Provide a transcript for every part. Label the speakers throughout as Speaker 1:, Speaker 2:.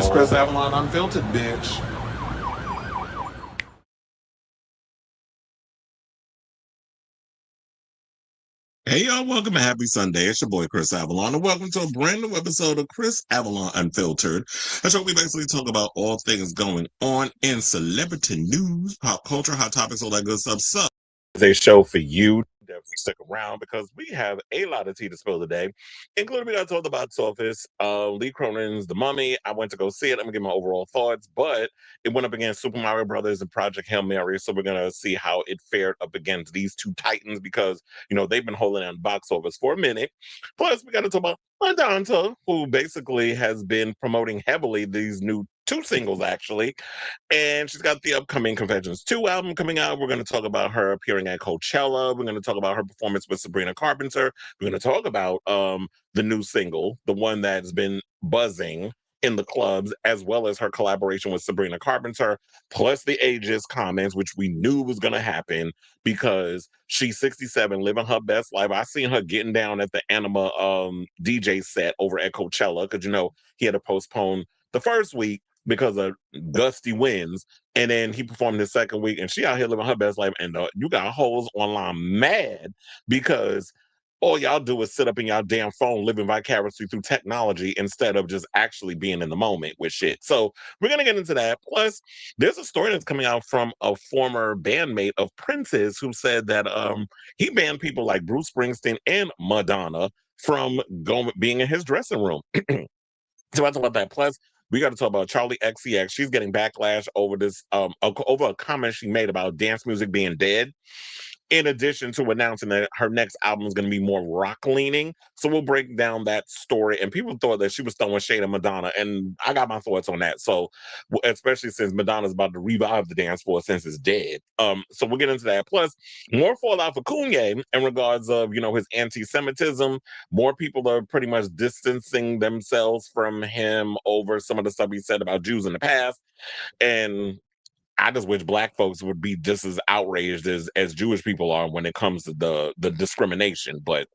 Speaker 1: It's Chris Avalon Unfiltered, bitch.
Speaker 2: Hey y'all, welcome to Happy Sunday. It's your boy Chris Avalon, and welcome to a brand new episode of Chris Avalon Unfiltered. A show we basically talk about all things going on in celebrity news, pop culture, hot topics, all that good stuff. So it's a show for you. Definitely stick around because we have a lot of tea to spill today, including we got to talk about box office. Lee Cronin's The Mummy. I went to go see it. I'm gonna give my overall thoughts, but it went up against Super Mario Brothers and Project Hail Mary, so we're gonna see how it fared up against these two titans because they've been holding down box office for a minute. Plus, we got to talk about Madonna, who basically has been promoting heavily these new two singles actually, and she's got the upcoming Confessions 2 album coming out. We're going to talk about her appearing at Coachella. We're going to talk about her performance with Sabrina Carpenter. We're going to talk about the new single, the one that's been buzzing in the clubs, as well as her collaboration with Sabrina Carpenter, plus the ageist comments, which we knew was going to happen because she's 67, living her best life. I seen her getting down at the Anima DJ set over at Coachella because, he had to postpone the first week because of gusty winds, and then he performed the second week, and she out here living her best life, and you got hoes online mad because all y'all do is sit up in y'all damn phone living vicariously through technology instead of just actually being in the moment with shit. So we're going to get into that. Plus, there's a story that's coming out from a former bandmate of Prince's who said that he banned people like Bruce Springsteen and Madonna from being in his dressing room. So I talk about that. Plus, we got to talk about Charli XCX. She's getting backlash over this, over a comment she made about dance music being dead, in addition to announcing that her next album is going to be more rock leaning. So we'll break down that story. And people thought that she was throwing shade at Madonna, and I got my thoughts on that. So especially since Madonna's about to revive the dance floor since it's dead. So we'll get into that. Plus, more fallout for Koonye in regards of his anti-Semitism. More people are pretty much distancing themselves from him over some of the stuff he said about Jews in the past. And I just wish black folks would be just as outraged as Jewish people are when it comes to the discrimination. But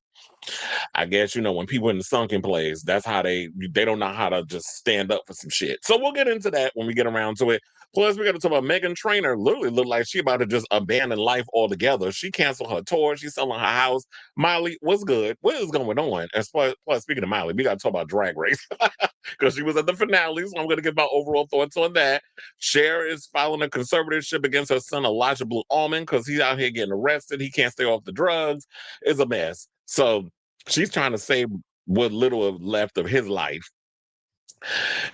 Speaker 2: I guess when people in the sunken place, that's how they don't know how to just stand up for some shit. So we'll get into that when we get around to it. Plus, we got to talk about Meghan Trainor. Literally looked like she about to just abandon life altogether. She canceled her tour. She's selling her house. Miley, what's good? What is going on? And plus, speaking of Miley, we got to talk about Drag Race because she was at the finale. So I'm going to give my overall thoughts on that. Cher is filing a conservatorship against her son Elijah Blue Allman because he's out here getting arrested. He can't stay off the drugs. It's a mess. So she's trying to save what little left of his life.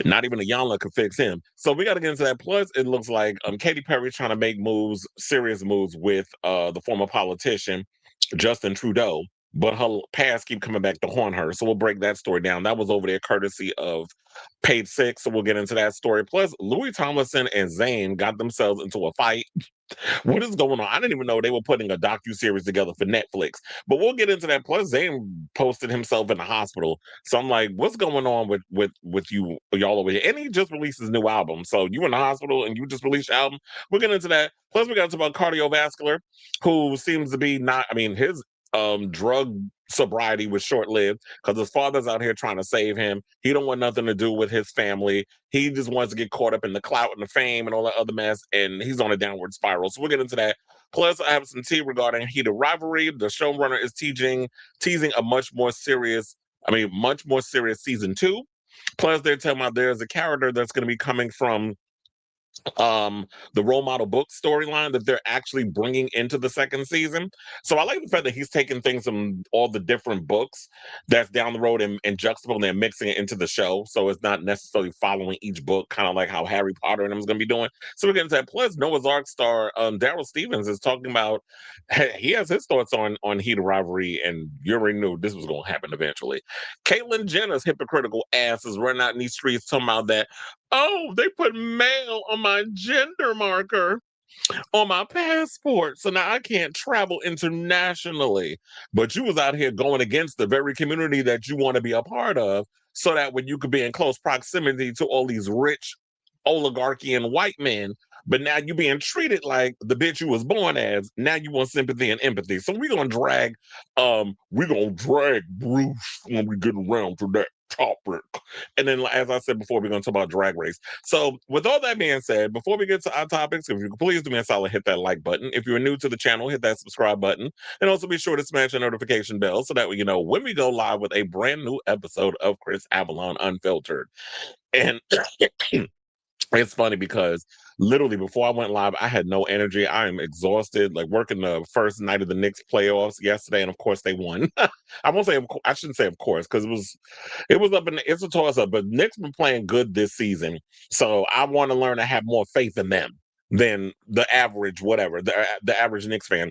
Speaker 2: Not even a Yana could fix him. So we got to get into that. Plus, it looks like Katy Perry's trying to make serious moves with the former politician, Justin Trudeau. But her past keep coming back to haunt her. So we'll break that story down. That was over there courtesy of Page Six. So we'll get into that story. Plus, Louis Tomlinson and Zayn got themselves into a fight. What is going on? I didn't even know they were putting a docu-series together for Netflix. But we'll get into that. Plus, Zayn posted himself in the hospital. So I'm like, what's going on with y'all over here? And he just released his new album. So you in the hospital and you just released your album. We'll get into that. Plus, we got to talk about Cardiovascular, who seems to be his drug sobriety was short-lived because his father's out here trying to save him. He don't want nothing to do with his family. He just wants to get caught up in the clout and the fame and all that other mess, and he's on a downward spiral. So we'll get into that. Plus, I have some tea regarding Heated Rivalry. The showrunner is teasing a much more serious season 2. Plus, they're telling me there's a character that's going to be coming from the role model book storyline that they're actually bringing into the second season. So I like the fact that he's taking things from all the different books that's down the road and juxtaposing and mixing it into the show. So it's not necessarily following each book, kind of like how Harry Potter and them is going to be doing. So we're getting to that. Plus, Noah's Ark star Daryl Stevens is talking about, he has his thoughts on Heated Rivalry, and you already knew this was going to happen eventually. Caitlyn Jenner's hypocritical ass is running out in these streets talking about that, oh, they put male on my gender marker on my passport, so now I can't travel internationally. But you was out here going against the very community that you want to be a part of, so that when you could be in close proximity to all these rich oligarchy and white men, but now you being treated like the bitch you was born as. Now you want sympathy and empathy. So we're gonna drag Bruce when we get around to that. topic. And then, as I said before, we're going to talk about Drag Race. So, with all that being said, before we get to our topics, if you could please do me a solid, hit that like button. If you're new to the channel, hit that subscribe button. And also be sure to smash the notification bell so that way you know when we go live with a brand new episode of Chris Avalon Unfiltered. And it's funny because literally before I went live, I had no energy. I am exhausted, like working the first night of the Knicks playoffs yesterday, and of course they won. I won't say, I shouldn't say of course, because it was up in it's a toss up. But Knicks been playing good this season, so I want to learn to have more faith in them than the average, whatever the average Knicks fan.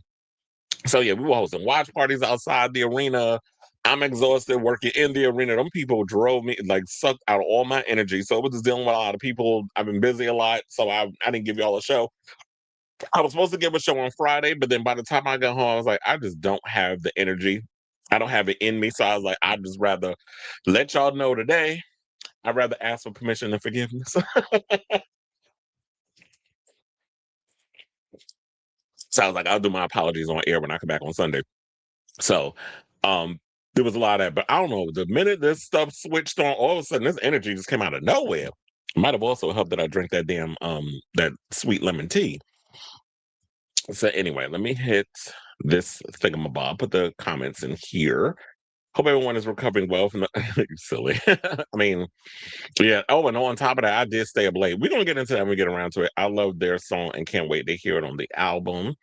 Speaker 2: So yeah, we were hosting watch parties outside the arena. I'm exhausted working in the arena. Them people drove me, like sucked out all my energy. So it was just dealing with a lot of people. I've been busy a lot, so I didn't give y'all a show. I was supposed to give a show on Friday, but then by the time I got home, I was like, I just don't have the energy. I don't have it in me. So I was like, I'd just rather let y'all know today. I'd rather ask for permission and forgiveness. So I was like, I'll do my apologies on air when I come back on Sunday. So um there was a lot of that, but I don't know. The minute this stuff switched on, all of a sudden this energy just came out of nowhere. Might have also helped that I drank that damn that sweet lemon tea. So anyway, let me hit this thingamabob, put the comments in here. Hope everyone is recovering well from the you silly. I mean, yeah. Oh, and on top of that, I did stay up late. We're gonna get into that when we get around to it. I love their song and can't wait to hear it on the album.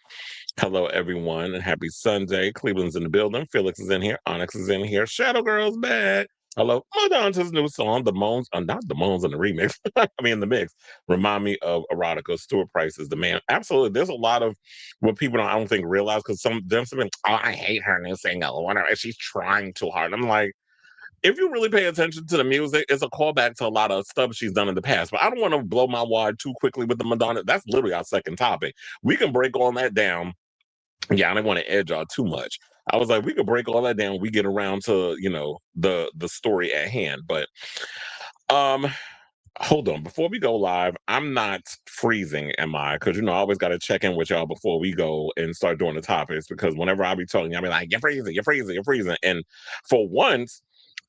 Speaker 2: Hello, everyone, and happy Sunday. Cleveland's in the building. Felix is in here. Onyx is in here. Shadow Girl's back. Hello. Madonna's new song, The Moans, not The Moans in the remix. I mean, the mix. Remind me of Erotica. Stuart Price is the man. Absolutely. There's a lot of what people I don't think realize because some oh, I hate her new single. Whatever. She's trying too hard. I'm like, if you really pay attention to the music, it's a callback to a lot of stuff she's done in the past. But I don't want to blow my wad too quickly with the Madonna. That's literally our second topic. We can break all that down. Yeah, I didn't want to edge y'all too much. I was like, we could break all that down. We get around to the story at hand. But um, hold on, before we go live, I'm not freezing, am I? Because I always got to check in with y'all before we go and start doing the topics. Because whenever I be talking, y'all be like, you're freezing, you're freezing, you're freezing. And for once,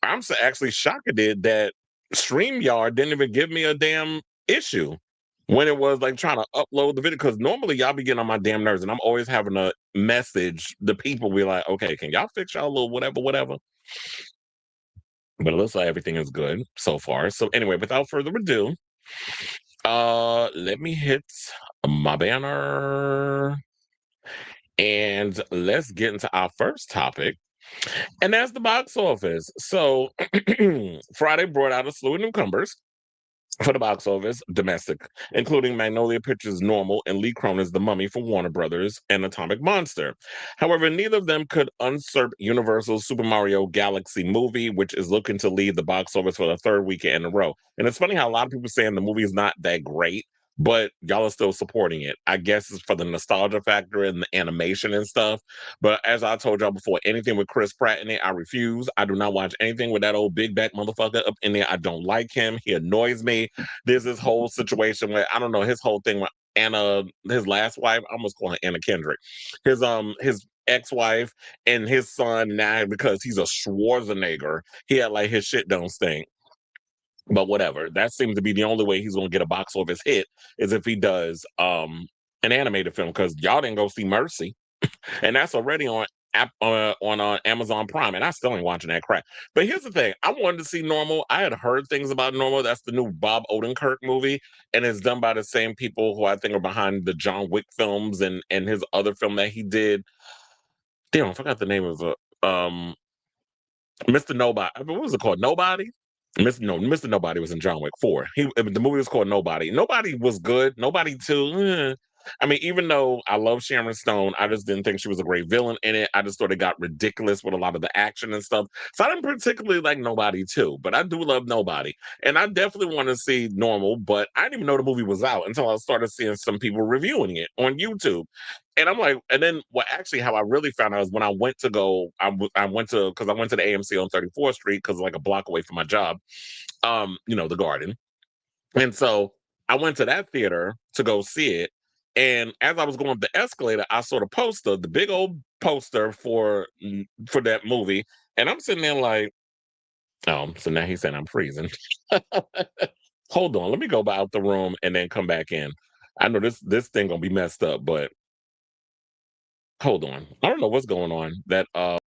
Speaker 2: I'm actually shocked at it that StreamYard didn't even give me a damn issue when it was like trying to upload the video. Because normally y'all be getting on my damn nerves, and I'm always having to message the people. Be like, okay, can y'all fix y'all little whatever, whatever? But it looks like everything is good so far. So anyway, without further ado, let me hit my banner and let's get into our first topic. And that's the box office. So Friday brought out a slew of newcomers for the box office domestic, including Magnolia Pictures' Normal and Lee Cronin's The Mummy for Warner Brothers and Atomic Monster. However, neither of them could usurp Universal's Super Mario Galaxy movie, which is looking to lead the box office for the third weekend in a row. And it's funny how a lot of people saying the movie is not that great, but y'all are still supporting it. I guess it's for the nostalgia factor and the animation and stuff. But as I told y'all before, anything with Chris Pratt in it, I refuse. I do not watch anything with that old big back motherfucker up in there. I don't like him. He annoys me. There's this whole situation where I don't know his whole thing with Anna, his last wife. I almost call her Anna Kendrick. His ex-wife and his son now because he's a Schwarzenegger. He had like his shit don't stink. But whatever. That seems to be the only way he's gonna get a box office hit is if he does an animated film because y'all didn't go see Mercy and that's already on Amazon Prime, and I still ain't watching that crap. But here's the thing: I wanted to see Normal. I had heard things about Normal. That's the new Bob Odenkirk movie, and it's done by the same people who I think are behind the John Wick films and his other film that he did. Damn, I forgot the name of it. Mr. Nobody. What was it called? Nobody. Mr. Nobody was in John Wick 4. The movie was called Nobody. Nobody was good. Nobody 2. I mean, even though I love Sharon Stone, I just didn't think she was a great villain in it. I just thought it got ridiculous with a lot of the action and stuff. So I didn't particularly like Nobody 2, but I do love Nobody. And I definitely want to see Normal, but I didn't even know the movie was out until I started seeing some people reviewing it on YouTube. And I'm like, and then actually how I really found out is when I went to I went to the AMC on 34th Street because like a block away from my job, the Garden. And so I went to that theater to go see it. And as I was going up the escalator, I saw the poster, the big old poster for that movie. And I'm sitting there like, So now he's saying I'm freezing. Hold on, let me go out the room and then come back in. I know this thing gonna be messed up, but hold on. I don't know what's going on. That all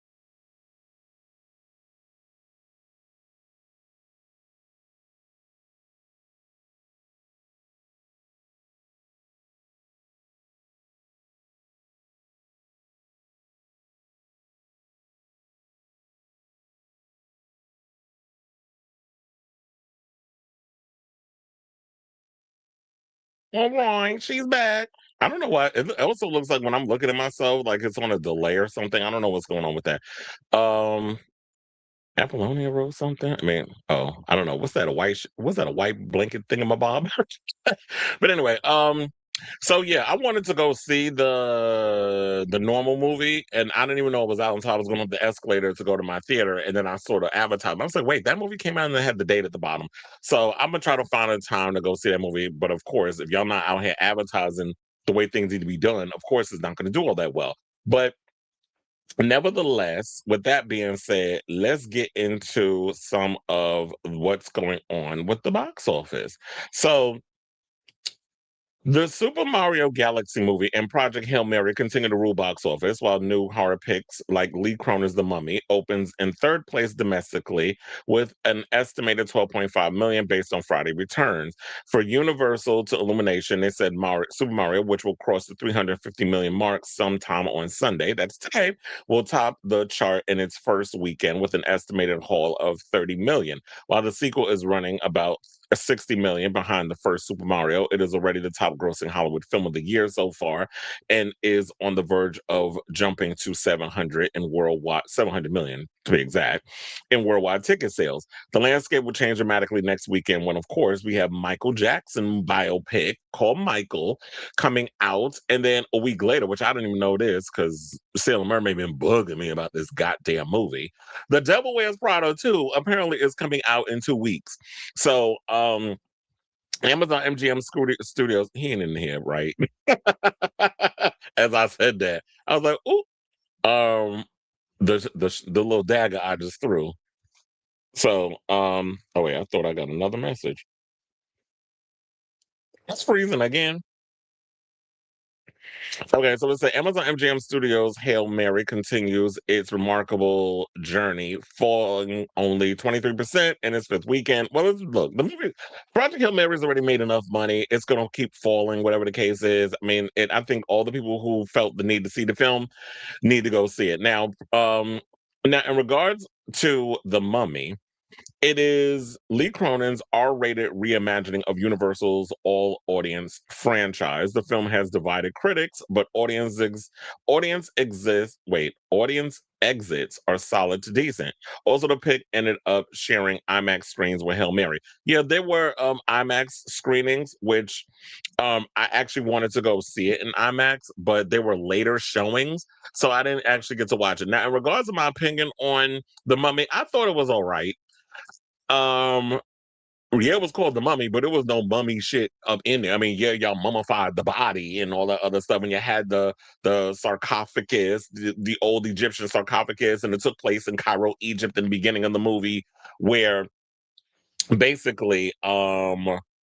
Speaker 2: right, she's back. I don't know why. It also looks like when I'm looking at myself, like it's on a delay or something. I don't know what's going on with that. Um, Apollonia wrote something. I mean, I don't know. What's that? What's that? A white blanket thingamabob? But anyway, so yeah, I wanted to go see the normal movie, and I didn't even know it was out until I was going up the escalator to go to my theater, and then I saw the advertisement. I was like, wait, that movie came out and it had the date at the bottom. So I'm gonna try to find a time to go see that movie. But of course, if y'all not out here advertising the way things need to be done, of course, it's not going to do all that well. But nevertheless, with that being said, let's get into some of what's going on with the box office. So the Super Mario Galaxy movie and Project Hail Mary continue to rule box office, while new horror picks like Lee Cronin's The Mummy opens in third place domestically with an estimated 12.5 million based on Friday returns. For Universal to Illumination, they said Super Mario, which will cross the 350 million mark sometime on Sunday, that's today, will top the chart in its first weekend with an estimated haul of 30 million. While the sequel is running about 60 million behind the first Super Mario, it is already the top grossing Hollywood film of the year so far and is on the verge of jumping to 700 million to be exact in worldwide ticket sales. The landscape will change dramatically next weekend when, of course, we have Michael Jackson biopic called Michael coming out, and then a week later, which I didn't even know this because Sailor Mermaid been bugging me about this goddamn movie. The Devil Wears Prada 2 apparently is coming out in 2 weeks. So Amazon MGM Studios, he ain't in here, right? As I said that, I was like, "Ooh!" The little dagger I just threw. So, oh wait, I thought I got another message. It's freezing again. Okay, so it's the Amazon MGM Studios Hail Mary continues its remarkable journey, falling only 23% in its fifth weekend. Well, look, the movie Project Hail Mary's already made enough money. It's going to keep falling, whatever the case is. I mean, I think all the people who felt the need to see the film need to go see it. Now in regards to The Mummy, it is Lee Cronin's R-rated reimagining of Universal's all-audience franchise. The film has divided critics, but audience exits are solid to decent. Also, the pick ended up sharing IMAX screens with Hail Mary. Yeah, there were IMAX screenings, which I actually wanted to go see it in IMAX, but they were later showings, so I didn't actually get to watch it. Now, in regards to my opinion on The Mummy, I thought it was all right. Um, yeah, it was called The Mummy, but it was no mummy shit up in there. I mean, yeah, y'all mummified the body and all that other stuff, and you had the sarcophagus, the old Egyptian sarcophagus, and it took place in Cairo, Egypt, in the beginning of the movie, where basically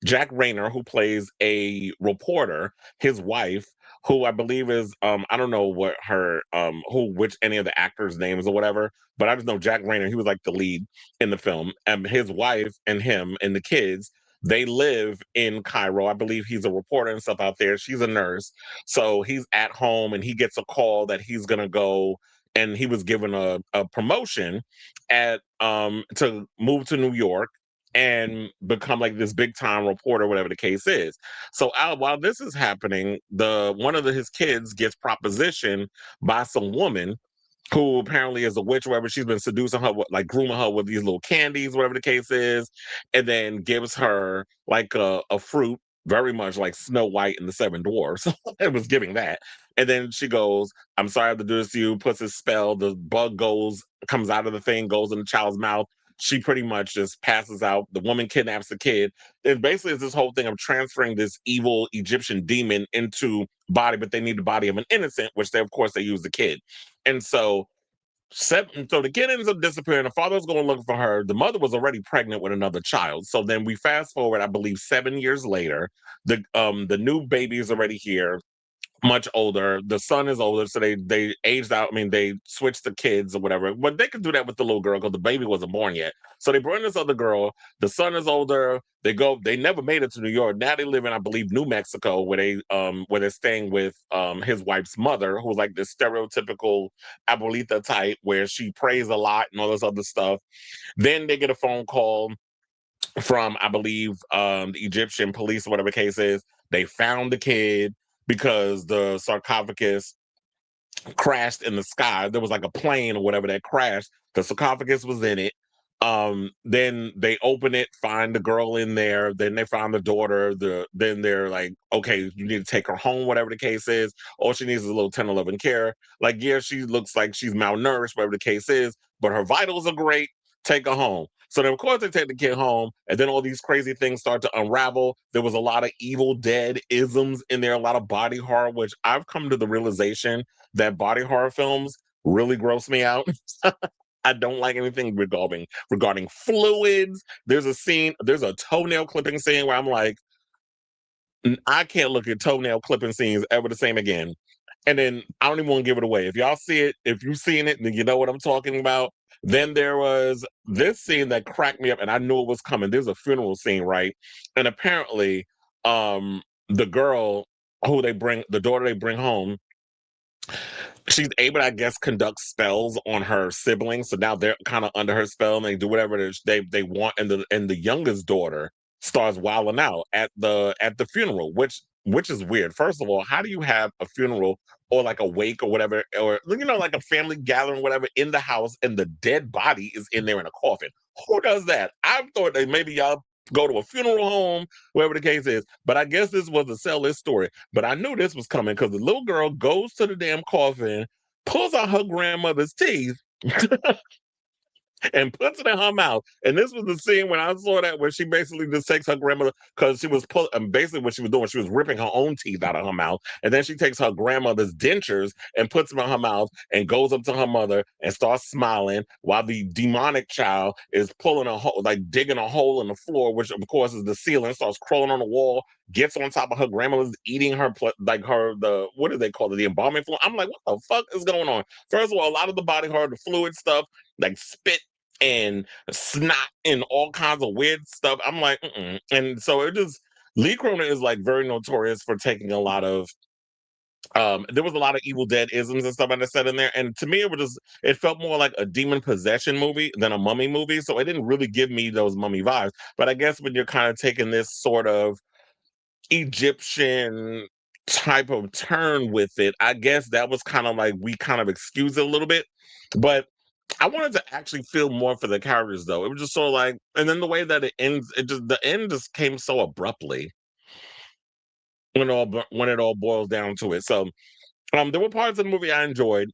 Speaker 2: Jack Rayner, who plays a reporter, his wife, who I believe is I don't know what her which any of the actors names or whatever, but I just know Jack Rayner, he was like the lead in the film, and his wife and him and the kids, they live in Cairo. I believe he's a reporter and stuff out there. She's a nurse, so he's at home and he gets a call that he's gonna go, and he was given a promotion at to move to New York and become like this big time reporter, whatever the case is. So while this is happening, the one of his kids gets propositioned by some woman who apparently is a witch, whatever. She's been seducing her, like grooming her with these little candies, whatever the case is, and then gives her like a fruit, very much like Snow White and the Seven Dwarfs. It was giving that. And then she goes, I'm sorry I have to do this to you, puts a spell, the bug comes out of the thing, goes in the child's mouth. She pretty much just passes out. The woman kidnaps the kid. It basically is this whole thing of transferring this evil Egyptian demon into body, but they need the body of an innocent, which they, of course, they use the kid. And so So the kid ends up disappearing. The father was going looking for her. The mother was already pregnant with another child. So then we fast forward, I believe, 7 years later. The new baby is already here, much older. The son is older, so they aged out. I mean, they switched the kids or whatever. But they could do that with the little girl because the baby wasn't born yet. So they brought in this other girl. The son is older. They never made it to New York. Now they live in, I believe, New Mexico, where they're staying with his wife's mother, who's like this stereotypical abuelita type where she prays a lot and all this other stuff. Then they get a phone call from, I believe, the Egyptian police or whatever the case is. They found the kid because the sarcophagus crashed in the sky. There was like a plane or whatever that crashed. The sarcophagus was in it. Then they open it, find the girl in there. Then they find the daughter. Then they're like, okay, you need to take her home, whatever the case is. All she needs is a little tender loving care. Like, yeah, she looks like she's malnourished, whatever the case is, but her vitals are great. Take her home. So then, of course, they take the kid home, and then all these crazy things start to unravel. There was a lot of Evil Dead isms in there, a lot of body horror, which I've come to the realization that body horror films really gross me out. I don't like anything regarding fluids. There's a toenail clipping scene where I'm like, I can't look at toenail clipping scenes ever the same again. And then I don't even want to give it away. If y'all see it, if you've seen it, then you know what I'm talking about. Then there was this scene that cracked me up, and I knew it was coming. There's a funeral scene, right? And apparently, the girl the daughter they bring home, she's able to, I guess, conduct spells on her siblings. So now they're kind of under her spell, and they do whatever they want. And the youngest daughter starts wilding out at the funeral, which is weird. First of all, how do you have a funeral or like a wake or whatever, or like a family gathering, whatever, in the house, and the dead body is in there in a coffin? Who does that? I thought that maybe y'all go to a funeral home, whatever the case is. But I guess this was to sell this story. But I knew this was coming because the little girl goes to the damn coffin, pulls out her grandmother's teeth, and puts it in her mouth. And this was the scene when I saw that, where she basically just takes her grandmother, because she was basically what she was doing, she was ripping her own teeth out of her mouth. And then she takes her grandmother's dentures and puts them in her mouth and goes up to her mother and starts smiling while the demonic child is pulling a hole, like digging a hole in the floor, which of course is the ceiling, starts crawling on the wall, gets on top of her grandmother's, eating her, what do they call it? The embalming fluid. I'm like, what the fuck is going on? First of all, a lot of the body horror, the fluid stuff, like spit and snot and all kinds of weird stuff. I'm like, mm-mm. And so Lee Cronin is like very notorious for taking a lot of, there was a lot of Evil Dead isms and stuff like that said in there. And to me, it felt more like a demon possession movie than a mummy movie. So it didn't really give me those mummy vibes. But I guess when you're kind of taking this sort of Egyptian type of turn with it, I guess that was kind of like, we kind of excuse it a little bit. But I wanted to actually feel more for the characters, though. It was just sort of like, and then the way that it ends, the end just came so abruptly when it all boils down to it. So, there were parts of the movie I enjoyed.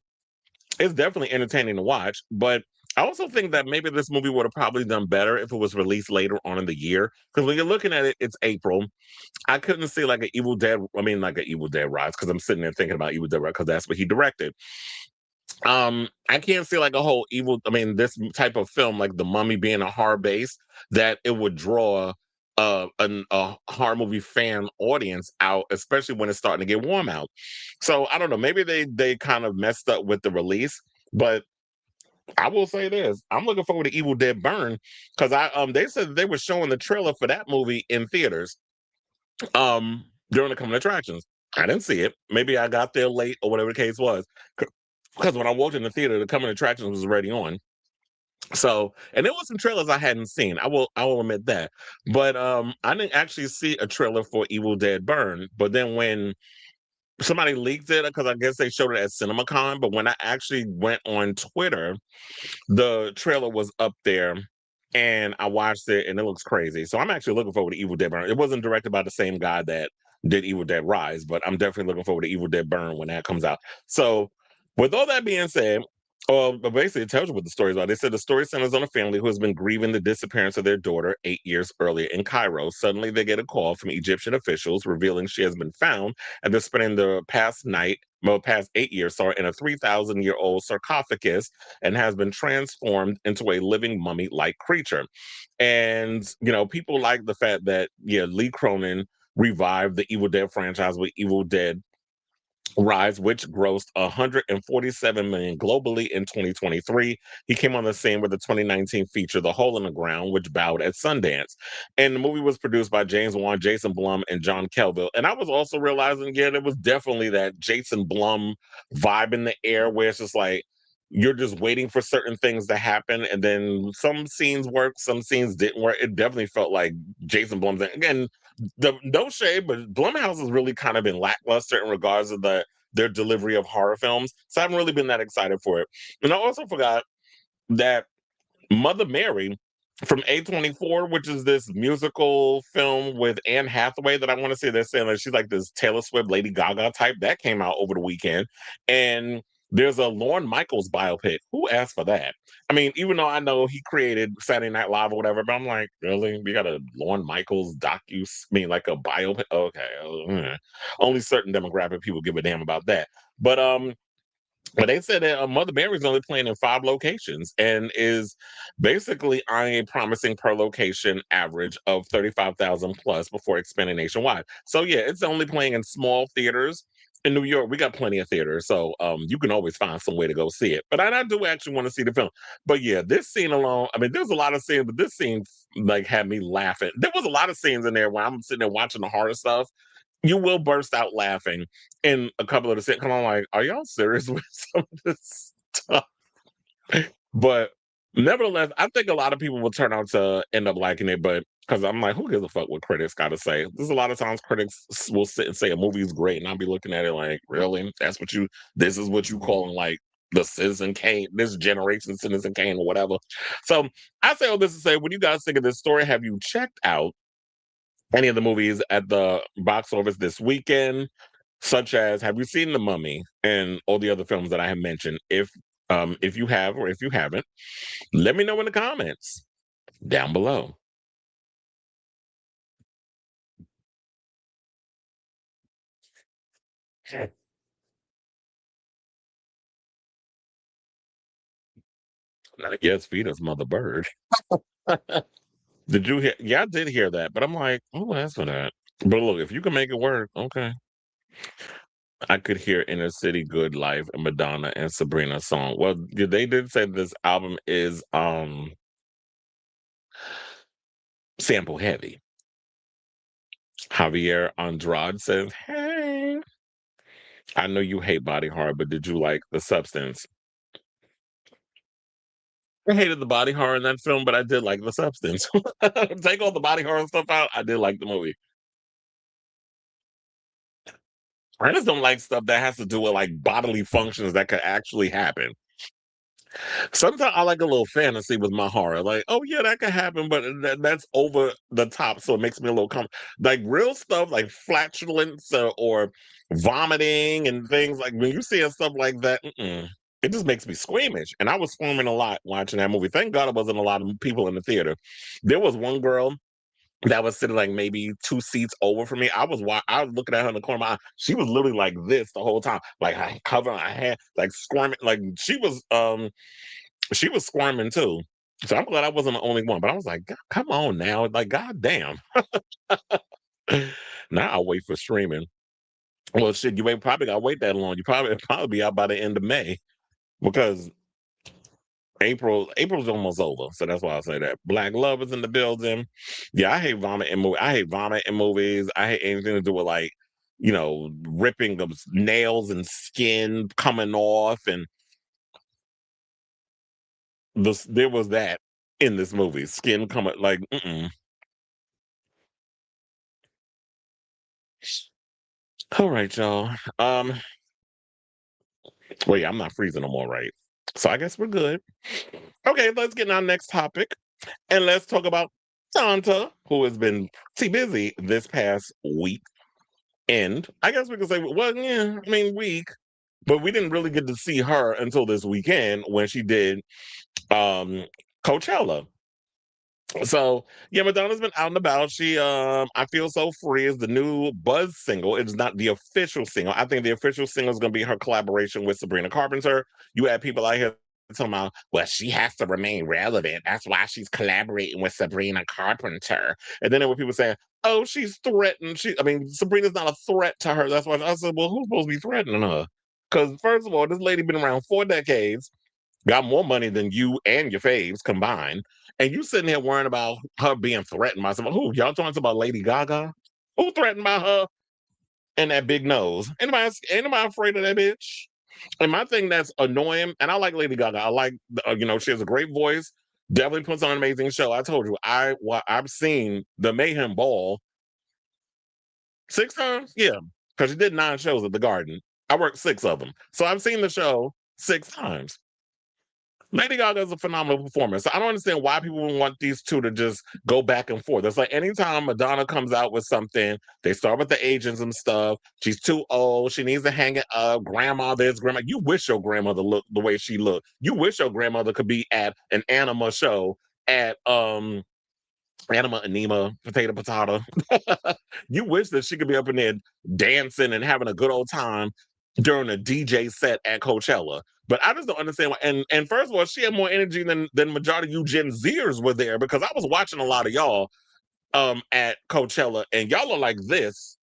Speaker 2: It's definitely entertaining to watch, but I also think that maybe this movie would have probably done better if it was released later on in the year. Because when you're looking at it, it's April. I couldn't see like an Evil Dead. I mean, like an Evil Dead Rise, because I'm sitting there thinking about Evil Dead Rise because that's what he directed. I can't see like a whole this type of film, like The Mummy, being a horror base, that it would draw a horror movie fan audience out, especially when it's starting to get warm out. So I don't know, maybe they kind of messed up with the release, but I will say this: I'm looking forward to Evil Dead Burn, because they said they were showing the trailer for that movie in theaters during the coming attractions. I didn't see it. Maybe I got there late or whatever the case was. Because when I walked in the theater, the coming attractions was already on. So, and there was some trailers I hadn't seen. I will admit that. But I didn't actually see a trailer for Evil Dead Burn. But then when somebody leaked it, because I guess they showed it at CinemaCon, but when I actually went on Twitter, the trailer was up there and I watched it and it looks crazy. So I'm actually looking forward to Evil Dead Burn. It wasn't directed by the same guy that did Evil Dead Rise, but I'm definitely looking forward to Evil Dead Burn when that comes out. So with all that being said, but basically it tells you what the story is about. They said the story centers on a family who has been grieving the disappearance of their daughter 8 years earlier in Cairo. Suddenly they get a call from Egyptian officials revealing she has been found, and they're spending the past night well, past 8 years, saw her in a 3,000-year-old sarcophagus and has been transformed into a living mummy-like creature. And people like the fact that Lee Cronin revived the Evil Dead franchise with Evil Dead Rise, which grossed 147 million globally in 2023. He came on the scene with the 2019 feature The Hole in the Ground, which bowed at Sundance. And the movie was produced by James Wan, Jason Blum, and John Kelville. And I was also realizing, there was definitely that Jason Blum vibe in the air where it's just like you're just waiting for certain things to happen, and then some scenes work, some scenes didn't work. It definitely felt like Jason Blum's again. No shade, but Blumhouse has really kind of been lackluster in regards to their delivery of horror films. So I haven't really been that excited for it. And I also forgot that Mother Mary from A24, which is this musical film with Anne Hathaway that I want to say they're saying that she's like this Taylor Swift, Lady Gaga type, that came out over the weekend. And there's a Lorne Michaels biopic. Who asked for that? I mean, even though I know he created Saturday Night Live or whatever, but I'm like, really? We got a Lorne Michaels like a biopic? Okay. Only certain demographic people give a damn about that. But they said that Mother Mary's only playing in 5 locations and is basically eyeing a promising per location average of 35,000 plus before expanding nationwide. So yeah, it's only playing in small theaters. In New York, we got plenty of theaters, so you can always find some way to go see it. But I do actually want to see the film. But yeah, this scene alone, I mean, there's a lot of scenes, but this scene like had me laughing. There was a lot of scenes in there where I'm sitting there watching the horror stuff, you will burst out laughing in a couple of the sitcoms. I'm like, are y'all serious with some of this stuff? But nevertheless, I think a lot of people will turn out to end up liking it. But because I'm like, who gives a fuck what critics got to say? There's a lot of times critics will sit and say a movie's great, and I'll be looking at it like, really? This is what you calling like the Citizen Kane, this generation Citizen Kane or whatever. So I say all this to say, when you guys think of this story, have you checked out any of the movies at the box office this weekend, such as have you seen The Mummy and all the other films that I have mentioned? If you have or if you haven't, let me know in the comments down below. Yes, feed us, mother bird. Did you hear? Yeah, I did hear that, but I'm like, who asked for that? But look, if you can make it work, okay. I could hear Inner City Good Life and Madonna and Sabrina song. Well, they did say this album is sample heavy. Javier Andrade says, hey, I know you hate body horror, but did you like The Substance? I hated the body horror in that film, but I did like The Substance. Take all the body horror stuff out, I did like the movie. I just don't like stuff that has to do with like bodily functions that could actually happen. Sometimes I like a little fantasy with my horror, like, oh yeah, that could happen, but that's over the top, so it makes me a little like real stuff, like flatulence or vomiting and things. Like when you see stuff like that, it just makes me squeamish. And I was squirming a lot watching that movie. Thank God it wasn't a lot of people in the theater. There was one girl that was sitting like maybe 2 seats over from me. I was looking at her in the corner of my eye. She was literally like this the whole time, like covering her head, like squirming, like she was squirming too. So I'm glad I wasn't the only one. But I was like, "God, come on now. Like, goddamn." Now I'll wait for streaming. Well, shit, you ain't probably gotta wait that long. It'll probably be out by the end of May because April's almost over. So that's why I say that. Black Love is in the building. Yeah, I hate vomit in movies. I hate vomit in movies. I hate anything to do with like, ripping of nails and skin coming off and there was that in this movie. Skin coming like All right, y'all. Well, yeah, I'm not freezing no more, right? So I guess we're good. Okay, let's get on our next topic and let's talk about Santa, who has been pretty busy this past week. And I guess we could say, well, yeah, I mean, week, but we didn't really get to see her until this weekend when she did Coachella. So yeah, Madonna's been out and about. She I Feel So Free is the new Buzz single. It's not the official single. I think the official single is gonna be her collaboration with Sabrina Carpenter. You had people out here talking about, well, she has to remain relevant. That's why she's collaborating with Sabrina Carpenter. And then there were people saying, oh, she's threatened. Sabrina's not a threat to her. That's why I said, well, who's supposed to be threatening her? Because first of all, this lady been around 4 decades, got more money than you and your faves combined, and you sitting here worrying about her being threatened by someone. Who y'all talking about? Lady Gaga? Who threatened by her and that big nose? Anybody afraid of that bitch? And my thing that's annoying, and I like Lady Gaga. I like, she has a great voice. Definitely puts on an amazing show. I told you, I've seen the Mayhem Ball 6 times. Yeah, because she did 9 shows at the Garden. I worked 6 of them, so I've seen the show 6 times. Lady Gaga is a phenomenal performer. So I don't understand why people want these two to just go back and forth. It's like anytime Madonna comes out with something, they start with the ageism stuff. She's too old. She needs to hang it up. Grandma this, grandma. You wish your grandmother looked the way she looked. You wish your grandmother could be at an anima show at Anima, Anima, Potato. You wish that she could be up in there dancing and having a good old time during a DJ set at Coachella. But I just don't understand why. And first of all, she had more energy than majority of you Gen Zers were there, because I was watching a lot of y'all at Coachella, and y'all are like this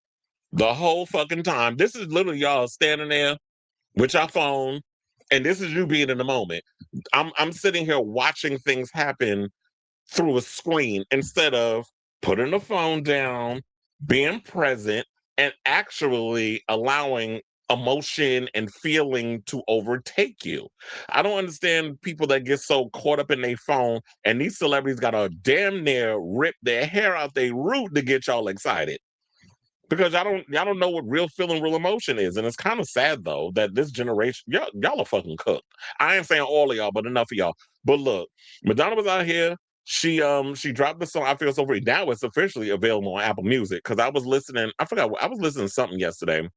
Speaker 2: the whole fucking time. This is literally y'all standing there with your phone, and this is you being in the moment. I'm sitting here watching things happen through a screen instead of putting the phone down, being present, and actually allowing emotion and feeling to overtake you. I don't understand people that get so caught up in their phone, and these celebrities got to damn near rip their hair out their root to get y'all excited. Because y'all don't know what real feeling, real emotion is. And it's kind of sad though that this generation, y'all are fucking cooked. I ain't saying all of y'all, but enough of y'all. But look, Madonna was out here. She dropped the song I Feel So Free. Now it's officially available on Apple Music. Because I was listening, I was listening to something yesterday.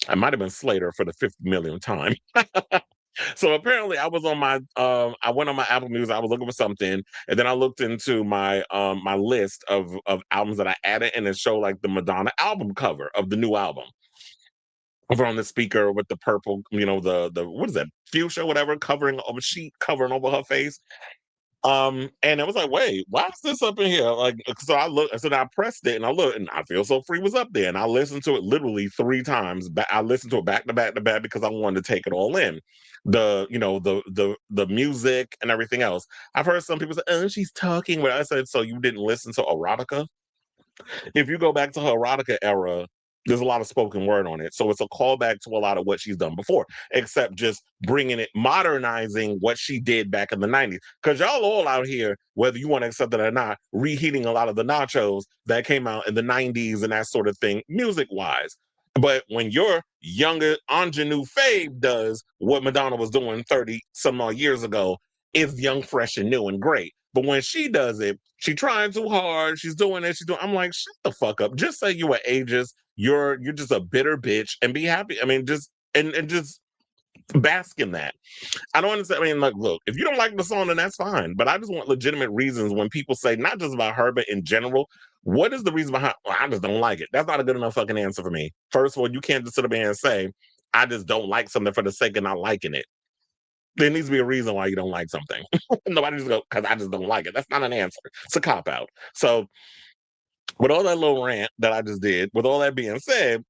Speaker 2: I might have been Slater for the 50 millionth time. So apparently I went on my Apple Music, I was looking for something, and then I looked into my list of albums that I added, and it showed like the Madonna album cover of the new album. Over on the speaker with the purple, the what is that, fuchsia, whatever, covering of a sheet covering over her face. And it was like, wait, why is this up in here? Like, so I pressed it and I looked, and I Feel So Free was up there, and I listened to it literally 3 times. I listened to it back to back to back because I wanted to take it all in. The music and everything else. I've heard some people say, oh, she's talking. But I said, so you didn't listen to Erotica? If you go back to her Erotica era, there's a lot of spoken word on it. So it's a callback to a lot of what she's done before, except just bringing it, modernizing what she did back in the 90s. Because y'all all out here, whether you want to accept it or not, reheating a lot of the nachos that came out in the 90s and that sort of thing, music wise. But when your younger ingenue fave does what Madonna was doing 30 some odd years ago, it's young, fresh, and new and great. But when she does it, she trying too hard. She's doing it. She's doing. I'm like, shut the fuck up. Just say you were ageist. You're just a bitter bitch, and be happy. I mean, just and just bask in that. I don't understand. I mean, like, look, if you don't like the song, then that's fine. But I just want legitimate reasons when people say, not just about her, but in general. What is the reason behind? Well, I just don't like it. That's not a good enough fucking answer for me. First of all, you can't just sit up there and say, I just don't like something for the sake of not liking it. There needs to be a reason why you don't like something. Nobody just go, because I just don't like it. That's not an answer. It's a cop out. So, with all that little rant that I just did, with all that being said,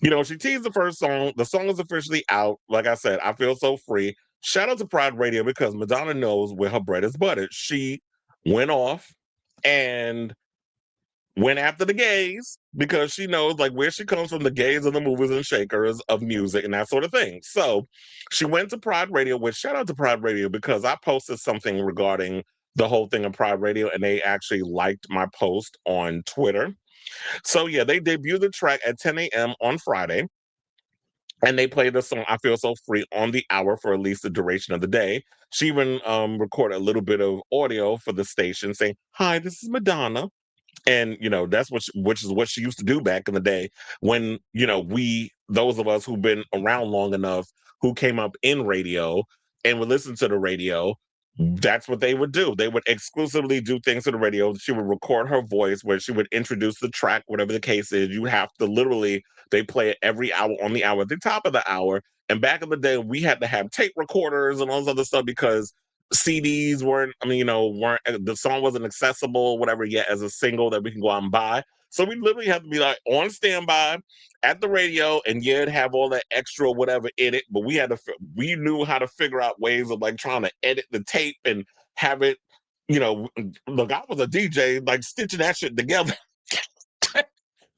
Speaker 2: she teased the first song. The song is officially out. Like I said, I Feel So Free. Shout out to Pride Radio, because Madonna knows where her bread is buttered. She went off and went after the gays, because she knows like where she comes from, the gays are the movers and shakers of music and that sort of thing. So she went to Pride Radio, which shout out to Pride Radio, because I posted something regarding the whole thing of Pride Radio, and they actually liked my post on Twitter. So yeah, they debuted the track at 10 a.m. on Friday, and they played the song I Feel So Free on the hour for at least the duration of the day. She even recorded a little bit of audio for the station saying, "Hi, this is Madonna." And that's which is what she used to do back in the day, when those of us who've been around long enough, who came up in radio and would listen to the radio, That's what they would do. They would exclusively do things to the radio. She would record her voice where she would introduce the track, whatever the case is. You have to literally, they play it every hour on the hour, at the top of the hour. And back in the day, we had to have tape recorders and all this other stuff because CDs weren't, I mean, weren't, the song wasn't accessible, whatever, yet as a single that we can go out and buy. So we literally have to be like on standby at the radio, and yeah, it'd have all that extra whatever in it, but we knew how to figure out ways of like trying to edit the tape and have it, look, I was a DJ, like stitching that shit together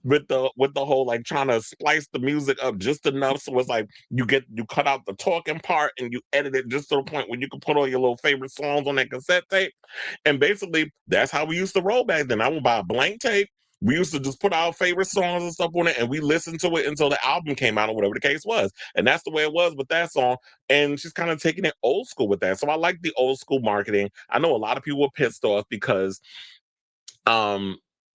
Speaker 2: with the whole like trying to splice the music up just enough so it's like you cut out the talking part and you edit it just to the point where you can put all your little favorite songs on that cassette tape. And basically that's how we used to roll back then. I would buy a blank tape. We used to just put our favorite songs and stuff on it, and we listened to it until the album came out or whatever the case was. And that's the way it was with that song. And she's kind of taking it old school with that. So I like the old school marketing. I know a lot of people were pissed off because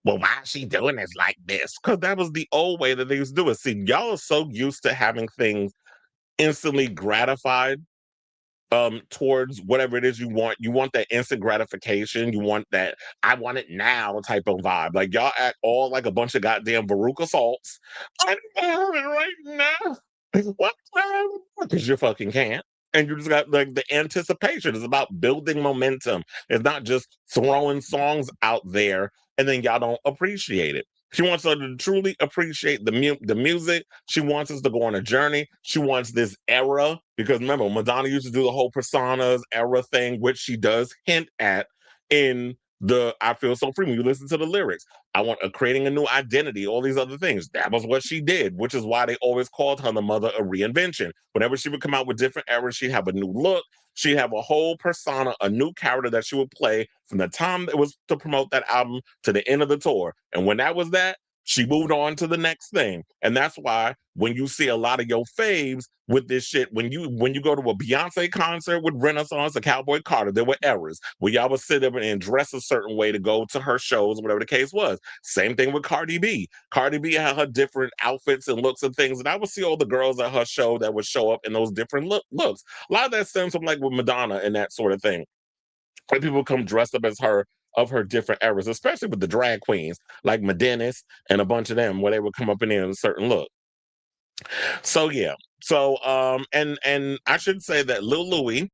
Speaker 2: well, why is she doing this like this? Because that was the old way that they used to do it. See, y'all are so used to having things instantly gratified towards whatever it is you want. You want that instant gratification. You want that I want it now type of vibe. Like y'all act all like a bunch of goddamn Veruca salts. I want it right now. What? Because you fucking can't. And you just got like the anticipation. It's about building momentum. It's not just throwing songs out there and then y'all don't appreciate it. She wants us to truly appreciate the music. She wants us to go on a journey. She wants this era because remember, Madonna used to do the whole personas era thing, which she does hint at in the I Feel So Free when you listen to the lyrics. I want creating a new identity, all these other things. That was what she did, which is why they always called her the mother of reinvention. Whenever she would come out with different eras, she'd have a new look. She'd have a whole persona, a new character that she would play from the time it was to promote that album to the end of the tour. And when that was that, she moved on to the next thing. And that's why when you see a lot of your faves with this shit, when you go to a Beyonce concert with Renaissance or Cowboy Carter, there were errors where y'all would sit there and dress a certain way to go to her shows, whatever the case was. Same thing with Cardi B. Cardi B had her different outfits and looks and things, and I would see all the girls at her show that would show up in those different looks. A lot of that stems from like with Madonna and that sort of thing. Where people come dressed up as her of her different eras, especially with the drag queens like Madonna and a bunch of them, where they would come up in there in a certain look. So yeah. So and I should say that Lil Louis,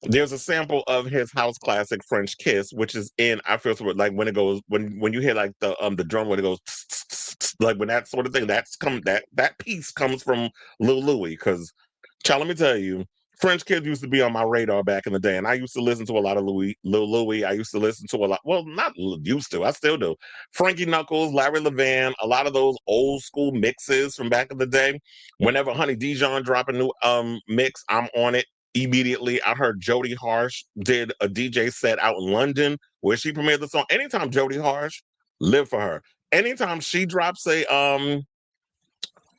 Speaker 2: there's a sample of his house classic French Kiss, which is in I Feel So like when it goes when you hear like the drum when it goes like when that sort of thing that piece comes from Lil Louis because child, let me tell you, French Kids used to be on my radar back in the day, and I used to listen to a lot of Lil Louis. I used to listen to a lot. Well, not used to. I still do. Frankie Knuckles, Larry Levan, a lot of those old school mixes from back in the day. Whenever Honey Dijon drop a new mix, I'm on it immediately. I heard Jodie Harsh did a DJ set out in London where she premiered the song. Anytime Jodie Harsh, live for her. Anytime she drops a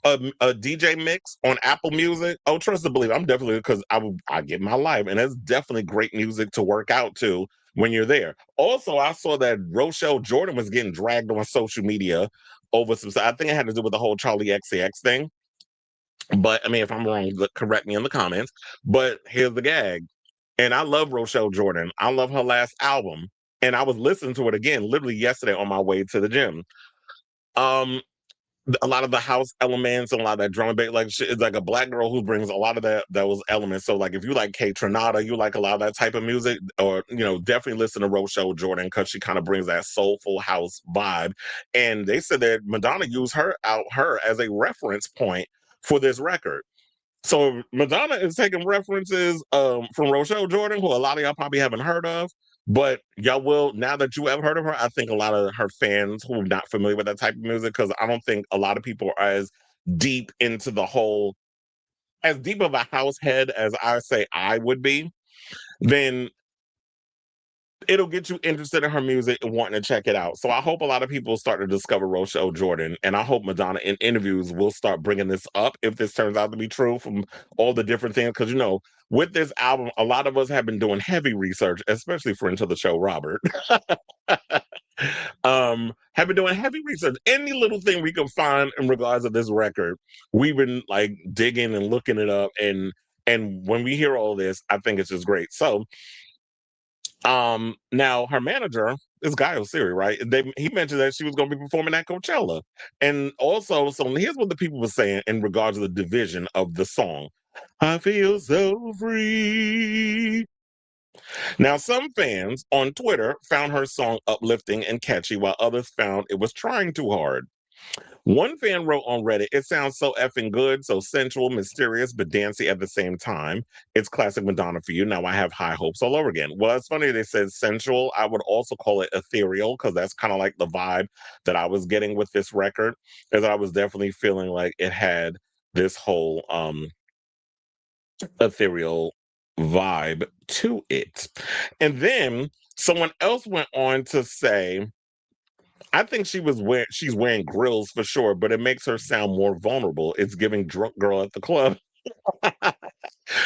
Speaker 2: DJ mix on Apple Music, oh, trust and believe, I'm definitely because I get my life, and it's definitely great music to work out to when you're there. Also, I saw that Rochelle Jordan was getting dragged on social media over some. I think it had to do with the whole Charlie XCX thing. But I mean, if I'm wrong, correct me in the comments. But here's the gag, and I love Rochelle Jordan. I love her last album, and I was listening to it again literally yesterday on my way to the gym. Um, a lot of the house elements and a lot of that drum and bass, like it's like a black girl who brings a lot of those elements. So like if you like Kate Trinata, you like a lot of that type of music, or definitely listen to Rochelle Jordan because she kind of brings that soulful house vibe. And they said that Madonna used her as a reference point for this record. So Madonna is taking references from Rochelle Jordan, who a lot of y'all probably haven't heard of, but y'all will now that you have heard of her. I think a lot of her fans who are not familiar with that type of music, because I don't think a lot of people are as deep into as deep of a house head as I say I would be, then it'll get you interested in her music and wanting to check it out. So I hope a lot of people start to discover Rochelle Jordan, and I hope Madonna in interviews will start bringing this up if this turns out to be true from all the different things. Because with this album, a lot of us have been doing heavy research, especially friend to the show, Robert. Have been doing heavy research. Any little thing we can find in regards to this record, we've been like digging and looking it up, and when we hear all this, I think it's just great. So Now her manager is Guy Osiri, right? He mentioned that she was going to be performing at Coachella, and also, so here's what the people were saying in regards to the division of the song. I feel so free. Now, some fans on Twitter found her song uplifting and catchy, while others found it was trying too hard. One fan wrote on Reddit, "It sounds so effing good, so sensual, mysterious, but dancey at the same time. It's classic Madonna for you. Now I have high hopes all over again." Well, it's funny they said sensual. I would also call it ethereal, because that's kind of like the vibe that I was getting with this record, is that I was definitely feeling like it had this whole ethereal vibe to it. And then someone else went on to say, I think she's wearing grills for sure, but it makes her sound more vulnerable. It's giving drunk girl at the club.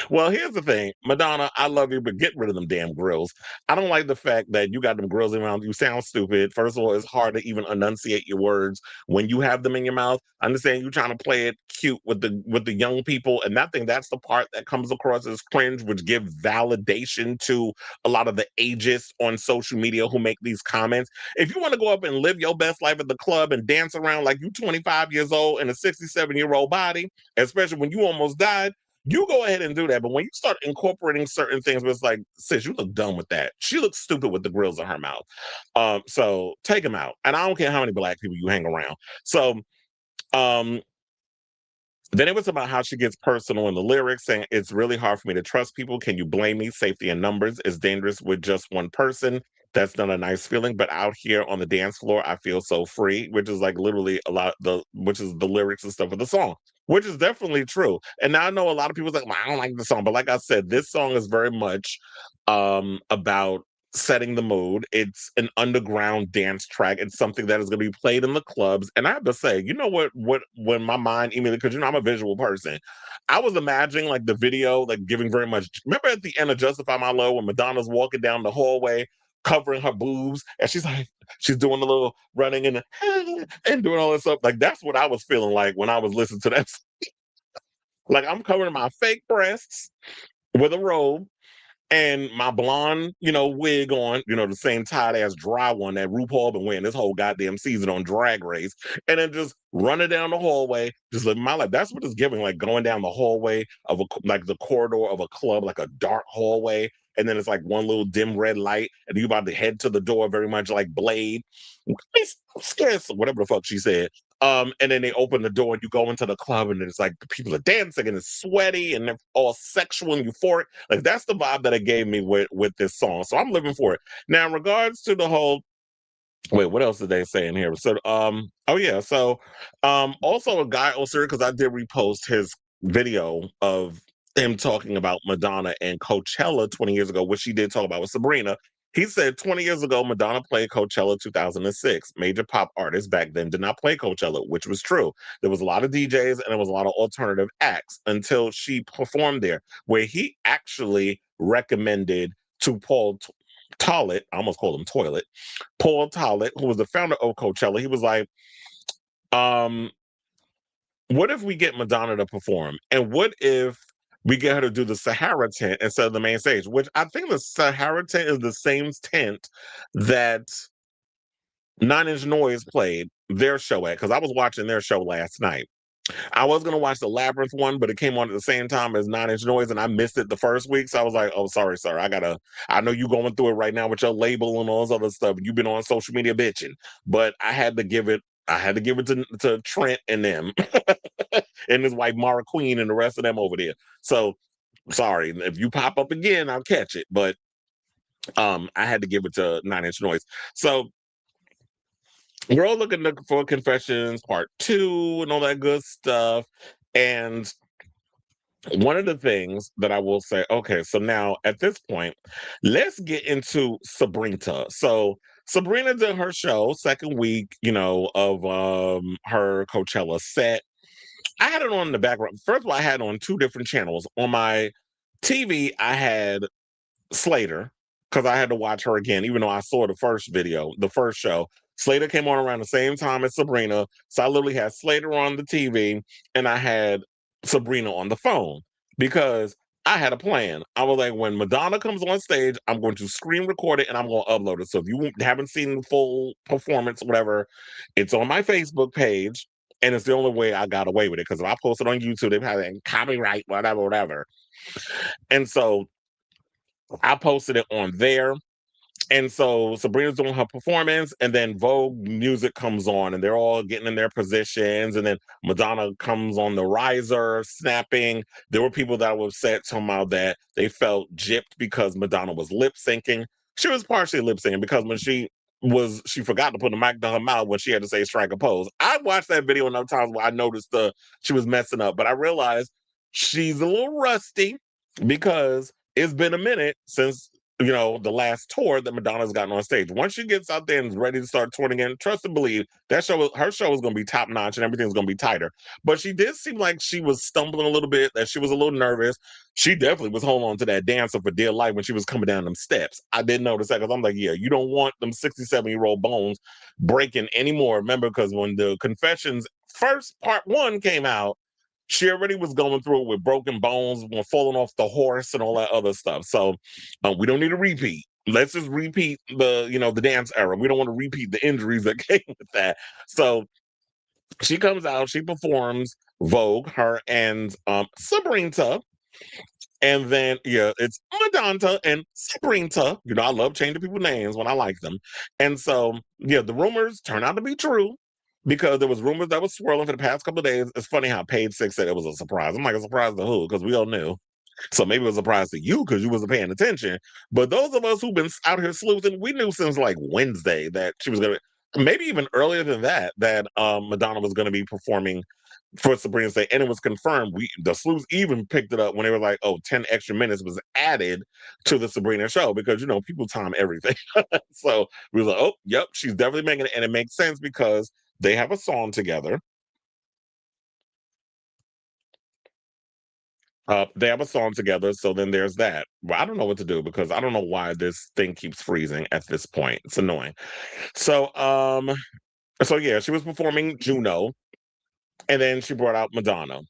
Speaker 2: Well, here's the thing, Madonna, I love you, but get rid of them damn grills. I don't like the fact that you got them grills around. You sound stupid. First of all, it's hard to even enunciate your words when you have them in your mouth. I understand you trying to play it cute with the young people, and I think that's the part that comes across as cringe, which give validation to a lot of the ageist on social media who make these comments. If you want to go up and live your best life at the club and dance around like you 25 years old in a 67-year-old body, especially when you almost died, you go ahead and do that. But when you start incorporating certain things, where it's like, sis, you look dumb with that. She looks stupid with the grills in her mouth. So take them out. And I don't care how many black people you hang around. So um, then it was about how she gets personal in the lyrics, saying, "It's really hard for me to trust people. Can you blame me? Safety in numbers is dangerous with just one person. That's not a nice feeling. But out here on the dance floor, I feel so free," which is like literally which is the lyrics and stuff of the song, which is definitely true. And now I know a lot of people like, "Well, I don't like the song," but like I said, this song is very much about setting the mood. It's an underground dance track. It's something that is going to be played in the clubs. And I have to say, you know what when my mind immediately, because I'm a visual person, I was imagining like the video, like giving very much. Remember at the end of Justify My Love when Madonna's walking down the hallway covering her boobs and she's doing a little running and doing all this stuff. Like that's what I was feeling like when I was listening to that. Like I'm covering my fake breasts with a robe and my blonde, wig on, the same tight ass dry one that RuPaul been wearing this whole goddamn season on Drag Race, and then just running down the hallway, just living my life. That's what it's giving, like going down the hallway of like the corridor of a club, like a dark hallway, and then it's like one little dim red light, and you about to head to the door, very much like Blade. Scares, whatever the fuck she said. And then they open the door and you go into the club and it's like the people are dancing and it's sweaty and they're all sexual and euphoric. Like that's the vibe that it gave me with this song. So I'm living for it. Now, in regards to the whole, wait, what else did they say in here? So oh yeah, so also a guy Osir, because I did repost his video of him talking about Madonna and Coachella 20 years ago, which she did talk about with Sabrina. He said 20 years ago, Madonna played Coachella 2006. Major pop artists back then did not play Coachella, which was true. There was a lot of DJs and there was a lot of alternative acts until she performed there, where he actually recommended to Paul Tollett, I almost called him Toilet, Paul Tollett, who was the founder of Coachella. He was like, um, what if we get Madonna to perform? And what if we get her to do the Sahara tent instead of the main stage? Which I think the Sahara tent is the same tent that Nine Inch Noise played their show at, because I was watching their show last night. I was gonna watch the Labyrinth one, but it came on at the same time as Nine Inch Noise, and I missed it the first week. So I was like, "Oh, sorry, sir. I know you going through it right now with your label and all this other stuff. You've been on social media bitching, but I had to give it. I had to give it to Trent and them, and his wife Mara Queen and the rest of them over there. So sorry if you pop up again, I'll catch it. But I had to give it to Nine Inch Noise. So we're all looking for Confessions Part 2 and all that good stuff. And one of the things that I will say, okay, so now at this point, let's get into Sabrina. So Sabrina did her show, second week, of her Coachella set. I had it on in the background. First of all, I had it on two different channels. On my TV, I had Slater, because I had to watch her again, even though I saw the first show. Slater came on around the same time as Sabrina. So I literally had Slater on the TV and I had Sabrina on the phone, because I had a plan. I was like, when Madonna comes on stage, I'm going to screen record it and I'm going to upload it. So if you haven't seen the full performance, whatever, it's on my Facebook page. And it's the only way I got away with it. Because if I post it on YouTube, they've had it copyright, whatever, whatever. And so I posted it on there. And so Sabrina's doing her performance, and then Vogue music comes on, and they're all getting in their positions. And then Madonna comes on the riser, snapping. There were people that were upset somehow that they felt gypped because Madonna was lip syncing. She was partially lip syncing because when she forgot to put the mic to her mouth when she had to say strike a pose. I watched that video enough times where I noticed she was messing up, but I realized she's a little rusty because it's been a minute since the last tour that Madonna's gotten on stage. Once she gets out there and is ready to start touring again, trust and believe her show is going to be top notch and everything's going to be tighter. But she did seem like she was stumbling a little bit, that she was a little nervous. She definitely was holding on to that dancer for dear life when she was coming down them steps. I did notice that because I'm like, yeah, you don't want them 67-year-old bones breaking anymore. Remember, because when the Confessions first part 1 came out, she already was going through it with broken bones, falling off the horse and all that other stuff. So we don't need a repeat. Let's just repeat the dance era. We don't want to repeat the injuries that came with that. So she comes out, she performs Vogue, her and Sabrina. And then, it's Madonna and Sabrina. I love changing people's names when I like them. And so, the rumors turn out to be true because there was rumors that was swirling for the past couple of days. It's funny how Page Six said it was a surprise. I'm like, a surprise to who? Because we all knew. So maybe it was a surprise to you because you wasn't paying attention. But those of us who've been out here sleuthing, we knew since like Wednesday that she was going to, maybe even earlier than that Madonna was going to be performing for Sabrina's Day, and it was confirmed. The sleuths even picked it up when they were like, 10 extra minutes was added to the Sabrina show because people time everything. So we were like, oh, yep, she's definitely making it, and it makes sense because they have a song together. They have a song together, so then there's that. Well, I don't know what to do because I don't know why this thing keeps freezing at this point. It's annoying. So, yeah, she was performing Juno, and then she brought out Madonna.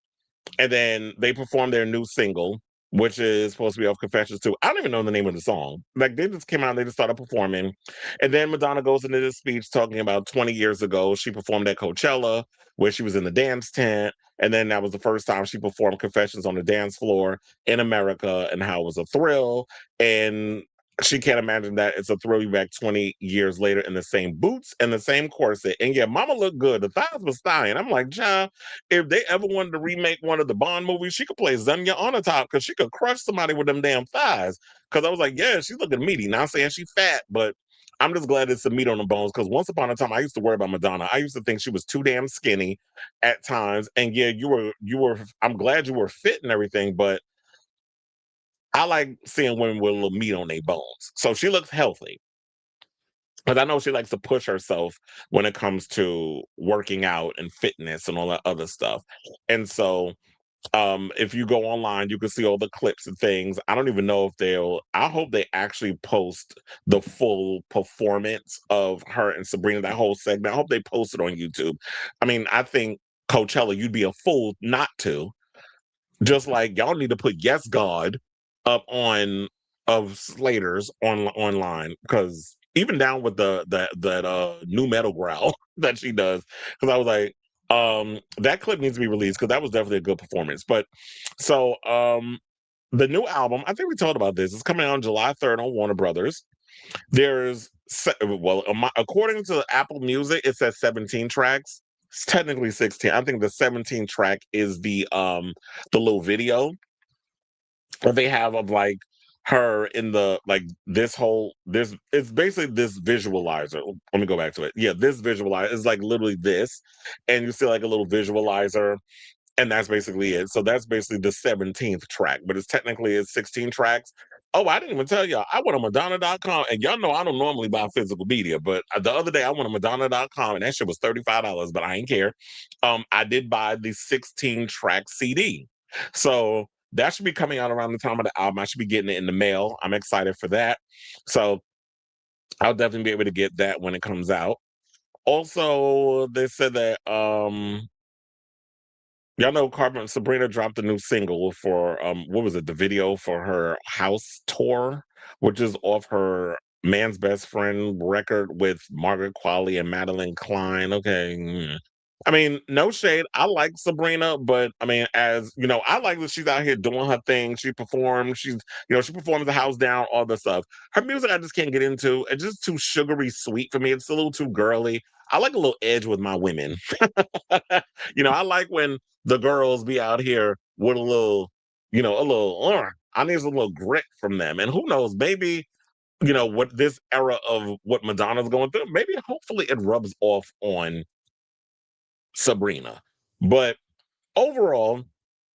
Speaker 2: And then they performed their new single, which is supposed to be off Confessions too. I don't even know the name of the song. Like they just came out and they just started performing. And then Madonna goes into this speech talking about 20 years ago. She performed at Coachella where she was in the dance tent. And then that was the first time she performed Confessions on the dance floor in America and how it was a thrill. And she can't imagine that it's a thrill you back 20 years later in the same boots and the same corset. And yeah, mama looked good. The thighs was dying. I'm like, John, if they ever wanted to remake one of the Bond movies, she could play Zenya on the top because she could crush somebody with them damn thighs. Because I was like, yeah, she's looking meaty. Not saying she's fat, but I'm just glad it's the meat on the bones. Because once upon a time, I used to worry about Madonna. I used to think she was too damn skinny at times. And yeah, you were. I'm glad you were fit and everything, but I like seeing women with a little meat on their bones. So she looks healthy. But I know she likes to push herself when it comes to working out and fitness and all that other stuff. And so if you go online, you can see all the clips and things. I don't even know if I hope they actually post the full performance of her and Sabrina, that whole segment. I hope they post it on YouTube. I mean, I think Coachella, you'd be a fool not to. Just like y'all need to put Yes God up on of Slater's online because even down with that new metal growl that she does, because I was like, that clip needs to be released because that was definitely a good performance. But so the new album, I think we talked about this. It's coming out on July 3rd on Warner Brothers. According to Apple Music, it says 17 tracks. It's technically 16. I think the 17 track is the little video that they have of like her in the like this it's basically this visualizer. Let me go back to it. Yeah, this visualizer is like literally this, and you see like a little visualizer. And that's basically it. So that's basically the 17th track, but it's 16 tracks. Oh, I didn't even tell y'all. I went on Madonna.com, and y'all know I don't normally buy physical media, but the other day I went on Madonna.com, and that shit was $35, but I ain't care. I did buy the 16 track CD. So that should be coming out around the time of the album. I should be getting it in the mail. I'm excited for that. So I'll definitely be able to get that when it comes out. Also, they said that Y'all know Carpenter Sabrina dropped a new single for what was it, the video for her house tour, which is off her Man's Best Friend record with Margaret Qualley and Madeline Klein. Okay. I mean, no shade. I like Sabrina, but I mean, as you know, I like that she's out here doing her thing. She performs, she performs the house down, all the stuff. Her music I just can't get into. It's just too sugary sweet for me. It's a little too girly. I like a little edge with my women. I like when the girls be out here with a little, I need a little grit from them. And who knows, maybe, what this era of what Madonna's going through, maybe hopefully it rubs off on Sabrina. But overall,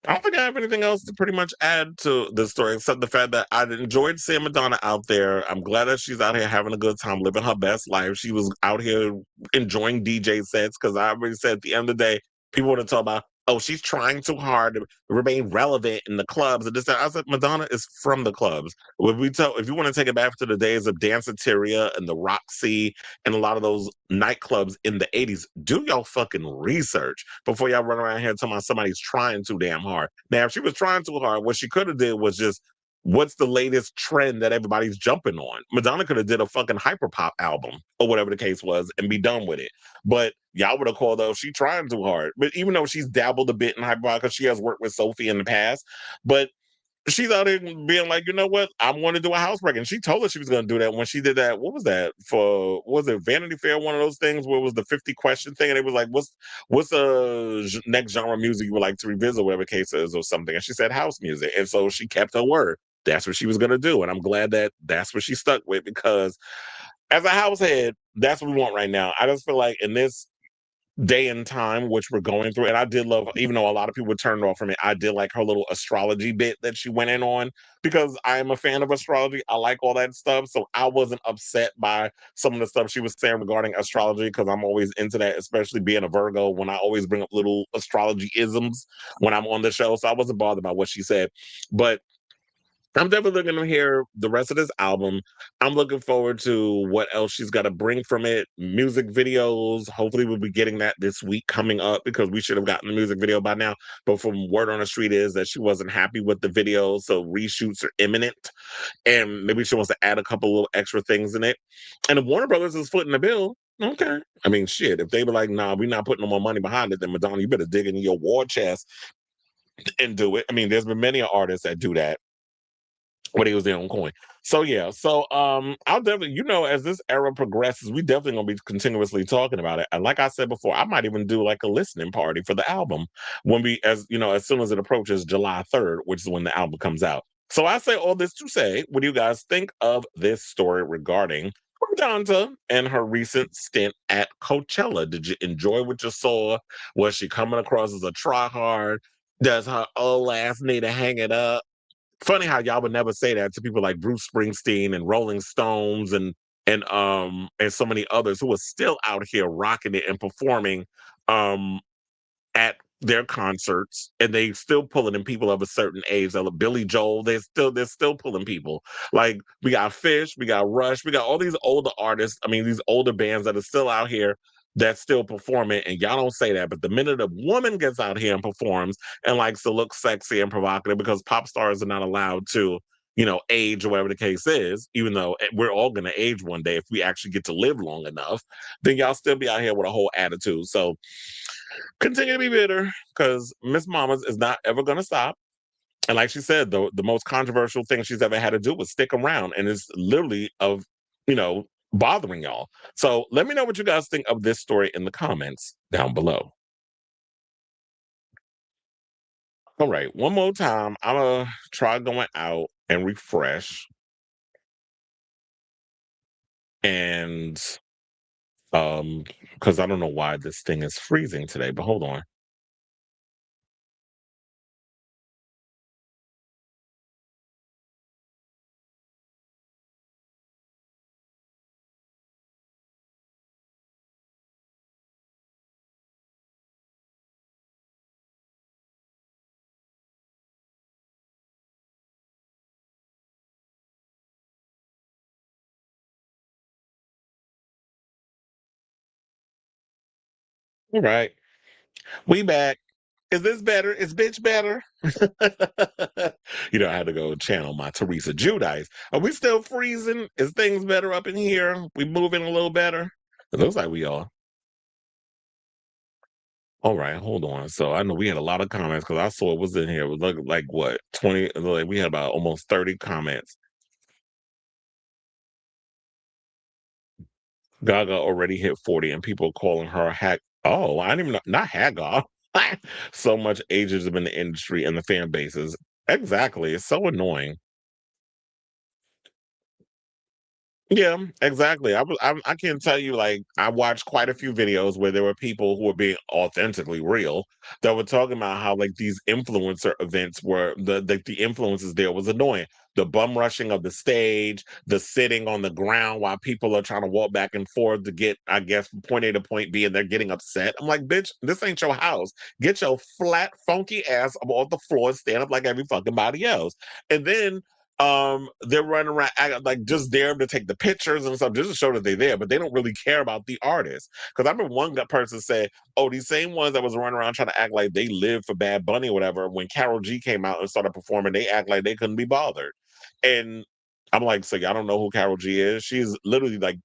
Speaker 2: I don't think I have anything else to pretty much add to the story except the fact that I enjoyed seeing Madonna out there. I'm glad that she's out here having a good time, living her best life. She was out here enjoying DJ sets because I already said at the end of the day, people want to talk about, oh, she's trying too hard to remain relevant in the clubs. And this, that. I said, Madonna is from the clubs. If you want to take it back to the days of Danceteria and the Roxy and a lot of those nightclubs in the 80s, do y'all fucking research before y'all run around here talking about somebody's trying too damn hard. Now, if she was trying too hard, what she could have did was just, what's the latest trend that everybody's jumping on? Madonna could have did a fucking hyperpop album or whatever the case was and be done with it. But y'all would have called her, she trying too hard. But even though she's dabbled a bit in hyperpop because she has worked with Sophie in the past, but she's out here being like, you know what? I want to do a house break. And she told us she was going to do that when she did that. What was that for? Was it Vanity Fair? One of those things where it was the 50 question thing. And it was like, what's the next genre of music you would like to revisit, whatever the case is or something. And she said house music. And so she kept her word. That's what she was going to do. And I'm glad that that's what she stuck with because as a house head, that's what we want right now. I just feel like in this day and time which we're going through. And I did love, even though a lot of people turned off from it, I did like her little astrology bit that she went in on because I am a fan of astrology. I like all that stuff. So I wasn't upset by some of the stuff she was saying regarding astrology because I'm always into that, especially being a Virgo when I always bring up little astrology isms when I'm on the show. So I wasn't bothered by what she said. But I'm definitely going to hear the rest of this album. I'm looking forward to what else she's got to bring from it. Music videos. Hopefully, we'll be getting that this week coming up because we should have gotten the music video by now. But from word on the street is that she wasn't happy with the video, so reshoots are imminent. And maybe she wants to add a couple little extra things in it. And if Warner Brothers is footing the bill, okay. I mean, shit, if they were like, nah, we're not putting no more money behind it, then Madonna, you better dig into your war chest and do it. I mean, there's been many artists that do that when he was there on Coin. So yeah, I'll definitely, as this era progresses, we definitely gonna be continuously talking about it. And like I said before, I might even do like a listening party for the album when as soon as it approaches July 3rd, which is when the album comes out. So I say all this to say, what do you guys think of this story regarding Madonna and her recent stint at Coachella? Did you enjoy what you saw? Was she coming across as a tryhard? Does her old ass need to hang it up? Funny how y'all would never say that to people like Bruce Springsteen and Rolling Stones and so many others who are still out here rocking it and performing um at their concerts, and they still pulling in people of a certain age. Like Billy Joel, they're still pulling people. Like we got Fish, we got Rush, we got all these older artists. I mean, these older bands that are still out here that's still performing, and y'all don't say that. But the minute a woman gets out here and performs and likes to look sexy and provocative, because pop stars are not allowed to, age or whatever the case is, even though we're all going to age one day if we actually get to live long enough, then y'all still be out here with a whole attitude. So continue to be bitter because Miss Mamas is not ever going to stop. And like she said, the most controversial thing she's ever had to do was stick around, and it's literally of bothering y'all. So let me know what you guys think of this story in the comments down below. All right, one more time. I'm gonna try going out and refresh, and because I don't know why this thing is freezing today. But hold on. All right, we back. Is this better? Is bitch better? I had to go channel my Teresa Judice. Are we still freezing? Is things better up in here? We moving a little better? It looks like we are. All right, hold on. So I know we had a lot of comments because I saw it was in here. It was like what, 20? Like we had about almost 30 comments. Gaga already hit 40 and people calling her hack. Oh, I didn't even know. Not Hagar. So much ageism in the industry and the fan bases. Exactly. It's so annoying. Yeah, exactly. I can tell you, like, I watched quite a few videos where there were people who were being authentically real that were talking about how like these influencer events were the influences there was annoying. The bum rushing of the stage, the sitting on the ground while people are trying to walk back and forth to get, I guess, from point A to point B, and they're getting upset. I'm like, bitch, this ain't your house. Get your flat, funky ass up off the floor and stand up like every fucking body else. And then they're running around like just there to take the pictures and stuff just to show that they're there, but they don't really care about the artist. Because I remember one person said, oh, these same ones that was running around trying to act like they lived for Bad Bunny or whatever, when Carol G came out and started performing, they act like they couldn't be bothered. And I'm like, so y'all don't know who Carol G is? She's literally like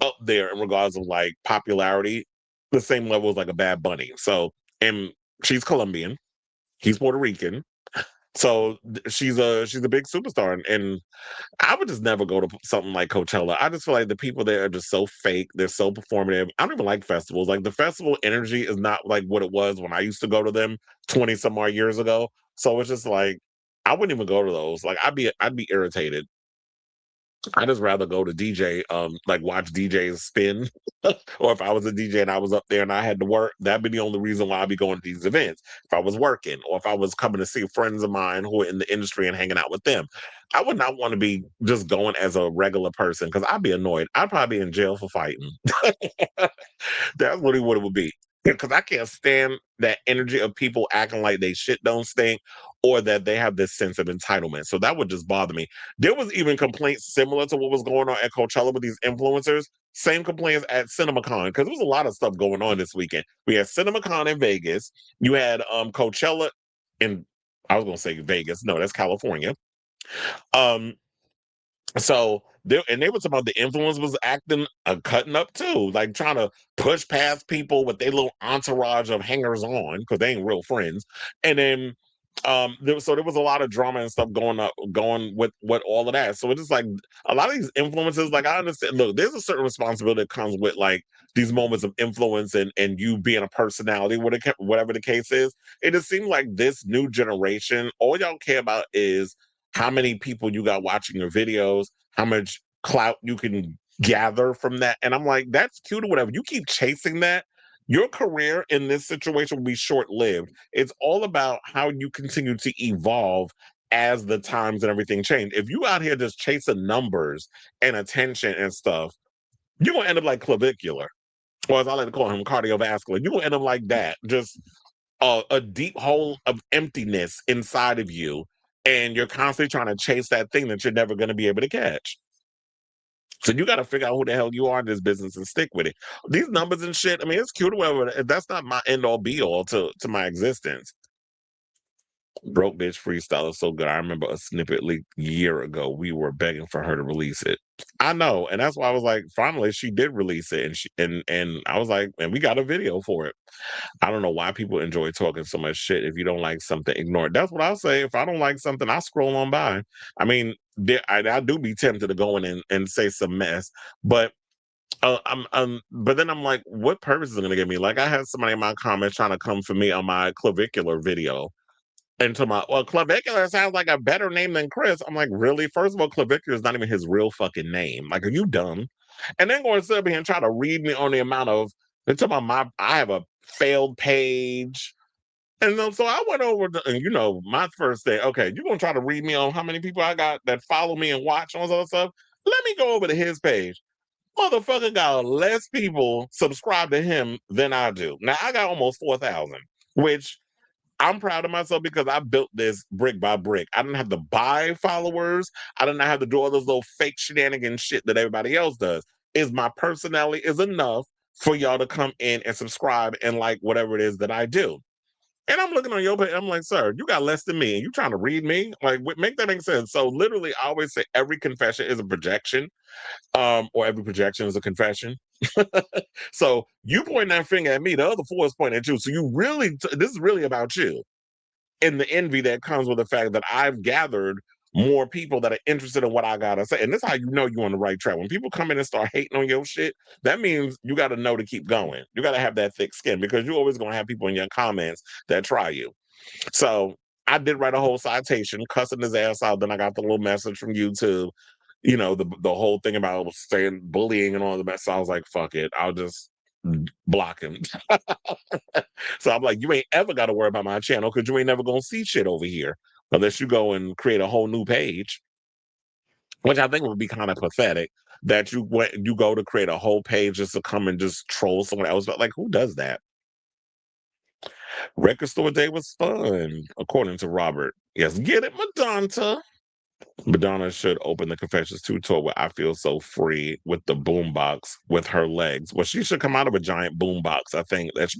Speaker 2: up there in regards of like popularity, the same level as like a Bad Bunny. So, and she's Colombian, he's Puerto Rican. So she's a big superstar, and I would just never go to something like Coachella. I just feel like the people there are just so fake. They're so performative. I don't even like festivals. Like the festival energy is not like what it was when I used to go to them 20 some odd years ago. So it's just like I wouldn't even go to those. Like I'd be irritated. I just rather go to DJ, like watch DJs spin, or if I was a DJ and I was up there and I had to work, that'd be the only reason why I'd be going to these events. If I was working, or if I was coming to see friends of mine who are in the industry and hanging out with them, I would not want to be just going as a regular person because I'd be annoyed. I'd probably be in jail for fighting. That's really what it would be. Because I can't stand that energy of people acting like they shit don't stink or that they have this sense of entitlement. So that would just bother me. There was even complaints similar to what was going on at Coachella with these influencers. Same complaints at CinemaCon because there was a lot of stuff going on this weekend. We had CinemaCon in Vegas. You had Coachella in, I was going to say Vegas. No, that's California. Um, so they were talking about the influence was acting cutting up too, like trying to push past people with their little entourage of hangers on because they ain't real friends. And then there was a lot of drama and stuff going with all of that. So it's just like a lot of these influences, like I understand, look, there's a certain responsibility that comes with like these moments of influence and you being a personality, whatever the case is. It just seems like this new generation, all y'all care about is how many people you got watching your videos, how much clout you can gather from that. And I'm like, that's cute or whatever. You keep chasing that, your career in this situation will be short lived. It's all about how you continue to evolve as the times and everything change. If you out here just chasing numbers and attention and stuff, you're gonna end up like clavicular, or as I like to call him, cardiovascular. You're gonna end up like that, just a deep hole of emptiness inside of you, and you're constantly trying to chase that thing that you're never going to be able to catch. So you got to figure out who the hell you are in this business and stick with it. These numbers and shit. I mean, it's cute or whatever. That's not my end all be all to my existence. Broke bitch freestyle is so good. I remember a snippet leaked a year ago. We were begging for her to release it. I know, and that's why I was like, finally she did release it, and and I was like, and we got a video for it. I don't know why people enjoy talking so much shit. If you don't like something, ignore it. That's what I'll say. If I don't like something, I scroll on by. I mean, I do be tempted to go in and say some mess, but but then I'm like, what purpose is it going to give me? Like, I had somebody in my comments trying to come for me on my clavicular video. And to my, well, Clavicular sounds like a better name than Chris. I'm like, really? First of all, Clavicular is not even his real fucking name. Like, are you dumb? And then going to sit up here and try to read me on the amount of, they're talking about I have a failed page. And then, so I went over, and my first day, okay, you're going to try to read me on how many people I got that follow me and watch all this other stuff? Let me go over to his page. Motherfucker got less people subscribe to him than I do. Now, I got almost 4,000, which I'm proud of myself because I built this brick by brick. I didn't have to buy followers. I didn't have to do all those little fake shenanigans shit that everybody else does. Is my personality is enough for y'all to come in and subscribe and like whatever it is that I do. And I'm looking on your page. I'm like, sir, you got less than me, and you trying to read me? Like, make that make sense. So literally, I always say every confession is a projection, or every projection is a confession. So you point that finger at me, the other four is pointing at you. So you really, this is really about you and the envy that comes with the fact that I've gathered more people that are interested in what I gotta say. And this is how you know you're on the right track. When people come in and start hating on your shit, that means you gotta know to keep going. You gotta have that thick skin because you're always gonna have people in your comments that try you. So I did write a whole citation, cussing his ass out. Then I got the little message from YouTube, the whole thing about saying bullying and all the mess. So I was like, fuck it. I'll just block him. So I'm like, you ain't ever got to worry about my channel because you ain't never gonna see shit over here unless you go and create a whole new page, which I think would be kind of pathetic. That you go to create a whole page just to come and just troll someone else. But like, who does that? Record store day was fun, according to Robert. Yes, get it, Madonna. Madonna should open the Confessions 2 tour where I feel so free with the boombox with her legs. Well, she should come out of a giant boombox. I think that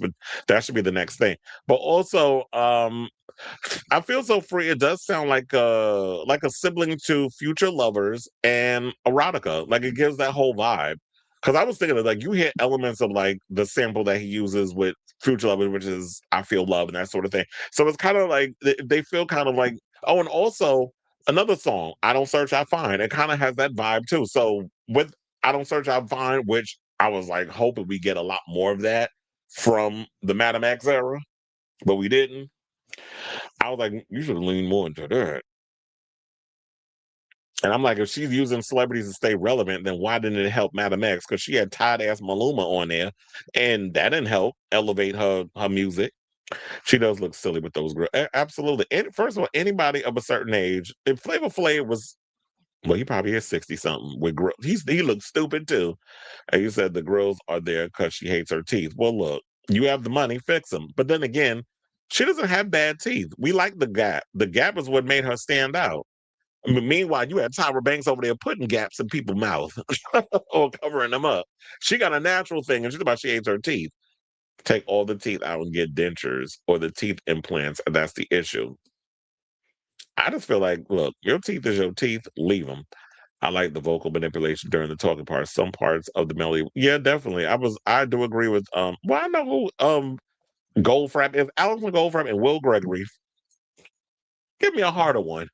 Speaker 2: should be the next thing. But also, I feel so free. It does sound like a sibling to Future Lovers and Erotica. Like it gives that whole vibe. Because I was thinking of like you hear elements of like the sample that he uses with Future Lovers, which is I Feel Love and that sort of thing. So it's kind of like they feel kind of like and also another song, I Don't Search, I Find. It kind of has that vibe too. So with I Don't Search, I Find, which I was like hoping we get a lot more of that from the Madam X era, but we didn't. I was like, you should lean more into that. And I'm like, if she's using celebrities to stay relevant, then why didn't it help Madam X? Because she had tight ass Maluma on there, and that didn't help elevate her music. She does look silly with those girls. Absolutely. And first of all, anybody of a certain age, if Flavor Flav was, well, he probably is 60 something with girls. He looks stupid too. And you said the girls are there because she hates her teeth. Well, look, you have the money, fix them. But then again, she doesn't have bad teeth. We like the gap. The gap is what made her stand out. I mean, meanwhile, you had Tyra Banks over there putting gaps in people's mouth or covering them up. She got a natural thing, and she's about she hates her teeth. Take all the teeth out and get dentures or the teeth implants, and that's the issue. I just feel like, look, your teeth is your teeth. Leave them. I like the vocal manipulation during the talking parts. Some parts of the melody, yeah, definitely. I do agree with. Well, I know who Goldfrapp is. Allison Goldfrapp and Will Gregory. Give me a harder one.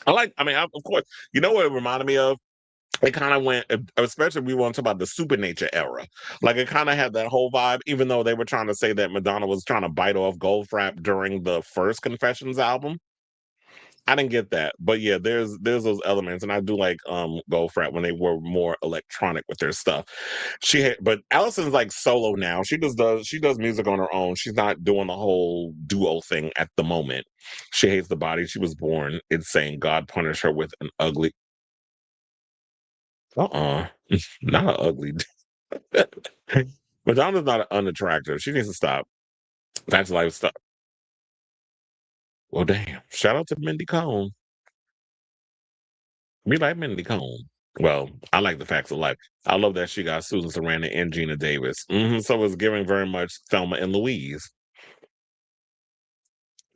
Speaker 2: Of course, you know what it reminded me of? It kind of went, especially we want to talk about the Supernature era. Like it kind of had that whole vibe, even though they were trying to say that Madonna was trying to bite off Goldfrapp during the first Confessions album. I didn't get that, but yeah, there's those elements, and I do like Goldfrapp when they were more electronic with their stuff. But Allison's like solo now. She does music on her own. She's not doing the whole duo thing at the moment. She hates the body she was born. It's saying God punished her with an ugly. Not an ugly. Madonna's not unattractive. She needs to stop. That's life stuff. Well, damn. Shout out to Mindy Cohn. We like Mindy Cohn. Well, I like the facts of life. I love that she got Susan Sarandon and Gina Davis. So it's giving very much Thelma and Louise.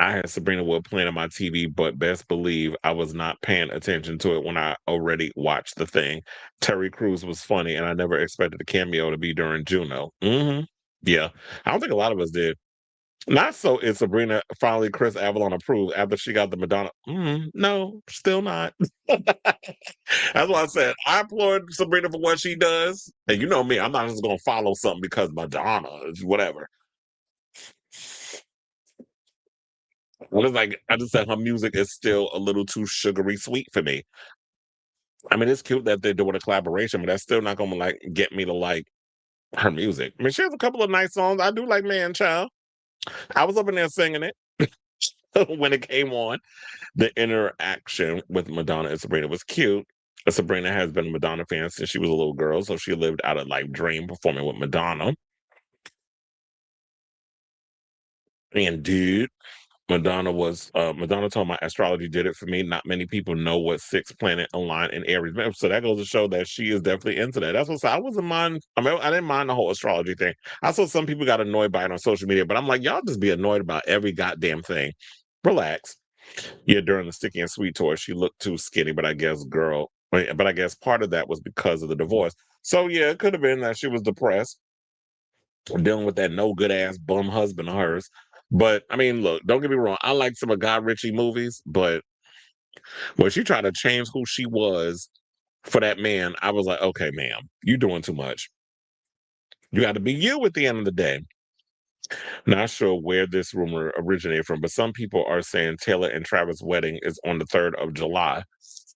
Speaker 2: I had Sabrina Wood playing on my TV, but best believe I was not paying attention to it when I already watched the thing. Terry Crews was funny, and I never expected the cameo to be during Juno. Yeah, I don't think a lot of us did. Not so is Sabrina finally Chris Avalon approved after she got the Madonna. No, still not. That's why I said I applaud Sabrina for what she does. And you know me, I'm not just gonna follow something because Madonna is whatever. Well, it's like I just said her music is still a little too sugary sweet for me. I mean, it's cute that they're doing a collaboration, but that's still not gonna like get me to like her music. I mean, she has a couple of nice songs. I do like Man Child. I was up in there singing it when it came on. The interaction with Madonna and Sabrina was cute. Sabrina has been a Madonna fan since she was a little girl, so she lived out a like dream performing with Madonna. And dude, Madonna told my astrology did it for me. Not many people know what sixth planet aligned in Aries. So that goes to show that she is definitely into that. That's what I wasn't mind. I mean, I didn't mind the whole astrology thing. I saw some people got annoyed by it on social media, but I'm like, y'all just be annoyed about every goddamn thing. Relax. Yeah, during the Sticky and Sweet tour, she looked too skinny, but I guess part of that was because of the divorce. So yeah, it could have been that she was depressed, dealing with that no good ass bum husband of hers. But I mean, look, don't get me wrong. I like some of Guy Ritchie movies, but when she tried to change who she was for that man, I was like, okay, ma'am, you're doing too much. You got to be you at the end of the day. Not sure where this rumor originated from, but some people are saying Taylor and Travis' wedding is on the 3rd of July.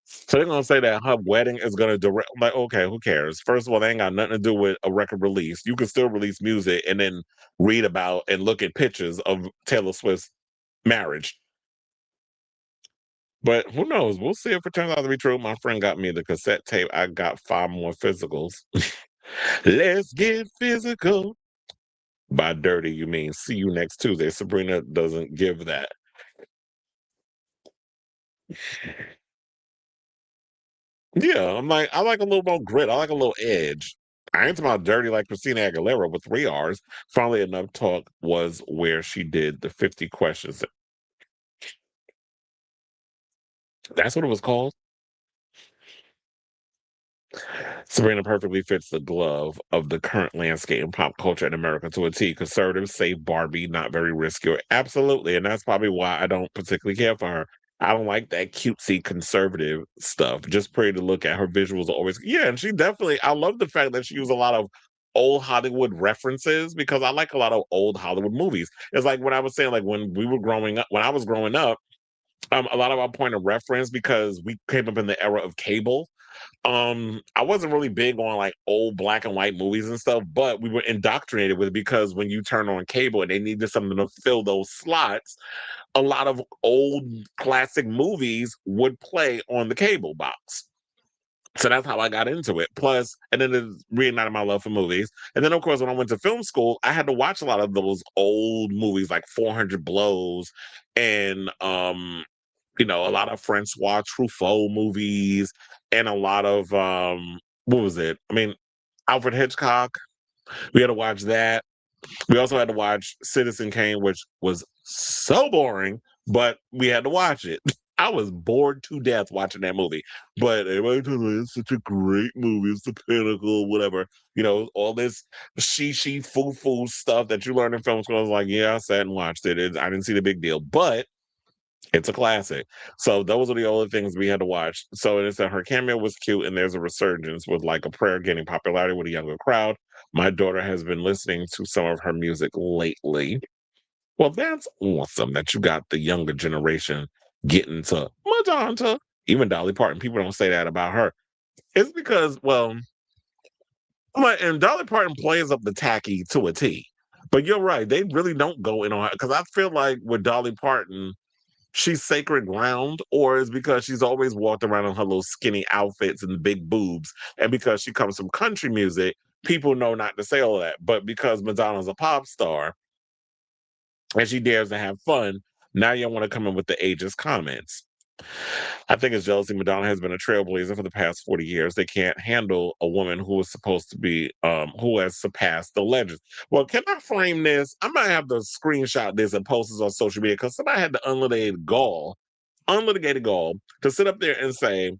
Speaker 2: So they're gonna say that her wedding is gonna direct. Like, okay, who cares? First of all, they ain't got nothing to do with a record release. You can still release music and then read about and look at pictures of Taylor Swift's marriage. But who knows? We'll see if it turns out to be true. My friend got me the cassette tape. I got 5 more physicals. Let's get physical. By dirty, you mean see you next Tuesday. Sabrina doesn't give that. Yeah, I'm like, I like a little more grit. I like a little edge. I ain't talking about dirty like Christina Aguilera with 3 R's. Funnily enough, talk was where she did the 50 questions. That's what it was called. Sabrina perfectly fits the glove of the current landscape in pop culture in America to a T. Conservatives say Barbie, not very risky. Absolutely. And that's probably why I don't particularly care for her. I don't like that cutesy conservative stuff. Just pretty to look at. Her visuals are always, yeah. And she definitely, I love the fact that she used a lot of old Hollywood references because I like a lot of old Hollywood movies. It's like when I was saying, like when I was growing up, a lot of our point of reference because we came up in the era of cable. I wasn't really big on like old black and white movies and stuff, but we were indoctrinated with it because when you turn on cable and they needed something to fill those slots, a lot of old classic movies would play on the cable box. So that's how I got into it. Plus, and then it reignited my love for movies. And then, of course, when I went to film school, I had to watch a lot of those old movies like 400 Blows and a lot of Francois Truffaut movies and a lot of what was it? I mean, Alfred Hitchcock. We had to watch that. We also had to watch Citizen Kane, which was so boring, but we had to watch it. I was bored to death watching that movie. But everybody told me it's such a great movie. It's the pinnacle, whatever. All this foo stuff that you learn in film school. I was like, yeah, I sat and watched it. I didn't see the big deal. But it's a classic. So those are the only things we had to watch. So it's that her cameo was cute, and there's a resurgence with like a prayer getting popularity with a younger crowd. My daughter has been listening to some of her music lately. Well, that's awesome that you got the younger generation getting to Madonna. Even Dolly Parton. People don't say that about her. It's because, well, and Dolly Parton plays up the tacky to a T. But you're right. They really don't go in on her. Because I feel like with Dolly Parton, she's sacred ground, or is because she's always walked around in her little skinny outfits and big boobs. And because she comes from country music, people know not to say all that. But because Madonna's a pop star and she dares to have fun, now you want to come in with the ageist comments. I think it's jealousy. Madonna has been a trailblazer for the past 40 years. They can't handle a woman who is supposed to be, who has surpassed the legends. Well, can I frame this? I might have to screenshot this and post this on social media because somebody had the unlitigated gall to sit up there and say,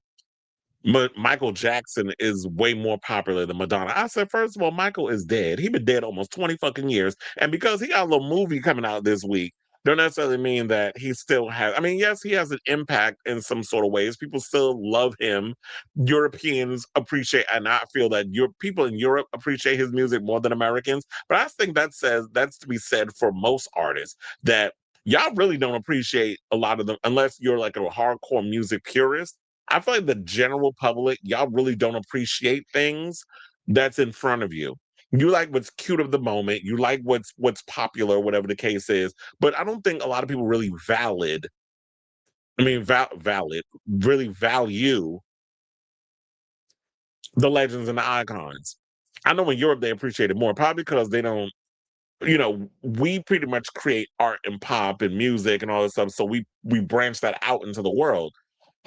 Speaker 2: Michael Jackson is way more popular than Madonna. I said, first of all, Michael is dead. He's been dead almost 20 fucking years. And because he got a little movie coming out this week, don't necessarily mean that he still has. I mean, yes, he has an impact in some sort of ways. People still love him. Europeans appreciate, and I feel that your people in Europe appreciate his music more than Americans. But I think that's to be said for most artists that y'all really don't appreciate a lot of them unless you're like a hardcore music purist. I feel like the general public, y'all really don't appreciate things that's in front of you. You like what's cute of the moment. You like what's popular, whatever the case is. But I don't think a lot of people really really value the legends and the icons. I know in Europe they appreciate it more, probably because they don't. we pretty much create art and pop and music and all this stuff. So we branch that out into the world.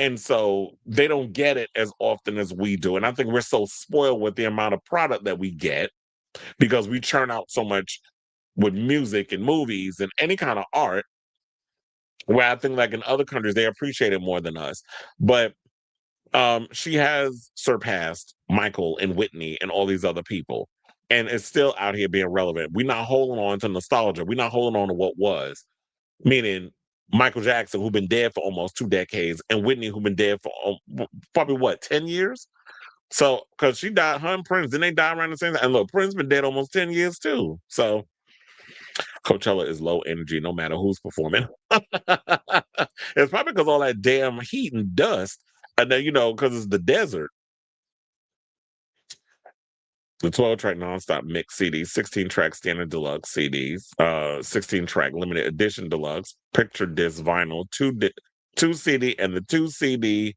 Speaker 2: And so they don't get it as often as we do. And I think we're so spoiled with the amount of product that we get because we churn out so much with music and movies and any kind of art, where I think like in other countries they appreciate it more than us. But she has surpassed Michael and Whitney and all these other people, and is still out here being relevant. We're not holding on to nostalgia. We're not holding on to what was. Meaning Michael Jackson, who'd been dead for almost 2 decades, and Whitney, who'd been dead for probably what 10 years. So, because she died, her and Prince, didn't they die around the same time? And look, Prince been dead almost 10 years too. So Coachella is low energy, no matter who's performing. It's probably because all that damn heat and dust, and then because it's the desert. The 12-track nonstop mix CDs, 16-track standard deluxe CDs, 16-track limited edition deluxe, picture disc vinyl, two CD, and the 2 CD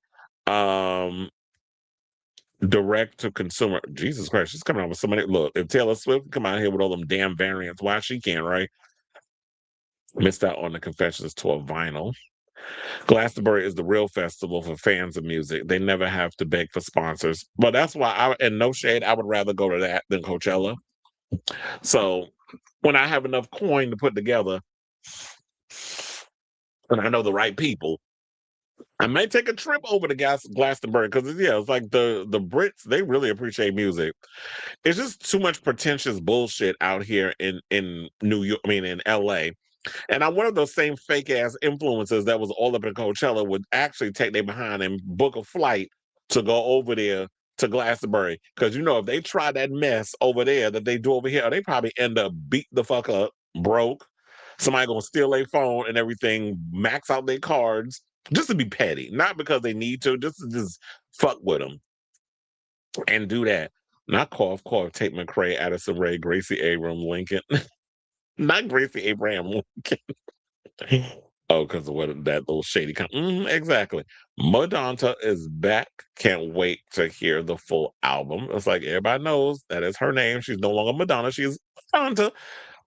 Speaker 2: direct to consumer. Jesus Christ, she's coming out with so many. Look, if Taylor Swift can come out here with all them damn variants, why she can't, right? Missed out on the Confessions tour vinyl. Glastonbury is the real festival for fans of music. They never have to beg for sponsors. But that's why and no shade, I would rather go to that than Coachella. So when I have enough coin to put together and I know the right people, I may take a trip over to Glastonbury because it's like the Brits, they really appreciate music. It's just too much pretentious bullshit out here in New York, in LA. And I'm one of those same fake ass influencers that was all up in Coachella would actually take their behind and book a flight to go over there to Glastonbury. Because if they try that mess over there that they do over here, they probably end up beat the fuck up, broke. Somebody gonna steal their phone and everything, max out their cards, just to be petty. Not because they need to, just fuck with them. And do that. Not cough, Tate McRae, Addison Rae, Gracie Abraham, Lincoln. Not Gracie Abraham Lincoln. Oh, because of what that little shady exactly. Madonna is back. Can't wait to hear the full album. It's like everybody knows that is her name. She's no longer Madonna. She's Madonna.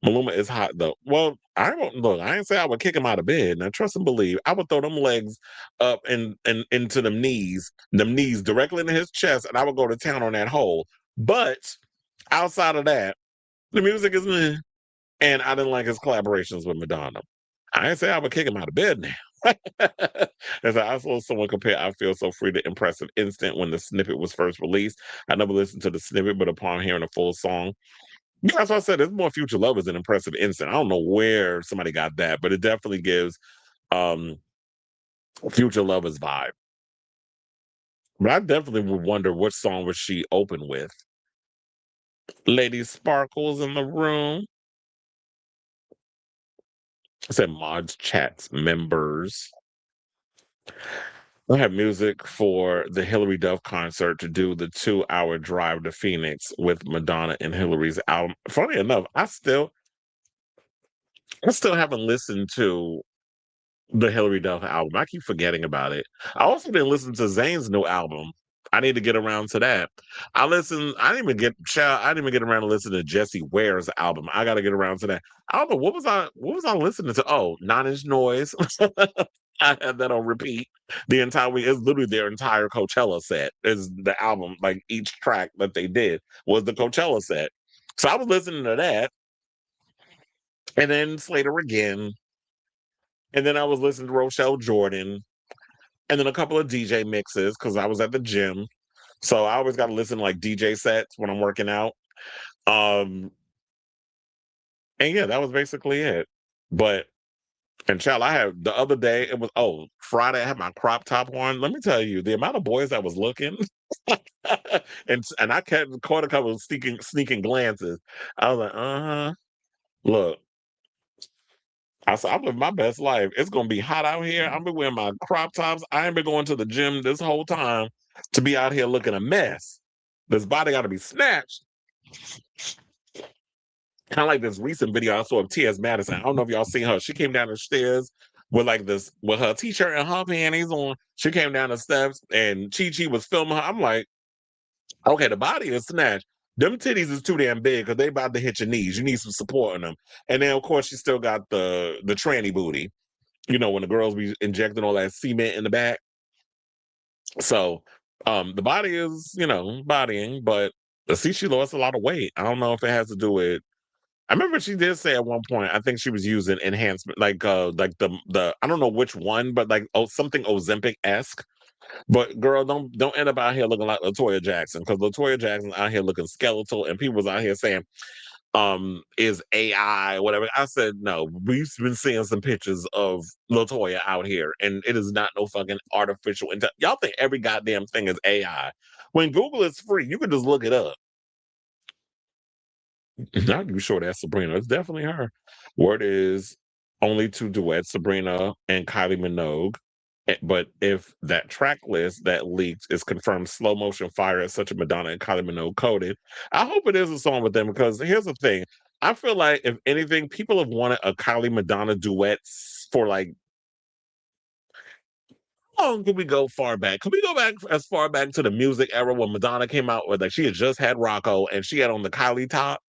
Speaker 2: Maluma is hot though. Well, I won't look. I ain't say I would kick him out of bed. Now trust and believe. I would throw them legs up and into them knees directly into his chest, and I would go to town on that hole. But outside of that, the music is meh. And I didn't like his collaborations with Madonna. I didn't say I would kick him out of bed now. As I saw someone compare I Feel So Free to Impressive Instant when the snippet was first released. I never listened to the snippet, but upon hearing a full song, that's what I said. There's more Future Lovers than Impressive Instant. I don't know where somebody got that, but it definitely gives Future Lovers vibe. But I definitely would wonder what song would she open with. Lady Sparkles in the room. I said mods, chats, members. I have music for the Hilary Duff concert to do the 2-hour drive to Phoenix with Madonna and Hilary's album. Funny enough, I still haven't listened to the Hilary Duff album. I keep forgetting about it. I also didn't listen to Zayn's new album. I need to get around to that. I didn't even get around to listen to Jessie Ware's album. I got to get around to that. I don't know what was I listening to? Oh, 9 Inch Noise. I had that on repeat the entire week. It's literally their entire Coachella set. Is the album, like each track that they did was the Coachella set. So I was listening to that, and then Slater again, and then I was listening to Rochelle Jordan, and then a couple of DJ mixes because I was at the gym. So I always got to listen to like DJ sets when I'm working out. And yeah, that was basically it. And child, I had the other day, it was Friday, I had my crop top on. Let me tell you, the amount of boys that was looking and I caught a couple of sneaking glances. I was like, look. I said, I'm living my best life. It's gonna be hot out here. I'm been wearing my crop tops. I ain't been going to the gym this whole time to be out here looking a mess. This body got to be snatched. Kind of like this recent video I saw of T.S. Madison. I don't know if y'all seen her. She came down the stairs with with her t-shirt and her panties on. She came down the steps and Chi was filming her. I'm like, okay, the body is snatched, them titties is too damn big because they about to hit your knees. You need some support on them. And then of course she still got the tranny booty. You know, when the girls be injecting all that cement in the back. So the body is, bodying, but see, she lost a lot of weight. I don't know if it has to do with. I remember she did say at one point, I think she was using enhancement, like the I don't know which one, but like something Ozempic-esque. But girl, don't end up out here looking like LaToya Jackson, because LaToya Jackson out here looking skeletal, and people was out here saying, is AI, whatever. I said, no, we've been seeing some pictures of LaToya out here, and it is not no fucking artificial intelligence. Y'all think every goddamn thing is AI. When Google is free, you can just look it up. Not you sure that's Sabrina. It's definitely her. Word is only two duets, Sabrina and Kylie Minogue. But if that track list that leaked is confirmed slow motion fire at such a Madonna and Kylie Minogue coded, I hope it is a song with them, because here's the thing. I feel like if anything, people have wanted a Kylie Madonna duet for like, how long can we go far back? Can we go back as far back to the music era when Madonna came out with, like, she had just had Rocco and she had on the Kylie top?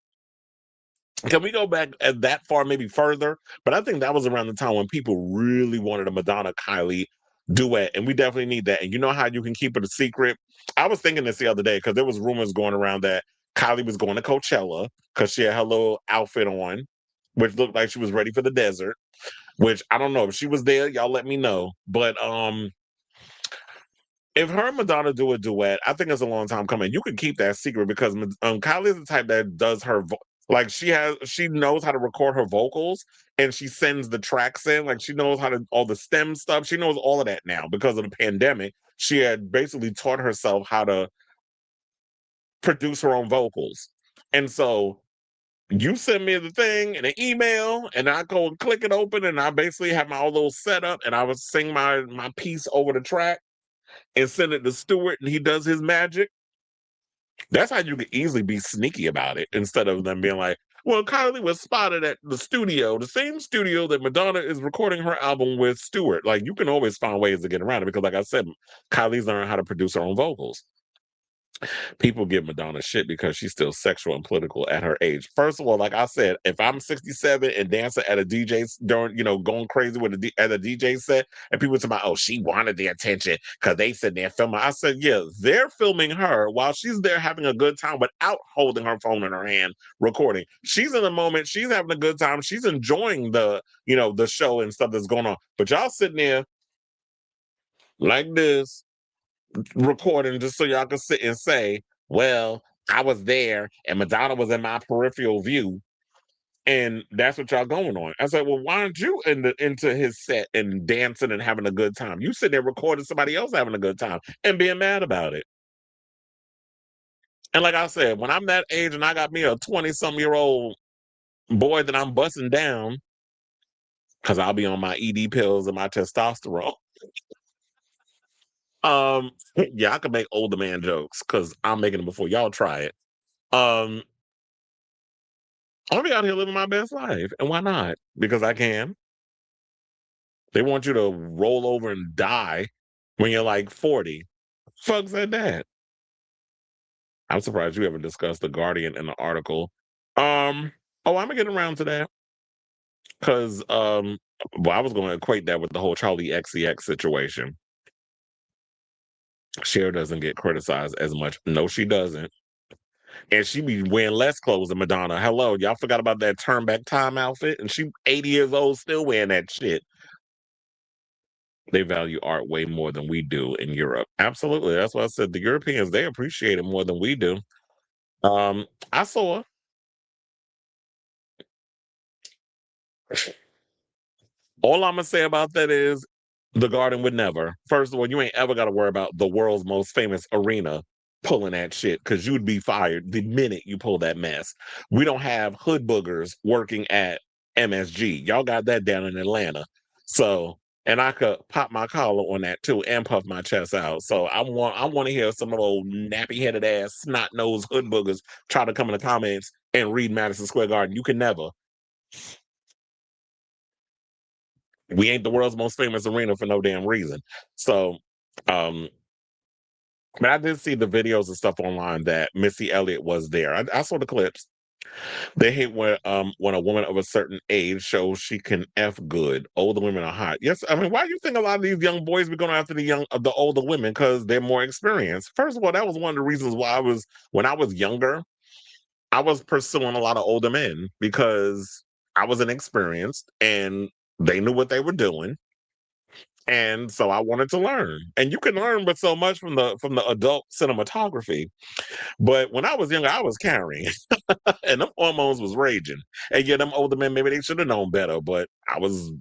Speaker 2: Can we go back at that far, maybe further? But I think that was around the time when people really wanted a Madonna Kylie duet, and we definitely need that. And you know how you can keep it a secret? I was thinking this the other day because there was rumors going around that Kylie was going to Coachella because she had her little outfit on, which looked like she was ready for the desert. Which I don't know if she was there. Y'all let me know. But if her and Madonna do a duet, I think it's a long time coming. You can keep that secret because Kylie is the type that does her like she knows how to record her vocals, and she sends the tracks in. Like she knows how to all the stem stuff. She knows all of that now because of the pandemic. She had basically taught herself how to produce her own vocals, and so you send me the thing in an email, and I go and click it open, and I basically have my own little setup, and I would sing my piece over the track and send it to Stewart, and he does his magic. That's how you could easily be sneaky about it, instead of them being like, well, Kylie was spotted at the studio, the same studio that Madonna is recording her album with Stewart. Like, you can always find ways to get around it because, like I said, Kylie's learned how to produce her own vocals. People give Madonna shit because she's still sexual and political at her age. First of all, like I said, if I'm 67 and dancing at a DJ during, going crazy with at a DJ set, and people say, oh, she wanted the attention because they said they're filming. I said, yeah, they're filming her while she's there having a good time without holding her phone in her hand, recording. She's in the moment. She's having a good time. She's enjoying the show and stuff that's going on. But y'all sitting there like this, recording just so y'all can sit and say, well, I was there and Madonna was in my peripheral view, and that's what y'all going on. I said, well, why aren't you into his set and dancing and having a good time? You sitting there recording somebody else having a good time and being mad about it. And like I said, when I'm that age and I got me a 20-some-year-old boy that I'm busting down, because I'll be on my ED pills and my testosterone. Yeah, I can make older man jokes because I'm making them before y'all try it. Um, I'll be out here living my best life. And why not? Because I can. They want you to roll over and die when you're like 40. Fuck said that. I'm surprised you haven't discussed The Guardian in the article. Oh, I'm gonna get around to that. Cause well, I was gonna equate that with the whole Charli XCX situation. Cher doesn't get criticized as much. No, she doesn't. And she be wearing less clothes than Madonna. Hello, y'all forgot about that turn back time outfit? And she 80 years old still wearing that shit. They value art way more than we do in Europe. Absolutely. That's why I said the Europeans, they appreciate it more than we do. I saw all I'm gonna say about that is the Garden would never. First of all, you ain't ever gotta worry about the world's most famous arena pulling that shit, because you'd be fired the minute you pull that mess. We don't have hood boogers working at MSG. Y'all got that down in Atlanta. So, and I could pop my collar on that too and puff my chest out. So I want to hear some of those nappy headed ass snot nosed hood boogers try to come in the comments and read Madison Square Garden. You can never. We ain't the world's most famous arena for no damn reason. So, um, But I did see the videos and stuff online that Missy Elliott was there. I saw the clips. They hate when a woman of a certain age shows she can F good. Older women are hot. Yes, I mean, why do you think a lot of these young boys be going after the older women? Because they're more experienced. First of all, that was one of the reasons why when I was younger, I was pursuing a lot of older men because I was inexperienced and they knew what they were doing. And so I wanted to learn. And you can learn but so much from the adult cinematography. But when I was younger, I was carrying. And them hormones was raging. And yeah, them older men, maybe they should have known better, but I was,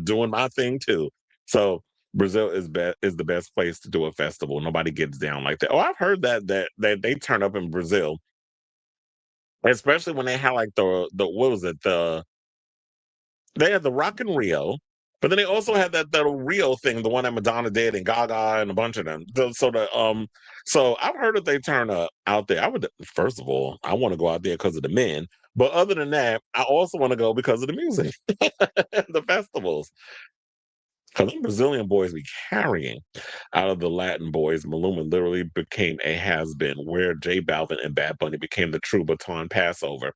Speaker 2: doing my thing too. So Brazil is the best place to do a festival. Nobody gets down like that. Oh, I've heard that they turn up in Brazil, especially when they had like the what was it they had the Rock in Rio, but then they also had that Rio thing, the one that Madonna did and Gaga and a bunch of them. So I've heard that they turn up out there. I would first of all, I want to go out there because of the men, but other than that, I also want to go because of the music, the festivals. Because them Brazilian boys be carrying out of the Latin boys. Maluma literally became a has been, where J Balvin and Bad Bunny became the true baton passover.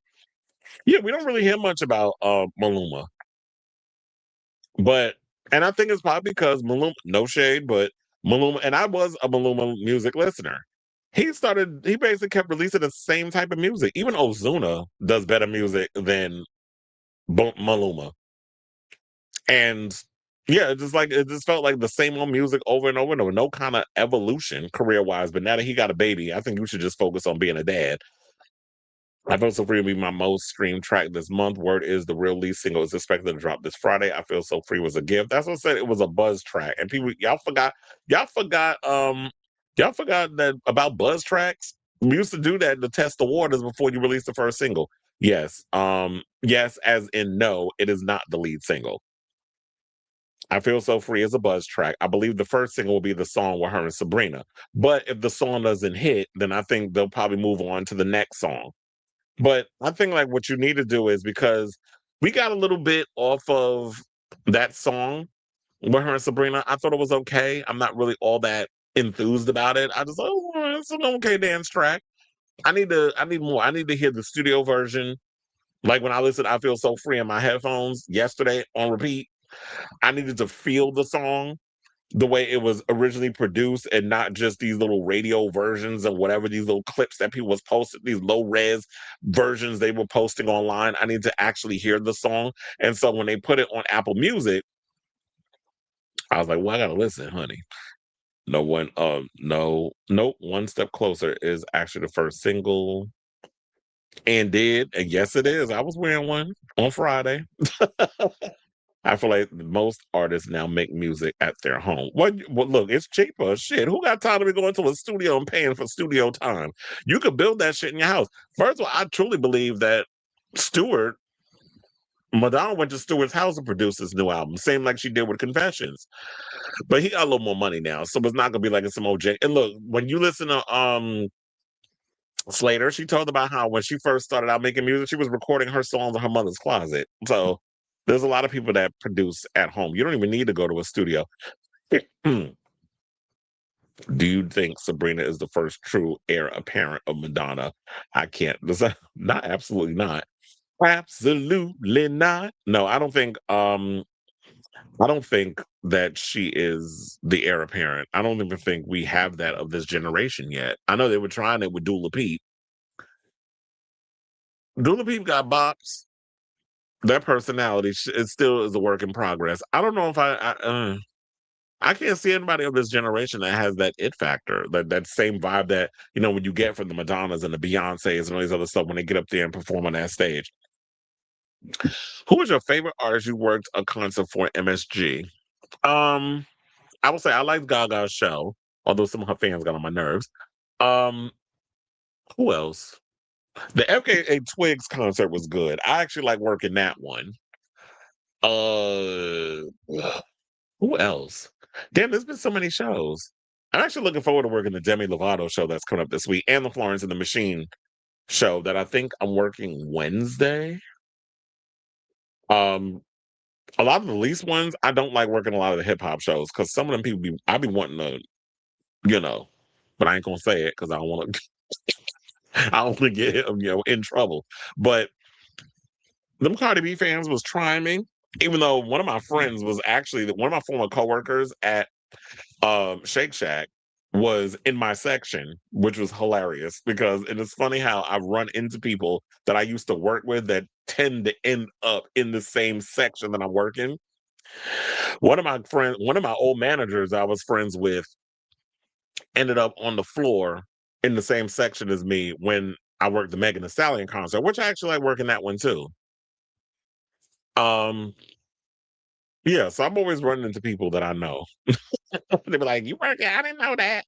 Speaker 2: Yeah, we don't really hear much about Maluma. But and I think it's probably because Maluma, no shade, but Maluma, and I was a Maluma music listener. He basically kept releasing the same type of music. Even Ozuna does better music than Maluma. And yeah, it just felt like the same old music over and over and over. No kind of evolution career wise. But now that he got a baby, I think you should just focus on being a dad. I Feel So Free will be my most streamed track this month. Word is the real lead single is expected to drop this Friday. I Feel So Free was a gift. That's what I said. It was a buzz track. And people, y'all forgot, y'all forgot that about buzz tracks. We used to do that to test the waters before you release the first single. Yes. Yes, as in no, it is not the lead single. I Feel So Free is a buzz track. I believe the first single will be the song with her and Sabrina. But if the song doesn't hit, then I think they'll probably move on to the next song. But I think like what you need to do is because we got a little bit off of that song with her and Sabrina. I thought it was okay. I'm not really all that enthused about it. I just it's an okay dance track. I need more. I need to hear the studio version. Like when I listened, I Feel So Free in my headphones yesterday on repeat. I needed to feel the song the way it was originally produced and not just these little radio versions of whatever these little clips that people was posting, these low res versions they were posting online. I need to actually hear the song. And so when they put it on Apple Music, I was like, well, I gotta listen, honey. Nope. One Step Closer is actually the first single and yes, it is. I was wearing one on Friday. I feel like most artists now make music at their home. Well, look, it's cheaper. Shit, who got time to be going to a studio and paying for studio time? You could build that shit in your house. First of all, I truly believe that Stewart, Madonna went to Stewart's house and produced his new album, same like she did with Confessions. But he got a little more money now, so it's not gonna be like it's some old J. And look, when you listen to Slater, she told about how when she first started out making music, she was recording her songs in her mother's closet. So there's a lot of people that produce at home. You don't even need to go to a studio. Do you think Sabrina is the first true heir apparent of Madonna? I can't. Not absolutely not. Absolutely not. No, I don't think. I don't think that she is the heir apparent. I don't even think we have that of this generation yet. I know they were trying it with Dula Peep. Dula Peep got bops. Their personality it still is a work in progress. I don't know if I can't see anybody of this generation that has that it factor, that same vibe that when you get from the Madonnas and the Beyoncés and all these other stuff when they get up there and perform on that stage. Who was your favorite artist you worked a concert for MSG? Um, I would say I liked Gaga's show, although some of her fans got on my nerves. Um, who else? The FKA Twigs concert was good. I actually like working that one. Uh, who else? Damn, there's been so many shows. I'm actually looking forward to working the Demi Lovato show that's coming up this week and the Florence and the Machine show that I think I'm working Wednesday. Um, a lot of the least ones, I don't like working a lot of the hip hop shows because some of them people I be wanting to, you know. but I ain't gonna say it because I don't want to. I don't want to get in trouble. But them Cardi B fans was trying me, even though one of my friends was actually one of my former coworkers at Shake Shack was in my section, which was hilarious because it is funny how I run into people that I used to work with that tend to end up in the same section that I'm working. One of my old managers I was friends with ended up on the floor in the same section as me when I worked the Megan Thee Stallion concert, which I actually like working that one too. Um, yeah, so I'm always running into people that I know. They be like, "You work here? I didn't know that."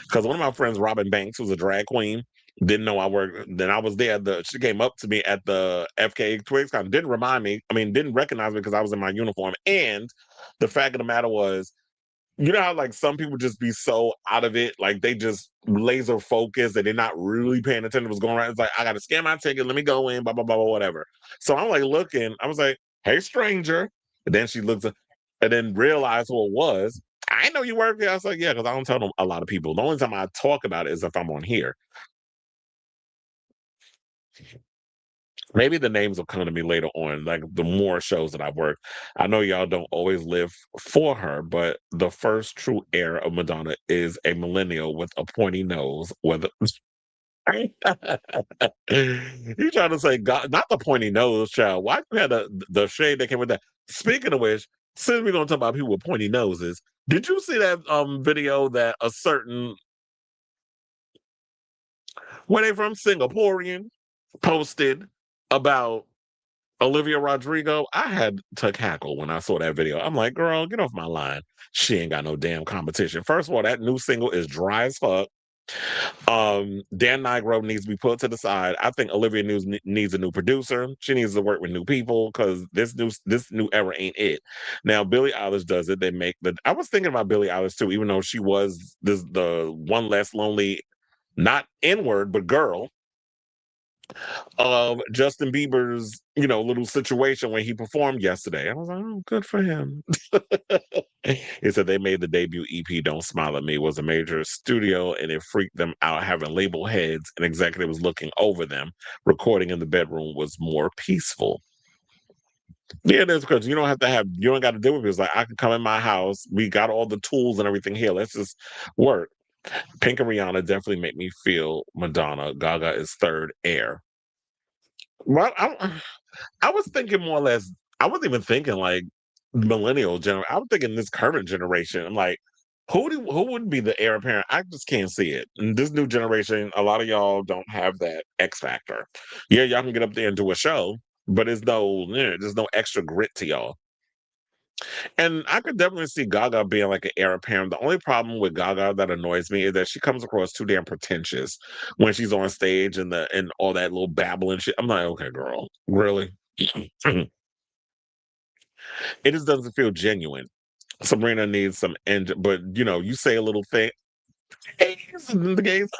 Speaker 2: Because one of my friends, Robin Banks, who's a drag queen, didn't know I worked. Then I was there. She came up to me at the FK Twigs Con, didn't remind me. I mean, didn't recognize me because I was in my uniform. And the fact of the matter was, you know how like some people just be so out of it, like they just laser focused and they're not really paying attention to what's going on. It's like I got to scan my ticket, let me go in, blah blah blah, whatever. So I'm like looking. I was like, "Hey, stranger," and then she looks, and then realized who it was. I know you work here. I was like, "Yeah," because I don't tell them a lot of people. The only time I talk about it is if I'm on here. Maybe the names will come to me later on, like the more shows that I've worked. I know y'all don't always live for her, but the first true heir of Madonna is a millennial with a pointy nose. Whether you trying to say God, not the pointy nose, child. Why you had the shade that came with that? Speaking of which, since we're gonna talk about people with pointy noses, did you see that video that a certain where they from Singaporean posted about Olivia Rodrigo? I had to cackle when I saw that video. I'm like, girl, get off my line. She ain't got no damn competition. First of all, that new single is dry as fuck. Dan Nigro needs to be put to the side. I think Olivia needs a new producer. She needs to work with new people because this new era ain't it. Now Billie Eilish does it. They make the. I was thinking about Billie Eilish too, even though she was the one less lonely, not N-word, but girl of Justin Bieber's, little situation when he performed yesterday. I was like, oh, good for him. He said they made the debut EP Don't Smile at Me was a major studio and it freaked them out having label heads and executives looking over them. Recording in the bedroom was more peaceful. Yeah, that's because you don't got to deal with it. It's like I can come in my house. We got all the tools and everything here. Let's just work. Pink and Rihanna definitely make me feel Madonna. Gaga is third air. Well, I was thinking more or less. I wasn't even thinking like millennial generation. I was thinking this current generation. I'm like, who would be the heir apparent? I just can't see it. And this new generation, a lot of y'all don't have that X factor. Yeah, y'all can get up there and do a show, but there's no extra grit to y'all. And I could definitely see Gaga being like an heir apparent. The only problem with Gaga that annoys me is that she comes across too damn pretentious when she's on stage and all that little babbling shit. I'm like, okay, girl, really? It just doesn't feel genuine. Sabrina needs some engine, but you say a little thing. Gays and the gays,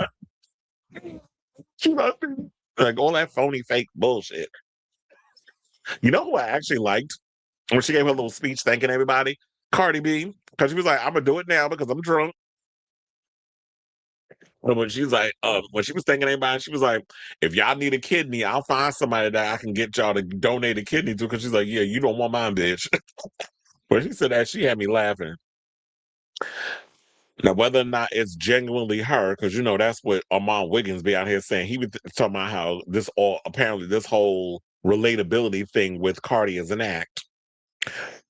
Speaker 2: she must be like all that phony fake bullshit. You know who I actually liked when she gave her little speech thanking everybody? Cardi B, because she was like, "I'm gonna do it now because I'm drunk." And when she's like, when she was thanking everybody, she was like, "If y'all need a kidney, I'll find somebody that I can get y'all to donate a kidney to." Because she's like, "Yeah, you don't want mine, bitch." When she said that, she had me laughing. Now, whether or not it's genuinely her, because that's what Armand Wiggins be out here saying. He was talking about how apparently this whole relatability thing with Cardi is an act.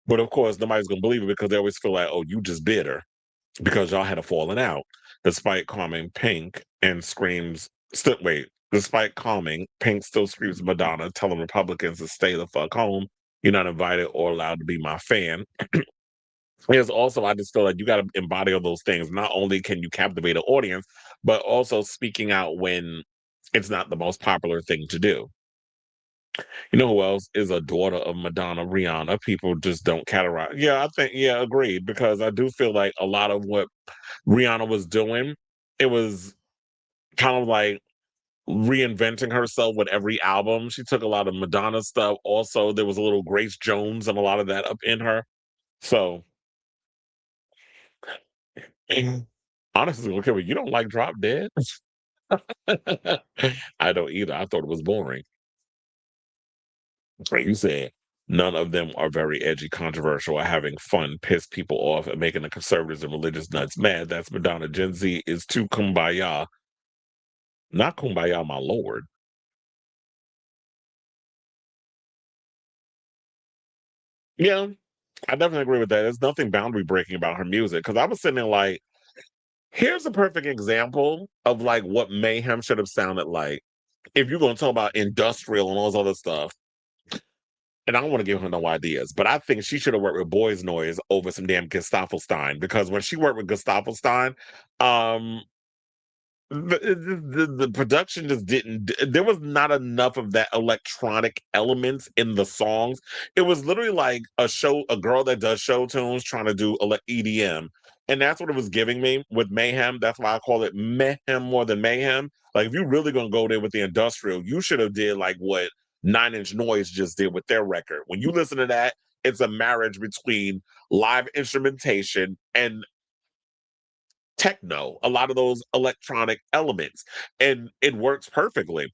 Speaker 2: But of course, nobody's gonna believe it because they always feel like, oh, you just bitter because y'all had a falling out. Despite calming Pink and screams, despite calming, Pink still screams Madonna, telling Republicans to stay the fuck home. You're not invited or allowed to be my fan. Yes, also, I just feel like you got to embody all those things. Not only can you captivate an audience, but also speaking out when it's not the most popular thing to do. You know who else is a daughter of Madonna, Rihanna? People just don't categorize. Yeah, I think, yeah, agreed. Because I do feel like a lot of what Rihanna was doing, it was kind of like reinventing herself with every album. She took a lot of Madonna stuff. Also, there was a little Grace Jones and a lot of that up in her. So Honestly, okay, well, you don't like Drop Dead? I don't either. I thought it was boring. Like you said, none of them are very edgy, controversial, or having fun, piss people off, and making the conservatives and religious nuts mad. That's Madonna. Gen Z is too kumbaya. Not kumbaya, my lord. Yeah, I definitely agree with that. There's nothing boundary breaking about her music. Because I was sitting there like, here's a perfect example of like what Mayhem should have sounded like. If you're going to talk about industrial and all this other stuff, and I don't want to give her no ideas, but I think she should have worked with Boys Noise over some damn Gestafelstein, because when she worked with Gestafelstein, um, the production just didn't. There was not enough of that electronic elements in the songs. It was literally like a girl that does show tunes trying to do EDM, and that's what it was giving me with Mayhem. That's why I call it Mayhem more than Mayhem. Like if you're really gonna go there with the industrial, you should have did like what Nine Inch Noise just did with their record. When you listen to that, it's a marriage between live instrumentation and techno, a lot of those electronic elements, and it works perfectly.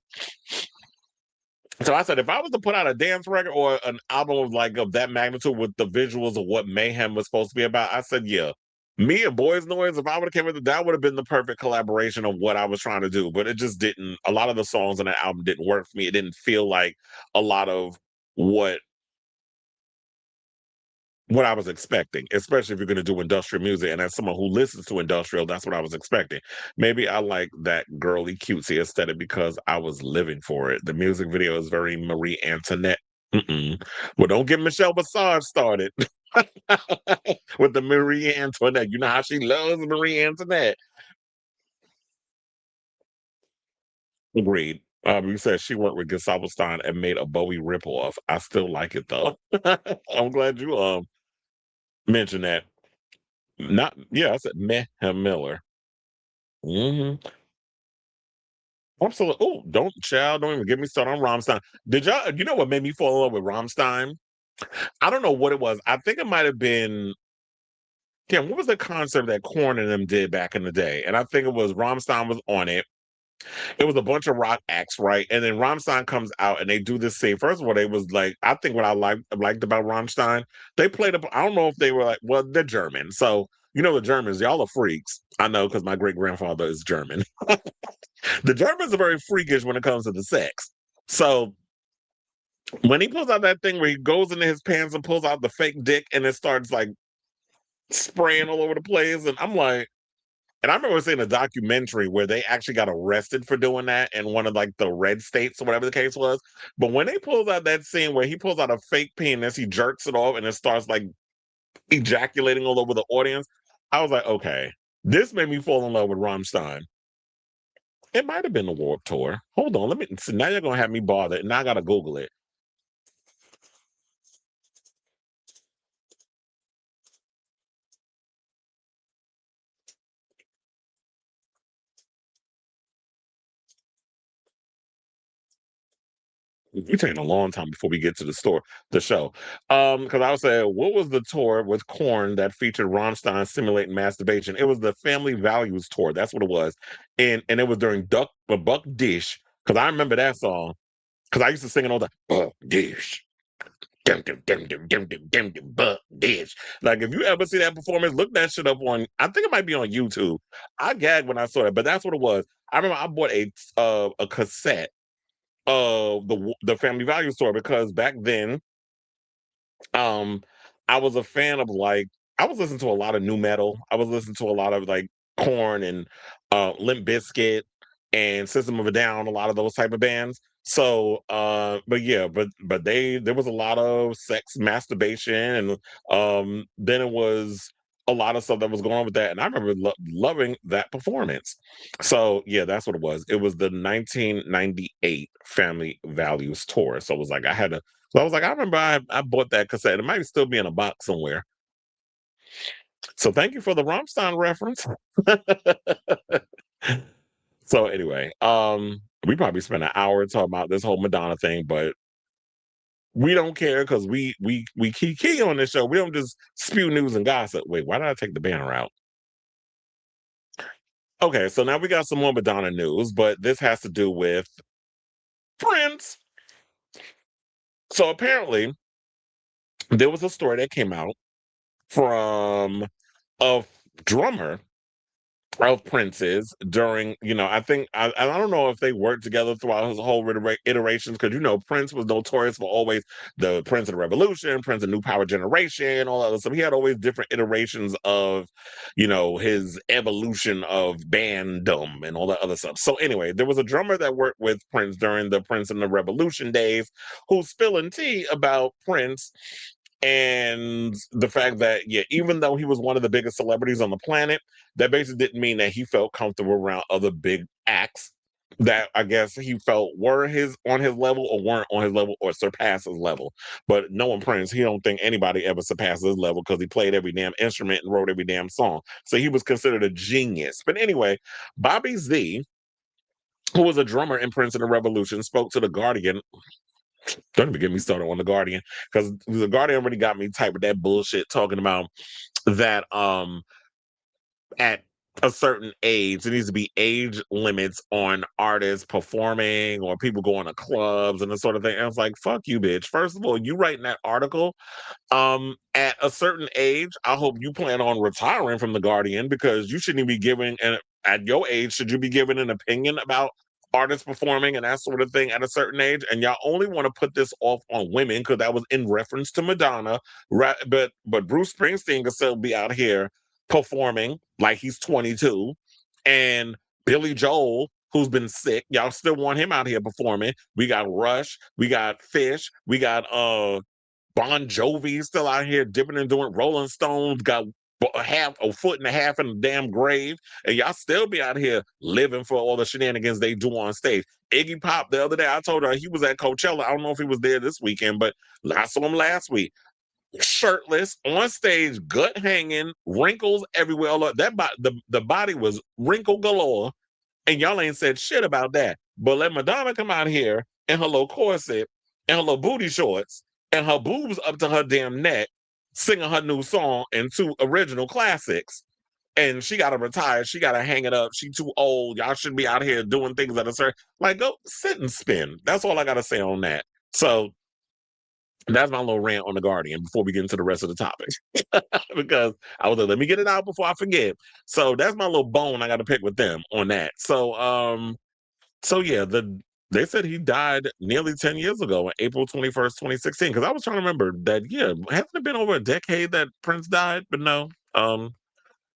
Speaker 2: So I said, if I was to put out a dance record or an album of that magnitude with the visuals of what Mayhem was supposed to be about, I said, yeah, me and Boys Noise, if I would have came with it, that would have been the perfect collaboration of what I was trying to do. But it just didn't. A lot of the songs on that album didn't work for me. It didn't feel like a lot of what what I was expecting, especially if you're going to do industrial music. And as someone who listens to industrial, that's what I was expecting. Maybe I like that girly cutesy aesthetic because I was living for it. The music video is very Marie Antoinette. Mm-mm. Well, don't get Michelle Visage started with the Marie Antoinette. You know how she loves Marie Antoinette. Agreed. You said she worked with Gustavo Stein and made a Bowie ripoff. I still like it though. I'm glad you mentioned that. Not yeah, I said Meh Miller. Mhm. Absolutely. Oh, don't even get me started on Rammstein. You know what made me fall in love with Rammstein? I don't know what it was. I think it might have been, damn, what was the concert that Korn and them did back in the day? And I think it was Rammstein was on it. It was a bunch of rock acts, right? And then Rammstein comes out and they do this scene. First of all, they was like, I think what I liked about Rammstein, they played up. I don't know if they were like, well, they're German. So, you know, the Germans, y'all are freaks. I know because my great grandfather is German. The Germans are very freakish when it comes to the sex. So when he pulls out that thing where he goes into his pants and pulls out the fake dick and it starts like spraying all over the place, and I'm like, and I remember seeing a documentary where they actually got arrested for doing that in one of like the red states or whatever the case was. But when they pulls out that scene where he pulls out a fake penis, he jerks it off and it starts like ejaculating all over the audience, I was like, okay, this made me fall in love with Rammstein. It might have been the Warp Tour. Hold on, let me. So now you're gonna have me bothered. Now I gotta Google it. We're taking a long time before we get to the show. Because I was saying, what was the tour with Korn that featured Rammstein simulating masturbation? It was the Family Values tour. That's what it was, and it was during Buck Dish. Because I remember that song. Because I used to sing it all the Buck Dish. Dum, dum, dum, dum, dum, dum, dum, dum, Buck Dish. Like if you ever see that performance, look that shit up on. I think it might be on YouTube. I gagged when I saw it, but that's what it was. I remember I bought a cassette of the Family Value store because back then, um, I was a fan of like I was listening to a lot of new metal. I was listening to a lot of like Korn and Limp Bizkit and System of a Down, a lot of those type of bands. So but yeah, but there was a lot of sex masturbation and then it was a lot of stuff that was going on with that. And I remember loving that performance. So yeah, that's what it was. It was the 1998 Family Values tour. So it was like I was like, I remember I bought that cassette. It might still be in a box somewhere. So thank you for the Rammstein reference. So anyway, we probably spent an hour talking about this whole Madonna thing, but we don't care because we key on this show. We don't just spew news and gossip. Wait, why did I take the banner out? Okay, so now we got some more Madonna news, but this has to do with Prince. So apparently, there was a story that came out from a drummer of Prince's during, I think I don't know if they worked together throughout his whole iterations, because Prince was notorious for always the Prince of the Revolution, Prince of New Power Generation, all that other stuff. He had always different iterations of, his evolution of bandom and all that other stuff. So anyway, there was a drummer that worked with Prince during the Prince and the Revolution days who's spilling tea about Prince and the fact that, yeah, even though he was one of the biggest celebrities on the planet, that basically didn't mean that he felt comfortable around other big acts that I guess he felt were on his level or weren't on his level or surpassed his level. But knowing Prince, he don't think anybody ever surpasses his level because he played every damn instrument and wrote every damn song. So he was considered a genius. But anyway, Bobby Z, who was a drummer in Prince and the Revolution, spoke to The Guardian. Don't even get me started on The Guardian, because The Guardian already got me type with that bullshit talking about that at a certain age, there needs to be age limits on artists performing or people going to clubs and the sort of thing. And I was like, fuck you, bitch. First of all, you writing that article at a certain age, I hope you plan on retiring from The Guardian, because you shouldn't be giving, and at your age, should you be giving an opinion about artists performing and that sort of thing at a certain age? And y'all only want to put this off on women because that was in reference to Madonna, right? But Bruce Springsteen can still be out here performing like he's 22, and Billy Joel, who's been sick, y'all still want him out here performing. We got Rush, we got Fish, we got Bon Jovi still out here dipping and doing. Rolling Stones got a foot and a half in the damn grave, and y'all still be out here living for all the shenanigans they do on stage. Iggy Pop, the other day, I told her he was at Coachella. I don't know if he was there this weekend, but I saw him last week. Shirtless on stage, gut hanging, wrinkles everywhere. The body was wrinkle galore, and y'all ain't said shit about that. But let Madonna come out here in her little corset and her little booty shorts and her boobs up to her damn neck, singing her new song and two original classics. And she got to retire. She got to hang it up. She too old. Y'all should be out here doing things that are certain. Like, go sit and spin. That's all I got to say on that. So that's my little rant on The Guardian before we get into the rest of the topics. Because I was like, let me get it out before I forget. So that's my little bone I got to pick with them on that. So yeah, they said he died nearly 10 years ago, on April 21st, 2016. Because I was trying to remember that, yeah, hasn't it been over a decade that Prince died? But no.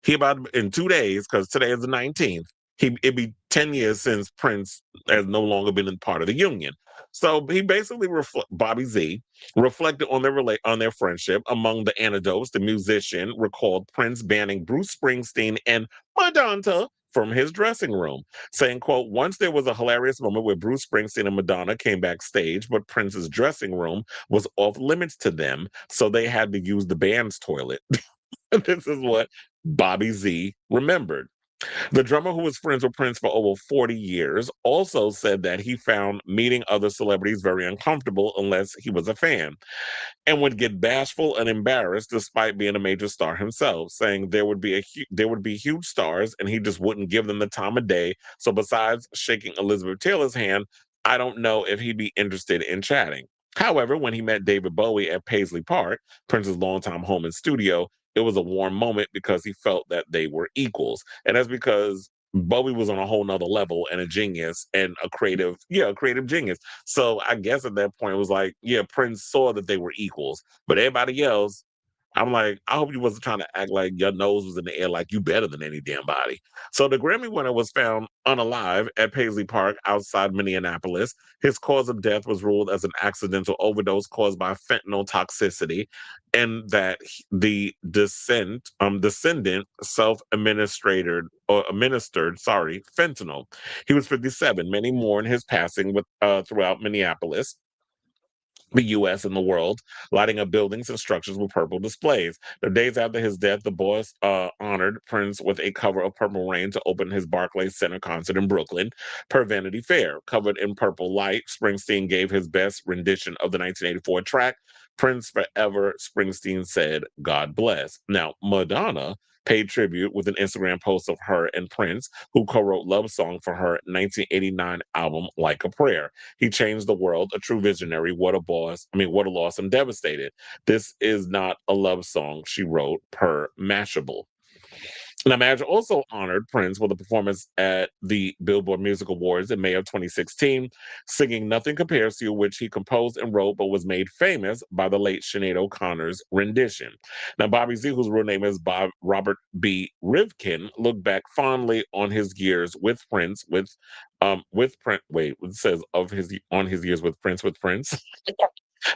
Speaker 2: He about in 2 days, because today is the 19th. It'd be 10 years since Prince has no longer been in part of the union. So he basically Bobby Z reflected on their friendship. Among the anecdotes, the musician recalled Prince banning Bruce Springsteen and Madonna from his dressing room, saying, quote, once there was a hilarious moment where Bruce Springsteen and Madonna came backstage, but Prince's dressing room was off limits to them, so they had to use the band's toilet. This is what Bobby Z remembered. The drummer, who was friends with Prince for over 40 years, also said that he found meeting other celebrities very uncomfortable unless he was a fan, and would get bashful and embarrassed despite being a major star himself, saying there would be huge stars and he just wouldn't give them the time of day. So besides shaking Elizabeth Taylor's hand, I don't know if he'd be interested in chatting. However, when he met David Bowie at Paisley Park, Prince's longtime home and studio, it was a warm moment because he felt that they were equals. And that's because Bowie was on a whole nother level and a genius and a creative genius. So I guess at that point it was like, yeah, Prince saw that they were equals, but everybody else, I'm like, I hope you wasn't trying to act like your nose was in the air like you better than any damn body. So the Grammy winner was found unalive at Paisley Park outside Minneapolis. His cause of death was ruled as an accidental overdose caused by fentanyl toxicity, and that descendant self-administered or administered, fentanyl. He was 57. Many mourn his passing throughout Minneapolis, the U.S. and the world, lighting up buildings and structures with purple displays. The days after his death, the boss honored Prince with a cover of Purple Rain to open his Barclays Center concert in Brooklyn. Per Vanity Fair, covered in purple light, Springsteen gave his best rendition of the 1984 track, Prince Forever. Springsteen said, God bless. Now, Madonna paid tribute with an Instagram post of her and Prince, who co-wrote Love Song for her 1989 album Like a Prayer. He changed the world, a true visionary. What a boss. I mean, what a loss. I'm devastated. This is not a love song, she wrote, per Mashable. Now, Madge also honored Prince with a performance at the Billboard Music Awards in May of 2016, singing Nothing Compares to You, which he composed and wrote but was made famous by the late Sinead O'Connor's rendition. Now, Bobby Z, whose real name is Bob Robert B. Rivkin, looked back fondly on his years with Prince, with Prince. Wait, it says of his on his years with Prince.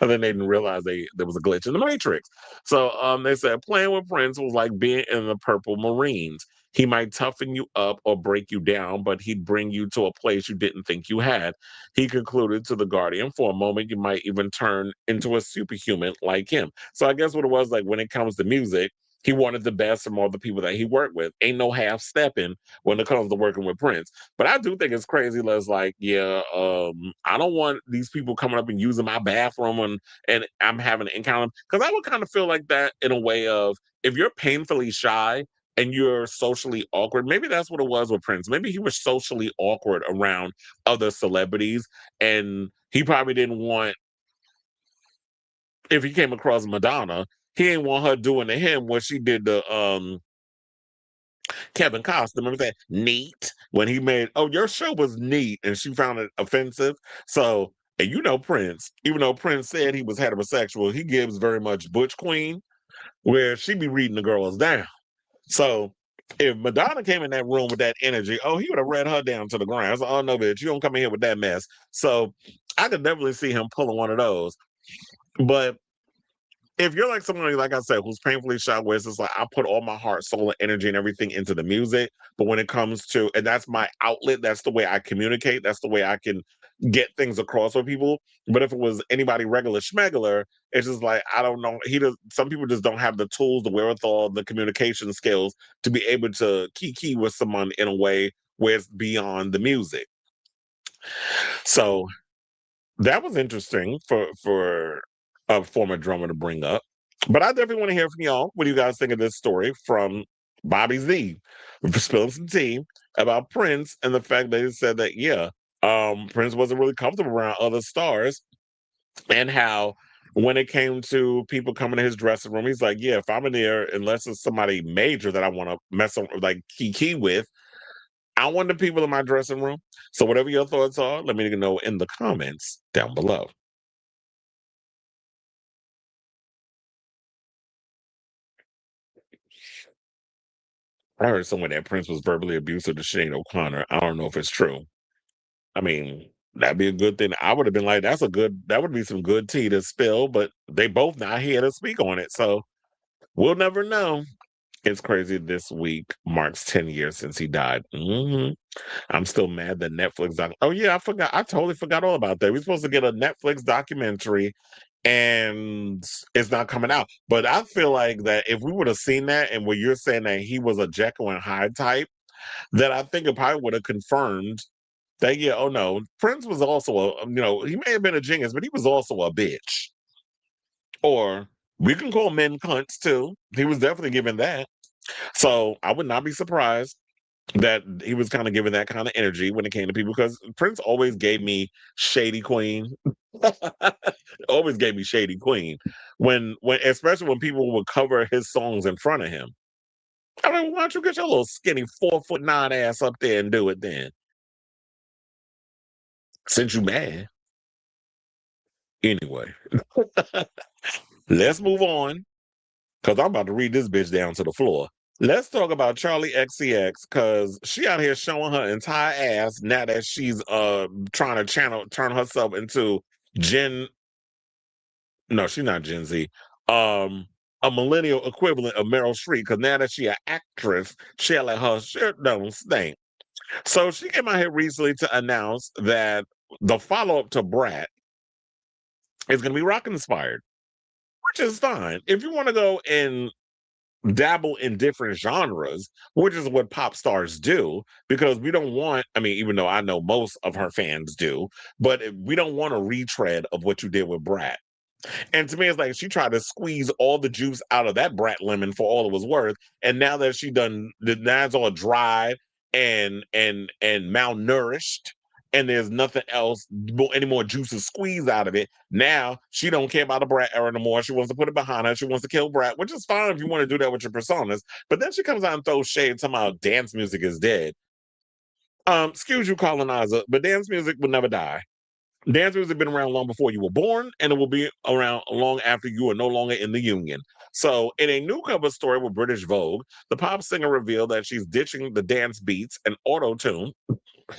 Speaker 2: And then they didn't realize there was a glitch in the matrix. So they said playing with Prince was like being in the Purple Marines. He might toughen you up or break you down, but he'd bring you to a place you didn't think you had. He concluded to The Guardian, for a moment, you might even turn into a superhuman like him. So I guess what it was like when it comes to music, he wanted the best from all the people that he worked with. Ain't no half stepping when it comes to working with Prince. But I do think it's crazy. That's like, yeah, I don't want these people coming up and using my bathroom and I'm having an encounter, because I would kind of feel like that in a way of, if you're painfully shy and you're socially awkward, maybe that's what it was with Prince. Maybe he was socially awkward around other celebrities, and he probably didn't want, if he came across Madonna, he didn't want her doing to him what she did to Kevin Costner. Remember that? Neat. When he made, oh, your show was neat, and she found it offensive. So, and you know Prince, even though Prince said he was heterosexual, he gives very much Butch Queen, where she be reading the girls down. So if Madonna came in that room with that energy, oh, he would have read her down to the ground. I was like, oh no, bitch, you don't come in here with that mess. So I could definitely see him pulling one of those. But if you're like someone, like I said, who's painfully shy, where it's just like, I put all my heart, soul, and energy and everything into the music, but when it comes to, and that's my outlet, that's the way I communicate, that's the way I can get things across with people. But if it was anybody regular schmegular, it's just like, I don't know. Some people just don't have the tools, the wherewithal, the communication skills to be able to kiki with someone in a way where it's beyond the music. So that was interesting for a former drummer to bring up. But I definitely want to hear from y'all. What do you guys think of this story from Bobby Z? Spilling some tea about Prince and the fact that he said that, yeah, Prince wasn't really comfortable around other stars, and how when it came to people coming to his dressing room, he's like, yeah, if I'm in there, unless it's somebody major that I want to mess up, like key with, I want the people in my dressing room. So whatever your thoughts are, let me know in the comments down below. I heard somewhere that Prince was verbally abusive to Sinead O'Connor. I don't know if it's true. I mean, that'd be a good thing. I would have been like, that would be some good tea to spill, but they both not here to speak on it. So we'll never know. It's crazy. This week marks 10 years since he died. I'm still mad that Netflix. Oh, yeah, I forgot. I totally forgot all about that. We're supposed to get a Netflix documentary and it's not coming out. But I feel like that if we would have seen that, and what you're saying that he was a Jekyll and Hyde type, then I think it probably would have confirmed that, yeah, oh no, Prince was also he may have been a genius, but he was also a bitch. Or we can call men cunts too. He was definitely given that. So I would not be surprised that he was kind of giving that kind of energy when it came to people, because Prince always gave me shady queen. Always gave me shady queen. When especially when people would cover his songs in front of him. I mean, why don't you get your little skinny 4'9" ass up there and do it then? Since you mad. Anyway. Let's move on, because I'm about to read this bitch down to the floor. Let's talk about Charli XCX, because she out here showing her entire ass now that she's trying to turn herself into Gen. No, she's not Gen Z. A millennial equivalent of Meryl Streep, because now that she an actress, she let her shirt don't stink. So she came out here recently to announce that the follow-up to Brat is going to be rock inspired, which is fine. If you want to go and dabble in different genres, which is what pop stars do, because we don't want, I mean, even though I know most of her fans do, but we don't want a retread of what you did with Brat. And to me, it's like she tried to squeeze all the juice out of that Brat lemon for all it was worth. And now that now it's all dry and malnourished, and there's nothing else, any more juice to squeeze out of it. Now she don't care about the Brat era anymore. She wants to put it behind her. She wants to kill Brat, which is fine if you want to do that with your personas. But then she comes out and throws shade talking about dance music is dead. Excuse you, colonizer, but dance music will never die. Dance music has been around long before you were born, and it will be around long after you are no longer in the union. So, in a new cover story with British Vogue, the pop singer revealed that she's ditching the dance beats and auto tune,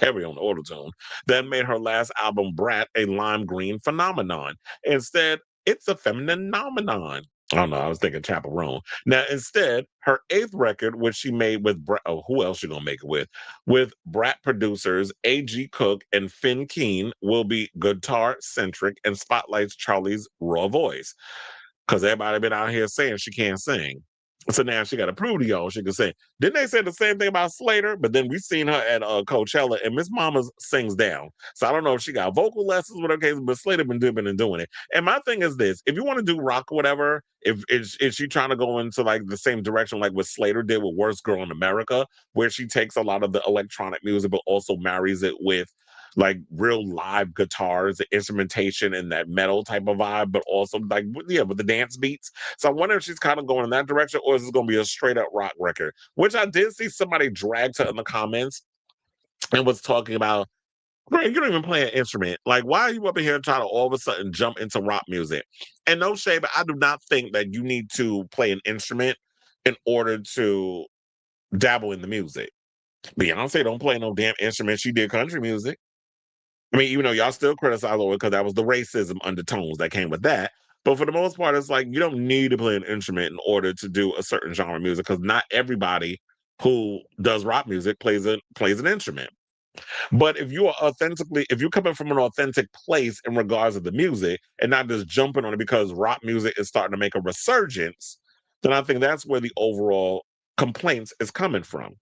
Speaker 2: heavy on auto tune, that made her last album, Brat, a lime green phenomenon. Instead, it's a feminine phenomenon. I don't know. I was thinking chaperone. Now, instead, her eighth record, which she made with Brat, oh, who else she gonna make it with Brat producers A.G. Cook and Finn Keen, will be guitar centric and spotlights Charli's raw voice. Because everybody been out here saying she can't sing. So now she got to prove to y'all she can sing. Didn't they say the same thing about Slater? But then we seen her at Coachella, and Miss Mama sings down. So I don't know if she got vocal lessons with her case, but Slater been dipping and doing it. And my thing is this: if you want to do rock or whatever, if is she trying to go into like the same direction like what Slater did with Worst Girl in America, where she takes a lot of the electronic music but also marries it with like real live guitars, the instrumentation, and that metal type of vibe, but also like with the dance beats. So I wonder if she's kind of going in that direction, or is this going to be a straight up rock record? Which I did see somebody dragged her in the comments and was talking about. Greg, you don't even play an instrument. Like, why are you up in here trying to all of a sudden jump into rock music? And no shade, but I do not think that you need to play an instrument in order to dabble in the music. Beyonce don't play no damn instrument. She did country music. I mean, even though y'all still criticize her because that was the racism undertones that came with that. But for the most part, it's like you don't need to play an instrument in order to do a certain genre of music because not everybody who does rock music plays an instrument. But if you're coming from an authentic place in regards to the music and not just jumping on it because rock music is starting to make a resurgence, then I think that's where the overall complaints is coming from.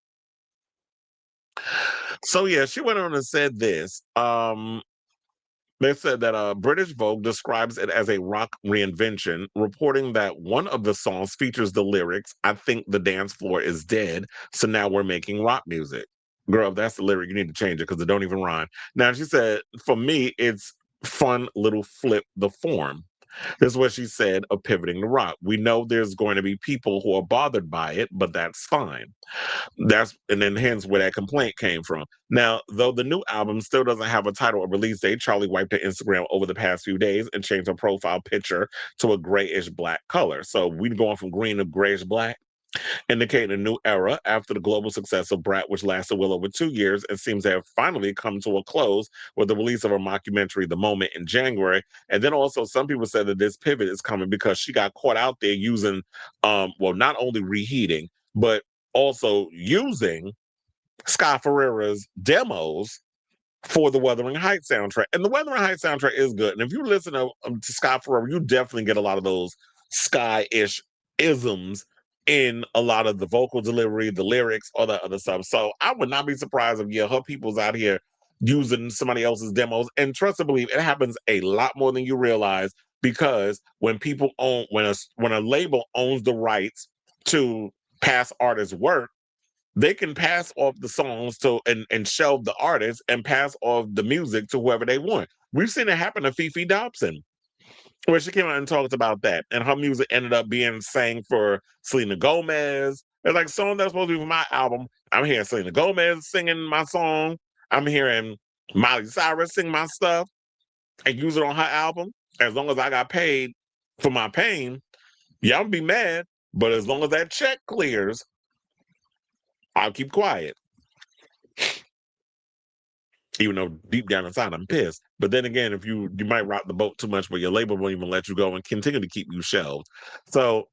Speaker 2: So yeah, she went on and said this. They said that British Vogue describes it as a rock reinvention, reporting that one of the songs features the lyrics, "I think the dance floor is dead, so now we're making rock music." Girl, if that's the lyric, you need to change it because it don't even rhyme. Now, she said, for me, it's fun little flip the form. This is what she said of pivoting to rock. We know there's going to be people who are bothered by it, but that's fine. And then hence where that complaint came from. Now, though the new album still doesn't have a title or release date, Charli wiped her Instagram over the past few days and changed her profile picture to a grayish black color. So we're going from green to grayish black, indicating a new era after the global success of Brat, which lasted well over 2 years and seems to have finally come to a close with the release of her mockumentary, The Moment, in January. And then also some people said that this pivot is coming because she got caught out there using, not only reheating, but also using Sky Ferreira's demos for the Wuthering Heights soundtrack. And the Wuthering Heights soundtrack is good. And if you listen to Sky Ferreira, you definitely get a lot of those Sky-ish isms in a lot of the vocal delivery, the lyrics, all that other stuff. So I would not be surprised if her people's out here using somebody else's demos. And trust and believe, it happens a lot more than you realize because when a label owns the rights to past artists' work, they can pass off the songs and shelve the artist and pass off the music to whoever they want. We've seen it happen to Fifi Dobson, where she came out and talked about that, and her music ended up being sang for Selena Gomez. It's like song that's supposed to be for my album. I'm hearing Selena Gomez singing my song. I'm hearing Miley Cyrus sing my stuff and use it on her album. As long as I got paid for my pain, y'all be mad. But as long as that check clears, I'll keep quiet. Even though deep down inside I'm pissed. But then again, if you might rock the boat too much where your label won't even let you go and continue to keep you shelved. So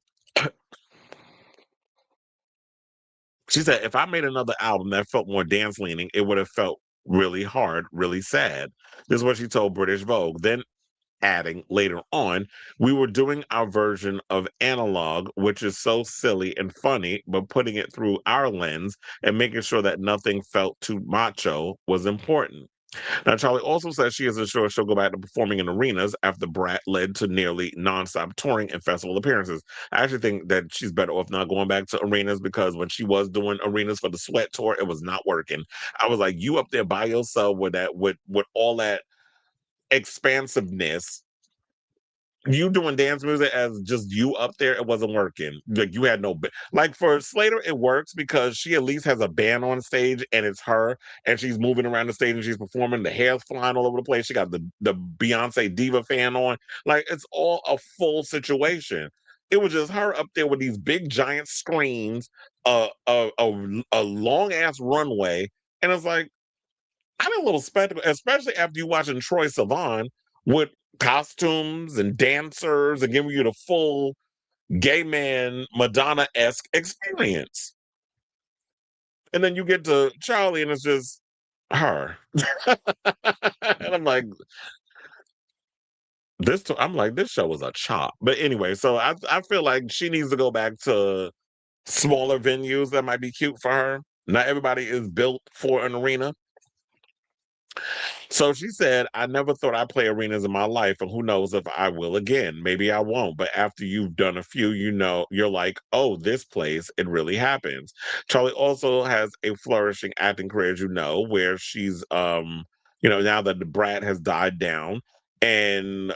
Speaker 2: she said, if I made another album that felt more dance leaning, it would have felt really hard, really sad. This is what she told British Vogue. Then adding later on, we were doing our version of Analog, which is so silly and funny, but putting it through our lens and making sure that nothing felt too macho was important. Now, Charli also says she isn't sure she'll go back to performing in arenas after Brat led to nearly nonstop touring and festival appearances. I actually think that she's better off not going back to arenas because when she was doing arenas for the Sweat Tour, it was not working. I was like, you up there by yourself with that, with all that expansiveness, you doing dance music as just you up there, it wasn't working. Like you had no like for Slater, it works because she at least has a band on stage and it's her and she's moving around the stage and she's performing. The hair's flying all over the place. She got the Beyonce diva fan on. Like it's all a full situation. It was just her up there with these big giant screens, a long ass runway, and it's like I need a little spectacle, especially after you watching Troy Sivan with costumes and dancers and giving you the full gay man Madonna-esque experience. And then you get to Charli and it's just her. And I'm like, this show was a chop. But anyway, so I feel like she needs to go back to smaller venues that might be cute for her. Not everybody is built for an arena. So she said, I never thought I'd play arenas in my life, and who knows if I will again. Maybe I won't. But after you've done a few, you know, you're like, oh, this place, it really happens. Charli also has a flourishing acting career, as you know, where she's now that the Brat has died down. And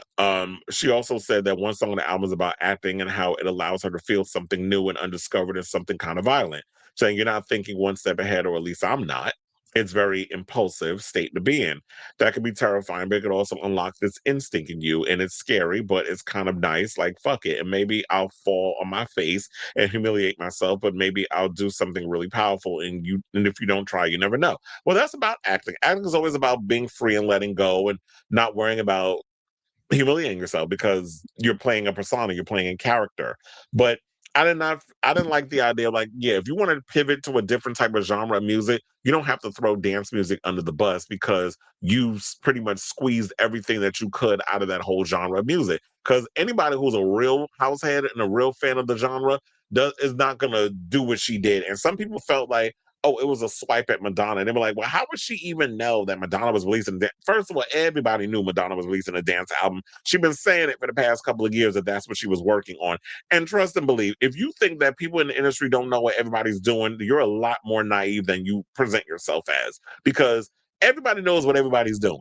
Speaker 2: she also said that one song on the album is about acting and how it allows her to feel something new and undiscovered and something kind of violent. Saying you're not thinking one step ahead, or at least I'm not. It's very impulsive state to be in. That can be terrifying, but it could also unlock this instinct in you. And it's scary, but it's kind of nice. Like, fuck it. And maybe I'll fall on my face and humiliate myself, but maybe I'll do something really powerful. And if you don't try, you never know. Well, that's about acting. Acting is always about being free and letting go and not worrying about humiliating yourself because you're playing a persona, you're playing a character. But I didn't like the idea of like, yeah, if you want to pivot to a different type of genre of music, you don't have to throw dance music under the bus because you pretty much squeezed everything that you could out of that whole genre of music. Because anybody who's a real househead and a real fan of the genre is not gonna do what she did. And some people felt like, oh, it was a swipe at Madonna. And they were like, well, how would she even know that Madonna was releasing First of all, everybody knew Madonna was releasing a dance album. She's been saying it for the past couple of years that that's what she was working on. And trust and believe, if you think that people in the industry don't know what everybody's doing, you're a lot more naive than you present yourself as because everybody knows what everybody's doing,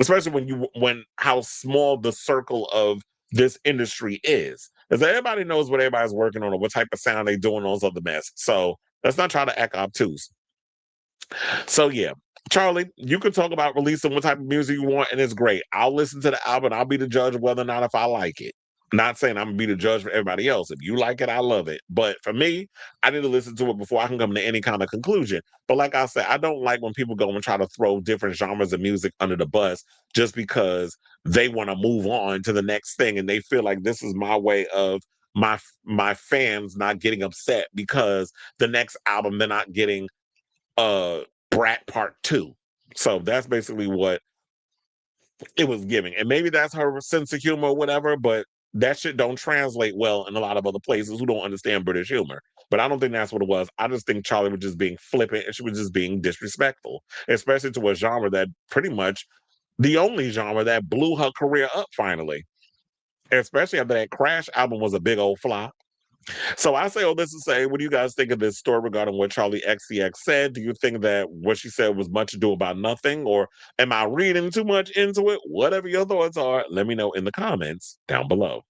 Speaker 2: especially when how small the circle of this industry is. Because everybody knows what everybody's working on or what type of sound they're doing, those other mess. So let's not try to act obtuse. So yeah, Charli, you can talk about releasing what type of music you want, and it's great. I'll listen to the album. I'll be the judge of whether or not if I like it. Not saying I'm gonna be the judge for everybody else. If you like it, I love it. But for me, I need to listen to it before I can come to any kind of conclusion. But like I said, I don't like when people go and try to throw different genres of music under the bus just because they want to move on to the next thing and they feel like this is my way of my fans not getting upset because the next album they're not getting uh Brat Part 2. So that's basically what it was giving. And maybe that's her sense of humor or whatever, but that shit don't translate well in a lot of other places who don't understand British humor. But I don't think that's what it was. I just think Charli was just being flippant and she was just being disrespectful, especially to a genre that pretty much the only genre that blew her career up finally. Especially after that Crash album was a big old flop. So I say all this to say, what do you guys think of this story regarding what Charli XCX said? Do you think that what she said was much ado about nothing, or am I reading too much into it? Whatever your thoughts are, let me know in the comments down below.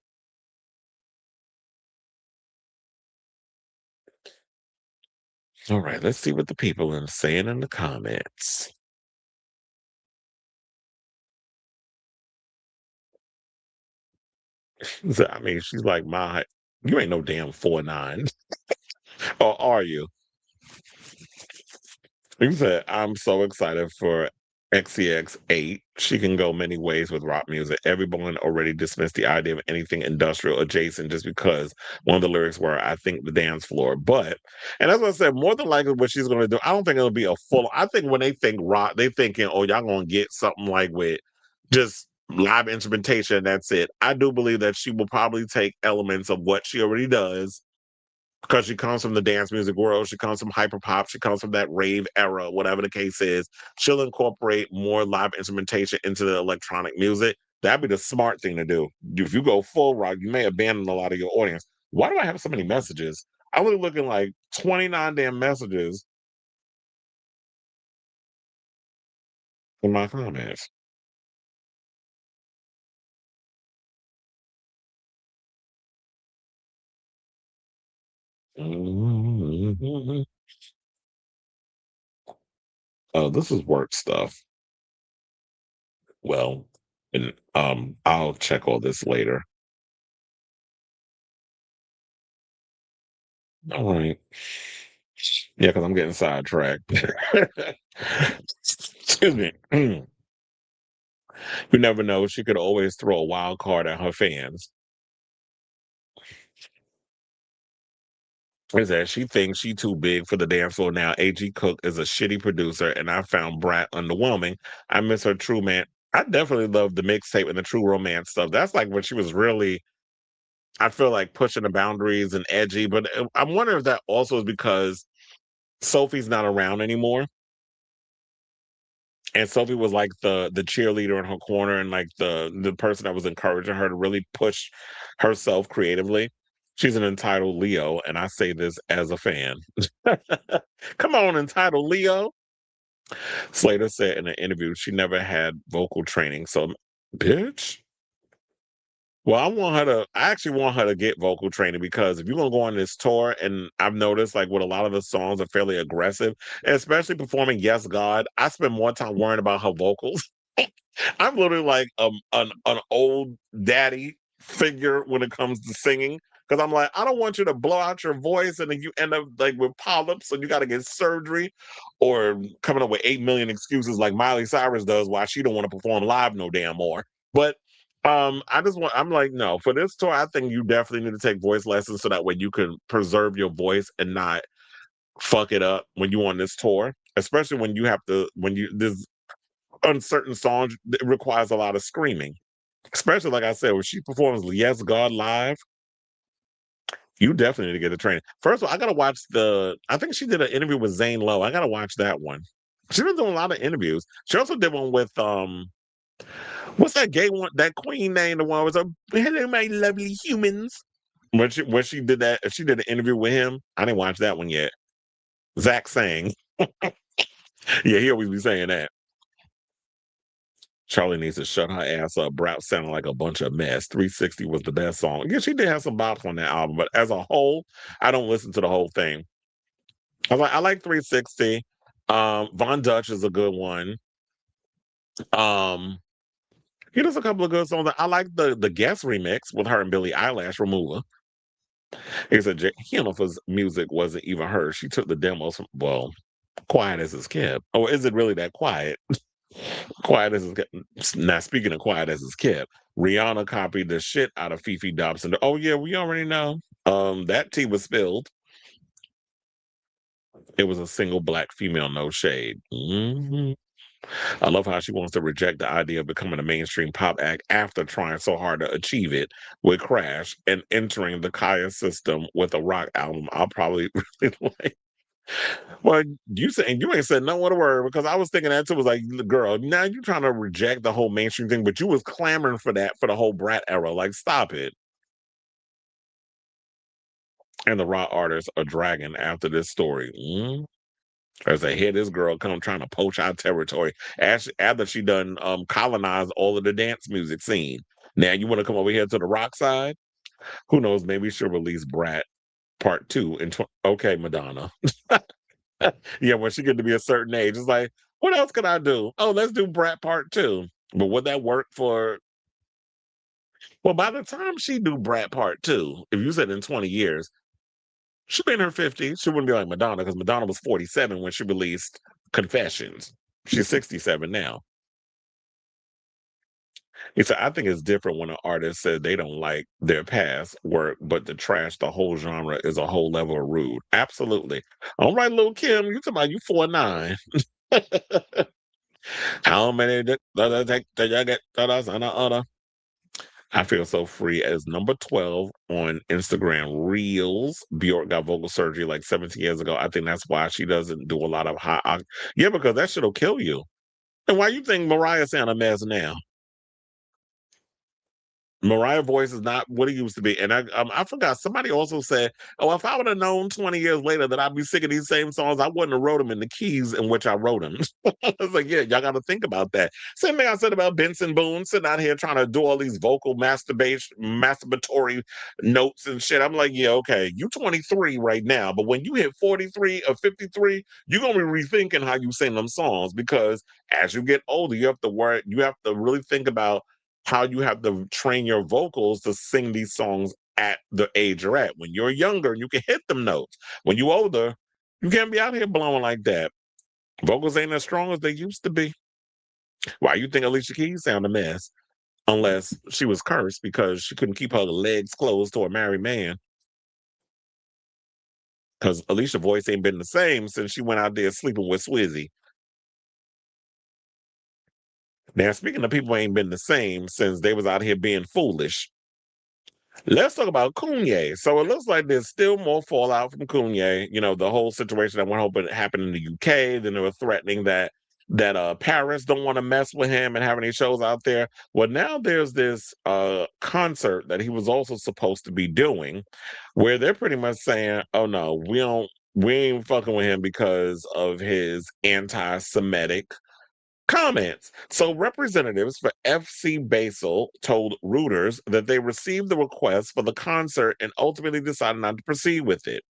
Speaker 2: All right, let's see what the people are saying in the comments. I mean, she's like my height. You ain't no damn 4'9", or are you? You said, I'm so excited for XCX8. She can go many ways with rock music. Everyone already dismissed the idea of anything industrial adjacent just because one of the lyrics were, I think, the dance floor. But, and as I said, more than likely what she's going to do, I don't think it'll be a full, I think when they think rock, they thinking, oh, y'all going to get something like with just live instrumentation. That's it. I do believe that she will probably take elements of what she already does because she comes from the dance music world. She comes from hyperpop. She comes from that rave era, whatever the case is. She'll incorporate more live instrumentation into the electronic music. That'd be the smart thing to do. If you go full rock, you may abandon a lot of your audience. Why do I have so many messages? I'm only looking like 29 damn messages in my comments. Oh, this is work stuff. Well, and I'll check all this later. All right. Yeah, because I'm getting sidetracked. Excuse me. You never know. She could always throw a wild card at her fans. Is that she thinks she too big for the dance floor now. A.G. Cook is a shitty producer, and I found Brat underwhelming. I miss her true man. I definitely love the mixtape and the true romance stuff. That's like when she was really, I feel like pushing the boundaries and edgy. But I'm wondering if that also is because Sophie's not around anymore. And Sophie was like the cheerleader in her corner and like the person that was encouraging her to really push herself creatively. She's an entitled Leo, and I say this as a fan. Come on, entitled Leo. Slater said in an interview she never had vocal training. So, bitch. Well, I actually want her to get vocal training because if you're gonna go on this tour, and I've noticed like with a lot of the songs are fairly aggressive, and especially performing Yes God, I spend more time worrying about her vocals. I'm literally like an old daddy figure when it comes to singing. Because I'm like, I don't want you to blow out your voice and then you end up like with polyps and you got to get surgery or coming up with 8 million excuses like Miley Cyrus does why she don't want to perform live no damn more. But I'm like, no, for this tour, I think you definitely need to take voice lessons so that way you can preserve your voice and not fuck it up when you on this tour. Especially when you have to, when you, there's uncertain songs, it requires a lot of screaming. Especially like I said, when she performs Yes God live, you definitely need to get the training. First of all, I gotta watch I think she did an interview with Zane Lowe. I gotta watch that one. She's been doing a lot of interviews. She also did one with what's that gay one? That queen name, the one was hello, my lovely humans. When she did that, she did an interview with him. I didn't watch that one yet. Zach sang. Yeah, he always be saying that. Charli needs to shut her ass up. Brat sounded like a bunch of mess. 360 was the best song. Yeah, she did have some bops on that album, but as a whole, I don't listen to the whole thing. I like 360. Von Dutch is a good one. Um, he does a couple of good songs. I like the guest remix with her and Billie Eilish, Remover. He said he don't know if his music wasn't even her. She took the demos from, well, quiet as it's kept. Or is it really that quiet? Quiet as it's kept. Now, speaking of quiet as it's kept, Rihanna copied the shit out of Fifi Dobson. Oh, yeah, we already know. That tea was spilled. It was a single black female, no shade. I love how she wants to reject the idea of becoming a mainstream pop act after trying so hard to achieve it with Crash and entering the Kaya system with a rock album. I'll probably really like. Well, you said and you ain't said no other word because I was thinking that too. Was like, girl, now you trying to reject the whole mainstream thing, but you was clamoring for that for the whole Brat era. Like, stop it. And the rock artists are dragging after this story. As I hear this girl come trying to poach our territory after she done colonized all of the dance music scene. Now you want to come over here to the rock side? Who knows? Maybe she'll release Brat Part Two in okay, Madonna. Yeah, when she get to be a certain age, it's like, what else can I do? Oh, let's do Brat Part Two. But would that work for? Well, by the time she do Brat Part Two, if you said in 20 years, she'll be in her 50s. She wouldn't be like Madonna because Madonna was 47 when she released Confessions. She's 67 now. He said, I think it's different when an artist said they don't like their past work, but to trash the whole genre is a whole level of rude. Absolutely. All right, little Kim, you talking about you 4'9". How many did y'all get? I feel so free as number 12 on Instagram Reels. Bjork got vocal surgery like 17 years ago. I think that's why she doesn't do a lot of yeah, because that shit'll kill you. And why you think Mariah sound a mess now? Mariah voice is not what it used to be. And I forgot, somebody also said, oh, if I would have known 20 years later that I'd be singing these same songs, I wouldn't have wrote them in the keys in which I wrote them. I was like, yeah, y'all got to think about that. Same thing I said about Benson Boone, sitting out here trying to do all these vocal masturbatory notes and shit. I'm like, yeah, okay, you 23 right now, but when you hit 43 or 53, you're going to be rethinking how you sing them songs, because as you get older, you have to really think about how you have to train your vocals to sing these songs at the age you're at. When you're younger, you can hit them notes. When you're older, you can't be out here blowing like that. Vocals ain't as strong as they used to be. Why you think Alicia Keys sound a mess? Unless she was cursed because she couldn't keep her legs closed to a married man. Because Alicia's voice ain't been the same since she went out there sleeping with Swizzy. Now, speaking of people who ain't been the same since they was out here being foolish, let's talk about Koonye. So it looks like there's still more fallout from Koonye. You know, the whole situation that went hoping happened in the UK. Then they were threatening that Paris don't want to mess with him and have any shows out there. Well, now there's this concert that he was also supposed to be doing, where they're pretty much saying, "Oh no, we ain't fucking with him because of his anti-Semitic comments." So representatives for FC Basel told Reuters that they received the request for the concert and ultimately decided not to proceed with it,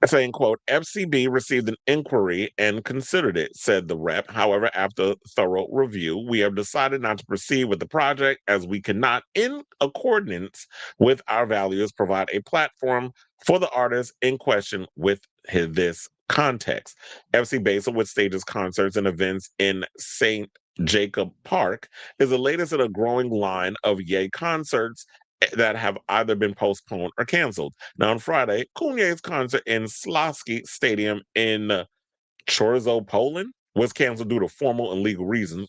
Speaker 2: saying, quote, FCB received an inquiry and considered it, said the rep. However, after thorough review, we have decided not to proceed with the project as we cannot, in accordance with our values, provide a platform for the artist in question with this context. FC Basel, which stages concerts and events in St. Jacob Park, is the latest in a growing line of Yay concerts that have either been postponed or canceled. Now, on Friday, Koonye's concert in Slavsky Stadium in Chorzo, Poland, was canceled due to formal and legal reasons.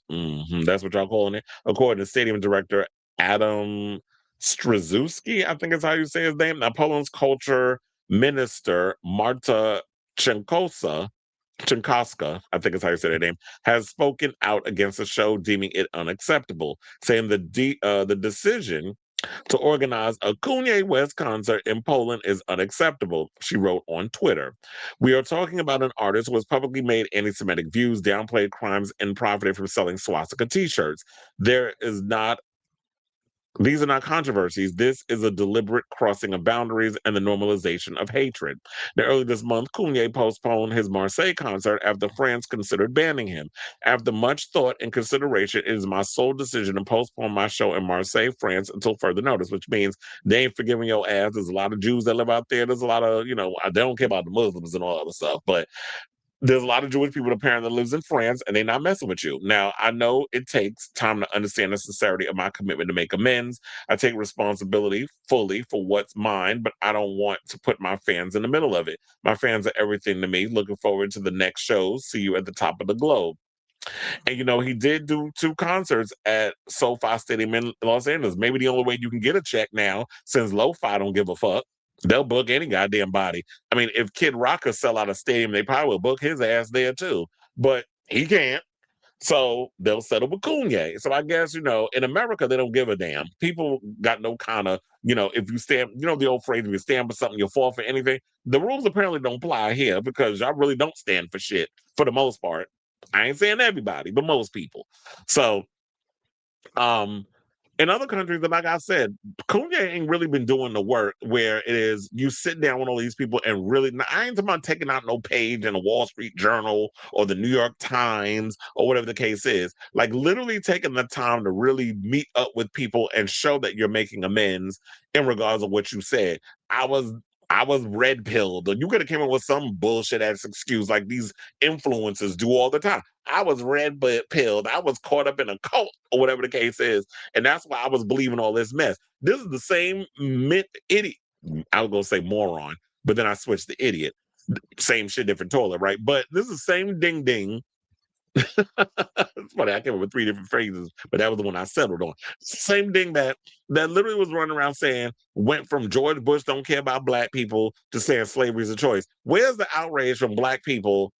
Speaker 2: That's what y'all calling it. According to stadium director Adam Strzezuski, I think is how you say his name. Now, Poland's culture minister Marta Czenkowska, I think is how you say their name, has spoken out against the show, deeming it unacceptable, saying the decision to organize a Kanye West concert in Poland is unacceptable, she wrote on Twitter. We are talking about an artist who has publicly made anti-Semitic views, downplayed crimes, and profited from selling swastika t-shirts. These are not controversies. This is a deliberate crossing of boundaries and the normalization of hatred. Now, early this month, Koonye postponed his Marseille concert after France considered banning him. After much thought and consideration, it is my sole decision to postpone my show in Marseille, France until further notice, which means they ain't forgiving your ass. There's a lot of Jews that live out there. There's a lot of, they don't care about the Muslims and all other stuff, but there's a lot of Jewish people apparently that lives in France, and they're not messing with you. Now, I know it takes time to understand the sincerity of my commitment to make amends. I take responsibility fully for what's mine, but I don't want to put my fans in the middle of it. My fans are everything to me. Looking forward to the next shows. See you at the top of the globe. And he did do 2 concerts at SoFi Stadium in Los Angeles. Maybe the only way you can get a check now, since Lo-Fi don't give a fuck. They'll book any goddamn body. I mean, if Kid Rock could sell out a stadium, they probably will book his ass there too. But he can't. So they'll settle with Koonye. So I guess, in America, they don't give a damn. People got no kind of, if you stand, the old phrase, if you stand for something, you'll fall for anything. The rules apparently don't apply here because y'all really don't stand for shit for the most part. I ain't saying everybody, but most people. So, um, in other countries, and like I said, Koonye ain't really been doing the work where it is you sit down with all these people and really, I ain't talking about taking out no page in the Wall Street Journal or the New York Times or whatever the case is. Like literally taking the time to really meet up with people and show that you're making amends in regards of what you said. I was red pilled, or you could have came up with some bullshit ass excuse like these influencers do all the time. I was red pilled. I was caught up in a cult or whatever the case is. And that's why I was believing all this mess. This is the same idiot. I was going to say moron, but then I switched to idiot. Same shit, different toilet, right? But this is the same ding ding It's funny, I came up with 3 different phrases, but that was the one I settled on. Same thing that literally was running around saying, went from George Bush don't care about black people to saying slavery is a choice. Where's the outrage from black people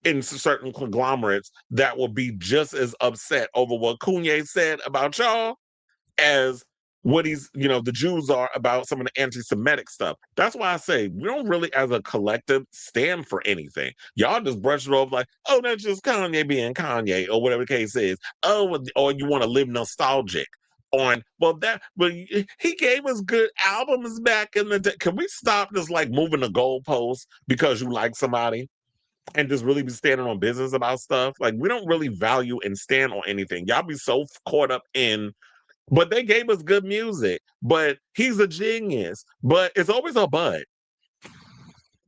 Speaker 2: in certain conglomerates that will be just as upset over what Koonye said about y'all as what the Jews are about some of the anti-Semitic stuff. That's why I say we don't really, as a collective, stand for anything. Y'all just brush it off like, oh, that's just Kanye being Kanye, or whatever the case is. Oh, or you want to live nostalgic on, but he gave us good albums back in the day. Can we stop just like moving the goalposts because you like somebody? And just really be standing on business about stuff. Like, we don't really value and stand on anything. Y'all be so caught up in, but they gave us good music, but he's a genius. But it's always a but.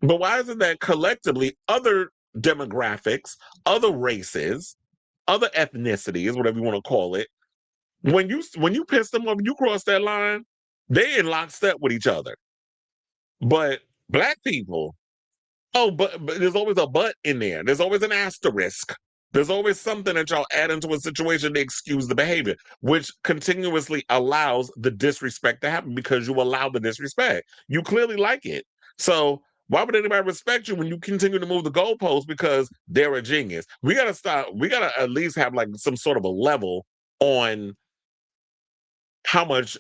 Speaker 2: But why is it that collectively other demographics, other races, other ethnicities, whatever you want to call it, when you piss them off, you cross that line, they in lockstep with each other. But black people, oh, but there's always a but in there. There's always an asterisk. There's always something that y'all add into a situation to excuse the behavior, which continuously allows the disrespect to happen because you allow the disrespect. You clearly like it. So why would anybody respect you when you continue to move the goalposts because they're a genius? We got to stop. We got to at least have like some sort of a level on how much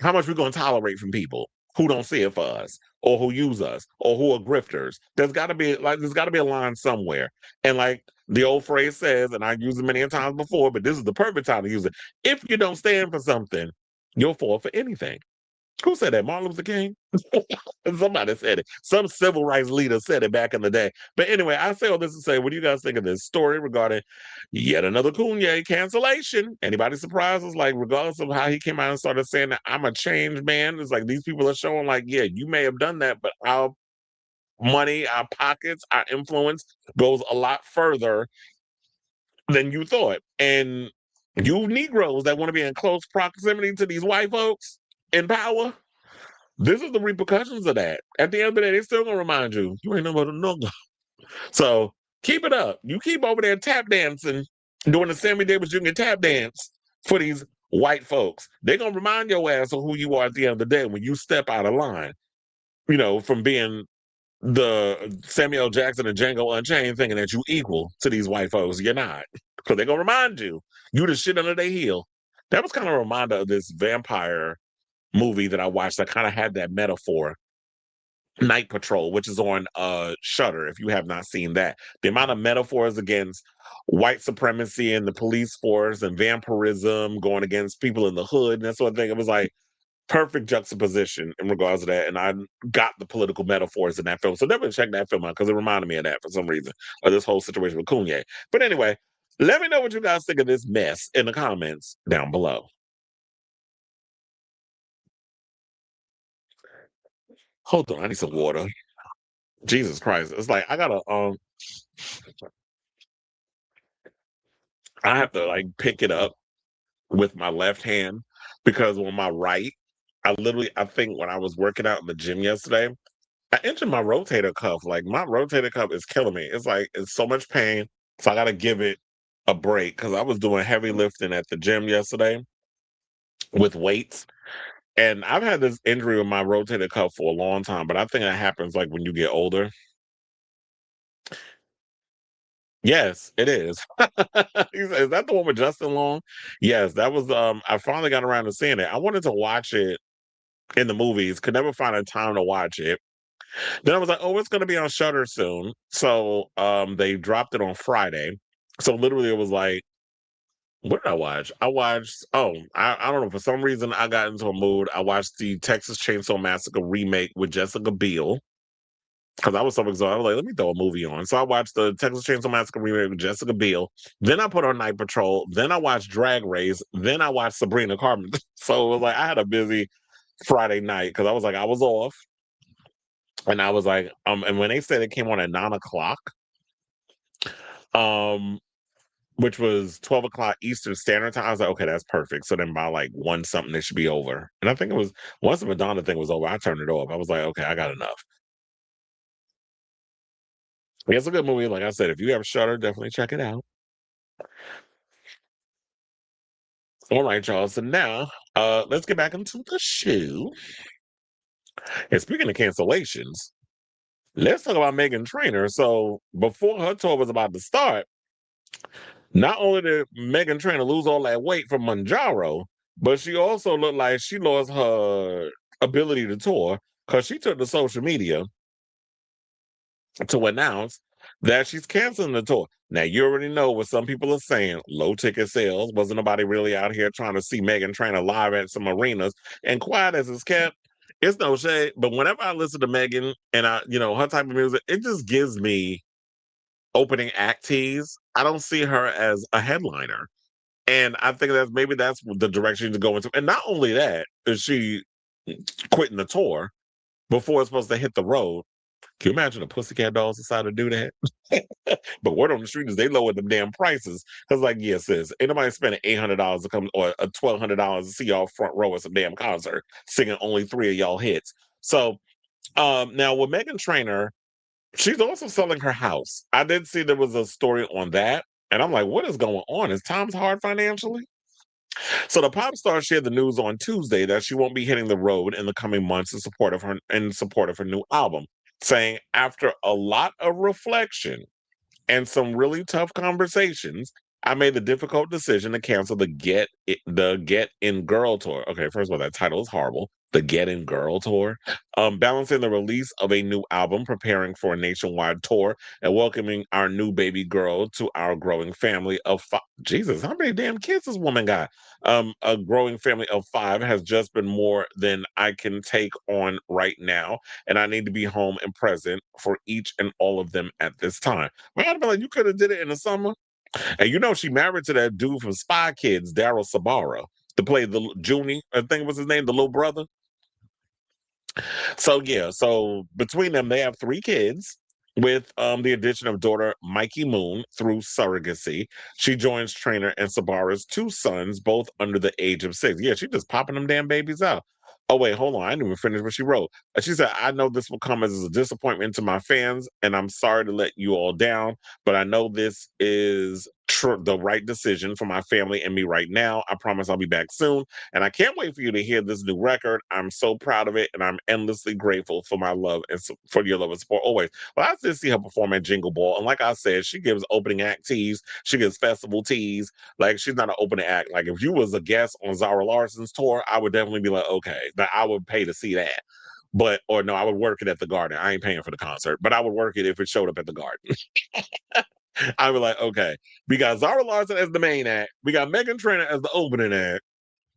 Speaker 2: we're going to tolerate from people who don't see it for us or who use us or who are grifters. There's got to be a line somewhere. And like the old phrase says, and I used it many times before, but this is the perfect time to use it. If you don't stand for something, you'll fall for anything. Who said that? Martin Luther King? Somebody said it. Some civil rights leader said it back in the day. But anyway, I say all this to say, what do you guys think of this story regarding yet another Koonye cancellation? Anybody surprised? It's like, regardless of how he came out and started saying that I'm a changed man, it's like these people are showing like, yeah, you may have done that, but our money, our pockets, our influence goes a lot further than you thought. And you Negroes that want to be in close proximity to these white folks in power, this is the repercussions of that. At the end of the day, they're still gonna remind you, you ain't nobody no go. So keep it up. You keep over there tap dancing, doing the Sammy Davis Jr. tap dance for these white folks. They're gonna remind your ass of who you are at the end of the day when you step out of line. From being the Samuel Jackson and Django Unchained thinking that you equal to these white folks. You're not. Because they're gonna remind you the shit under their heel. That was kind of a reminder of this vampire movie that I watched that kind of had that metaphor. Night Patrol, which is on Shudder, if you have not seen that. The amount of metaphors against white supremacy and the police force and vampirism going against people in the hood and that sort of thing. It was like perfect juxtaposition in regards to that. And I got the political metaphors in that film. So definitely check that film out because it reminded me of that for some reason, of this whole situation with Koonye. But anyway, let me know what you guys think of this mess in the comments down below. Hold on, I need some water. Jesus Christ. It's like I have to like pick it up with my left hand because on my right, I think when I was working out in the gym yesterday, I injured my rotator cuff. Like my rotator cuff is killing me. It's like it's so much pain. So I gotta give it a break because I was doing heavy lifting at the gym yesterday with weights. And I've had this injury with my rotator cuff for a long time, but I think it happens like when you get older. Yes, it is. He said, "Is that the one with Justin Long?" Yes, that was, I finally got around to seeing it. I wanted to watch it in the movies, could never find a time to watch it. Then I was like, "Oh, it's gonna be on Shudder soon." So, they dropped it on Friday. So literally it was like, what did I watch? I don't know, for some reason I got into a mood. I watched the Texas Chainsaw Massacre remake with Jessica Biel. Because I was so exhausted. I was like, let me throw a movie on. So I watched the Texas Chainsaw Massacre remake with Jessica Biel. Then I put on Night Patrol. Then I watched Drag Race. Then I watched Sabrina Carpenter. So it was like I had a busy Friday night because I was like, I was off. And I was like, and when they said it came on at 9:00, um, which was 12:00 Eastern Standard Time, I was like, okay, that's perfect. So then by like 1 something, it should be over. And I think it was once the Madonna thing was over, I turned it off. I was like, okay, I got enough. It's a good movie. Like I said, if you have Shudder, definitely check it out. All right, y'all. So now, let's get back into the show. And speaking of cancellations, let's talk about Meghan Trainor. So before her tour was about to start, not only did Meghan Trainor lose all that weight from Manjaro, but she also looked like she lost her ability to tour because she took to social media to announce that she's canceling the tour. Now, you already know what some people are saying. Low ticket sales. Wasn't nobody really out here trying to see Meghan Trainor live at some arenas. And quiet as it's kept, it's no shade. But whenever I listen to Meghan and her type of music, it just gives me opening act tease. I don't see her as a headliner. And I think that's the direction to go into. And not only that, is she quitting the tour before it's supposed to hit the road. Can you imagine the Pussycat Dolls decided to do that? But word on the street is they lowered them damn prices. Because, like, yeah, sis, ain't nobody spending $800 to come or $1,200 to see y'all front row at some damn concert singing only 3 of y'all hits. So, now with Meghan Trainor, she's also selling her house. I did see there was a story on that. And I'm like, what is going on? Is times hard financially? So the pop star shared the news on Tuesday that she won't be hitting the road in the coming months in support of her new album, saying after a lot of reflection and some really tough conversations, I made the difficult decision to cancel the Get In Girl tour. Okay, first of all, that title is horrible. The Get In Girl tour, balancing the release of a new album, preparing for a nationwide tour, and welcoming our new baby girl to our growing family of five. Jesus, how many damn kids this woman got? A growing family of 5 has just been more than I can take on right now, and I need to be home and present for each and all of them at this time. Man, I'd be like, you could have did it in the summer. And she married to that dude from Spy Kids, Daryl Sabara, to play the Junie, I think was his name, the little brother. So yeah, so between them, they have 3 kids. With the addition of daughter Mikey Moon through surrogacy, she joins Trainor and Sabara's 2 sons, both under the age of 6. Yeah, she just popping them damn babies out. Oh wait, hold on, I didn't even finish what she wrote. She said, "I know this will come as a disappointment to my fans, and I'm sorry to let you all down, but I know this is the right decision for my family and me right now. I promise I'll be back soon. And I can't wait for you to hear this new record. I'm so proud of it, and I'm endlessly grateful for my love and for your love and support always." Well, I did see her perform at Jingle Ball, and like I said, she gives opening act tease. She gives festival tease. Like, she's not an opening act. Like, if you was a guest on Zara Larson's tour, I would definitely be like, okay, that I would pay to see that. But or no, I would work it at the Garden. I ain't paying for the concert, but I would work it if it showed up at the Garden. I'd be like, okay, we got Zara Larson as the main act. We got Meghan Trainor as the opening act,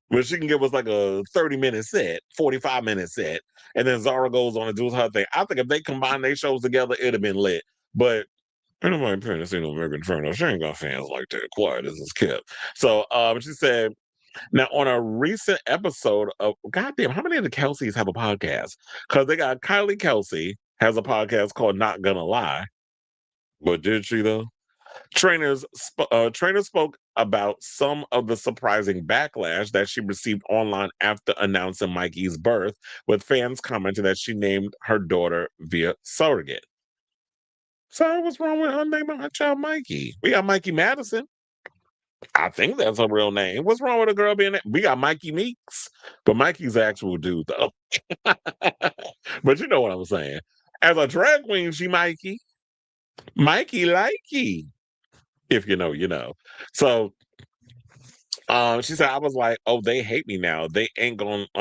Speaker 2: where she can give us like a 30-minute set, 45-minute set, and then Zara goes on and does her thing. I think if they combine their shows together, it'd have been lit. But ain't nobody paying to see no Meghan Trainor. She ain't got fans like that. Quiet as it's kept. So she said, now on a recent episode of, goddamn, how many of the Kelseys have a podcast? Because they got Kylie Kelsey has a podcast called Not Gonna Lie. But did she though? Trainor spoke about some of the surprising backlash that she received online after announcing Mikey's birth, with fans commenting that she named her daughter via surrogate. So what's wrong with her naming her child Mikey? We got Mikey Madison. I think that's her real name. What's wrong with a girl being that? We got Mikey Meeks, but Mikey's the actual dude though. But you know what I'm saying. As a drag queen, she Mikey. Mikey likey. If you know, you know. So she said, I was like, oh, they hate me now. They ain't gonna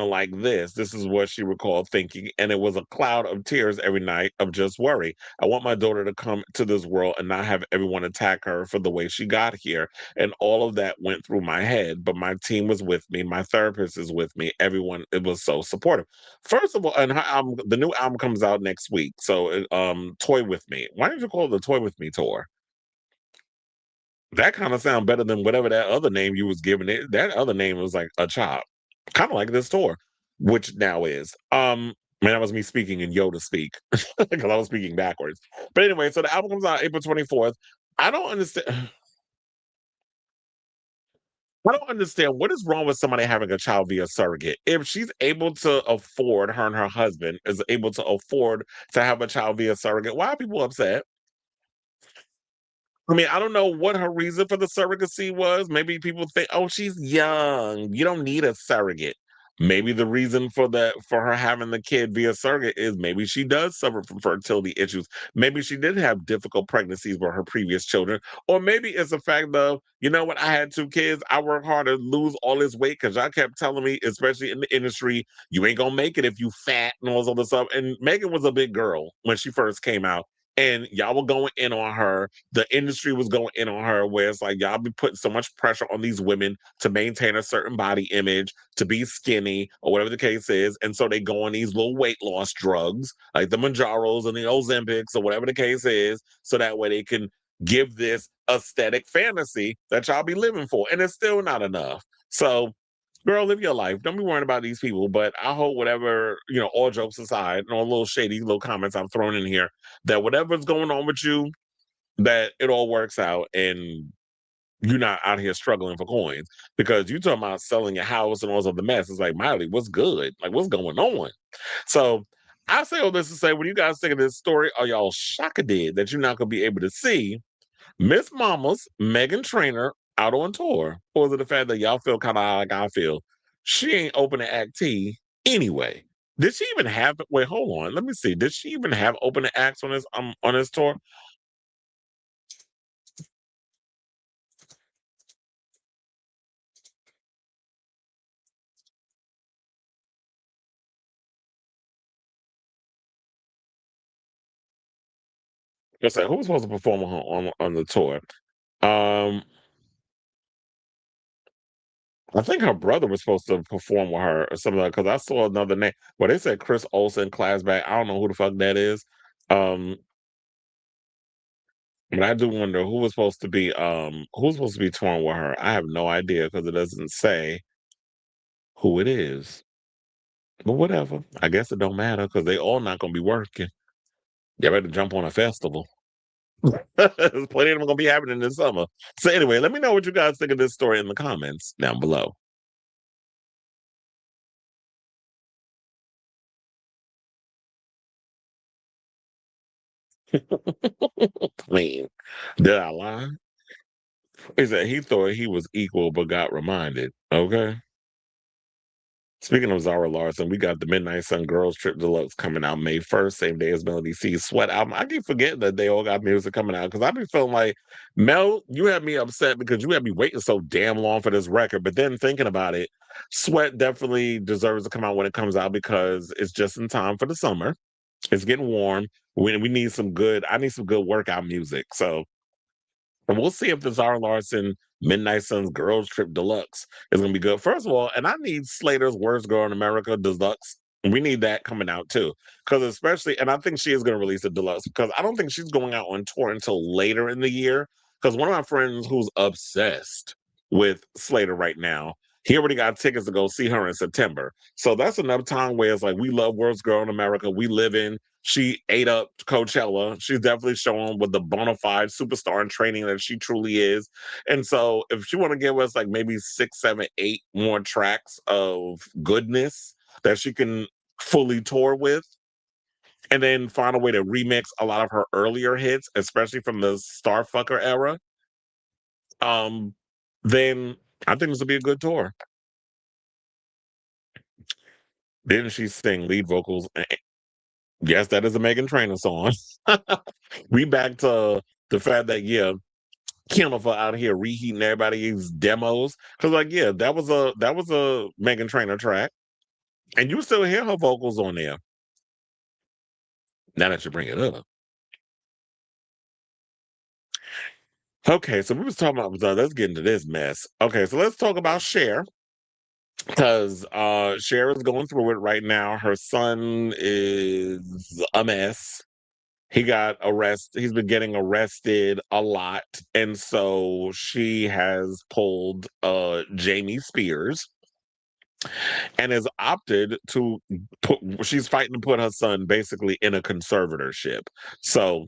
Speaker 2: like this. This is what she recalled thinking. And it was a cloud of tears every night of just worry. I want my daughter to come to this world and not have everyone attack her for the way she got here. And all of that went through my head. But my team was with me. My therapist is with me. Everyone, it was so supportive. First of all, and her album, the new album comes out next week. So Toy With Me. Why did you call it the Toy With Me tour? That kind of sound better than whatever that other name you was giving it. That other name was like a chop, kind of like this tour, which now is. Man, that was me speaking in Yoda speak because I was speaking backwards. But anyway, so the album comes out April 24th. I don't understand. I don't understand what is wrong with somebody having a child via surrogate. If she's able to afford, her and her husband is able to afford to have a child via surrogate, why are people upset? I mean, I don't know what her reason for the surrogacy was. Maybe people think, oh, she's young. You don't need a surrogate. Maybe the reason for her having the kid via surrogate is maybe she does suffer from fertility issues. Maybe she did have difficult pregnancies with her previous children. Or maybe it's a fact of, you know what, I had two kids. I worked hard to lose all this weight because y'all kept telling me, especially in the industry, you ain't gonna make it if you fat and all this other stuff. And Megan was a big girl when she first came out. And y'all were going in on her, the industry was going in on her, where it's like y'all be putting so much pressure on these women to maintain a certain body image, to be skinny, or whatever the case is. And so they go on these little weight loss drugs, like the Manjaros and the Ozempics, or whatever the case is, so that way they can give this aesthetic fantasy that y'all be living for. And it's still not enough. So girl, live your life. Don't be worrying about these people. But I hope whatever, all jokes aside, and all little shady little comments I've thrown in here, that whatever's going on with you, that it all works out and you're not out here struggling for coins. Because you talking about selling your house and all this other mess. It's like, Miley, what's good? Like, what's going on? So I say all this to say, when you guys think of this story, are y'all shocked that you're not going to be able to see Miss Mama's Meghan Trainor out on tour? Or is it the fact that y'all feel kind of like I feel? She ain't open to Act T anyway. Did she even have? Wait, hold on. Let me see. Did she even have open acts on this tour? Just like, who was supposed to perform on the tour? Um, I think her brother was supposed to perform with her or something, because I saw another name. Well, they said Chris Olsen, class back. I don't know who the fuck that is. Um, but I do wonder who's supposed to be touring with her. I have no idea because it doesn't say who it is. But whatever. I guess it don't matter because they all not gonna be working. You better jump on a festival. There's plenty of them gonna be happening this summer. So anyway, let me know what you guys think of this story in the comments down below. I mean, did I lie? He said he thought he was equal but got reminded. Okay. Speaking of Zara Larson, we got the Midnight Sun Girls Trip Deluxe coming out May 1st, same day as Melody C's Sweat album. I keep forgetting that they all got music coming out because I be feeling like, Mel, you had me upset because you had me waiting so damn long for this record. But then thinking about it, Sweat definitely deserves to come out when it comes out because it's just in time for the summer. It's getting warm. We need I need some good workout music. So and we'll see if the Zara Larson Midnight Suns Girls Trip Deluxe is going to be good. First of all, and I need Slater's Worst Girl in America Deluxe. We need that coming out too. Because especially, and I think she is going to release a deluxe because I don't think she's going out on tour until later in the year. Because one of my friends who's obsessed with Slater right now, he already got tickets to go see her in September. So that's another time where it's like, we love Worst Girl in America. We live in She ate up Coachella. She's definitely showing with the bona fide superstar in training that she truly is. And so if she want to give us like maybe 6, 7, 8 more tracks of goodness that she can fully tour with, and then find a way to remix a lot of her earlier hits, especially from the Starfucker era, um, then I think this will be a good tour. Didn't she sing lead vocals? Yes, that is a Meghan Trainor song. We back to the fact that Jennifer out here reheating everybody's demos. Cause like, yeah, that was a Meghan Trainor track. And you still hear her vocals on there. Now that you bring it up. Okay, so we was talking about let's get into this mess. Okay, so let's talk about Cher. Because Cher is going through it right now. Her son is a mess. He got arrested. He's been getting arrested a lot. And so she has pulled Jamie Spears and has opted to she's fighting to put her son basically in a conservatorship. So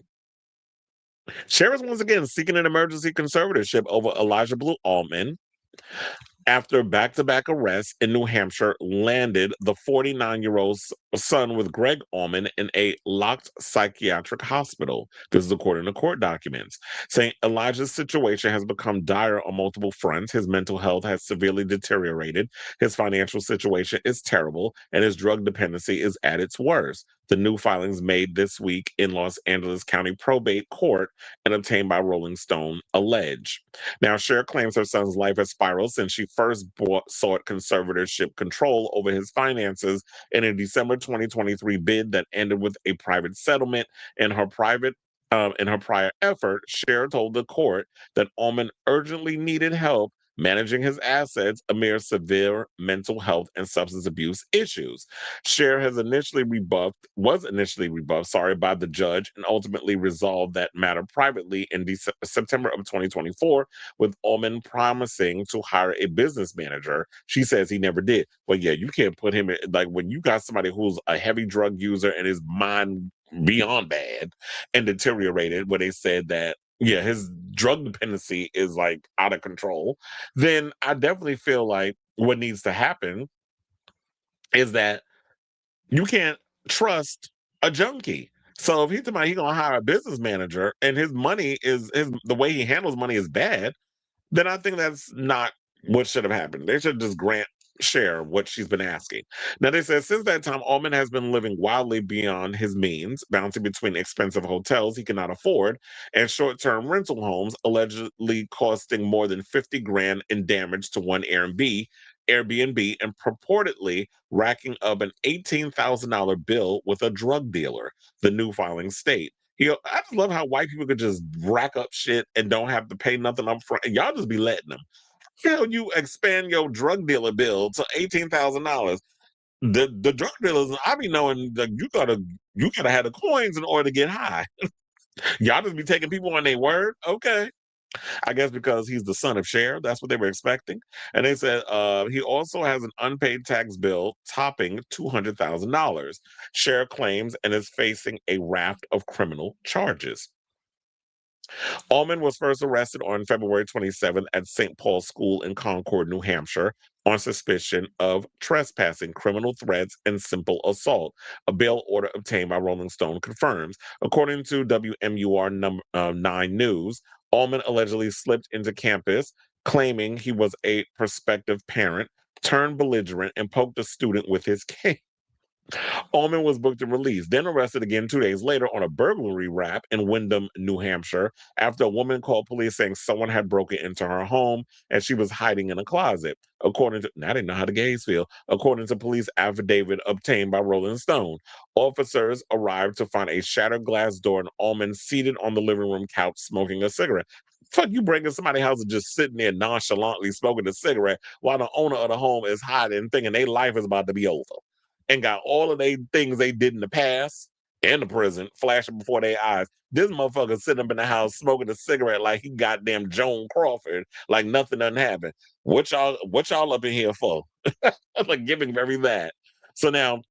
Speaker 2: Cher is once again seeking an emergency conservatorship over Elijah Blue Allman. After back-to-back arrests in New Hampshire landed the 49-year-old son with Greg Allman in a locked psychiatric hospital. This is according to court documents, saying Elijah's situation has become dire on multiple fronts. His mental health has severely deteriorated. His financial situation is terrible, and his drug dependency is at its worst. The new filings made this week in Los Angeles County Probate Court and obtained by Rolling Stone allege. Now, Cher claims her son's life has spiraled since she first sought conservatorship control over his finances in a December 2023 bid that ended with a private settlement. In her prior effort, Cher told the court that Allman urgently needed help managing his assets amid severe mental health and substance abuse issues. Cher was initially rebuffed, by the judge and ultimately resolved that matter privately in September of 2024, with Allman promising to hire a business manager. She says he never did. Well, yeah, you can't put him in, like, when you got somebody who's a heavy drug user and his mind beyond bad and deteriorated, where they said that, yeah, his drug dependency is like out of control, then I definitely feel like what needs to happen is that you can't trust a junkie. So if he's talking about he's gonna hire a business manager and his money is the way he handles money is bad, then I think that's not what should have happened. They should just grant Cher what she's been asking. Now, they said since that time, Allman has been living wildly beyond his means, bouncing between expensive hotels he cannot afford and short-term rental homes, allegedly costing more than 50 grand in damage to one Airbnb, and purportedly racking up an $18,000 bill with a drug dealer, the new filing state. I just love how white people could just rack up shit and don't have to pay nothing up front. Y'all just be letting them. Hell, you expand your drug dealer bill to $18,000. The drug dealers, I be knowing that you gotta have the coins in order to get high. Y'all just be taking people on their word. Okay. I guess because he's the son of Cher, that's what they were expecting. And they said he also has an unpaid tax bill topping $200,000. Cher claims and is facing a raft of criminal charges. Allman was first arrested on February 27th at St. Paul's School in Concord, New Hampshire, on suspicion of trespassing, criminal threats, and simple assault. A bail order obtained by Rolling Stone confirms. According to WMUR 9 News, Allman allegedly slipped into campus, claiming he was a prospective parent, turned belligerent, and poked a student with his cane. Allman was booked and released, then arrested again 2 days later on a burglary rap in Windham, New Hampshire, after a woman called police saying someone had broken into her home and she was hiding in a closet. I didn't know how the gays feel. According to police affidavit obtained by Rolling Stone, officers arrived to find a shattered glass door and Allman seated on the living room couch smoking a cigarette. Fuck you bringing somebody's house and just sitting there nonchalantly smoking a cigarette while the owner of the home is hiding, thinking their life is about to be over, and got all of they things they did in the past and the present flashing before their eyes. This motherfucker sitting up in the house smoking a cigarette like he goddamn Joan Crawford, like nothing done happened. What y'all up in here for? Like giving very that. So now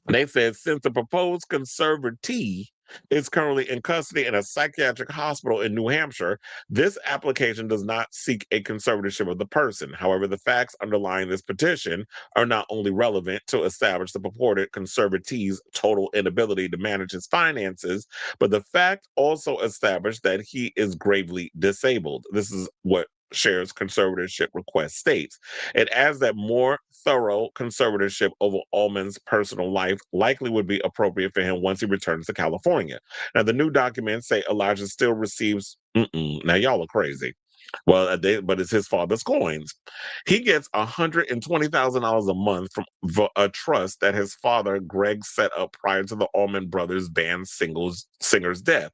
Speaker 2: they said since the proposed conservatee is currently in custody in a psychiatric hospital in New Hampshire, this application does not seek a conservatorship of the person. However, the facts underlying this petition are not only relevant to establish the purported conservatee's total inability to manage his finances, but the fact also established that he is gravely disabled. This is what Cher's conservatorship request states. It adds that more thorough conservatorship over Allman's personal life likely would be appropriate for him once he returns to California. Now, the new documents say Elijah still receives. Now, y'all are crazy. Well, but it's his father's coins. He gets $120,000 a month from a trust that his father, Greg, set up prior to the Allman Brothers band singer's death.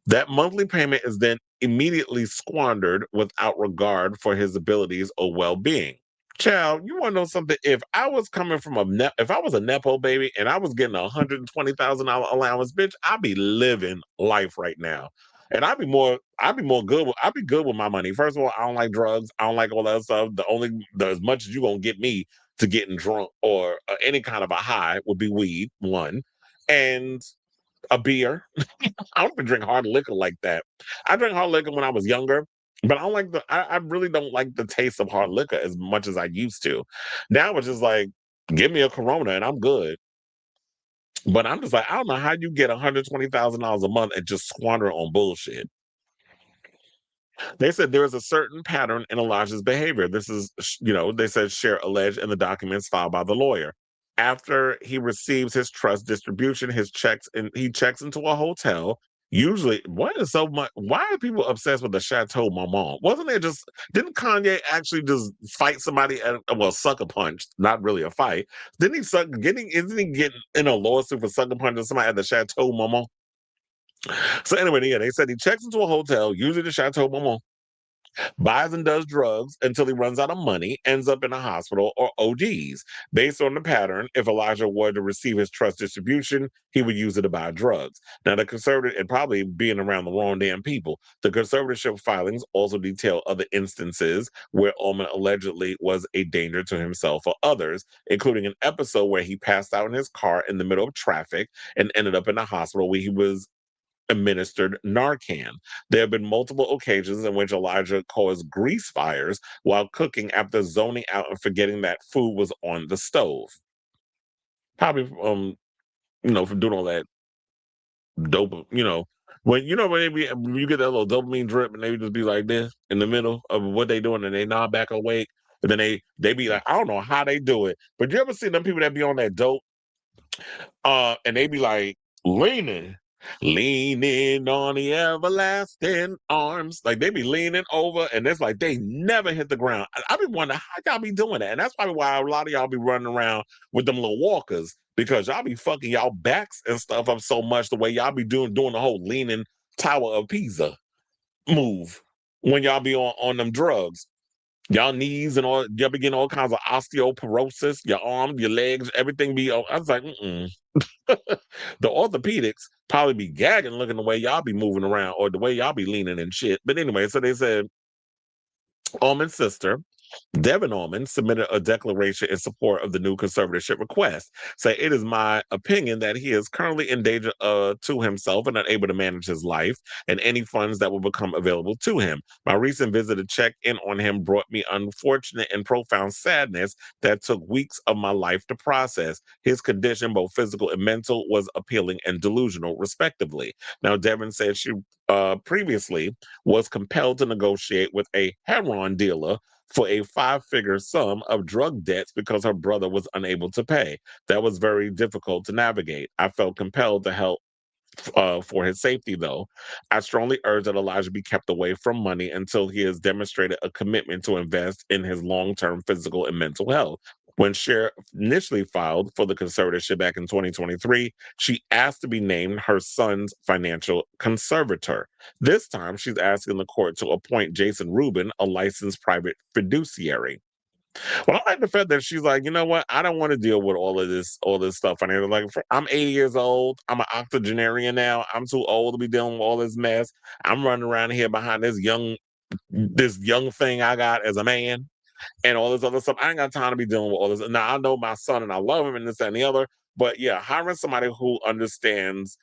Speaker 2: That monthly payment is then immediately squandered without regard for his abilities or well-being. Child, you want to know something? If I was coming from if I was a nepo baby and I was getting $120,000 allowance, bitch, I'd be living life right now. And I'd be good with my money. First of all, I don't like drugs. I don't like all that stuff. As much as you're gonna get me to getting drunk or any kind of a high would be weed, one, and a beer. I don't even drink hard liquor like that. I drank hard liquor when I was younger, But I don't like I really don't like the taste of hard liquor as much as I used to. Now it's just like, give me a Corona and I'm good. But I'm just like, I don't know how you get $120,000 a month and just squander it on bullshit. They said there is a certain pattern in Elijah's behavior. This is, they said Cher alleged in the documents filed by the lawyer. After he receives his trust distribution, he checks into a hotel. Usually, what is so much? Why are people obsessed with the Chateau Marmont? Wasn't there just, didn't Kanye actually just fight somebody sucker punch? Not really a fight. Isn't he getting in a lawsuit for sucker punching somebody at the Chateau Marmont? So anyway, yeah, they said he checks into a hotel, usually the Chateau Marmont, buys and does drugs until he runs out of money, ends up in a hospital, or ODs. Based on the pattern, if Elijah were to receive his trust distribution, he would use it to buy drugs. Now, the conservative, and probably being around the wrong damn people, the conservatorship filings also detail other instances where Allman allegedly was a danger to himself or others, including an episode where he passed out in his car in the middle of traffic and ended up in a hospital where he was administered Narcan. There have been multiple occasions in which Elijah caused grease fires while cooking after zoning out and forgetting that food was on the stove. Probably, from doing all that dope, when when you get that little dopamine drip and they just be like this in the middle of what they doing and they nod back awake and then they be like, I don't know how they do it, but you ever see them people that be on that dope and they be like leaning on the everlasting arms. Like they be leaning over, and it's like they never hit the ground. I be wondering how y'all be doing that, and that's probably why a lot of y'all be running around with them little walkers because y'all be fucking y'all backs and stuff up so much the way y'all be doing the whole leaning Tower of Pisa move when y'all be on them drugs. Y'all knees and all, y'all be getting all kinds of osteoporosis, your arms, your legs, everything be. I was like, the orthopedics probably be gagging looking the way y'all be moving around or the way y'all be leaning and shit. But anyway, so they said Allman's sister, Devin Allman, submitted a declaration in support of the new conservatorship request. Say, it is my opinion that he is currently in danger to himself and unable to manage his life and any funds that will become available to him. My recent visit to check in on him brought me unfortunate and profound sadness that took weeks of my life to process. His condition, both physical and mental, was appealing and delusional, respectively. Now, Devin said she previously was compelled to negotiate with a heroin dealer for a 5-figure sum of drug debts because her brother was unable to pay. That was very difficult to navigate. I felt compelled to help for his safety, though. I strongly urge that Elijah be kept away from money until he has demonstrated a commitment to invest in his long-term physical and mental health. When Cher initially filed for the conservatorship back in 2023, she asked to be named her son's financial conservator. This time, she's asking the court to appoint Jason Rubin, a licensed private fiduciary. Well, I like the fact that she's like, you know what? I don't want to deal with all this stuff. And they're like, I'm 80 years old. I'm an octogenarian now. I'm too old to be dealing with all this mess. I'm running around here behind this young thing I got as a man and all this other stuff. I ain't got time to be dealing with all this. Now I know my son and I love him and this and the other, but yeah, hiring somebody who understands,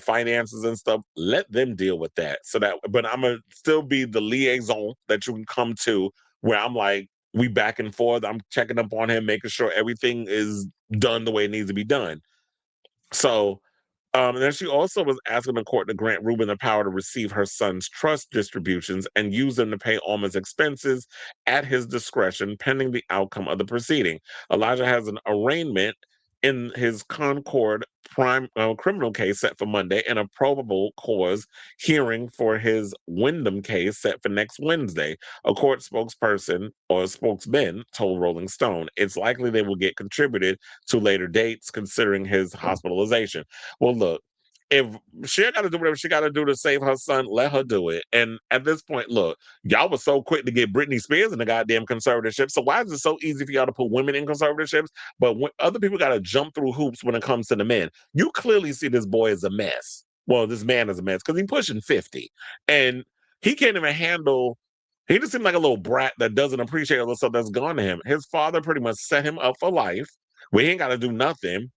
Speaker 2: finances and stuff, let them deal with that. But I'm gonna still be the liaison that you can come to where I'm like, we back and forth. I'm checking up on him, making sure everything is done the way it needs to be done. So and then she also was asking the court to grant Rubin the power to receive her son's trust distributions and use them to pay Allman's expenses at his discretion, pending the outcome of the proceeding. Elijah has an arraignment in his Concord prime criminal case set for Monday and a probable cause hearing for his Wyndham case set for next Wednesday. A court spokesperson or spokesman told Rolling Stone it's likely they will get contributed to later dates considering his hospitalization. Well, look, if she got to do whatever she got to do to save her son, let her do it. And at this point, look, y'all was so quick to get Britney Spears in the goddamn conservatorship. So why is it so easy for y'all to put women in conservatorships? But when other people got to jump through hoops when it comes to the men, you clearly see this boy as a mess. Well, this man is a mess because he's pushing 50 and he can't even handle. He just seems like a little brat that doesn't appreciate all the stuff that's gone to him. His father pretty much set him up for life where he ain't got to do nothing.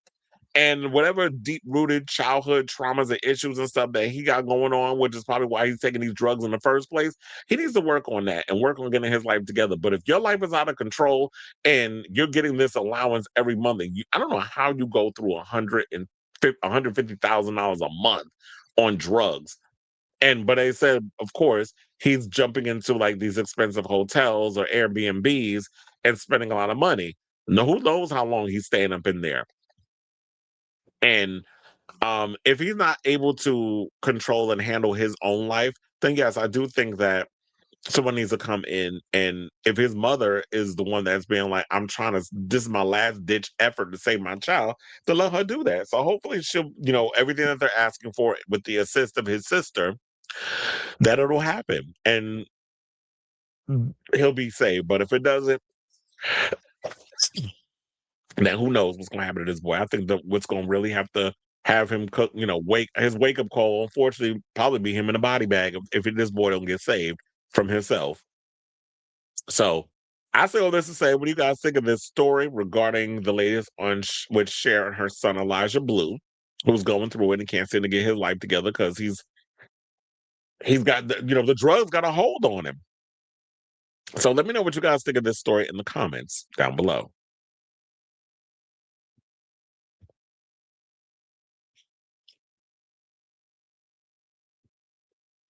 Speaker 2: And whatever deep-rooted childhood traumas and issues and stuff that he got going on, which is probably why he's taking these drugs in the first place, he needs to work on that and work on getting his life together. But if your life is out of control and you're getting this allowance every month, and I don't know how you go through $150,000 a month on drugs. But they said, of course, he's jumping into like these expensive hotels or Airbnbs and spending a lot of money. Now, who knows how long he's staying up in there? And if he's not able to control and handle his own life, then yes, I do think that someone needs to come in. And if his mother is the one that's being like, this is my last ditch effort to save my child, to let her do that. So hopefully she'll, everything that they're asking for with the assist of his sister, that it'll happen and he'll be saved. But if it doesn't, then who knows what's going to happen to this boy. I think that what's going to really have him cook, his wake up call, unfortunately, probably be him in a body bag if this boy don't get saved from himself. So I say all this to say, what do you guys think of this story regarding the latest on with Cher and her son Elijah Blue, who's going through it and can't seem to get his life together because he's got the drugs got a hold on him. So let me know what you guys think of this story in the comments down below.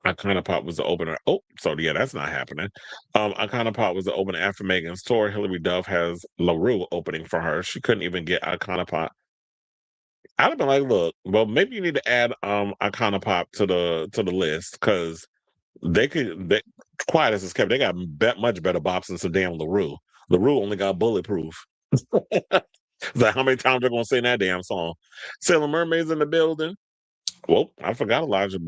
Speaker 2: I kind of pop was the opener. Oh, so yeah, that's not happening. I kind of pop was the opener after Meghan's tour. Hilary Duff has LaRue opening for her. She couldn't even get Iconopop. I'd have been like, look, well, maybe you need to add Iconopop to the list because they quiet as it's kept. They got much better bops than some damn LaRue. LaRue only got Bulletproof. Like how many times they're gonna sing that damn song? Sailor Mermaids in the building. Well, I forgot Elijah.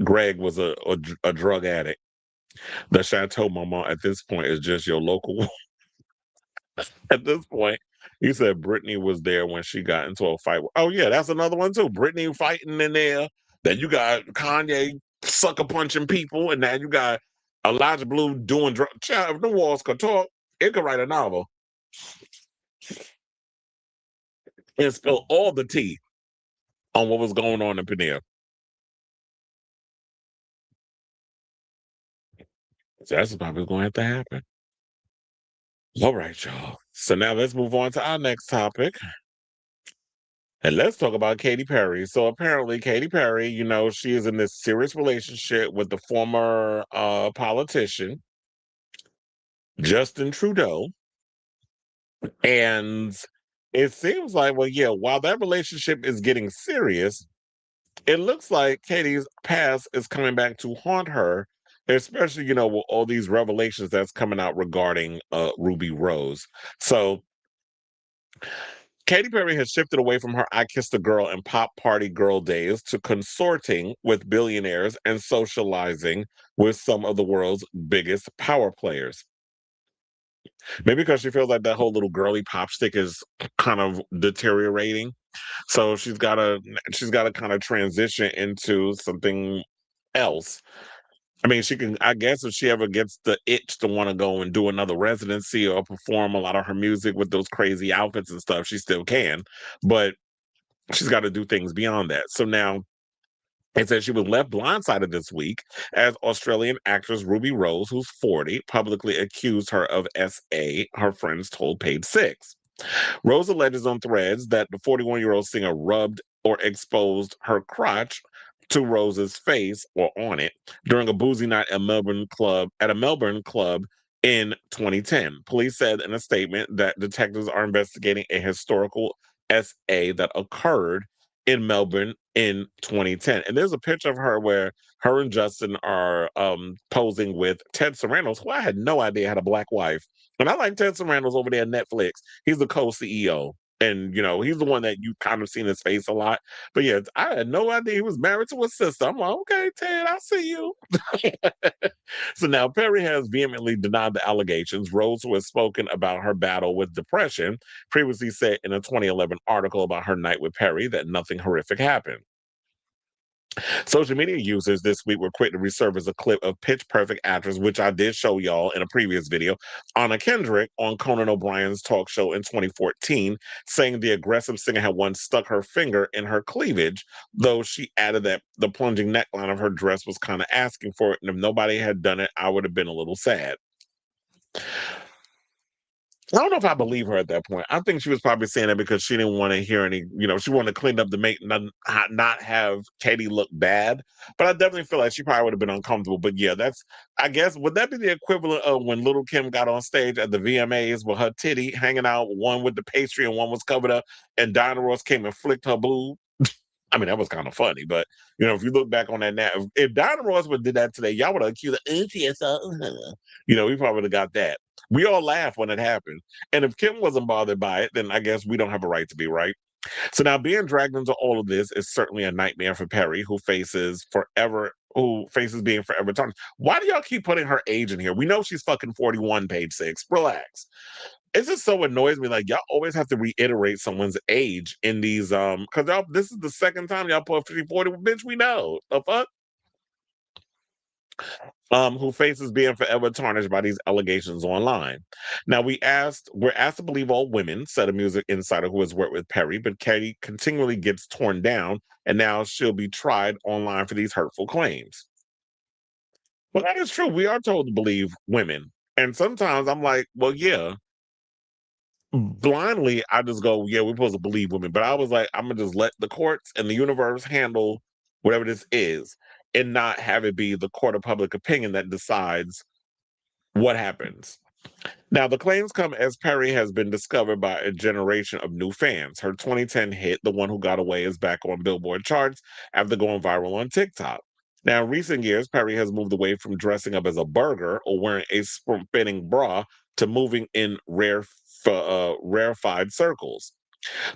Speaker 2: Greg was a drug addict. The Chateau Mama at this point is just your local. At this point, you said Brittany was there when she got into a fight. Oh yeah, that's another one too. Brittany fighting in there. Then you got Kanye sucker punching people, and then you got Elijah Blue doing drugs. Child, if the walls could talk, it could write a novel and spill all the tea on what was going on in Panera. So that's probably going to have to happen. All right, y'all. So now let's move on to our next topic. And let's talk about Katy Perry. So apparently, Katy Perry, she is in this serious relationship with the former politician, Justin Trudeau. And it seems like, well, yeah, while that relationship is getting serious, it looks like Katy's past is coming back to haunt her, especially, with all these revelations that's coming out regarding Ruby Rose. So Katy Perry has shifted away from her I Kissed a Girl and Pop Party Girl days to consorting with billionaires and socializing with some of the world's biggest power players. Maybe because she feels like that whole little girly pop stick is kind of deteriorating. So she's gotta kind of transition into something else. I mean, she can, I guess, if she ever gets the itch to want to go and do another residency or perform a lot of her music with those crazy outfits and stuff, she still can. But she's got to do things beyond that. So now it says she was left blindsided this week as Australian actress Ruby Rose, who's 40, publicly accused her of SA, her friends told Page Six. Rose alleges on Threads that the 41-year-old singer rubbed or exposed her crotch to Rose's face or on it during a boozy night at a Melbourne club in 2010. Police said in a statement that detectives are investigating a historical SA that occurred in Melbourne in 2010. And there's a picture of her where her and Justin are posing with Ted Sarandos, who I had no idea had a black wife. And I like Ted Sarandos over there at Netflix. He's the co-CEO. And, he's the one that you kind of seen his face a lot. But yeah, I had no idea he was married to a sister. I'm like, okay, Ted, I see you. So now Perry has vehemently denied the allegations. Rose, who has spoken about her battle with depression, previously said in a 2011 article about her night with Perry that nothing horrific happened. Social media users this week were quick to resurface a clip of Pitch Perfect actress, which I did show y'all in a previous video, Anna Kendrick on Conan O'Brien's talk show in 2014, saying the aggressive singer had once stuck her finger in her cleavage, though she added that the plunging neckline of her dress was kind of asking for it, and if nobody had done it, I would have been a little sad. I don't know if I believe her at that point. I think she was probably saying that because she didn't want to hear any, she wanted to clean up to make not have Katy look bad. But I definitely feel like she probably would have been uncomfortable. But yeah, I guess, would that be the equivalent of when Little Kim got on stage at the VMAs with her titty hanging out, one with the pastry and one was covered up, and Diana Ross came and flicked her boob? I mean, that was kind of funny, but if you look back on that now, if Diana Ross would have did that today, y'all would have accused her, we probably would have got that. We all laughed when it happened. And if Kim wasn't bothered by it, then I guess we don't have a right to be, right? So now being dragged into all of this is certainly a nightmare for Perry, who faces being forever tarnished. Why do y'all keep putting her age in here? We know she's fucking 41, page 6. Relax. It just so annoys me. Like, y'all always have to reiterate someone's age in these, because y'all, this is the second time y'all put 50, 40, bitch, we know. The fuck? Who faces being forever tarnished by these allegations online. Now, we're asked to believe all women, said a music insider who has worked with Perry, but Katy continually gets torn down, and now she'll be tried online for these hurtful claims. Well, that is true. We are told to believe women. And sometimes I'm like, well, yeah. Blindly, I just go, yeah, we're supposed to believe women. But I was like, I'm going to just let the courts and the universe handle whatever this is and not have it be the court of public opinion that decides what happens. Now, the claims come as Perry has been discovered by a generation of new fans. Her 2010 hit, The One Who Got Away, is back on Billboard charts after going viral on TikTok. Now, in recent years, Perry has moved away from dressing up as a burger or wearing a fitting bra to moving in rarefied circles.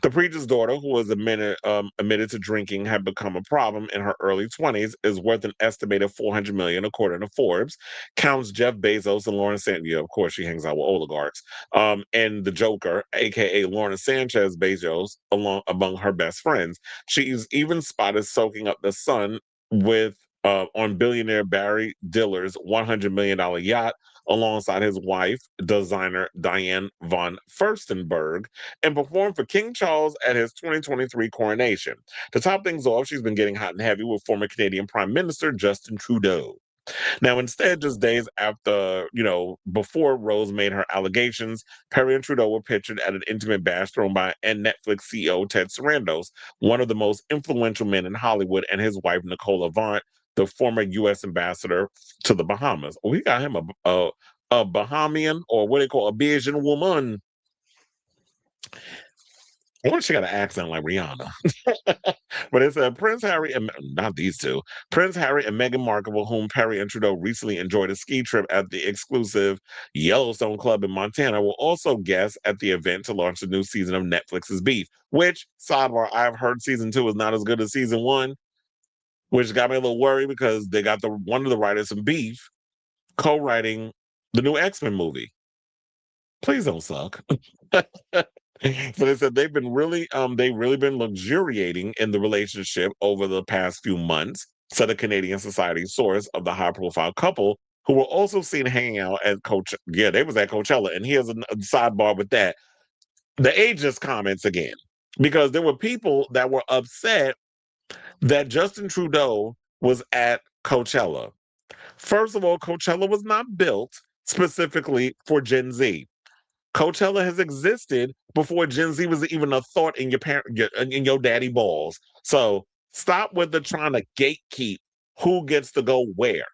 Speaker 2: The preacher's daughter, who was admitted to drinking, had become a problem in her early 20s, is worth an estimated $400 million, according to Forbes. Counts Jeff Bezos and Lauren Sanchez. Yeah, of course, she hangs out with oligarchs. And the Joker, aka Lauren Sanchez Bezos, among her best friends. She's even spotted soaking up the sun with on billionaire Barry Diller's $100 million yacht alongside his wife, designer Diane von Furstenberg, and performed for King Charles at his 2023 coronation. To top things off, she's been getting hot and heavy with former Canadian Prime Minister Justin Trudeau. Now, instead, just days after, before Rose made her allegations, Perry and Trudeau were pictured at an intimate bash thrown by Netflix CEO Ted Sarandos, one of the most influential men in Hollywood, and his wife, Nicole Avant, the former U.S. ambassador to the Bahamas. Oh, he got him a Bahamian, or what they call a Bajan woman. I wonder if she got an accent like Rihanna. But it said Prince Harry and not these two. Prince Harry and Meghan Markle, whom Perry and Trudeau recently enjoyed a ski trip at the exclusive Yellowstone Club in Montana, will also guest at the event to launch the new season of Netflix's Beef. Which, sidebar, I've heard season 2 is not as good as season 1, which got me a little worried because they got one of the writers from Beef co-writing the new X-Men movie. Please don't suck. So they said they've really been luxuriating in the relationship over the past few months, said a Canadian Society source of the high-profile couple, who were also seen hanging out at Coachella. Yeah, they was at Coachella. And here's a sidebar with that. The ageist comments again, because there were people that were upset that Justin Trudeau was at Coachella. First of all, Coachella was not built specifically for Gen Z. Coachella has existed before Gen Z was even a thought in your daddy balls. So stop with the trying to gatekeep who gets to go where.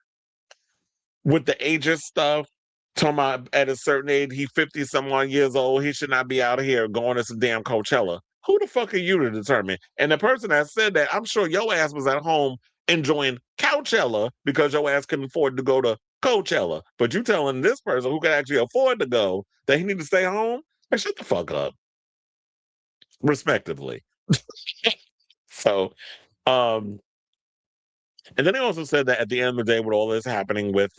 Speaker 2: With the ageist stuff, talking about at a certain age, he 50 some odd years old, he should not be out here going to some damn Coachella. Who the fuck are you to determine? And the person that said that, I'm sure your ass was at home enjoying Coachella because your ass couldn't afford to go to Coachella. But you telling this person who can actually afford to go that he need to stay home? Like, shut the fuck up. Respectively. So, and then they also said that at the end of the day, with all this happening with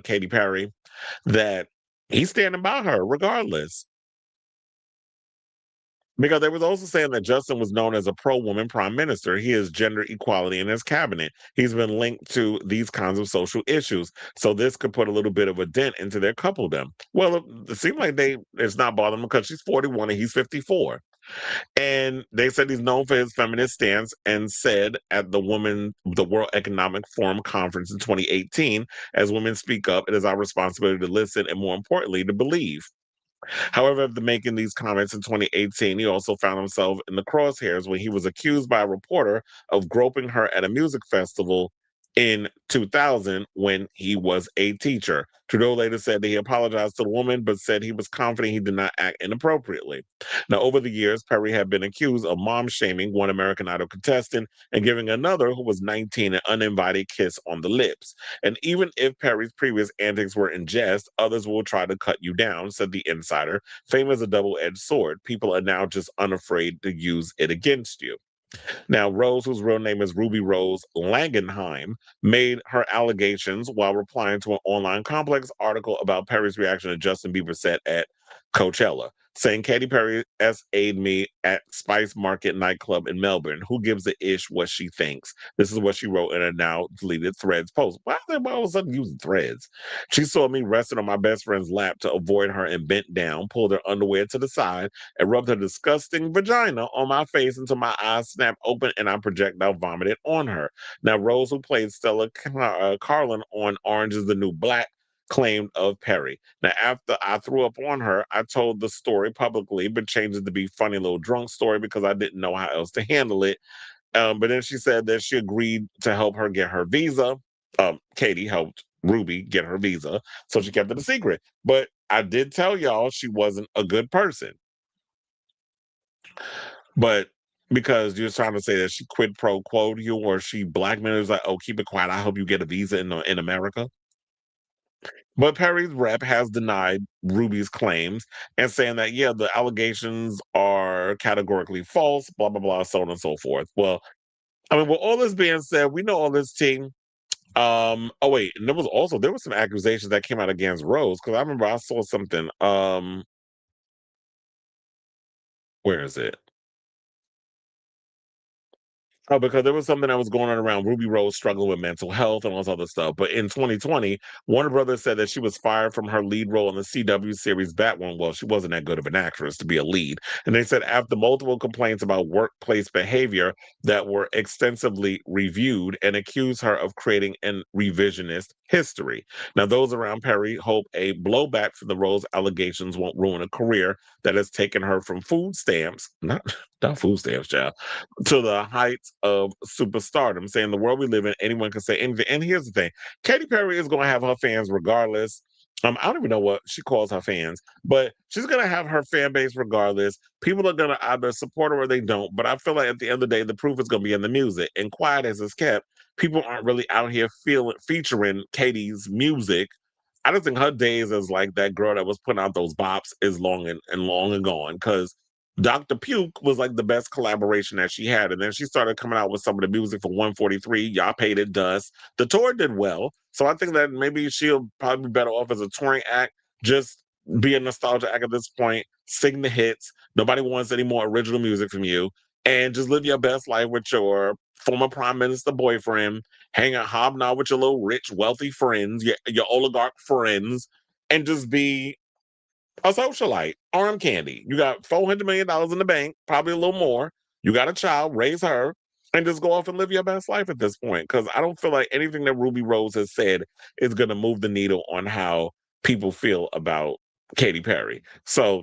Speaker 2: Katy Perry, that he's standing by her regardless. Because they was also saying that Justin was known as a pro-woman prime minister. He has gender equality in his cabinet. He's been linked to these kinds of social issues. So this could put a little bit of a dent into their coupledom. Well, it seems like it's not bothering them because she's 41 and he's 54. And they said he's known for his feminist stance and said at the World Economic Forum conference in 2018, as women speak up, it is our responsibility to listen and more importantly, to believe. However, after making these comments in 2018, he also found himself in the crosshairs when he was accused by a reporter of groping her at a music festival in 2000 when he was a teacher. Trudeau later said that he apologized to the woman, but said he was confident he did not act inappropriately. Now, over the years, Perry had been accused of mom shaming one American Idol contestant and giving another, who was 19, an uninvited kiss on the lips. And even if Perry's previous antics were in jest, others will try to cut you down, said the insider. Fame is a double-edged sword. People are now just unafraid to use it against you. Now, Rose, whose real name is Ruby Rose Langenheim, made her allegations while replying to an online complex article about Perry's reaction to Justin Bieber's set at Coachella, saying Katy Perry SA'd me at Spice Market nightclub in Melbourne. Who gives a ish what she thinks? This is what she wrote in a now deleted Threads post. Why are they all of a sudden using Threads? She saw me resting on my best friend's lap to avoid her and bent down, pulled her underwear to the side, and rubbed her disgusting vagina on my face until my eyes snapped open and I projectile vomited on her. Now, Rose, who played Stella Carlin on Orange is the New Black, claimed of Perry. Now, after I threw up on her, I told the story publicly, but changed it to be funny little drunk story because I didn't know how else to handle it. But then she said that she agreed to help her get her visa. Katy helped Ruby get her visa, so she kept it a secret. But I did tell y'all she wasn't a good person. But because you're trying to say that she quid pro quo you or she blackmailed, like, oh, keep it quiet. I hope you get a visa in America. But Perry's rep has denied Ruby's claims and saying that, yeah, the allegations are categorically false, blah, blah, blah, so on and so forth. Well, I mean, with all this being said, we know all this team. Oh wait, and there was some accusations that came out against Rose because I remember I saw something. Where is it? Oh, because there was something that was going on around Ruby Rose struggling with mental health and all this other stuff. But in 2020, Warner Brothers said that she was fired from her lead role in the CW series Batwoman. Well, she wasn't that good of an actress to be a lead. And they said after multiple complaints about workplace behavior that were extensively reviewed and accused her of creating an revisionist history. Now, those around Perry hope a blowback from the Rose allegations won't ruin a career that has taken her from food stamps, not food stamps, child, to the heights of superstardom, saying the world we live in, anyone can say anything. And here's the thing: Katy Perry is going to have her fans regardless. I don't even know what she calls her fans, but she's going to have her fan base regardless. People are going to either support her or they don't. But I feel like at the end of the day, the proof is going to be in the music. And quiet as it's kept, people aren't really out here featuring Katy's music. I just think her days as like that girl that was putting out those bops is long and gone. Because Dr. Puke was like the best collaboration that she had. And then she started coming out with some of the music for 143. Y'all paid it dust. The tour did well. So I think that maybe she'll probably be better off as a touring act, just be a nostalgia act at this point, sing the hits. Nobody wants any more original music from you. And just live your best life with your former prime minister boyfriend, hang out, hobnob with your little rich, wealthy friends, your oligarch friends, and just be a socialite, arm candy. You got $400 million in the bank, probably a little more. You got a child, raise her, and just go off and live your best life at this point. Because I don't feel like anything that Ruby Rose has said is going to move the needle on how people feel about Katy Perry. So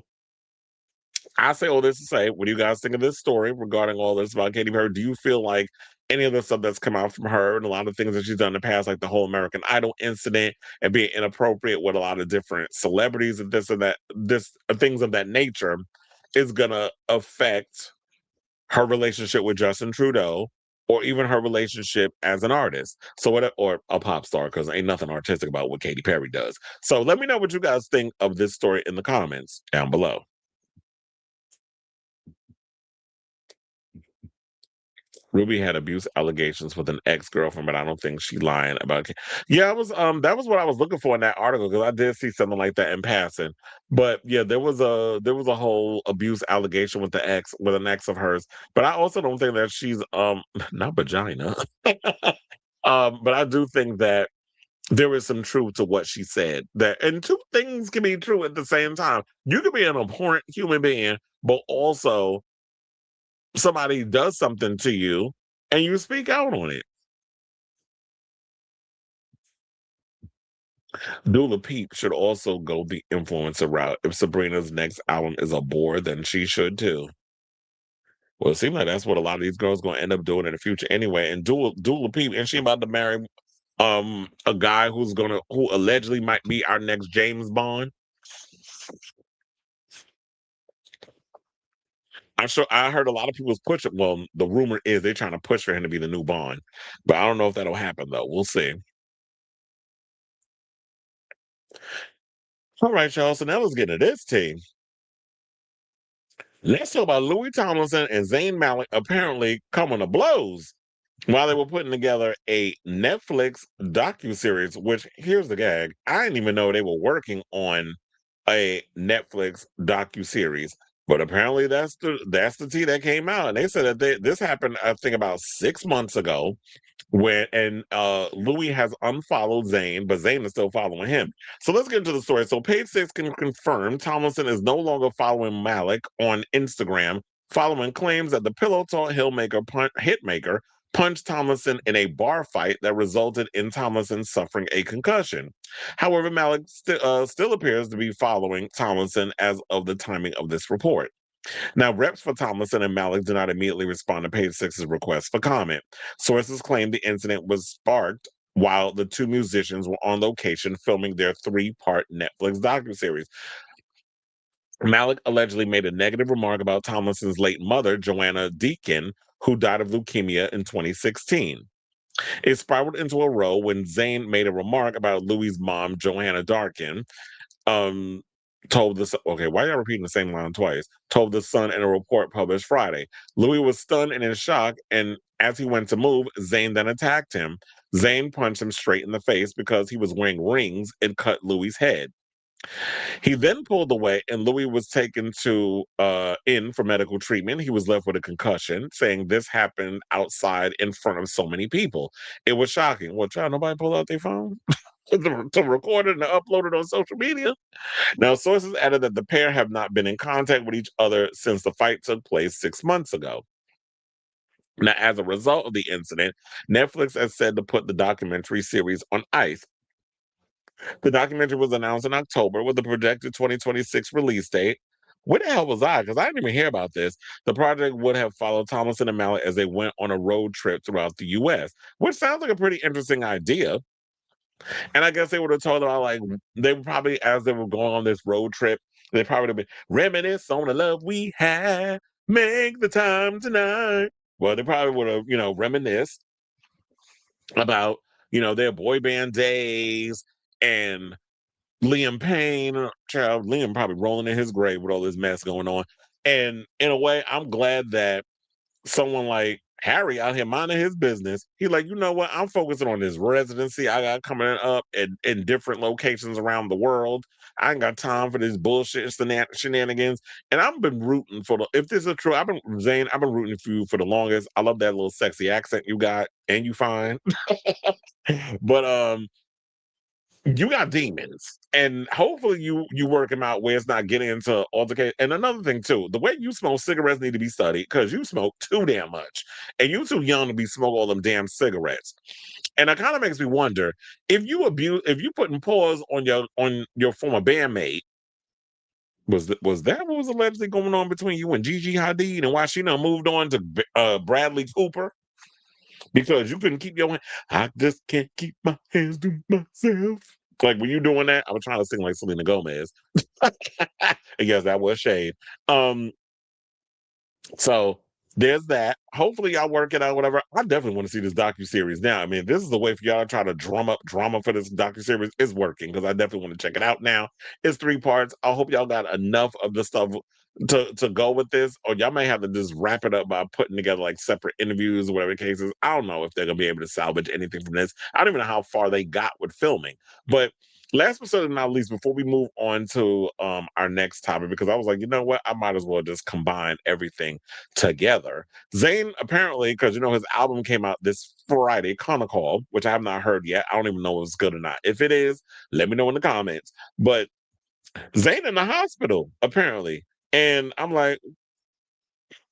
Speaker 2: I say all this to say, what do you guys think of this story regarding all this about Katy Perry? Do you feel like any of the stuff that's come out from her and a lot of things that she's done in the past, like the whole American Idol incident and being inappropriate with a lot of different celebrities and this and that, things of that nature, is gonna affect her relationship with Justin Trudeau or even her relationship as an artist? So what, or a pop star, because ain't nothing artistic about what Katy Perry does. So let me know what you guys think of this story in the comments down below. Ruby had abuse allegations with an ex-girlfriend, but I don't think she lying about it. Yeah, I was that was what I was looking for in that article because I did see something like that in passing. But yeah, there was a whole abuse allegation with an ex of hers. But I also don't think that she's not vagina. But I do think that there is some truth to what she said. That and two things can be true at the same time. You can be an abhorrent human being, but also somebody does something to you and you speak out on it. Dula Peep should also go the influencer route. If Sabrina's next album is a bore, then she should too. Well, it seems like that's what a lot of these girls gonna end up doing in the future anyway. And Dula Peep, and she about to marry a guy who allegedly might be our next James Bond. I'm sure I heard a lot of people's push it. Well, the rumor is they're trying to push for him to be the new Bond. But I don't know if that'll happen though. We'll see. All right, y'all. So now let's get into this team. Let's talk about Louis Tomlinson and Zayn Malik apparently coming to blows while they were putting together a Netflix docuseries, which here's the gag. I didn't even know they were working on a Netflix docuseries. But apparently that's the tea that came out. And they said that this happened, I think, about 6 months ago. Louis has unfollowed Zayn, but Zayn is still following him. So let's get into the story. So Page Six can confirm Tomlinson is no longer following Malik on Instagram, following claims that the Pillow Talk hitmaker punched Tomlinson in a bar fight that resulted in Tomlinson suffering a concussion. However, Malik still appears to be following Tomlinson as of the timing of this report. Now, reps for Tomlinson and Malik did not immediately respond to Page Six's request for comment. Sources claim the incident was sparked while the two musicians were on location filming their three-part Netflix docuseries. Malik allegedly made a negative remark about Tomlinson's late mother, Joanna Deacon, who died of leukemia in 2016. It spiraled into a row when Zayn made a remark about Louis' mom, Joanna Darkin, um, told the okay, why are y'all repeating the same line twice? Told the Sun in a report published Friday. Louis was stunned and in shock, and as he went to move, Zayn then attacked him. Zayn punched him straight in the face because he was wearing rings and cut Louis' head. He then pulled away, and Louis was taken in for medical treatment. He was left with a concussion, saying this happened outside in front of so many people. It was shocking. Well, child, nobody pulled out their phone to record it and upload it on social media. Now, sources added that the pair have not been in contact with each other since the fight took place 6 months ago. Now, as a result of the incident, Netflix has said to put the documentary series on ice. The documentary was announced in October with a projected 2026 release date. Where the hell was I? Because I didn't even hear about this. The project would have followed Tomlinson and Malik as they went on a road trip throughout the U.S., which sounds like a pretty interesting idea. And I guess they would have told them, like, they would probably, as they were going on this road trip, they probably would have been reminisce on the love we had, make the time tonight. Well, they probably would have, reminisced about, their boy band days and Liam Payne, child, Liam probably rolling in his grave with all this mess going on. And in a way, I'm glad that someone like Harry out here minding his business. He like, you know what? I'm focusing on this residency I got coming up in different locations around the world. I ain't got time for this bullshit shenanigans. And I've been rooting for if this is true, Zayn, I've been rooting for you for the longest. I love that little sexy accent you got, and you fine. But you got demons, and hopefully you work them out where it's not getting into altercation. And another thing too, the way you smoke cigarettes need to be studied because you smoke too damn much, and you too young to be smoking all them damn cigarettes. And it kind of makes me wonder if you putting pause on your former bandmate. Was that what was allegedly going on between you and Gigi Hadid, and why she done moved on to Bradley Cooper? Because you couldn't keep your I just can't keep my hands to myself. Like when you doing that, I was trying to sing like Selena Gomez. Yes, that was shade. So there's that. Hopefully y'all work it out, whatever. I definitely want to see this docuseries now. I mean, this is the way for y'all to try to drum up drama for this docuseries. It's working because I definitely want to check it out now. It's 3 parts. I hope y'all got enough of the stuff to go with this, or y'all may have to just wrap it up by putting together like separate interviews or whatever the case is. I don't know if they're gonna be able to salvage anything from this. I don't even know how far they got with filming. But last but certainly not least, before we move on to our next topic, because I was like, you know what, I might as well just combine everything together. Zayn apparently, because his album came out this Friday, Call, which I have not heard yet. I don't even know if it's good or not. If it is, let me know in the comments. But Zayn in the hospital, apparently. And I'm like,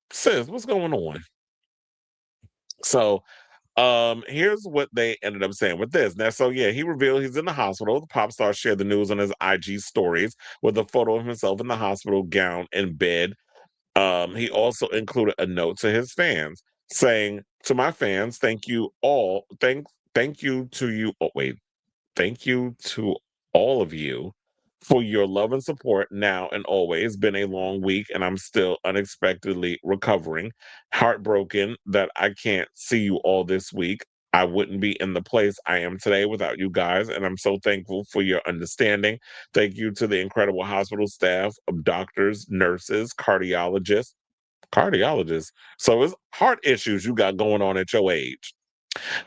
Speaker 2: sis, what's going on? So here's what they ended up saying with this. Now, so yeah, he revealed he's in the hospital. The pop star shared the news on his IG stories with a photo of himself in the hospital gown in bed. He also included a note to his fans saying, "To my fans, thank you all. Thank you to you. Oh, wait, thank you to all of you for your love and support now and always. Been a long week and I'm still unexpectedly recovering. Heartbroken that I can't see you all this week. I wouldn't be in the place I am today without you guys, and I'm so thankful for your understanding. Thank you to the incredible hospital staff of doctors, nurses, cardiologists. Cardiologists. So it's heart issues you got going on at your age.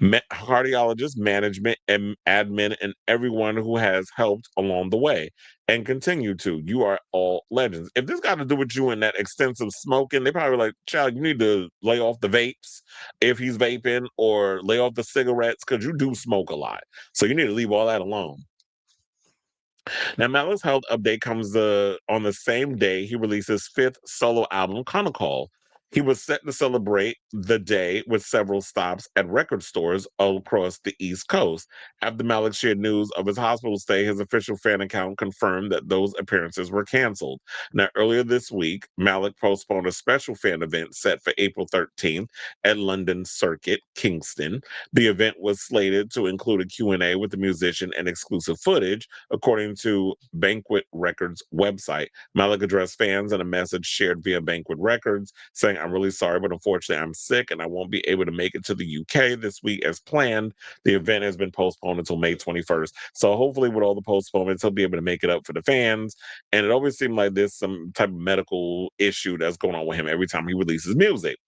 Speaker 2: Cardiologists, management, and admin, and everyone who has helped along the way and continue to. You are all legends. If this got to do with you and that extensive smoking, they probably like, child, you need to lay off the vapes if he's vaping or lay off the cigarettes because you do smoke a lot. So you need to leave all that alone. Now, Malik's health update comes on the same day he released his fifth solo album, Call. He was set to celebrate the day with several stops at record stores all across the East Coast. After Malik shared news of his hospital stay, his official fan account confirmed that those appearances were canceled. Now, earlier this week, Malik postponed a special fan event set for April 13th at London Circuit, Kingston. The event was slated to include a Q&A with the musician and exclusive footage, according to Banquet Records website. Malik addressed fans in a message shared via Banquet Records saying, "I'm really sorry, but unfortunately I'm sick and I won't be able to make it to the UK this week as planned. The event has been postponed until May 21st. So hopefully with all the postponements, he'll be able to make it up for the fans." And it always seemed like there's some type of medical issue that's going on with him every time he releases music.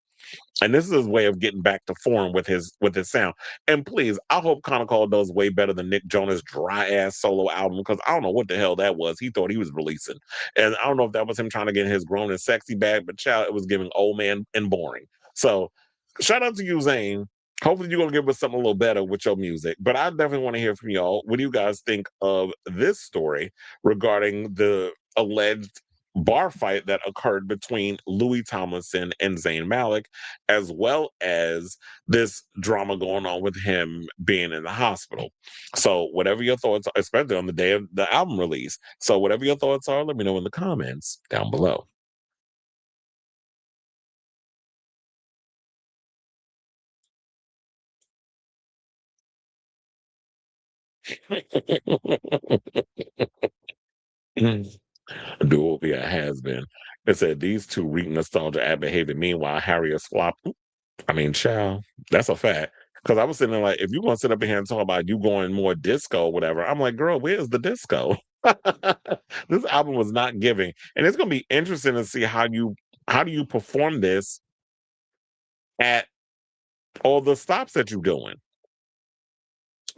Speaker 2: And this is his way of getting back to form with his sound. And please, I hope Call does way better than Nick Jonas' dry ass solo album because I don't know what the hell that was. He thought he was releasing, and I don't know if that was him trying to get his grown and sexy back. But child, it was giving old man and boring. So shout out to you, Zayn. Hopefully, you're gonna give us something a little better with your music. But I definitely want to hear from y'all. What do you guys think of this story regarding the alleged bar fight that occurred between Louis Tomlinson and Zayn Malik, as well as this drama going on with him being in the hospital? So, whatever your thoughts are, especially on the day of the album release. So, whatever your thoughts are, let me know in the comments down below. Duopia has been. It said these two reek nostalgia at behavior. Meanwhile, Harry is flop. I mean, child, that's a fact. Because I was sitting there like, if you want to sit up here and talk about you going more disco or whatever, I'm like, girl, where's the disco? This album was not giving, and it's going to be interesting to see how do you perform this at all the stops that you're doing.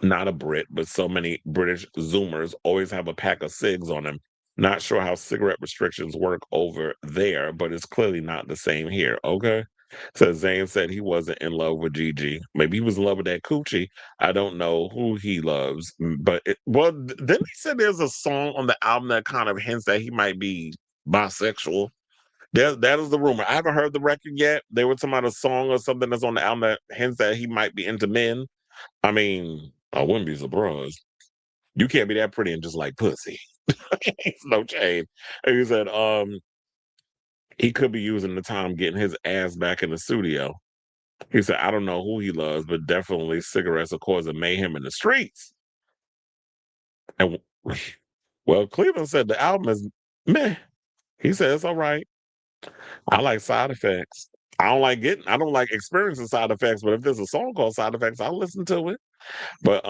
Speaker 2: Not a Brit, but so many British Zoomers always have a pack of cigs on them. Not sure how cigarette restrictions work over there, but it's clearly not the same here. Okay. So Zayn said he wasn't in love with Gigi. Maybe he was in love with that coochie. I don't know who he loves, but then he said there's a song on the album that kind of hints that he might be bisexual. That is the rumor. I haven't heard the record yet. They were talking about a song or something that's on the album that hints that he might be into men. I mean, I wouldn't be surprised. You can't be that pretty and just like pussy. It's no shade. And he said, he could be using the time getting his ass back in the studio. He said, I don't know who he loves, but definitely cigarettes are causing mayhem in the streets. And well, Cleveland said the album is meh. He said it's all right. I like side effects. I don't like experiencing side effects, but if there's a song called Side Effects, I'll listen to it. But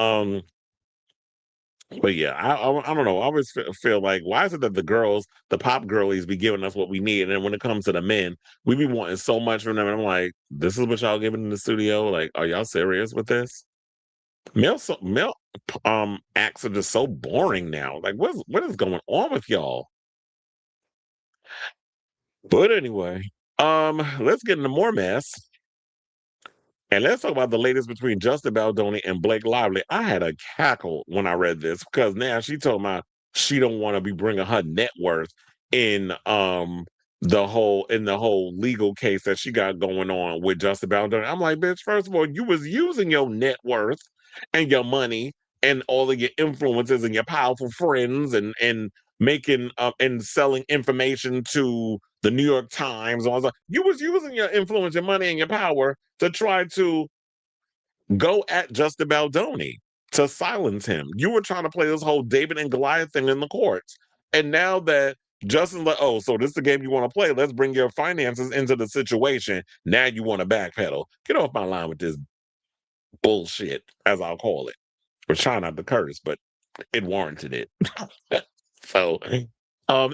Speaker 2: yeah, I don't know. I always feel like, why is it that the pop girlies, be giving us what we need, and then when it comes to the men, we be wanting so much from them, and I'm like, this is what y'all giving in the studio? Like, are y'all serious with this? Male acts are just so boring now. Like, what is going on with y'all? But anyway, let's get into more mess. And let's talk about the latest between Justin Baldoni and Blake Lively. I had a cackle when I read this because now she told me she don't want to be bringing her net worth in the whole legal case that she got going on with Justin Baldoni. I'm like, bitch, first of all, you was using your net worth and your money and all of your influences and your powerful friends and making and selling information to the New York Times. And all that. You was using your influence, your money, and your power to try to go at Justin Baldoni to silence him. You were trying to play this whole David and Goliath thing in the courts. And now that Justin's like, oh, so this is the game you want to play. Let's bring your finances into the situation. Now you want to backpedal. Get off my line with this bullshit, as I'll call it. We're trying not to curse, but it warranted it. So,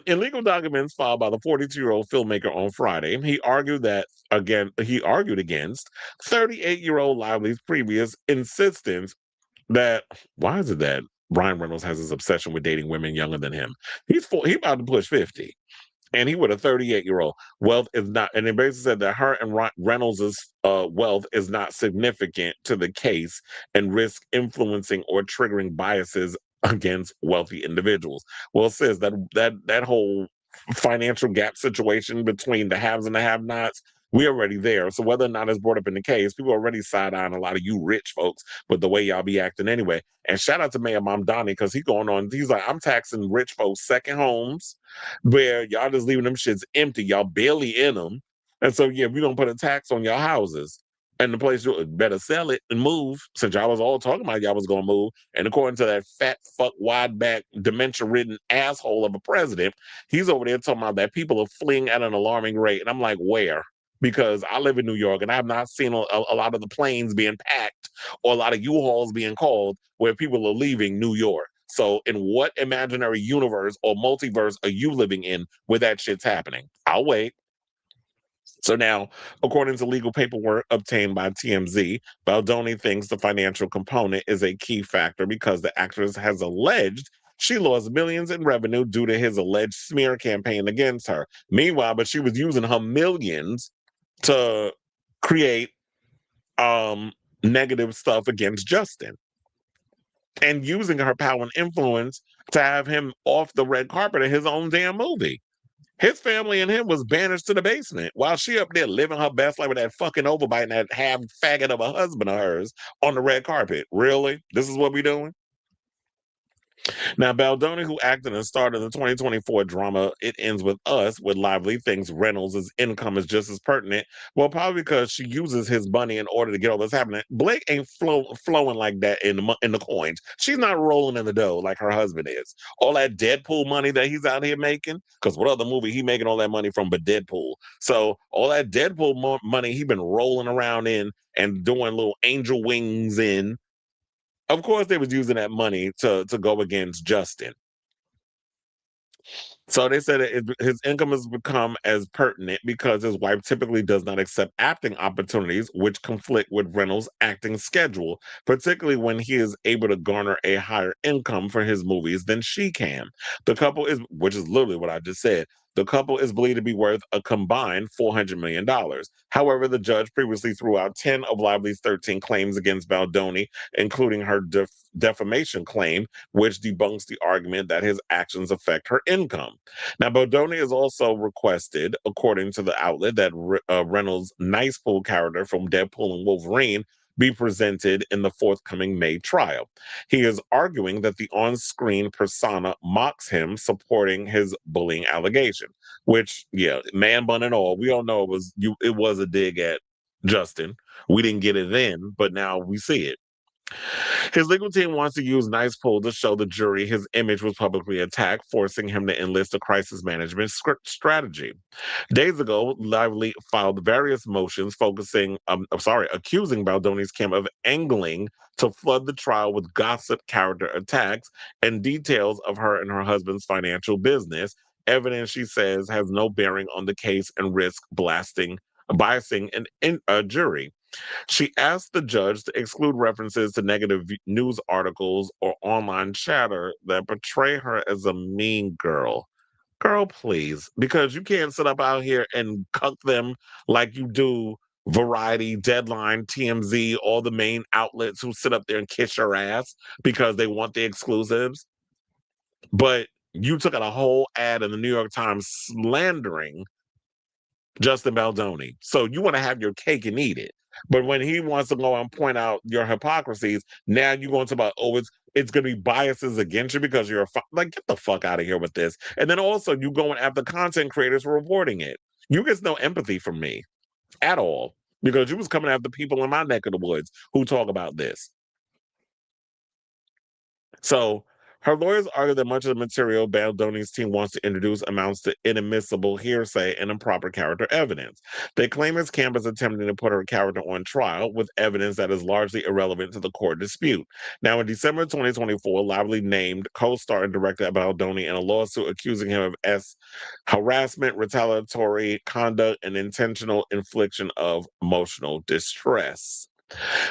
Speaker 2: in legal documents filed by the 42-year-old filmmaker on Friday, he argued against 38-year-old Lively's previous insistence that, why is it that Ryan Reynolds has his obsession with dating women younger than him? He about to push 50. And he with a 38-year-old. Wealth is not, and it basically said that her and Reynolds' wealth is not significant to the case and risk influencing or triggering biases against wealthy individuals. Well, it says that whole financial gap situation between the haves and the have-nots, we're already there. So whether or not it's brought up in the case, people already side-eyeing a lot of you rich folks with the way y'all be acting anyway. And shout out to Mayor Mom Donnie, because he's like, I'm taxing rich folks' second homes where y'all just leaving them shits empty. Y'all barely in them. And so, yeah, we don't put a tax on y'all houses. And the place, you better sell it and move, since y'all was all talking about y'all was going to move. And according to that fat, fuck, wide back, dementia-ridden asshole of a president, he's over there talking about that people are fleeing at an alarming rate. And I'm like, where? Because I live in New York and I have not seen a lot of the planes being packed or a lot of U-Hauls being called where people are leaving New York. So in what imaginary universe or multiverse are you living in where that shit's happening? I'll wait. So now, according to legal paperwork obtained by TMZ, Baldoni thinks the financial component is a key factor because the actress has alleged she lost millions in revenue due to his alleged smear campaign against her. Meanwhile, but she was using her millions to create negative stuff against Justin and using her power and influence to have him off the red carpet of his own damn movie. His family and him was banished to the basement while she up there living her best life with that fucking overbite and that half faggot of a husband of hers on the red carpet. Really? This is what we doing? Now, Baldoni, who acted and starred in the 2024 drama It Ends With Us with Lively, thinks Reynolds' income is just as pertinent. Well, probably because she uses his money in order to get all this happening. Blake ain't flowing like that in the coins. She's not rolling in the dough like her husband is. All that Deadpool money that he's out here making, because what other movie he making all that money from but Deadpool? So all that Deadpool money he been rolling around in and doing little angel wings in. Of course, they was using that money to go against Justin. So they said his income has become as pertinent because his wife typically does not accept acting opportunities, which conflict with Reynolds' acting schedule, particularly when he is able to garner a higher income for his movies than she can. The couple is, which is literally what I just said, the couple is believed to be worth a combined $400 million. However, the judge previously threw out 10 of Lively's 13 claims against Baldoni, including her defamation claim, which debunks the argument that his actions affect her income. Now, Baldoni has also requested, according to the outlet, that Reynolds' nice pool character from Deadpool and Wolverine be presented in the forthcoming May trial. He is arguing that the on-screen persona mocks him, supporting his bullying allegation. Which, yeah, man bun and all, we all know it was a dig at Justin. We didn't get it then, but now we see it. His legal team wants to use Nice Pool to show the jury his image was publicly attacked, forcing him to enlist a crisis management strategy. Days ago, Lively filed various motions accusing Baldoni's camp of angling to flood the trial with gossip, character attacks, and details of her and her husband's financial business. Evidence she says has no bearing on the case and risk biasing a jury. She asked the judge to exclude references to negative news articles or online chatter that portray her as a mean girl. Girl, please, because you can't sit up out here and cuck them like you do Variety, Deadline, TMZ, all the main outlets who sit up there and kiss your ass because they want the exclusives. But you took out a whole ad in the New York Times slandering Justin Baldoni. So you want to have your cake and eat it. But when he wants to go and point out your hypocrisies, now you're going to about, oh, it's going to be biases against you because you're like, get the fuck out of here with this. And then also you going after content creators for reporting it. You get no empathy from me at all because you was coming after people in my neck of the woods who talk about this. So her lawyers argue that much of the material Baldoni's team wants to introduce amounts to inadmissible hearsay and improper character evidence. They claim his camp is attempting to put her character on trial with evidence that is largely irrelevant to the court dispute. Now, in December 2024, Lively named co-star and director Baldoni in a lawsuit accusing him of harassment, retaliatory conduct, and intentional infliction of emotional distress.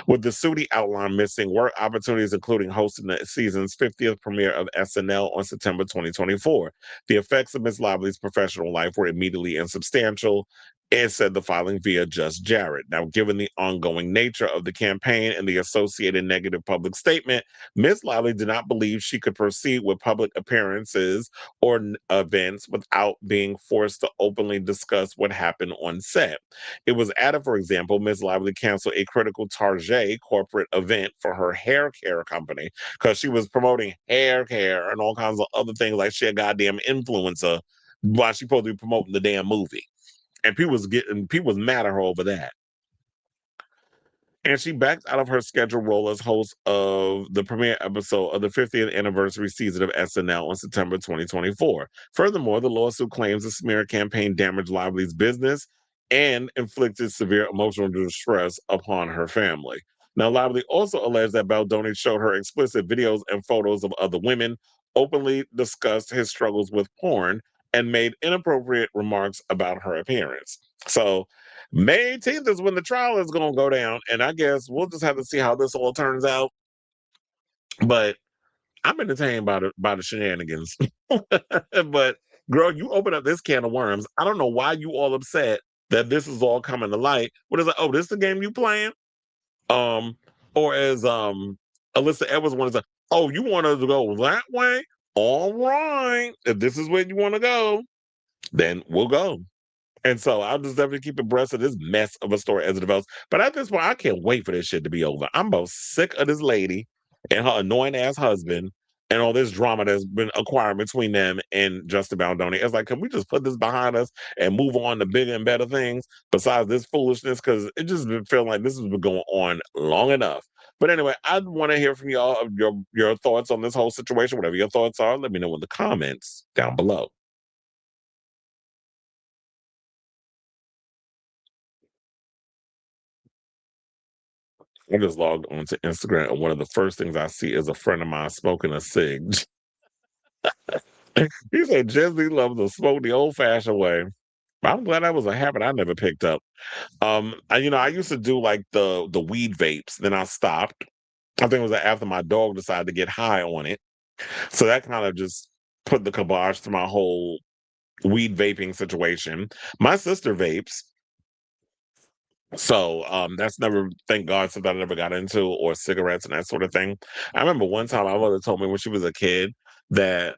Speaker 2: With the suit, he outlined missing work opportunities, including hosting the season's 50th premiere of SNL on September 2024. The effects of Ms. Lively's professional life were immediately insubstantial, and said the filing via Just Jared. Now, given the ongoing nature of the campaign and the associated negative public statement, Ms. Lively did not believe she could proceed with public appearances or events without being forced to openly discuss what happened on set. It was added, for example, Ms. Lively canceled a critical Target corporate event for her hair care company because she was promoting hair care and all kinds of other things like she a goddamn influencer while she supposed to be promoting the damn movie. And people was mad at her over that. And she backed out of her scheduled role as host of the premiere episode of the 50th anniversary season of SNL on September 2024. Furthermore, the lawsuit claims the smear campaign damaged Lively's business and inflicted severe emotional distress upon her family. Now, Lively also alleged that Baldoni showed her explicit videos and photos of other women, openly discussed his struggles with porn, and made inappropriate remarks about her appearance. So, May 18th is when the trial is going to go down, and I guess we'll just have to see how this all turns out. But I'm entertained by the shenanigans. But girl, you open up this can of worms. I don't know why you all upset that this is all coming to light. What is it? Oh, this is the game you playing? Um, or as Alyssa Edwards wanted to say, oh, you want us to go that way? All right. If this is where you want to go, then we'll go. And so I'll just definitely keep abreast of this mess of a story as it develops. But at this point, I can't wait for this shit to be over. I'm about sick of this lady and her annoying ass husband and all this drama that's been acquired between them and Justin Baldoni. It's like, can we just put this behind us and move on to bigger and better things besides this foolishness? Because it just been feeling like this has been going on long enough. But anyway, I want to hear from y'all of your thoughts on this whole situation. Whatever your thoughts are, let me know in the comments down below. I just logged onto Instagram, and one of the first things I see is a friend of mine smoking a cig. He said Jesse loves to smoke the old-fashioned way. I'm glad that was a habit I never picked up. I used to do like the weed vapes, then I stopped. I think it was after my dog decided to get high on it. So that kind of just put the kibosh to my whole weed vaping situation. My sister vapes. So that's never, thank God, something I never got into, or cigarettes and that sort of thing. I remember one time my mother told me when she was a kid that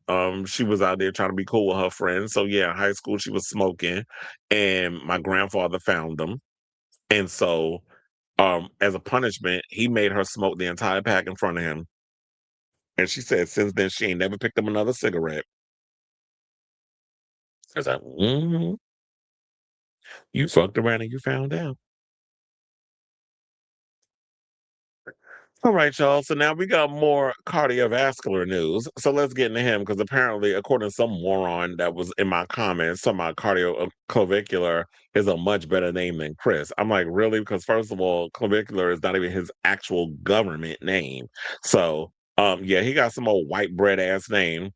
Speaker 2: she was out there trying to be cool with her friends. So yeah, in high school she was smoking, and my grandfather found them, and so as a punishment, he made her smoke the entire pack in front of him. And she said since then she ain't never picked up another cigarette. I was like, you fucked around and you found out. All right, y'all. So now we got more cardiovascular news. So let's get into him because apparently, according to some moron that was in my comments, some my clavicular is a much better name than Chris. I'm like, really? Because first of all, clavicular is not even his actual government name. So, yeah, he got some old white bread ass name.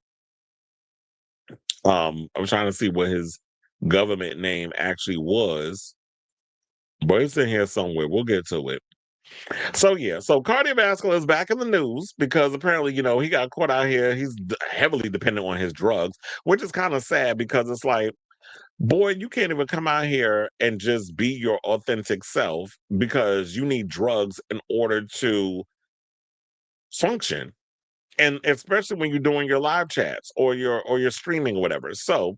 Speaker 2: I'm trying to see what his government name actually was, but it's in here somewhere. We'll get to it. So yeah, so cardiovascular is back in the news because apparently, he got caught out here. He's heavily dependent on his drugs, which is kind of sad because it's like, boy, you can't even come out here and just be your authentic self because you need drugs in order to function. And especially when you're doing your live chats or your streaming or whatever. So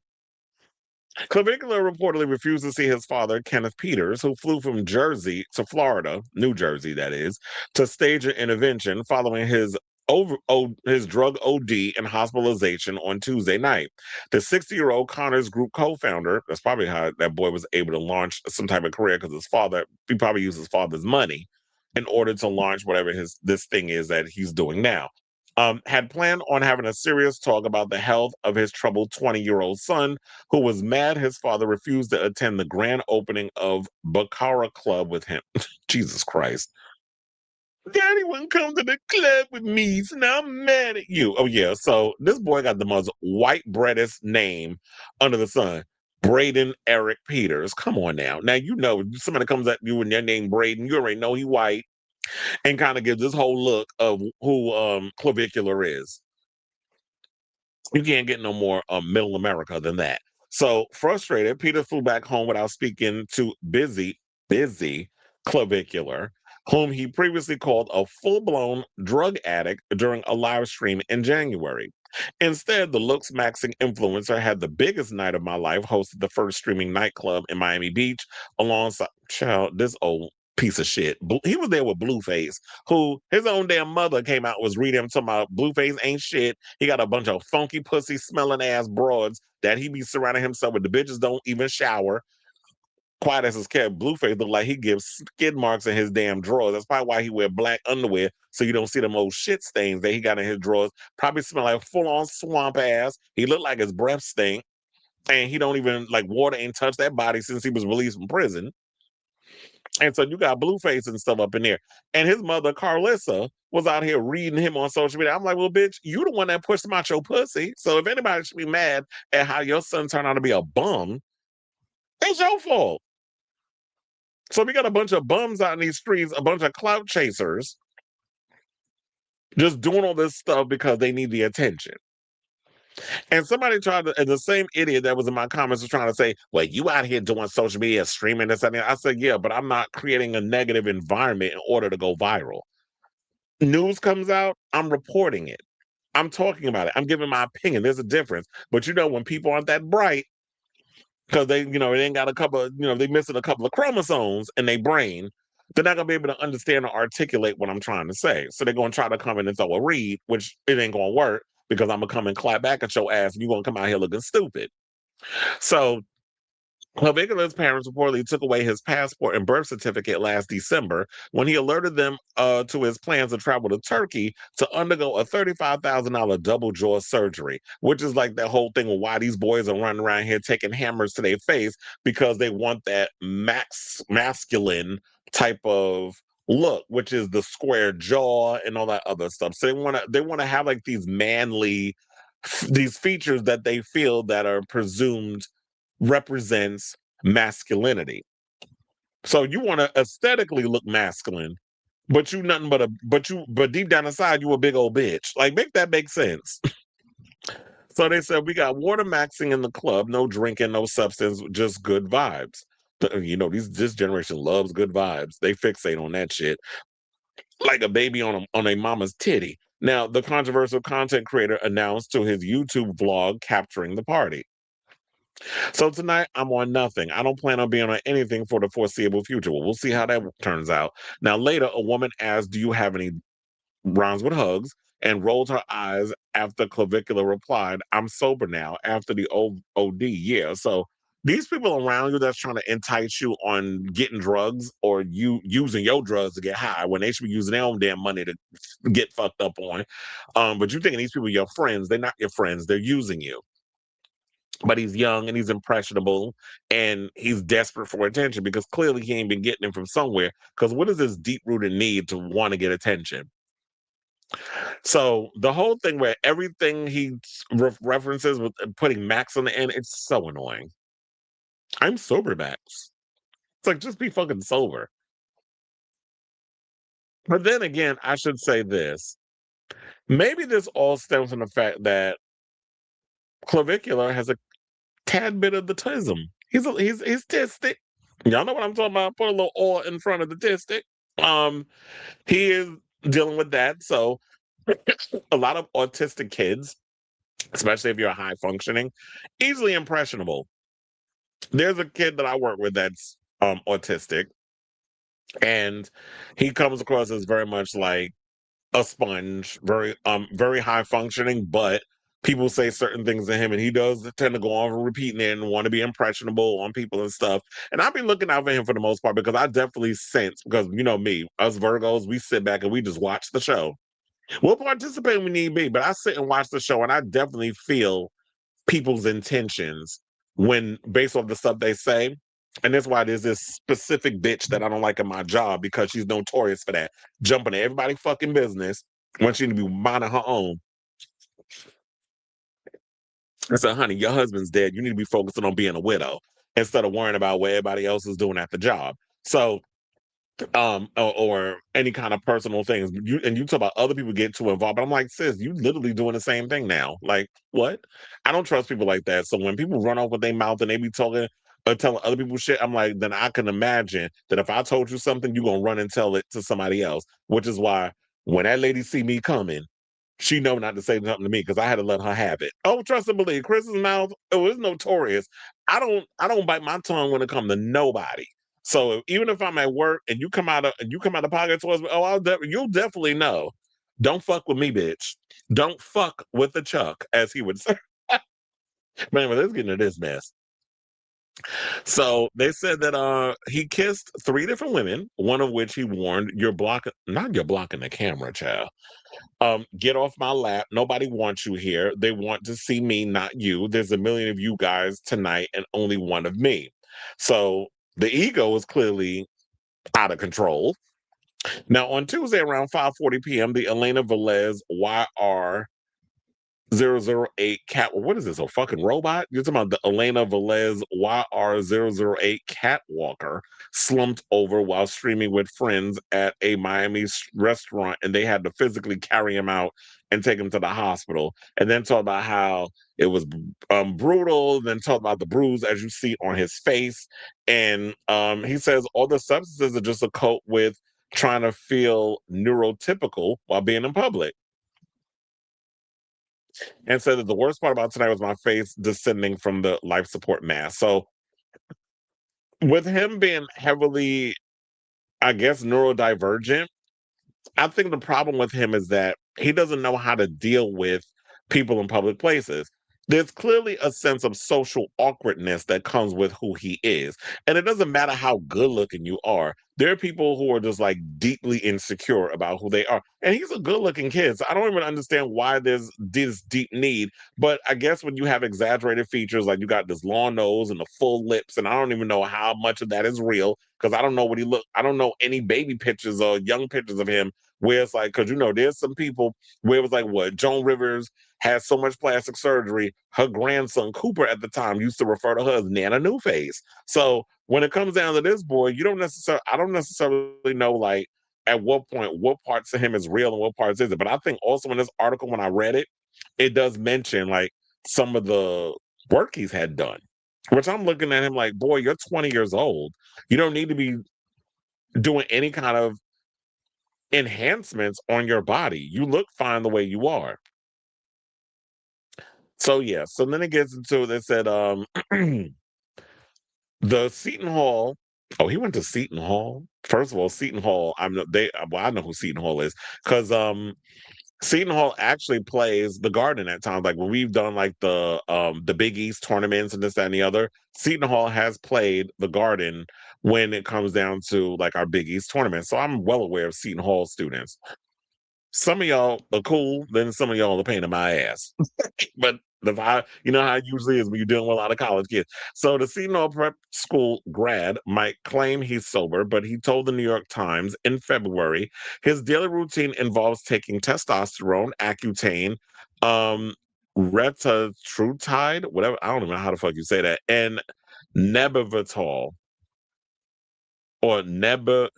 Speaker 2: Clavicular reportedly refused to see his father, Kenneth Peters, who flew from Jersey to Florida, New Jersey, that is, to stage an intervention following his drug OD and hospitalization on Tuesday night. The 60-year-old Connors Group co-founder, that's probably how that boy was able to launch some type of career because he probably used his father's money in order to launch whatever this thing is that he's doing now. Had planned on having a serious talk about the health of his troubled 20-year-old son, who was mad his father refused to attend the grand opening of Baccarat Club with him. Jesus Christ. Daddy wouldn't come to the club with me, so now I'm mad at you. Oh, yeah. So this boy got the most white breadest name under the sun. Braden Eric Peters. Come on now. Now, somebody comes at you and their name Braden, you already know he white and kind of gives this whole look of who Clavicular is. You can't get no more middle America than that. So frustrated, Peter flew back home without speaking to busy Clavicular, whom he previously called a full-blown drug addict during a live stream in January. Instead, the looks maxing influencer had the biggest night of my life, hosted the first streaming nightclub in Miami Beach alongside this old piece of shit. He was there with Blueface, who his own damn mother came out was reading him talking about Blueface ain't shit. He got a bunch of funky pussy smelling ass broads that he be surrounding himself with. The bitches don't even shower. Quiet as his cat, Blueface look like he gives skid marks in his damn drawers. That's probably why he wear black underwear so you don't see them old shit stains that he got in his drawers. Probably smell like full on swamp ass. He look like his breath stink, and he don't even like water ain't touched that body since he was released from prison. And so you got Blueface and stuff up in there. And his mother, Carlissa, was out here reading him on social media. I'm like, well, bitch, you the one that pushed him out your pussy. So if anybody should be mad at how your son turned out to be a bum, it's your fault. So we got a bunch of bums out in these streets, a bunch of clout chasers, just doing all this stuff because they need the attention. And somebody and the same idiot that was in my comments was trying to say, well, you out here doing social media, streaming this and that. I said, yeah, but I'm not creating a negative environment in order to go viral. News comes out, I'm reporting it. I'm talking about it. I'm giving my opinion. There's a difference. But when people aren't that bright, because they ain't got a couple of, they missing a couple of chromosomes in their brain, they're not gonna be able to understand or articulate what I'm trying to say. So they're gonna try to come in and throw a read, which it ain't gonna work because I'm gonna come and clap back at your ass and you're gonna come out here looking stupid. So Clavicula's parents reportedly took away his passport and birth certificate last December when he alerted them to his plans to travel to Turkey to undergo a $35,000 double jaw surgery, which is like that whole thing of why these boys are running around here taking hammers to their face because they want that masculine type of look, which is the square jaw and all that other stuff. So they want to have like these features that they feel that are presumed represents masculinity. So you want to aesthetically look masculine, but you nothing but deep down inside you a big old bitch. Like make that make sense. So they said we got water maxing in the club, no drinking, no substance, just good vibes. This generation loves good vibes. They fixate on that shit like a baby on a mama's titty. Now, the controversial content creator announced to his YouTube vlog capturing the party. So tonight I'm on nothing. I don't plan on being on anything for the foreseeable future. Well, we'll see how that turns out. Now later, a woman asked, "Do you have any rounds with hugs?" and rolled her eyes after Clavicular replied, "I'm sober now after the OD." Yeah, so these people around you that's trying to entice you on getting drugs or you using your drugs to get high when they should be using their own damn money to get fucked up on. But you thinking these people are your friends, they're not your friends, they're using you. But he's young and he's impressionable and he's desperate for attention because clearly he ain't been getting it from somewhere. Because what is this deep rooted need to want to get attention? So the whole thing where everything he references with putting Max on the end, it's so annoying. I'm sober, Max. It's like, just be fucking sober. But then again, I should say this. Maybe this all stems from the fact that Clavicular has a tad bit of the tism. He's tistic. Y'all know what I'm talking about. Put a little oil in front of the tistic. He is dealing with that. So a lot of autistic kids, especially if you're high functioning, easily impressionable. There's a kid that I work with that's autistic, and he comes across as very much like a sponge, very high functioning, but people say certain things to him and he does tend to go on and repeating it and want to be impressionable on people and stuff. And I've been looking out for him for the most part because I definitely sense, because you know me, us Virgos, we sit back and we just watch the show. We'll participate when need be, but I sit and watch the show and I definitely feel people's intentions when based off the stuff they say. And that's why there's this specific bitch that I don't like in my job because she's notorious for that. Jumping to everybody's fucking business when she need to be minding her own. I said, honey, your husband's dead. You need to be focusing on being a widow instead of worrying about what everybody else is doing at the job. So or any kind of personal things. You talk about other people getting too involved, but I'm like, sis, you literally doing the same thing now. Like, what? I don't trust people like that. So when people run off with their mouth and they be talking or telling other people shit, I'm like, then I can imagine that if I told you something, you're gonna run and tell it to somebody else. Which is why when that lady see me coming, she know not to say something to me because I had to let her have it. Oh, trust and believe. Chris's mouth, oh, it's notorious. I don't bite my tongue when it comes to nobody. So even if I'm at work and you come out of pocket towards me, oh, you'll definitely know. Don't fuck with me, bitch. Don't fuck with the Chuck, as he would say. Man, but let's get into this mess. So they said that he kissed 3 different women, one of which he warned, you're blocking the camera, child. Get off my lap. Nobody wants you here. They want to see me, not you. There's a million of you guys tonight and only one of me. So the ego is clearly out of control. Now, on Tuesday around 5:40 p.m., the Elena Velez YR008 cat. What is this? A fucking robot? You're talking about the Elena Velez YR008 catwalker slumped over while streaming with friends at a Miami restaurant, and they had to physically carry him out and take him to the hospital. And then talk about how it was brutal. Then talk about the bruise as you see on his face. And he says all the substances are just a cope with trying to feel neurotypical while being in public. And said that the worst part about tonight was my face descending from the life support mask. So with him being heavily, I guess, neurodivergent, I think the problem with him is that he doesn't know how to deal with people in public places. There's clearly a sense of social awkwardness that comes with who he is. And it doesn't matter how good looking you are. There are people who are just like deeply insecure about who they are. And he's a good looking kid. So I don't even understand why there's this deep need. But I guess when you have exaggerated features, like you got this long nose and the full lips, and I don't even know how much of that is real because I don't know what he look. I don't know any baby pictures or young pictures of him where it's like, because there's some people where it was like, what, Joan Rivers had so much plastic surgery, her grandson Cooper at the time used to refer to her as Nana New Face. So when it comes down to this boy, I don't necessarily know like at what point what parts of him is real and what parts isn't. But I think also in this article when I read it, it does mention like some of the work he's had done. Which I'm looking at him like, boy, you're 20 years old. You don't need to be doing any kind of enhancements on your body. You look fine the way you are. So yeah, so then it gets into they said the Seton Hall. Oh, he went to Seton Hall. First of all, Seton Hall. I know who Seton Hall is because Seton Hall actually plays the Garden at times. Like when we've done like the Big East tournaments and this, that, and the other, Seton Hall has played the Garden when it comes down to like our Big East tournament. So I'm well aware of Seton Hall students. Some of y'all are cool, then some of y'all are a pain in my ass. But the vibe, you know how it usually is when you're dealing with a lot of college kids. So the Seton Hall Prep School grad might claim he's sober, but he told the New York Times in February his daily routine involves taking testosterone, Accutane, um, retatrutide, whatever, I don't even know how the fuck you say that, and nebivolol or nebivolol.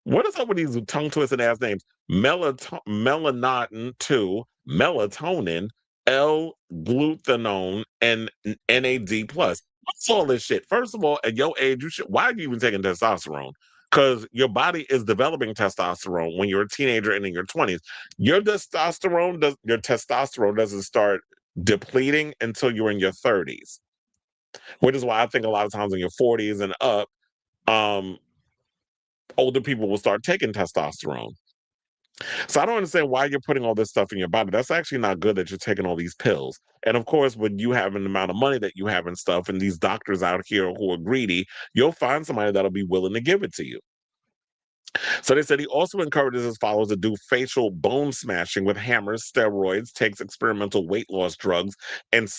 Speaker 2: What is up with these tongue twisting ass names? Melanotin 2, melatonin, L-glutathione, and NAD plus. What's all this shit? First of all, at your age, you should. Why are you even taking testosterone? Because your body is developing testosterone when you're a teenager and in your 20s. Your testosterone doesn't start depleting until you're in your 30s, which is why I think a lot of times in your 40s and up, um, older people will start taking testosterone. So I don't understand why you're putting all this stuff in your body. That's actually not good that you're taking all these pills. And of course, when you have an amount of money that you have and stuff, and these doctors out here who are greedy, you'll find somebody that'll be willing to give it to you. So they said he also encourages his followers to do facial bone smashing with hammers, steroids, takes experimental weight loss drugs, and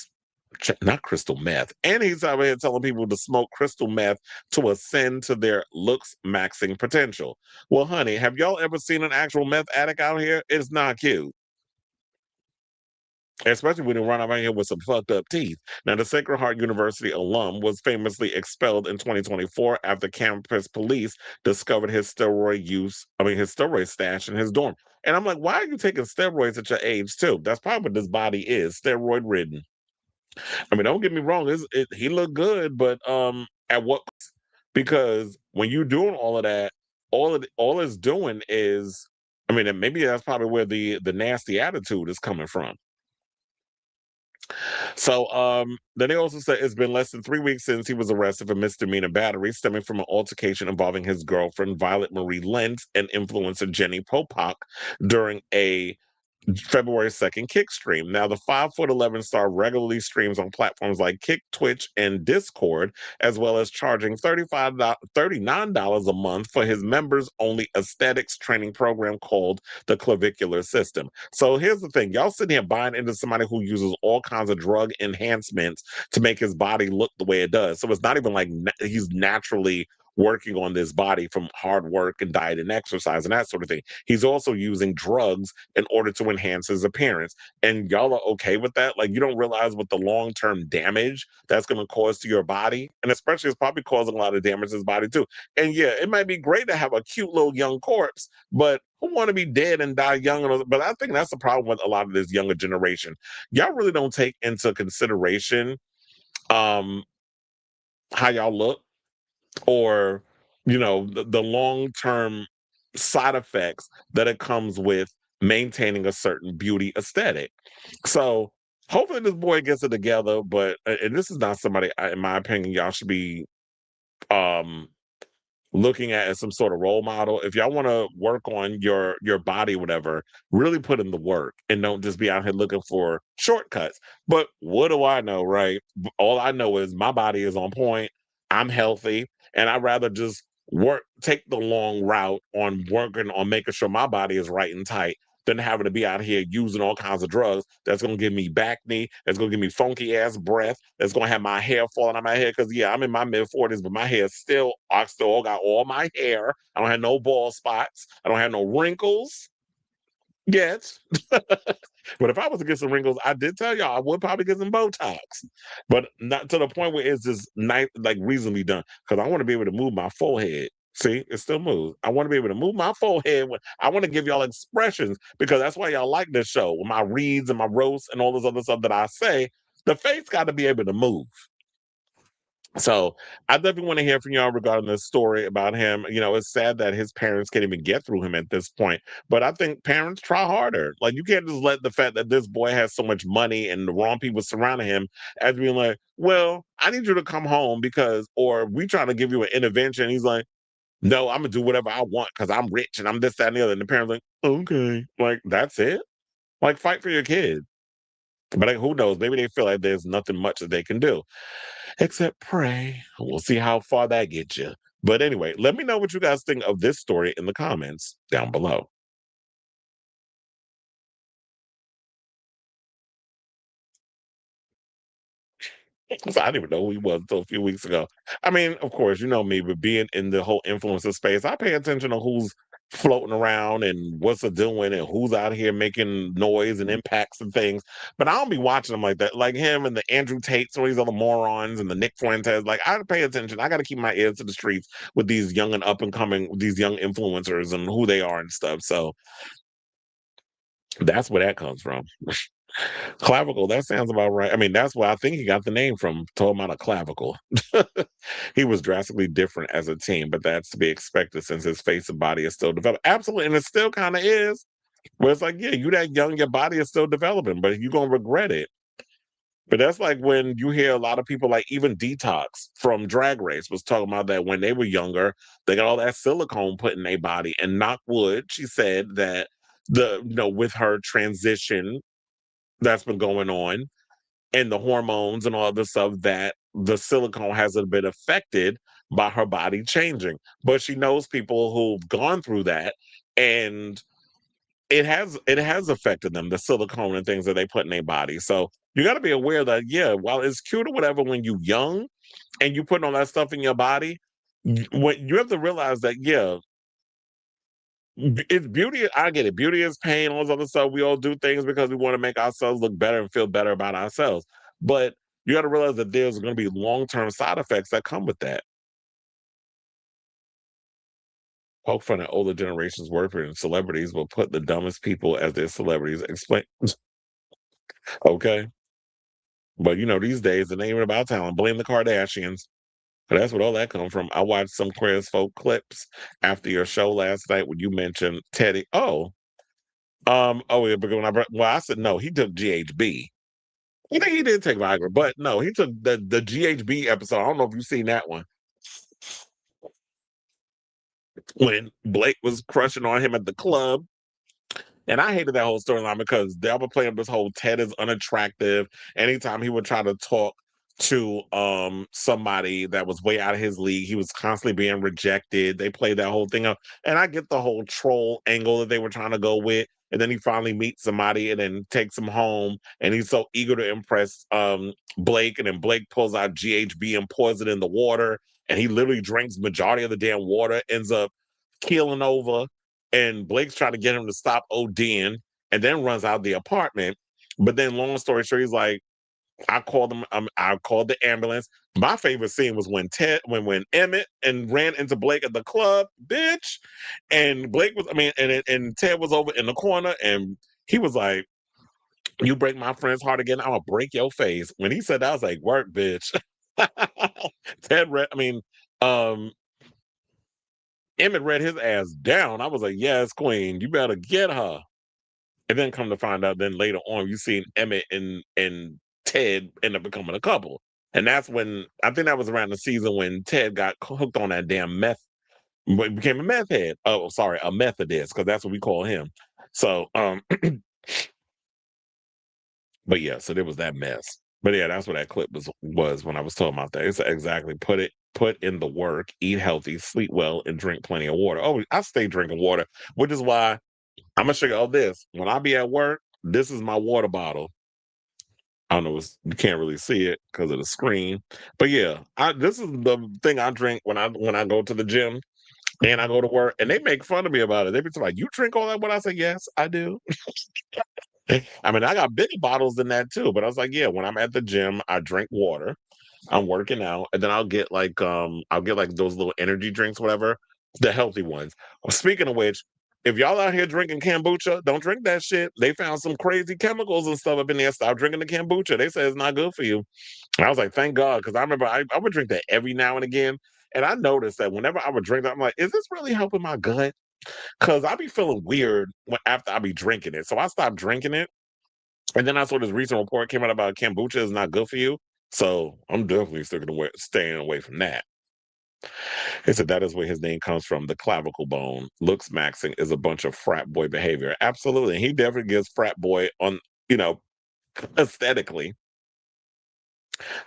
Speaker 2: not crystal meth. And he's out here telling people to smoke crystal meth to ascend to their looks maxing potential. Well, honey, have y'all ever seen an actual meth addict out here? It's not cute. Especially when they run around here with some fucked up teeth. Now, the Sacred Heart University alum was famously expelled in 2024 after campus police discovered his steroid stash in his dorm. And I'm like, why are you taking steroids at your age too? That's probably what this body is, steroid ridden. I mean, don't get me wrong, he looked good, but at what cost? Because when you're doing all of that, all it's doing is, I mean, and maybe that's probably where the nasty attitude is coming from. So then they also said it's been less than 3 weeks since he was arrested for misdemeanor battery stemming from an altercation involving his girlfriend Violet Marie Lentz and influencer Jenny Popak during a February 2nd Kick stream. Now, the 5'11" star regularly streams on platforms like Kick, Twitch, and Discord, as well as charging $39 a month for his members only aesthetics training program called the Clavicular System. So here's the thing, y'all sitting here buying into somebody who uses all kinds of drug enhancements to make his body look the way it does. So it's not even like he's naturally working on this body from hard work and diet and exercise and that sort of thing. He's also using drugs in order to enhance his appearance. And y'all are okay with that? Like, you don't realize what the long-term damage that's going to cause to your body. And especially it's probably causing a lot of damage to his body too. And yeah, it might be great to have a cute little young corpse, but who want to be dead and die young? But I think that's the problem with a lot of this younger generation. Y'all really don't take into consideration um how y'all look, or the long-term side effects that it comes with maintaining a certain beauty aesthetic. So hopefully this boy gets it together, but and this is not somebody in my opinion y'all should be um looking at as some sort of role model. If y'all want to work on your body, whatever, really put in the work and don't just be out here looking for shortcuts. But what do I know, right? All I know is my body is on point. I'm healthy, and I'd rather just take the long route on working on making sure my body is right and tight than having to be out here using all kinds of drugs that's going to give me back knee, that's going to give me funky ass breath, that's going to have my hair falling out my head. Because, yeah, I'm in my mid 40s, but I still got all my hair. I don't have no bald spots. I don't have no wrinkles yet. But if I was to get some wrinkles, I did tell y'all I would probably get some Botox, but not to the point where it's just nice, like reasonably done. Because I want to be able to move my forehead. See, it still moves. I want to be able to move my forehead. I want to give y'all expressions because that's why y'all like this show. With my reads and my roasts and all this other stuff that I say, the face got to be able to move. So I definitely want to hear from y'all regarding this story about him. It's sad that his parents can't even get through him at this point. But I think parents try harder. Like, you can't just let the fact that this boy has so much money and the wrong people surrounding him as being like, well, I need you to come home or we trying to give you an intervention. He's like, No, I'm gonna do whatever I want because I'm rich and I'm this, that, and the other. And the parents like, okay, like that's it. Like fight for your kid. But like, who knows? Maybe they feel like there's nothing much that they can do except pray. We'll see how far that gets you. But anyway, let me know what you guys think of this story in the comments down below. So I didn't even know who he was until a few weeks ago. I mean, of course, you know me, but being in the whole influencer space, I pay attention to who's floating around and what's they're doing and who's out here making noise and impacts and things. But I don't be watching them like that, like him and the Andrew Tates or these other morons and the Nick Fuentes. Like I pay attention. I got to keep my ears to the streets with these young and up and coming, these young influencers and who they are and stuff. So that's where that comes from. Clavicle, that sounds about right. I mean, that's where I think he got the name from. Told him out of clavicle. He was drastically different as a teen, but that's to be expected since his face and body is still developing. Absolutely, and it still kind of is. Where it's like, yeah, you that young, your body is still developing, but you're gonna regret it. But that's like when you hear a lot of people, like even Detox from Drag Race, was talking about that when they were younger, they got all that silicone put in their body. And knock wood, she said that with her transition that's been going on and the hormones and all this stuff that the silicone hasn't been affected by her body changing. But she knows people who've gone through that and it has affected them, the silicone and things that they put in their body. So you got to be aware that, yeah, while it's cute or whatever when you're young and you putting all that stuff in your body, what you have to realize that, yeah, it's beauty. I get it. Beauty is pain, all this other stuff. We all do things because we want to make ourselves look better and feel better about ourselves. But you got to realize that there's going to be long-term side effects that come with that. Poke fun at older generations working and celebrities will put the dumbest people as their celebrities. Explain. Okay. But these days it ain't even about talent. Blame the Kardashians. That's what all that come from. I watched some Queers Folk clips after your show last night when you mentioned Teddy. Yeah, because I said no, he took GHB. I think he did take Viagra, but no, he took the GHB episode. I don't know if you've seen that one when Blake was crushing on him at the club. And I hated that whole storyline because they were playing this whole Ted is unattractive. Anytime he would try to talk to somebody that was way out of his league, he was constantly being rejected. They played that whole thing up. And I get the whole troll angle that they were trying to go with. And then he finally meets somebody and then takes him home. And he's so eager to impress Blake. And then Blake pulls out GHB and pours it in the water. And he literally drinks majority of the damn water, ends up keeling over, and Blake's trying to get him to stop ODing and then runs out the apartment. But then, long story short, he's like, I called him. I called the ambulance. My favorite scene was when Emmett and ran into Blake at the club, bitch. And Blake was, I mean, and Ted was over in the corner, and he was like, "You break my friend's heart again, I'm gonna break your face." When he said that, I was like, "Work, bitch." Um, Emmett read his ass down. I was like, "Yes, queen, you better get her." And then come to find out, then later on, you seen Emmett and Ted end up becoming a couple. And that's when I think that was around the season when Ted got hooked on that damn meth, became a meth head. Oh, sorry, a Methodist, because that's what we call him. So, but yeah, so there was that mess. But yeah, that's what that clip was when I was talking about that. It's exactly put in the work, eat healthy, sleep well, and drink plenty of water. Oh, I stay drinking water, which is why I'm gonna show you all this. When I be at work, this is my water bottle. I don't know, you can't really see it because of the screen. But yeah, this is the thing I drink when I go to the gym and I go to work, and they make fun of me about it. They be like, "You drink all that?" What I say, "Yes, I do." I mean, I got bigger bottles than that too, but I was like, "Yeah." When I'm at the gym, I drink water. I'm working out, and then I'll get like those little energy drinks, whatever, the healthy ones. Speaking of which, if y'all out here drinking kombucha, don't drink that shit. They found some crazy chemicals and stuff up in there. Stop drinking the kombucha. They say it's not good for you. And I was like, thank God, because I remember I would drink that every now and again. And I noticed that whenever I would drink that, I'm like, is this really helping my gut? Because I be feeling weird after I be drinking it. So I stopped drinking it. And then I saw this recent report came out about kombucha is not good for you. So I'm definitely staying away from that. He said that is where his name comes from. The clavicle bone. Looks maxing is a bunch of frat boy behavior. Absolutely. And he definitely gives frat boy on, you know, aesthetically.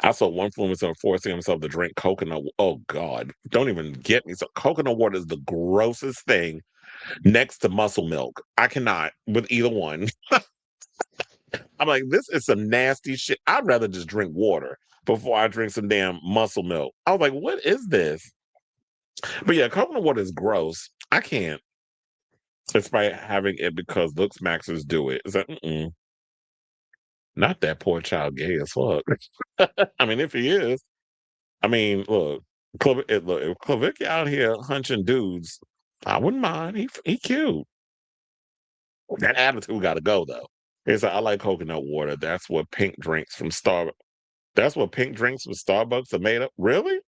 Speaker 2: I saw one influencer forcing himself to drink coconut. Oh God, don't even get me. So coconut water is the grossest thing next to muscle milk. I cannot with either one. I'm like, this is some nasty shit. I'd rather just drink water before I drink some damn muscle milk. I was like, what is this? But yeah, coconut water is gross. I can't. Despite having it because looks maxers do it. It's like, not that poor child gay as fuck. I mean, if he is, I mean, look, if Clavicular out here hunching dudes, I wouldn't mind. He cute. That attitude got to go though. It's like, I like coconut water. That's what pink drinks from Starbucks. That's what pink drinks from Starbucks are made of. Really?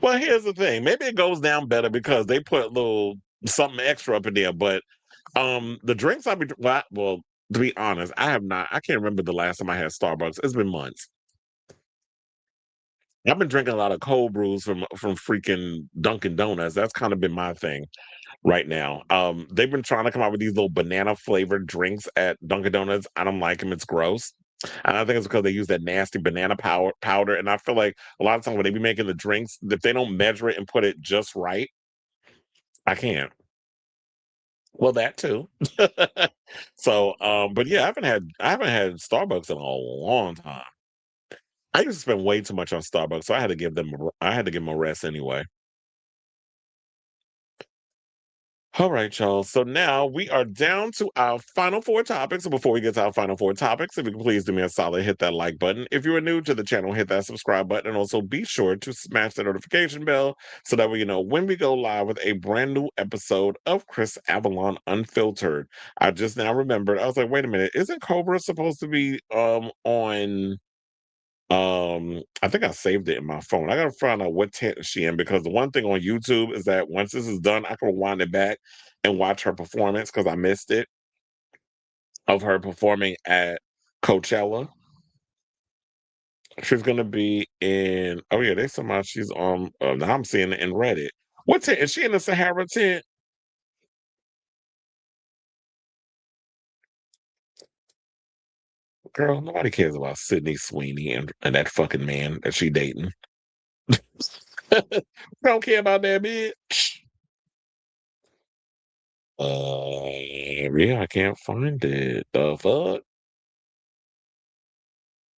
Speaker 2: Well, here's the thing. Maybe it goes down better because they put a little something extra up in there. But the drinks well, to be honest, I have not. I can't remember the last time I had Starbucks. It's been months. I've been drinking a lot of cold brews from freaking Dunkin' Donuts. That's kind of been my thing right now. They've been trying to come out with these little banana flavored drinks at Dunkin' Donuts. I don't like them. It's gross. And I think it's because they use that nasty banana powder. And I feel like a lot of times when they be making the drinks, if they don't measure it and put it just right, I can't. Well, that too. So, but yeah, I haven't had Starbucks in a long time. I used to spend way too much on Starbucks, so I had to give them a rest anyway. All right, y'all. So now we are down to our final four topics. So before we get to our final four topics, if you can please do me a solid, hit that like button. If you are new to the channel, hit that subscribe button. And also be sure to smash the notification bell so that way you know when we go live with a brand new episode of Chris Avalon Unfiltered. I just now remembered, I was like, wait a minute, isn't Cobra supposed to be on I think I saved it in my phone. I gotta find out what tent is she in because the one thing on YouTube is that once this is done, I can rewind it back and watch her performance because I missed it of her performing at Coachella. She's gonna be in. Oh yeah, they somehow she's on. Now I'm seeing it in Reddit. What tent is she in? The Sahara tent? Girl, nobody cares about Sydney Sweeney and that fucking man that she dating. Don't care about that bitch. Yeah, I can't find it. The fuck?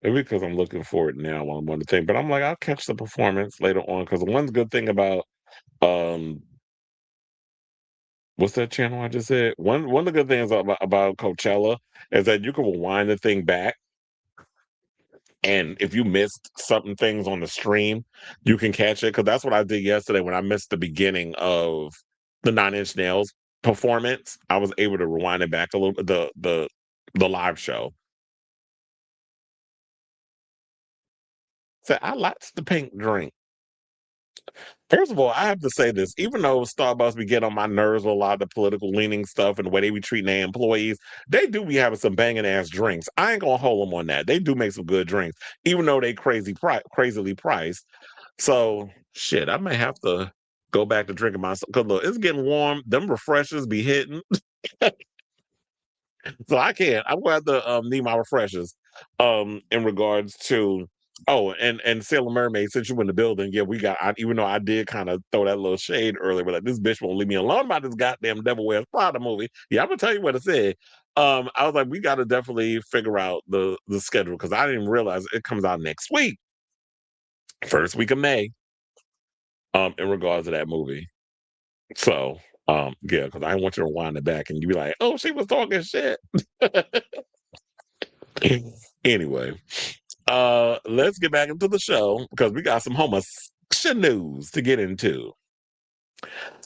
Speaker 2: Maybe because I'm looking for it now on one thing, but I'm like, I'll catch the performance later on. Because the one good thing about um, what's that channel I just said? One of the good things about Coachella is that you can rewind the thing back, and if you missed certain things on the stream, you can catch it. Because that's what I did yesterday when I missed the beginning of the Nine Inch Nails performance. I was able to rewind it back a little bit. The live show. So I liked the pink drink. First of all, I have to say this, even though Starbucks be getting on my nerves with a lot of the political leaning stuff and the way they be treating their employees, they do be having some banging ass drinks. I ain't gonna hold them on that. They do make some good drinks, even though they crazily priced. So shit, I may have to go back to drinking myself. Cause look, it's getting warm. Them refreshers be hitting. So I can't. I'm going to have to need my refreshers in regards to and Sailor Mermaid, since you in the building, yeah, even though I did kind of throw that little shade earlier, but like this bitch won't leave me alone about this goddamn Devil Wears Prada movie. Yeah, I'm gonna tell you what I said. I was like, we gotta definitely figure out the schedule because I didn't realize it comes out next week, first week of May, in regards to that movie. So yeah, because I want you to wind it back and you be like, oh, she was talking shit. Anyway, let's get back into the show because we got some homosexual news to get into.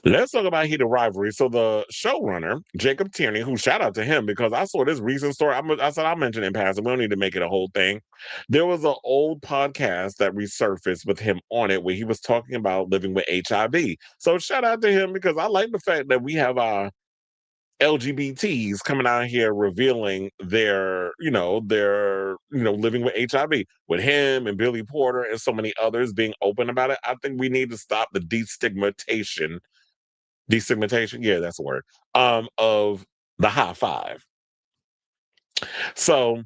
Speaker 2: Let's talk about heated rivalry. So the showrunner, Jacob Tierney, who shout out to him because I saw this recent story. I said I'll mention it in passing. We don't need to make it a whole thing. There was an old podcast that resurfaced with him on it where he was talking about living with HIV. So shout out to him because I like the fact that we have our LGBTs coming out here revealing their living with HIV, with him and Billy Porter and so many others being open about it. I think we need to stop the destigmatization, yeah, that's a word, of the high five. So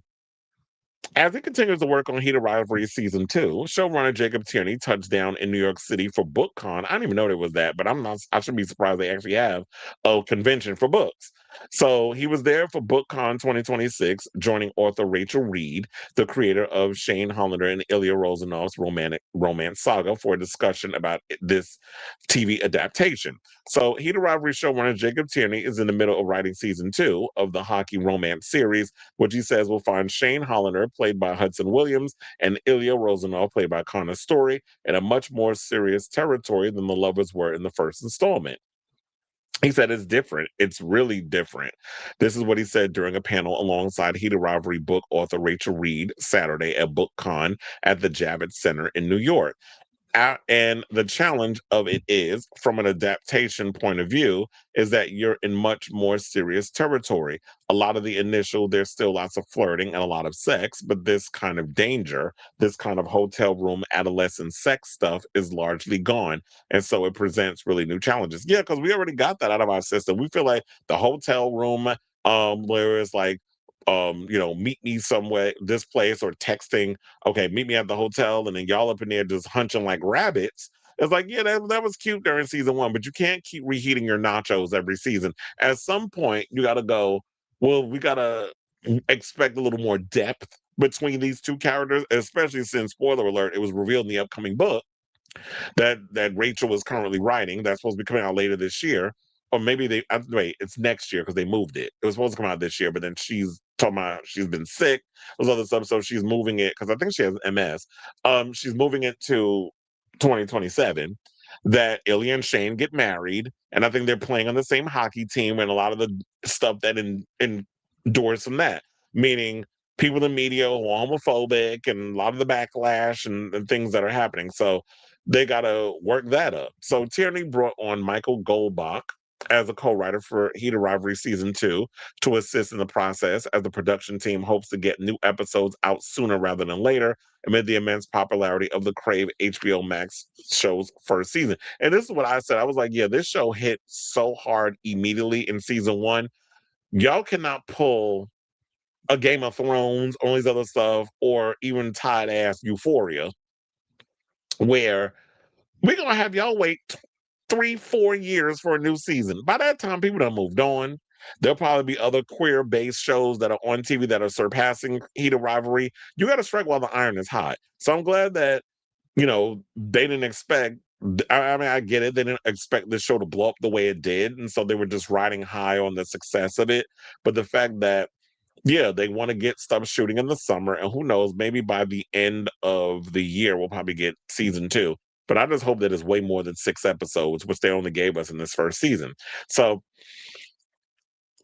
Speaker 2: as it continues to work on Heat of Rivalry Season 2, showrunner Jacob Tierney touched down in New York City for BookCon. I didn't even know there was that, but I should be surprised they actually have a convention for books. So he was there for BookCon 2026, joining author Rachel Reed, the creator of Shane Hollander and Ilya Rosanov's romantic romance saga, for a discussion about this TV adaptation. So Heat of Rivalry showrunner Jacob Tierney is in the middle of writing Season 2 of the hockey romance series, which he says will find Shane Hollander, played by Hudson Williams, and Ilya Rosanov, played by Connor Story, in a much more serious territory than the lovers were in the first installment. He said it's different. It's really different. This is what he said during a panel alongside Heat of Rivalry book author Rachel Reed Saturday at BookCon at the Javits Center in New York. And the challenge of it is, from an adaptation point of view, is that you're in much more serious territory. A lot of the initial, there's still lots of flirting and a lot of sex, but this kind of danger, this kind of hotel room adolescent sex stuff is largely gone. And so it presents really new challenges. Yeah, because we already got that out of our system. We feel like the hotel room, where it's like, meet me somewhere, this place, or texting, okay, meet me at the hotel, and then y'all up in there just hunching like rabbits. It's like, yeah, that was cute during season one, but you can't keep reheating your nachos every season. At some point, you got to go, well, we got to expect a little more depth between these two characters, especially since, spoiler alert, it was revealed in the upcoming book that Rachel is currently writing. That's supposed to be coming out later this year. Or maybe wait, it's next year because they moved it. It was supposed to come out this year, but then she's talking about she's been sick. Those other stuff, so she's moving it because I think she has MS. She's moving it to 2027. That Ilya and Shane get married, and I think they're playing on the same hockey team, and a lot of the stuff that endures from that, meaning people in the media who are homophobic and a lot of the backlash and things that are happening. So they got to work that up. So Tierney brought on Michael Goldbach as a co-writer for Heat of Rivalry Season 2 to assist in the process, as the production team hopes to get new episodes out sooner rather than later amid the immense popularity of the Crave HBO Max show's first season. And this is what I said. I was like, yeah, this show hit so hard immediately in season one. Y'all cannot pull a Game of Thrones, all these other stuff, or even tied ass Euphoria, where we're gonna have y'all wait 3-4 years for a new season. By that time, people done moved on. There'll probably be other queer-based shows that are on TV that are surpassing Heat of Rivalry. You got to strike while the iron is hot. So I'm glad that they didn't expect. I mean, I get it. They didn't expect this show to blow up the way it did, and so they were just riding high on the success of it. But the fact that, yeah, they want to get stuff shooting in the summer, and who knows, maybe by the end of the year, we'll probably get season 2. But I just hope that it's way more than 6 episodes, which they only gave us in this first season. So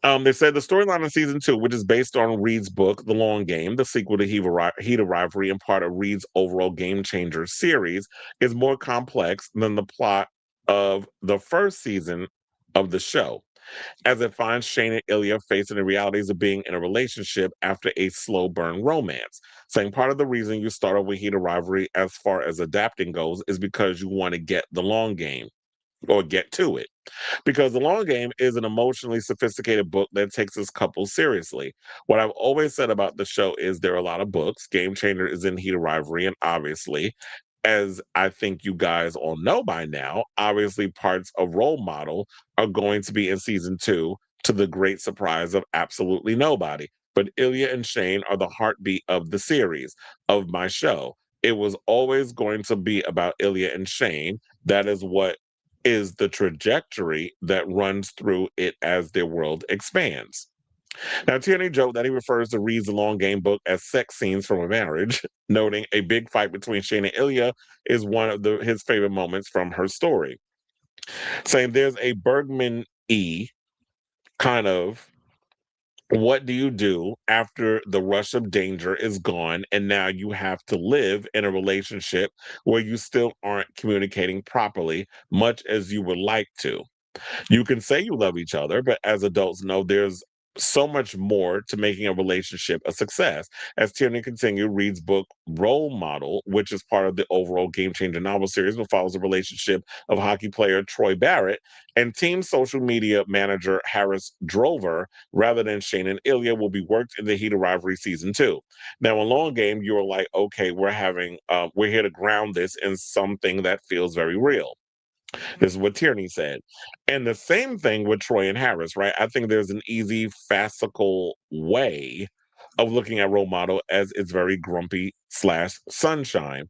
Speaker 2: they said the storyline in season 2, which is based on Reed's book, The Long Game, the sequel to Heat of Rivalry and part of Reed's overall Game Changer series, is more complex than the plot of the first season of the show, as it finds Shane and Ilya facing the realities of being in a relationship after a slow burn romance. Saying part of the reason you start off with Heat of Rivalry as far as adapting goes is because you want to get the long game or get to it. Because The Long Game is an emotionally sophisticated book that takes its couple seriously. What I've always said about the show is there are a lot of books. Game Changer is in Heat of Rivalry, and obviously, as I think you guys all know by now, obviously parts of Role Model are going to be in season 2, to the great surprise of absolutely nobody. But Ilya and Shane are the heartbeat of the series, of my show. It was always going to be about Ilya and Shane. That is what is the trajectory that runs through it as their world expands. Now, Tierney joked that he refers to Reed's Long Game book as sex scenes from a marriage, noting a big fight between Shane and Ilya is one of his favorite moments from her story, saying there's a Bergman-y kind of, what do you do after the rush of danger is gone and now you have to live in a relationship where you still aren't communicating properly, much as you would like to? You can say you love each other, but as adults know, there's so much more to making a relationship a success. As Tierney continued, Reed's book Role Model, which is part of the overall Game Changer novel series, which follows the relationship of hockey player Troy Barrett and team social media manager Harris Drover, rather than Shane and Ilya, will be worked in the Heat of Rivalry season 2. Now, in long game, you're like, okay, we're here to ground this in something that feels very real. This is what Tierney said. And the same thing with Troy and Harris, right? I think there's an easy, farcical way of looking at role model as it's very grumpy slash sunshine.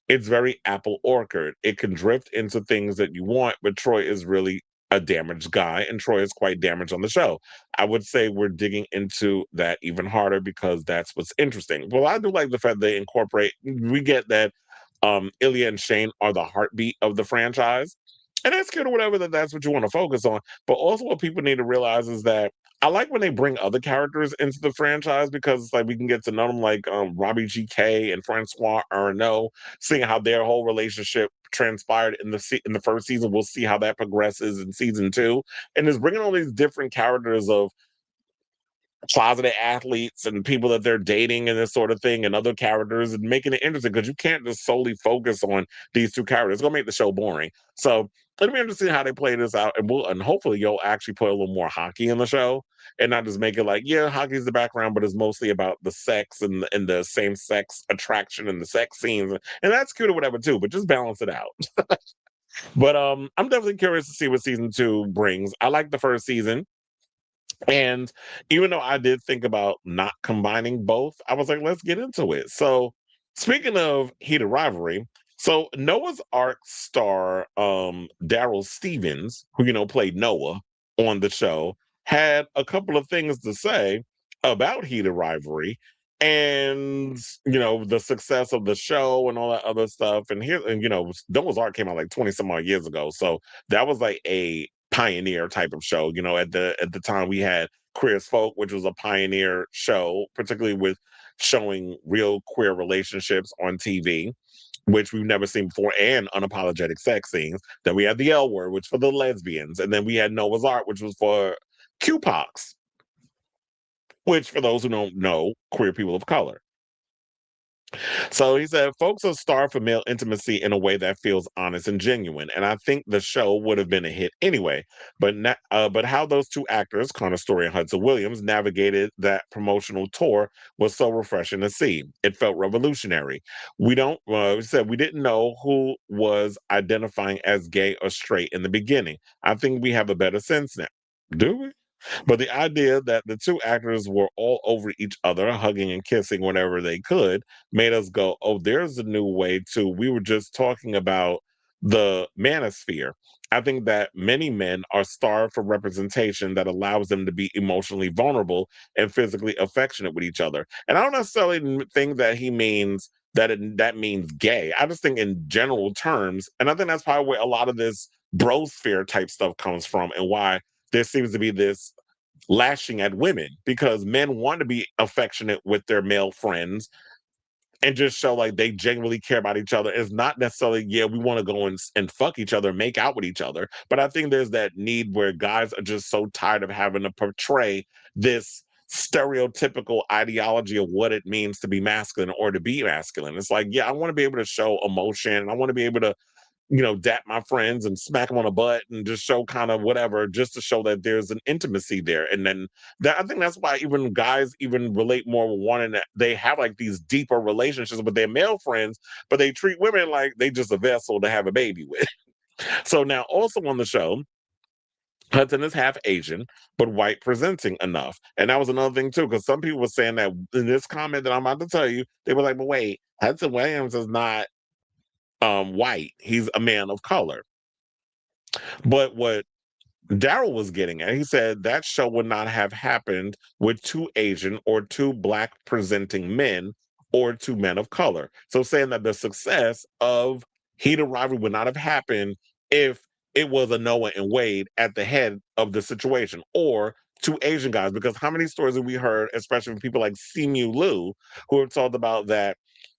Speaker 2: It's very apple orchard. It can drift into things that you want, but Troy is really a damaged guy, and Troy is quite damaged on the show. I would say we're digging into that even harder because that's what's interesting. Well, I do like the fact they incorporate, we get that Ilya and Shane are the heartbeat of the franchise. And that's good or whatever, that's what you want to focus on. But also what people need to realize is that I like when they bring other characters into the franchise because it's like we can get to know them like Robbie GK and Francois Arnault, seeing how their whole relationship transpired in the first season. We'll see how that progresses in season 2. And it's bringing all these different characters of closeted athletes and people that they're dating and this sort of thing and other characters and making it interesting because you can't just solely focus on these two characters. It's gonna make the show boring. So it'll be interesting how they play this out and hopefully you'll actually put a little more hockey in the show and not just make it like, yeah, hockey's the background, but it's mostly about the sex and the same sex attraction and the sex scenes. And that's cute or whatever too, but just balance it out. But I'm definitely curious to see what season 2 brings. I like the first season. And even though I did think about not combining both, I was like, let's get into it. So, speaking of heated rivalry, so Noah's Ark star Daryl Stevens, who played Noah on the show, had a couple of things to say about heated rivalry and the success of the show and all that other stuff. And Noah's Ark came out like 20 some odd years ago, so that was like a pioneer type of show. At the time we had Queer as Folk, which was a pioneer show, particularly with showing real queer relationships on TV, which we've never seen before, and unapologetic sex scenes. Then we had the L Word, which for the lesbians, and then we had Noah's Ark, which was for QPOX, which for those who don't know, queer people of color. So he said, folks are starved for male intimacy in a way that feels honest and genuine. And I think the show would have been a hit anyway. But how those two actors, Connor Story and Hudson Williams, navigated that promotional tour was so refreshing to see. It felt revolutionary. He said, we didn't know who was identifying as gay or straight in the beginning. I think we have a better sense now. Do we? But the idea that the two actors were all over each other, hugging and kissing whenever they could, made us go, oh, there's a new way too. We were just talking about the manosphere. I think that many men are starved for representation that allows them to be emotionally vulnerable and physically affectionate with each other. And I don't necessarily think that he means that means gay. I just think in general terms, and I think that's probably where a lot of this brosphere type stuff comes from and why there seems to be this lashing at women because men want to be affectionate with their male friends and just show like they genuinely care about each other. It's not necessarily, yeah, we want to go and fuck each other, make out with each other. But I think there's that need where guys are just so tired of having to portray this stereotypical ideology of what it means to be masculine or to be masculine. It's like, yeah, I want to be able to show emotion. And I want to be able to dap my friends and smack them on the butt and just show kind of whatever, just to show that there's an intimacy there. And then I think that's why even guys even relate more with one and they have like these deeper relationships with their male friends, but they treat women like they just a vessel to have a baby with. So now also on the show, Hudson is half Asian, but white presenting enough. And that was another thing too, because some people were saying that in this comment that I'm about to tell you, they were like, but wait, Hudson Williams is not white. He's a man of color. But what Daryl was getting at, he said that show would not have happened with two Asian or two black presenting men or two men of color. So saying that the success of Heated Rivalry would not have happened if it was a Noah and Wade at the head of the situation or two Asian guys. Because how many stories have we heard, especially from people like Simu Liu, who have talked about that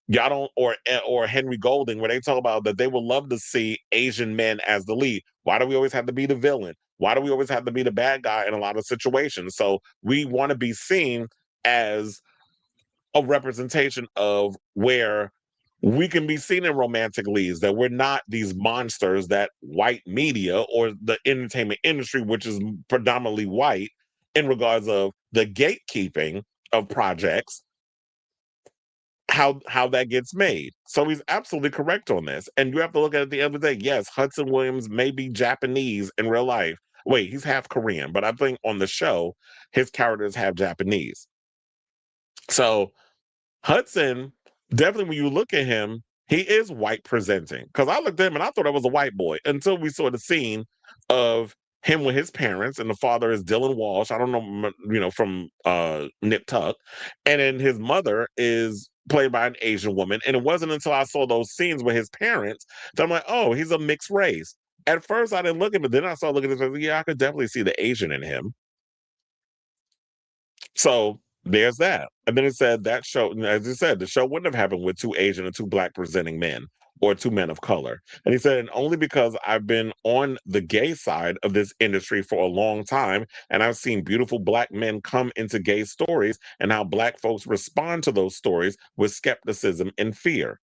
Speaker 2: y'all don't, or Henry Golding, where they talk about that they would love to see Asian men as the lead. Why do we always have to be the villain? Why do we always have to be the bad guy in a lot of situations? So we want to be seen as a representation of where we can be seen in romantic leads, that we're not these monsters that white media or the entertainment industry, which is predominantly white, in regards of the gatekeeping of projects, how that gets made. So he's absolutely correct on this. And you have to look at it at the end of the day. Yes, Hudson Williams may be Japanese in real life. Wait, he's half Korean, but I think on the show, his characters have Japanese. So Hudson, definitely when you look at him, he is white presenting. Because I looked at him and I thought I was a white boy until we saw the scene of him with his parents, and the father is Dylan Walsh. I don't know, from Nip Tuck, and then his mother is played by an Asian woman. And it wasn't until I saw those scenes with his parents that I'm like, oh, he's a mixed race. At first, I didn't look at him, but then I started looking at him. Yeah, I could definitely see the Asian in him. So there's that. And then it said that show, as you said, the show wouldn't have happened with two Asian and two black presenting men or two men of color. And he said, and only because I've been on the gay side of this industry for a long time, and I've seen beautiful black men come into gay stories and how black folks respond to those stories with skepticism and fear.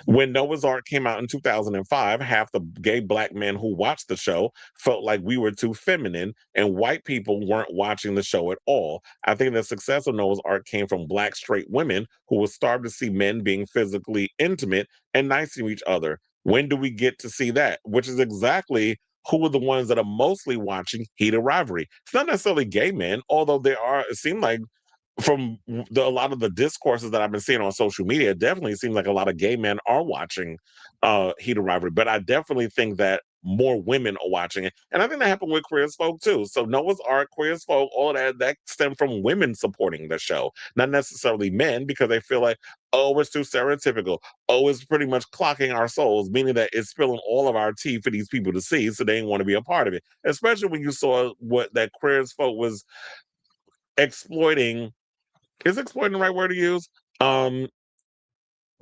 Speaker 2: When Noah's Ark came out in 2005, half the gay black men who watched the show felt like we were too feminine and white people weren't watching the show at all. I think the success of Noah's Ark came from black straight women who were starved to see men being physically intimate and nice to each other. When do we get to see that? Which is exactly who are the ones that are mostly watching Heated Rivalry. It's not necessarily gay men, although there are, it seemed like from a lot of the discourses that I've been seeing on social media, it definitely seems like a lot of gay men are watching Heat of Rivalry. But I definitely think that more women are watching it. And I think that happened with Queer as Folk too. So Noah's Ark, Queer as Folk, all of that stemmed from women supporting the show, not necessarily men, because they feel like, oh, it's too stereotypical. Oh, it's pretty much clocking our souls, meaning that it's spilling all of our tea for these people to see, so they didn't want to be a part of it. Especially when you saw what that Queer as Folk was exploiting. Is exploiting the right word to use? Um,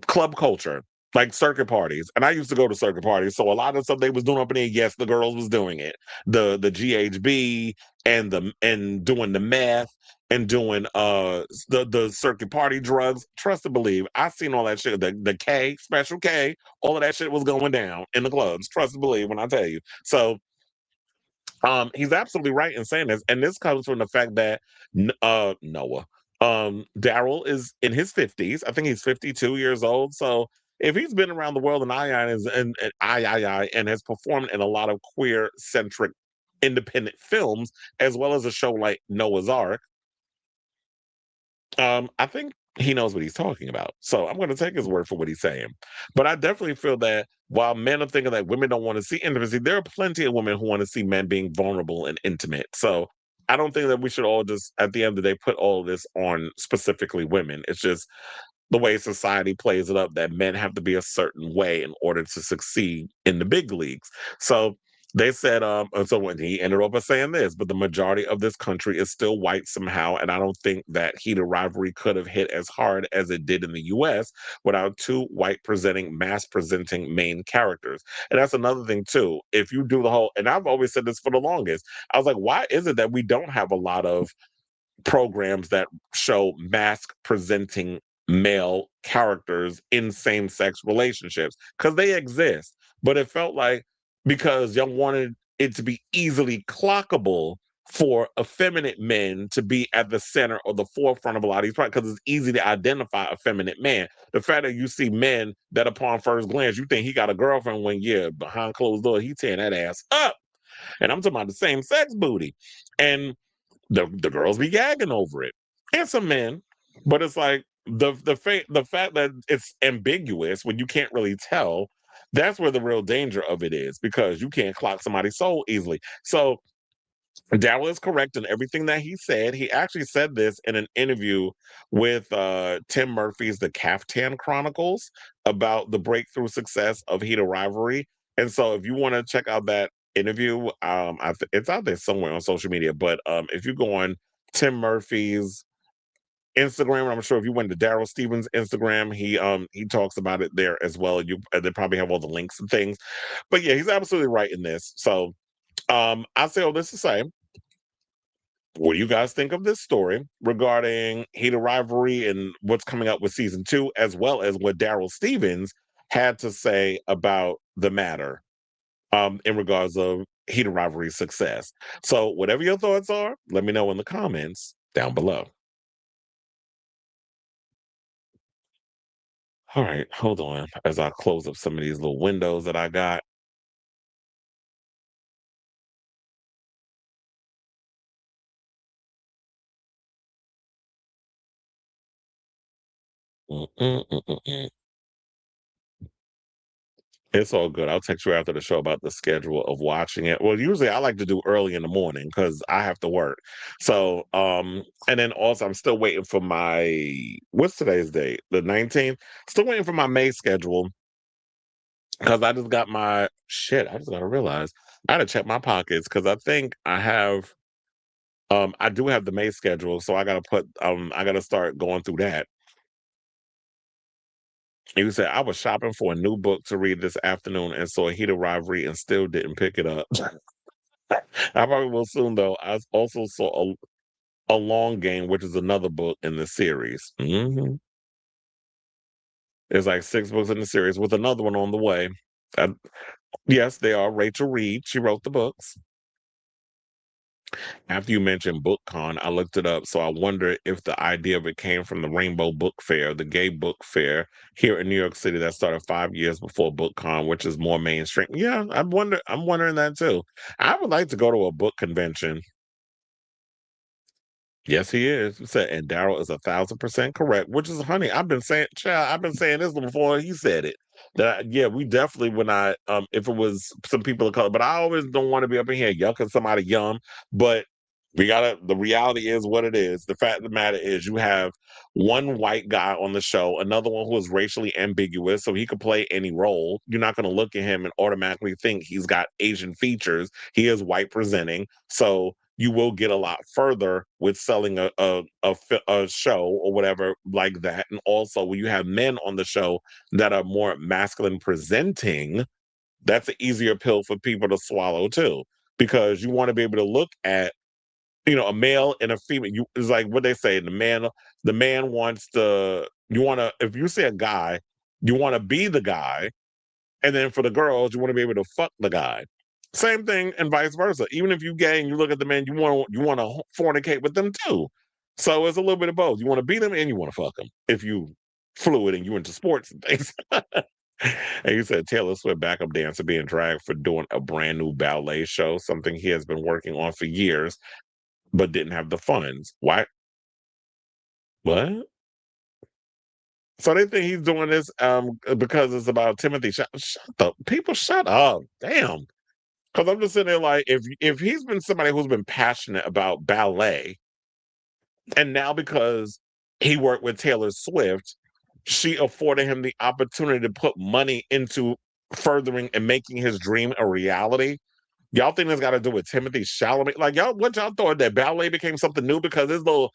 Speaker 2: Club culture, like circuit parties. And I used to go to circuit parties. So a lot of stuff they was doing up in there, yes, the girls was doing it. The GHB and doing the meth and doing the circuit party drugs. Trust and believe. I seen all that shit. The K, special K, all of that shit was going down in the clubs. Trust and believe when I tell you. So he's absolutely right in saying this, and this comes from the fact that Noah, Daryl is in his 50s. I think he's 52 years old. So if he's been around the world and has performed in a lot of queer centric independent films, as well as a show like Noah's Ark, I think he knows what he's talking about. So I'm going to take his word for what he's saying. But I definitely feel that while men are thinking that women don't want to see intimacy, there are plenty of women who want to see men being vulnerable and intimate. So I don't think that we should all just, at the end of the day, put all of this on specifically women. It's just the way society plays it up that men have to be a certain way in order to succeed in the big leagues. So they said, so when he ended up by saying this, but the majority of this country is still white somehow. And I don't think that Heated Rivalry could have hit as hard as it did in the US without two white presenting, mass presenting main characters. And that's another thing too. If you do the whole, and I've always said this for the longest, I was like, why is it that we don't have a lot of programs that show mask presenting male characters in same-sex relationships? Because they exist, but it felt like because y'all wanted it to be easily clockable for effeminate men to be at the center or the forefront of a lot of these projects, because it's easy to identify a feminine man. The fact that you see men that upon first glance you think he got a girlfriend, when yeah, behind closed doors he tearing that ass up, and I'm talking about the same sex booty. And the girls be gagging over it, and some men, but it's like the fact that it's ambiguous when you can't really tell. That's where the real danger of it is, because you can't clock somebody's soul easily. So Darryl is correct in everything that he said. He actually said this in an interview with Tim Murphy's The Caftan Chronicles about the breakthrough success of Heat of Rivalry. And so if you want to check out that interview, it's out there somewhere on social media. But if you go on Tim Murphy's Instagram, and I'm sure if you went to Daryl Stevens' Instagram, he talks about it there as well. They probably have all the links and things. But yeah, he's absolutely right in this. So I say all this to say, what do you guys think of this story regarding Heated Rivalry and what's coming up with season 2, as well as what Daryl Stevens had to say about the matter in regards of Heated Rivalry's success? So whatever your thoughts are, let me know in the comments down below. All right, hold on as I close up some of these little windows that I got. Mm, mm, mm, mm, mm. It's all good. I'll text you after the show about the schedule of watching it. Well, usually I like to do early in the morning because I have to work. So, and then also I'm still waiting for my what's today's date? The 19th. Still waiting for my May schedule because I just got my shit. I just gotta realize I had to check my pockets because I think I do have the May schedule, so I gotta start going through that. You said I was shopping for a new book to read this afternoon and saw a Heated Rivalry and still didn't pick it up. I probably will soon though. I also saw a Long Game, which is another book in the series. There's like 6 books in the series with another one on the way. Uh, yes, they are. Rachel Reed. She wrote the books. After you mentioned BookCon, I looked it up. So I wonder if the idea of it came from the Rainbow Book Fair, the gay book fair here in New York City that started 5 years before BookCon, which is more mainstream. Yeah, I'm wondering that too. I would like to go to a book convention. Yes, he is. He said, and Daryl is 1,000% correct, which is, honey, I've been saying, child, I've been saying this before he said it. Yeah, we definitely, if it was some people of color, but I always don't want to be up in here yucking somebody yum. But the reality is what it is. The fact of the matter is you have one white guy on the show, another one who is racially ambiguous, so he could play any role. You're not going to look at him and automatically think he's got Asian features. He is white presenting. So, you will get a lot further with selling a show or whatever like that. And also, when you have men on the show that are more masculine presenting, that's an easier pill for people to swallow too, because you want to be able to look at a male and a female. It's like what they say: the man wants to. You want to if you say a guy, you want to be the guy, and then for the girls, you want to be able to fuck the guy. Same thing and vice versa. Even if you gay and you look at the men, you want to fornicate with them too. So it's a little bit of both. You want to beat them and you want to fuck them. If you fluid and you into sports and things. And you said Taylor Swift backup dancer being dragged for doing a brand new ballet show, something he has been working on for years, but didn't have the funds. Why? What? So they think he's doing this because it's about Timothy. Shut up, people! Shut up! Damn. Because I'm just sitting there like, if he's been somebody who's been passionate about ballet, and now because he worked with Taylor Swift, she afforded him the opportunity to put money into furthering and making his dream a reality. Y'all think this got to do with Timothy Chalamet? Like what y'all thought that ballet became something new because his little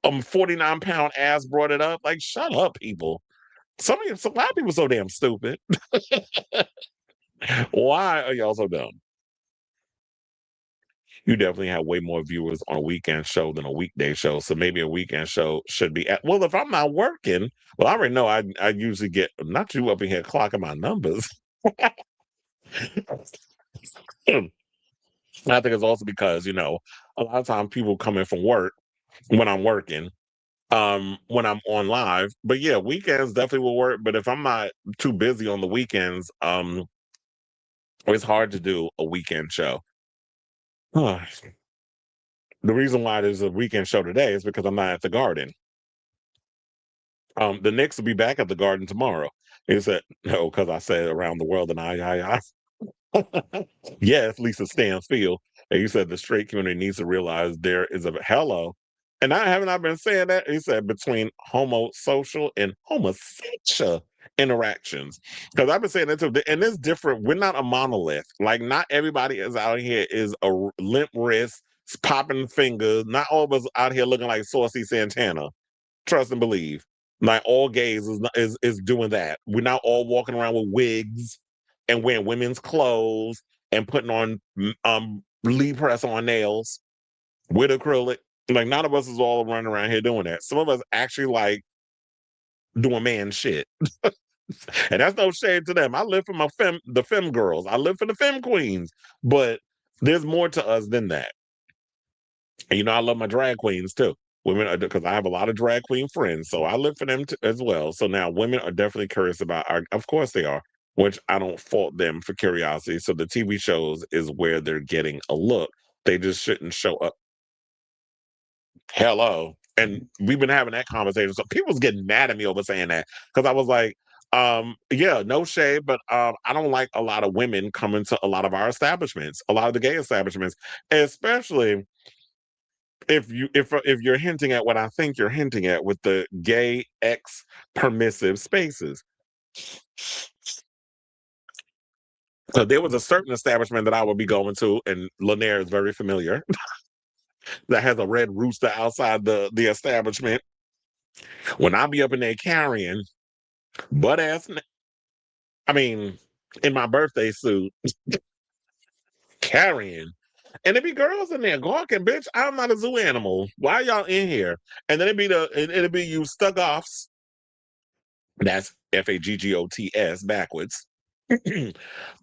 Speaker 2: 49-pound ass brought it up? Like, shut up, people. A lot of people so damn stupid. Why are y'all so dumb? You definitely have way more viewers on a weekend show than a weekday show. So maybe a weekend show should be well, if I'm not working, well, I already know I usually get not you up in here clocking my numbers. I think it's also because, a lot of times people come in from work when I'm working, when I'm on live. But yeah, weekends definitely will work. But if I'm not too busy on the weekends, it's hard to do a weekend show. The reason why there's a weekend show today is because I'm not at the Garden. The Knicks will be back at the Garden tomorrow. He said, no, because I said around the world and I. Yes, Lisa Stansfield. And you said the straight community needs to realize there is a hello. And I haven't I been saying that? He said between homosocial and homosexual interactions. Because I've been saying that too. And it's different. We're not a monolith. Like, not everybody is out here is a limp wrist, popping fingers. Not all of us out here looking like Saucy Santana. Trust and believe. Like all gays is doing that. We're not all walking around with wigs and wearing women's clothes and putting on lead press on nails with acrylic. Like none of us is all running around here doing that. Some of us actually like doing man shit. And that's no shade to them. I live for the femme girls. I live for the femme queens. But there's more to us than that. And I love my drag queens too. Women, because I have a lot of drag queen friends, so I live for them as well. So now women are definitely curious about of course they are, which I don't fault them for curiosity. So the TV shows is where they're getting a look. They just shouldn't show up. Hello. And we've been having that conversation. So people's getting mad at me over saying that because I was like, yeah, no shade, but I don't like a lot of women coming to a lot of our establishments, a lot of the gay establishments, especially if you're hinting at what I think you're hinting at with the gay ex permissive spaces. So there was a certain establishment that I would be going to, and Lanier is very familiar, that has a red rooster outside the establishment. When I be up in there carrying butt ass, I mean, in my birthday suit, carrying. And it be girls in there gawking, bitch. I'm not a zoo animal. Why y'all in here? And then it'd be you stuck offs. That's FAGGOTS backwards.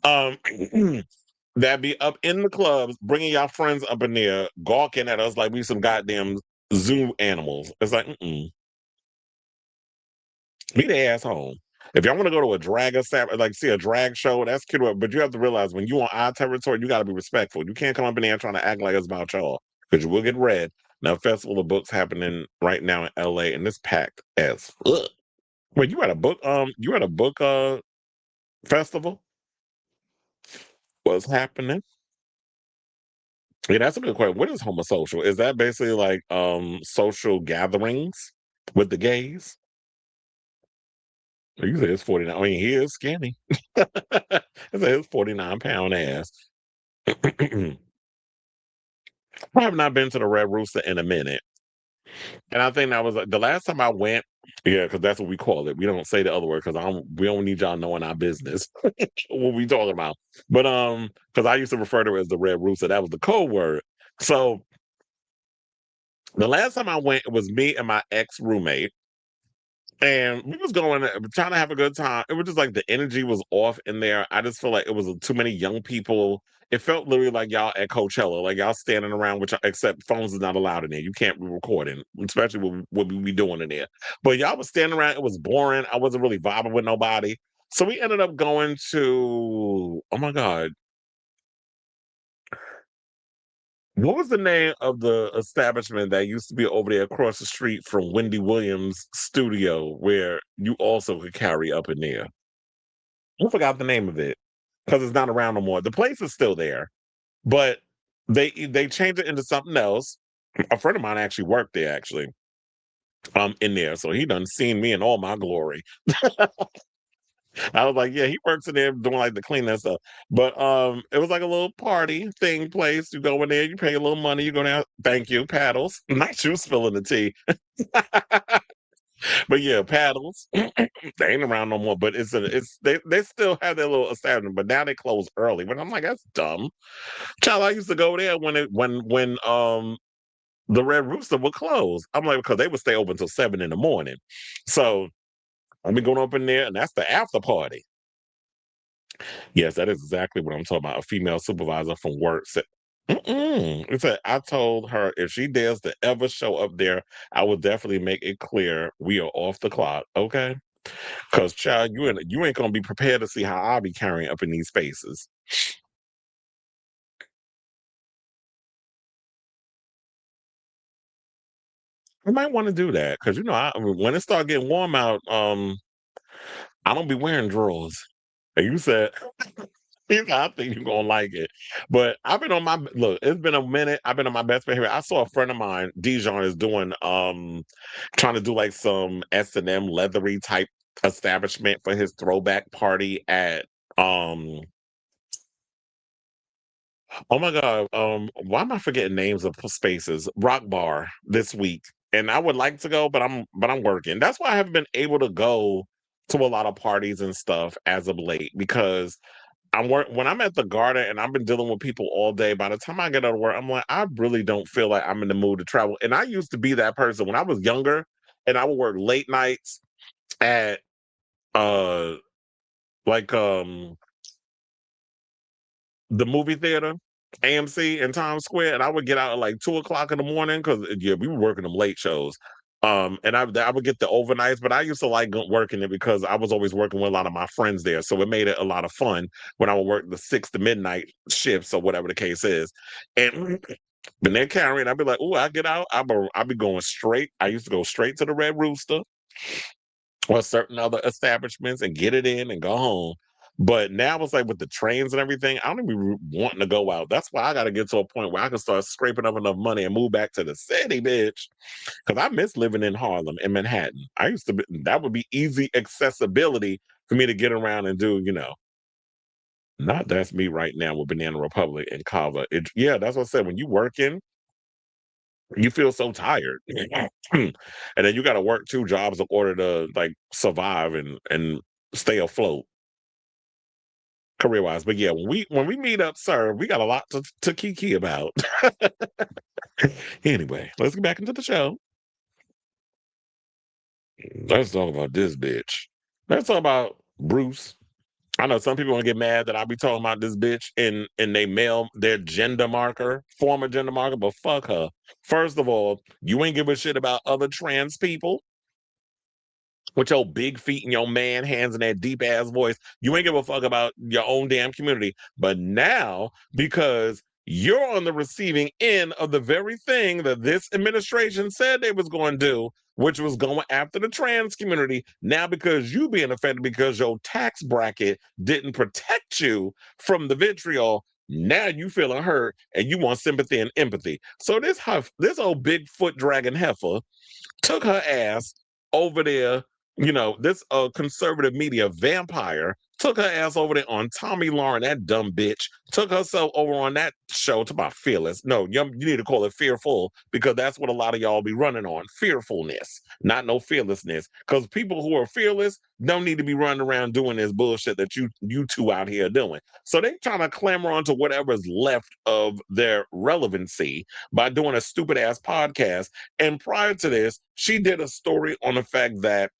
Speaker 2: um, that be up in the clubs, bringing y'all friends up in there, gawking at us like we some goddamn zoo animals. It's like, be the ass home. If y'all want to go to a like see a drag show, that's cute. But you have to realize when you on our territory, you got to be respectful. You can't come up in there trying to act like it's about y'all because you will get red. Now, Festival of Books happening right now in LA, and it's packed as fuck. Wait, you had a book? You had a book festival? What's happening? Yeah, that's a good question. What is homosocial? Is that basically like social gatherings with the gays? You say it's 49. I mean, he is skinny. I say his 49-pound ass. I have not been to the Red Rooster in a minute. And I think that was the last time I went. Yeah, because that's what we call it. We don't say the other word because we don't need y'all knowing our business. What we talking about. But because I used to refer to it as the Red Rooster. That was the code word. So the last time I went, it was me and my ex-roommate. And we was trying to have a good time. It was just like the energy was off in there. I just feel like it was too many young people. It felt literally like y'all at Coachella, like y'all standing around, except phones is not allowed in there. You can't be recording, especially what we be doing in there. But y'all was standing around. It was boring. I wasn't really vibing with nobody. So we ended up going to, oh my God, what was the name of the establishment that used to be over there across the street from Wendy Williams' studio where you also could carry up in there? I forgot the name of it because it's not around no more. The place is still there, but they changed it into something else. A friend of mine actually worked there, in there. So he done seen me in all my glory. I was like, yeah, he works in there doing like the cleaning and stuff. But it was like a little party thing place. You go in there, you pay a little money, you go down, thank you, paddles. Not you spilling the tea. But yeah, paddles. They ain't around no more. But they still have their little establishment, but now they close early. But I'm like, that's dumb. Child, I used to go there when the Red Rooster would close. I'm like, because they would stay open till 7 in the morning. So I've been going up in there, and that's the after party. Yes, that is exactly what I'm talking about. A female supervisor from work said, It said, I told her if she dares to ever show up there, I will definitely make it clear we are off the clock. Okay. Because, child, you ain't going to be prepared to see how I'll be carrying up in these spaces. I might want to do that because, when it start getting warm out, I don't be wearing drawers. And you said, I think you're gonna like it. But I've been on my look, it's been a minute. I've been on my best behavior. I saw a friend of mine, Dijon, is doing trying to do like some S&M leathery type establishment for his throwback party at oh my god, why am I forgetting names of spaces? Rock Bar this week. and I would like to go, but I'm working. That's why I haven't been able to go to a lot of parties and stuff as of late because when I'm at the Garden and I've been dealing with people all day. By the time I get out of work, I'm like, I really don't feel like I'm in the mood to travel. And I used to be that person when I was younger, and I would work late nights at uh like the movie theater, AMC in Times Square, and I would get out at like 2 o'clock in the morning because yeah, we were working them late shows. And I would get the overnights, but I used to like working it because I was always working with a lot of my friends there, so it made it a lot of fun when I would work the 6 to midnight shifts or whatever the case is. And when they're carrying, I'd be like, "Ooh, I get out. I'll be going straight. I used to go straight to the Red Rooster or certain other establishments and get it in and go home. But now it's like with the trains and everything, I don't even be wanting to go out. That's why I got to get to a point where I can start scraping up enough money and move back to the city, bitch. Because I miss living in Harlem and Manhattan. I used to be, that would be easy accessibility for me to get around and do, not that's me right now with Banana Republic and Kava. Yeah, that's what I said. When you working, you feel so tired. And then you got to work 2 jobs in order to like survive and stay afloat career wise. But yeah, when we meet up, sir, we got a lot to kiki about. Anyway, let's get back into the show. Let's talk about this bitch. Let's talk about Bruce. I know some people want to get mad that I be talking about this bitch in their gender marker, former gender marker, but fuck her. First of all, you ain't give a shit about other trans people with your big feet and your man hands and that deep ass voice. You ain't give a fuck about your own damn community. But now, because you're on the receiving end of the very thing that this administration said they was going to do, which was going after the trans community, now because you being offended because your tax bracket didn't protect you from the vitriol, now you feeling hurt and you want sympathy and empathy. So this old big foot dragging heifer took her ass over there. This conservative media vampire took her ass over there on Tommy Lauren, that dumb bitch. Took herself over on that show to about fearless. No, you need to call it fearful because that's what a lot of y'all be running on. Fearfulness, not no fearlessness. Because people who are fearless don't need to be running around doing this bullshit that you two out here are doing. So they trying to clamor onto whatever's left of their relevancy by doing a stupid ass podcast. And prior to this, she did a story on the fact that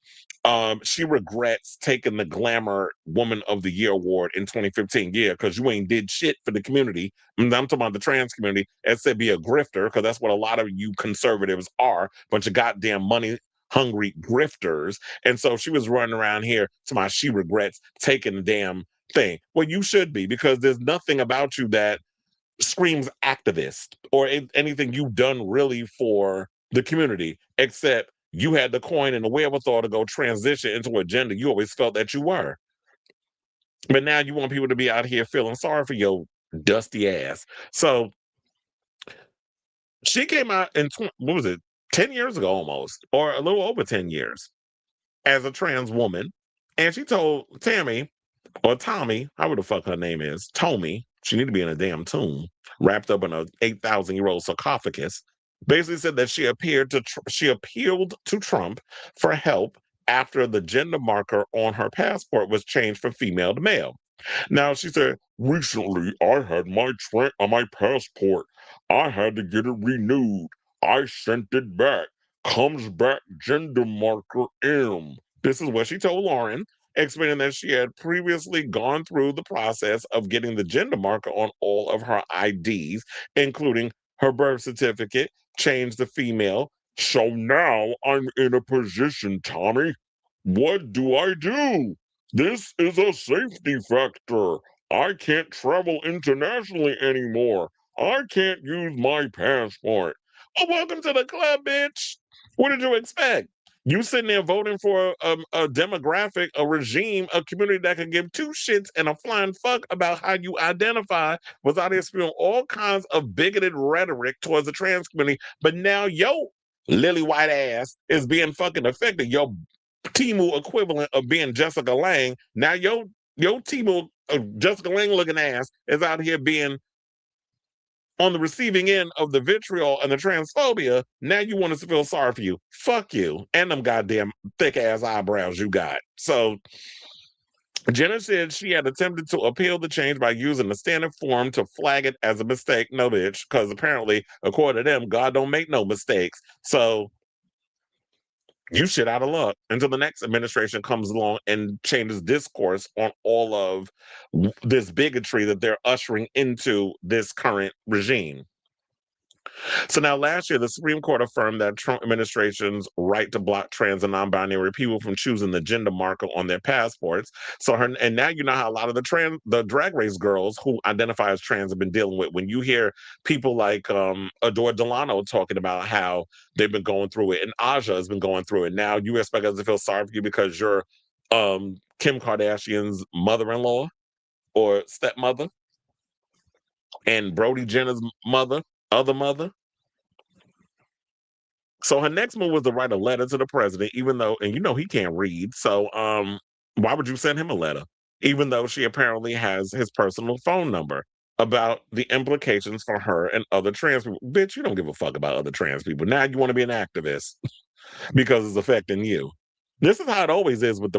Speaker 2: she regrets taking the Glamour Woman of the Year award in 2015. Yeah, because you ain't did shit for the community. I'm talking about the trans community. And said be a grifter, because that's what a lot of you conservatives are, bunch of goddamn money hungry grifters. And so she was running around here to my she regrets taking the damn thing. Well, you should be, because there's nothing about you that screams activist or anything you've done really for the community, except you had the coin and the wherewithal to go transition into a gender you always felt that you were. But now you want people to be out here feeling sorry for your dusty ass. So she came out in, what was it, 10 years ago almost, or a little over 10 years, as a trans woman. And she told Tammy, or Tommy, however the fuck her name is, Tommy, she need to be in a damn tomb, wrapped up in a 8,000-year-old sarcophagus. Basically said that she appealed to Trump for help after the gender marker on her passport was changed from female to male. Now she said, recently I had my passport. I had to get it renewed. I sent it back. Comes back gender marker M. This is what she told Lauren, explaining that she had previously gone through the process of getting the gender marker on all of her IDs, including her birth certificate, changed to female. So now I'm in a position, Tommy. What do I do? This is a safety factor. I can't travel internationally anymore. I can't use my passport. Oh, welcome to the club, bitch. What did you expect? You sitting there voting for a demographic, a regime, a community that can give two shits and a flying fuck about how you identify was out here spewing all kinds of bigoted rhetoric towards the trans community. But now yo lily white ass is being fucking affected. Your Timu equivalent of being Jessica Lange. Now your Timu Jessica Lange looking ass is out here being on the receiving end of the vitriol and the transphobia, now you want us to feel sorry for you. Fuck you. And them goddamn thick ass eyebrows you got. So Jenner said she had attempted to appeal the change by using the standard form to flag it as a mistake. No, bitch, because apparently, according to them, God don't make no mistakes. So you shit out of luck until the next administration comes along and changes discourse on all of this bigotry that they're ushering into this current regime. So now last year, the Supreme Court affirmed that Trump administration's right to block trans and non-binary people from choosing the gender marker on their passports. And now you know how a lot of the drag race girls who identify as trans have been dealing with. When you hear people like Adore Delano talking about how they've been going through it, and Aja has been going through it. Now you expect us to feel sorry for you because you're Kim Kardashian's mother-in-law or stepmother, and Brody Jenner's other mother. So her next move was to write a letter to the president, even though, and you know he can't read. So why would you send him a letter? Even though she apparently has his personal phone number, about the implications for her and other trans people. Bitch, you don't give a fuck about other trans people. Now you want to be an activist because it's affecting you. This is how it always is with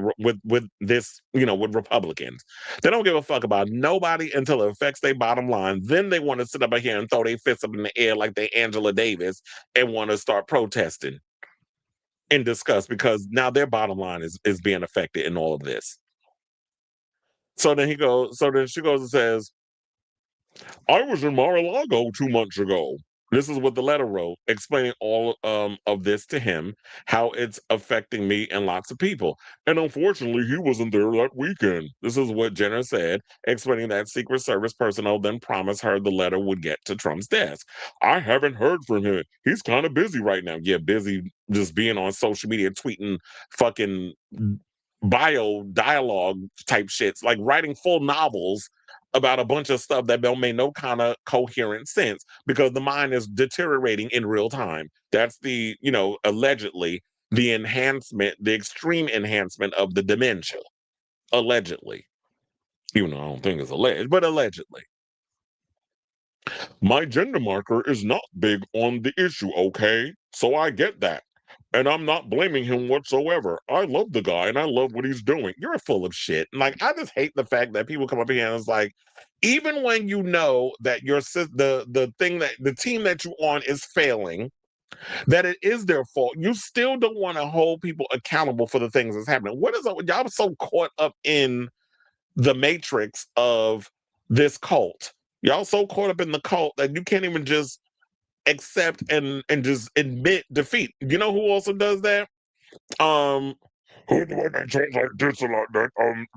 Speaker 2: this, with Republicans. They don't give a fuck about nobody until it affects their bottom line. Then they want to sit up here and throw their fists up in the air like they Angela Davis and want to start protesting in disgust because now their bottom line is being affected in all of this. So then she goes and says, I was in Mar-a-Lago 2 months ago. This is what the letter wrote, explaining all of this to him, how it's affecting me and lots of people. And unfortunately, he wasn't there that weekend. This is what Jenner said, explaining that Secret Service personnel then promised her the letter would get to Trump's desk. I haven't heard from him. He's kind of busy right now. Yeah, busy just being on social media, tweeting fucking bio dialogue type shits, like writing full novels about a bunch of stuff that don't make no kind of coherent sense because the mind is deteriorating in real time. That's allegedly the extreme enhancement of the dementia. Allegedly. Even though I don't think it's alleged, but allegedly. My gender marker is not big on the issue, okay? So I get that. And I'm not blaming him whatsoever. I love the guy and I love what he's doing. You're full of shit. Like, I just hate the fact that people come up here and it's like, even when you know that the team that you're on is failing, that it is their fault, you still don't want to hold people accountable for the things that's happening. What is up? Y'all so caught up in the matrix of this cult. Y'all so caught up in the cult that you can't even just accept and just admit defeat. You know who also does that? Who the one that talks like this a lot?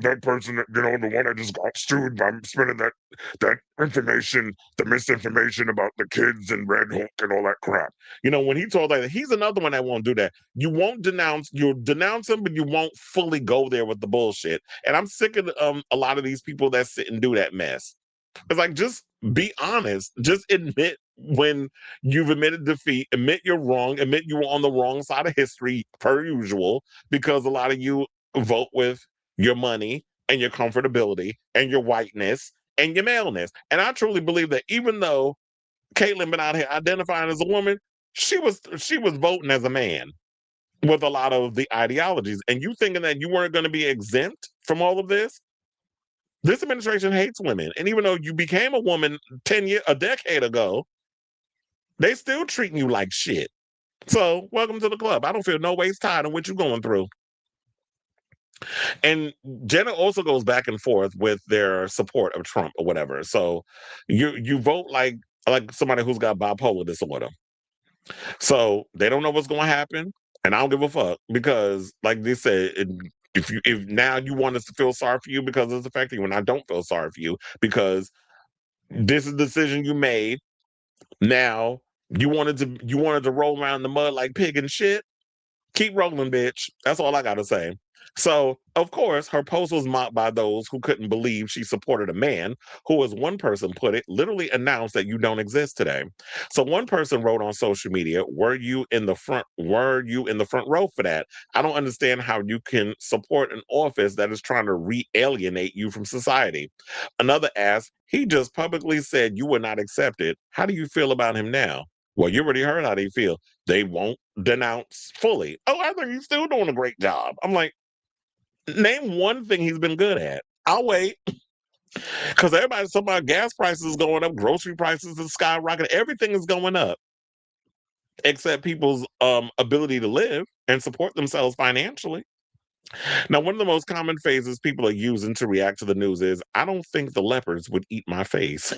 Speaker 2: That person that the one that just got sued by spending that information, the misinformation about the kids and Red Hook and all that crap. When he told that, he's another one that won't do that. You'll denounce him, but you won't fully go there with the bullshit. And I'm sick of a lot of these people that sit and do that mess. It's like, just be honest. Just admit when you've admitted defeat, admit you're wrong, admit you were on the wrong side of history, per usual, because a lot of you vote with your money and your comfortability and your whiteness and your maleness. And I truly believe that even though Caitlyn been out here identifying as a woman, she was voting as a man with a lot of the ideologies. And you thinking that you weren't going to be exempt from all of this? This administration hates women. And even though you became a woman a decade ago, they still treating you like shit. So welcome to the club. I don't feel no ways tired of what you're going through. And Jenna also goes back and forth with their support of Trump or whatever. So you vote like somebody who's got bipolar disorder. So they don't know what's going to happen. And I don't give a fuck because, like they said, if now you want us to feel sorry for you because it's affecting you, and I don't feel sorry for you because this is the decision you made. Now you wanted to roll around in the mud like pig and shit. Keep rolling, bitch. That's all I gotta say. So, of course, her post was mocked by those who couldn't believe she supported a man who, as one person put it, literally announced that you don't exist today. So one person wrote on social media, Were you in the front row for that? I don't understand how you can support an office that is trying to re-alienate you from society." Another asked, "He just publicly said you were not accepted. How do you feel about him now?" Well, you already heard how they feel. They won't denounce fully. "Oh, I think he's still doing a great job." I'm like, name one thing he's been good at. I'll wait. Because everybody's talking about gas prices going up, grocery prices are skyrocketing, everything is going up except people's ability to live and support themselves financially. Now, one of the most common phrases people are using to react to the news is, "I don't think the leopards would eat my face."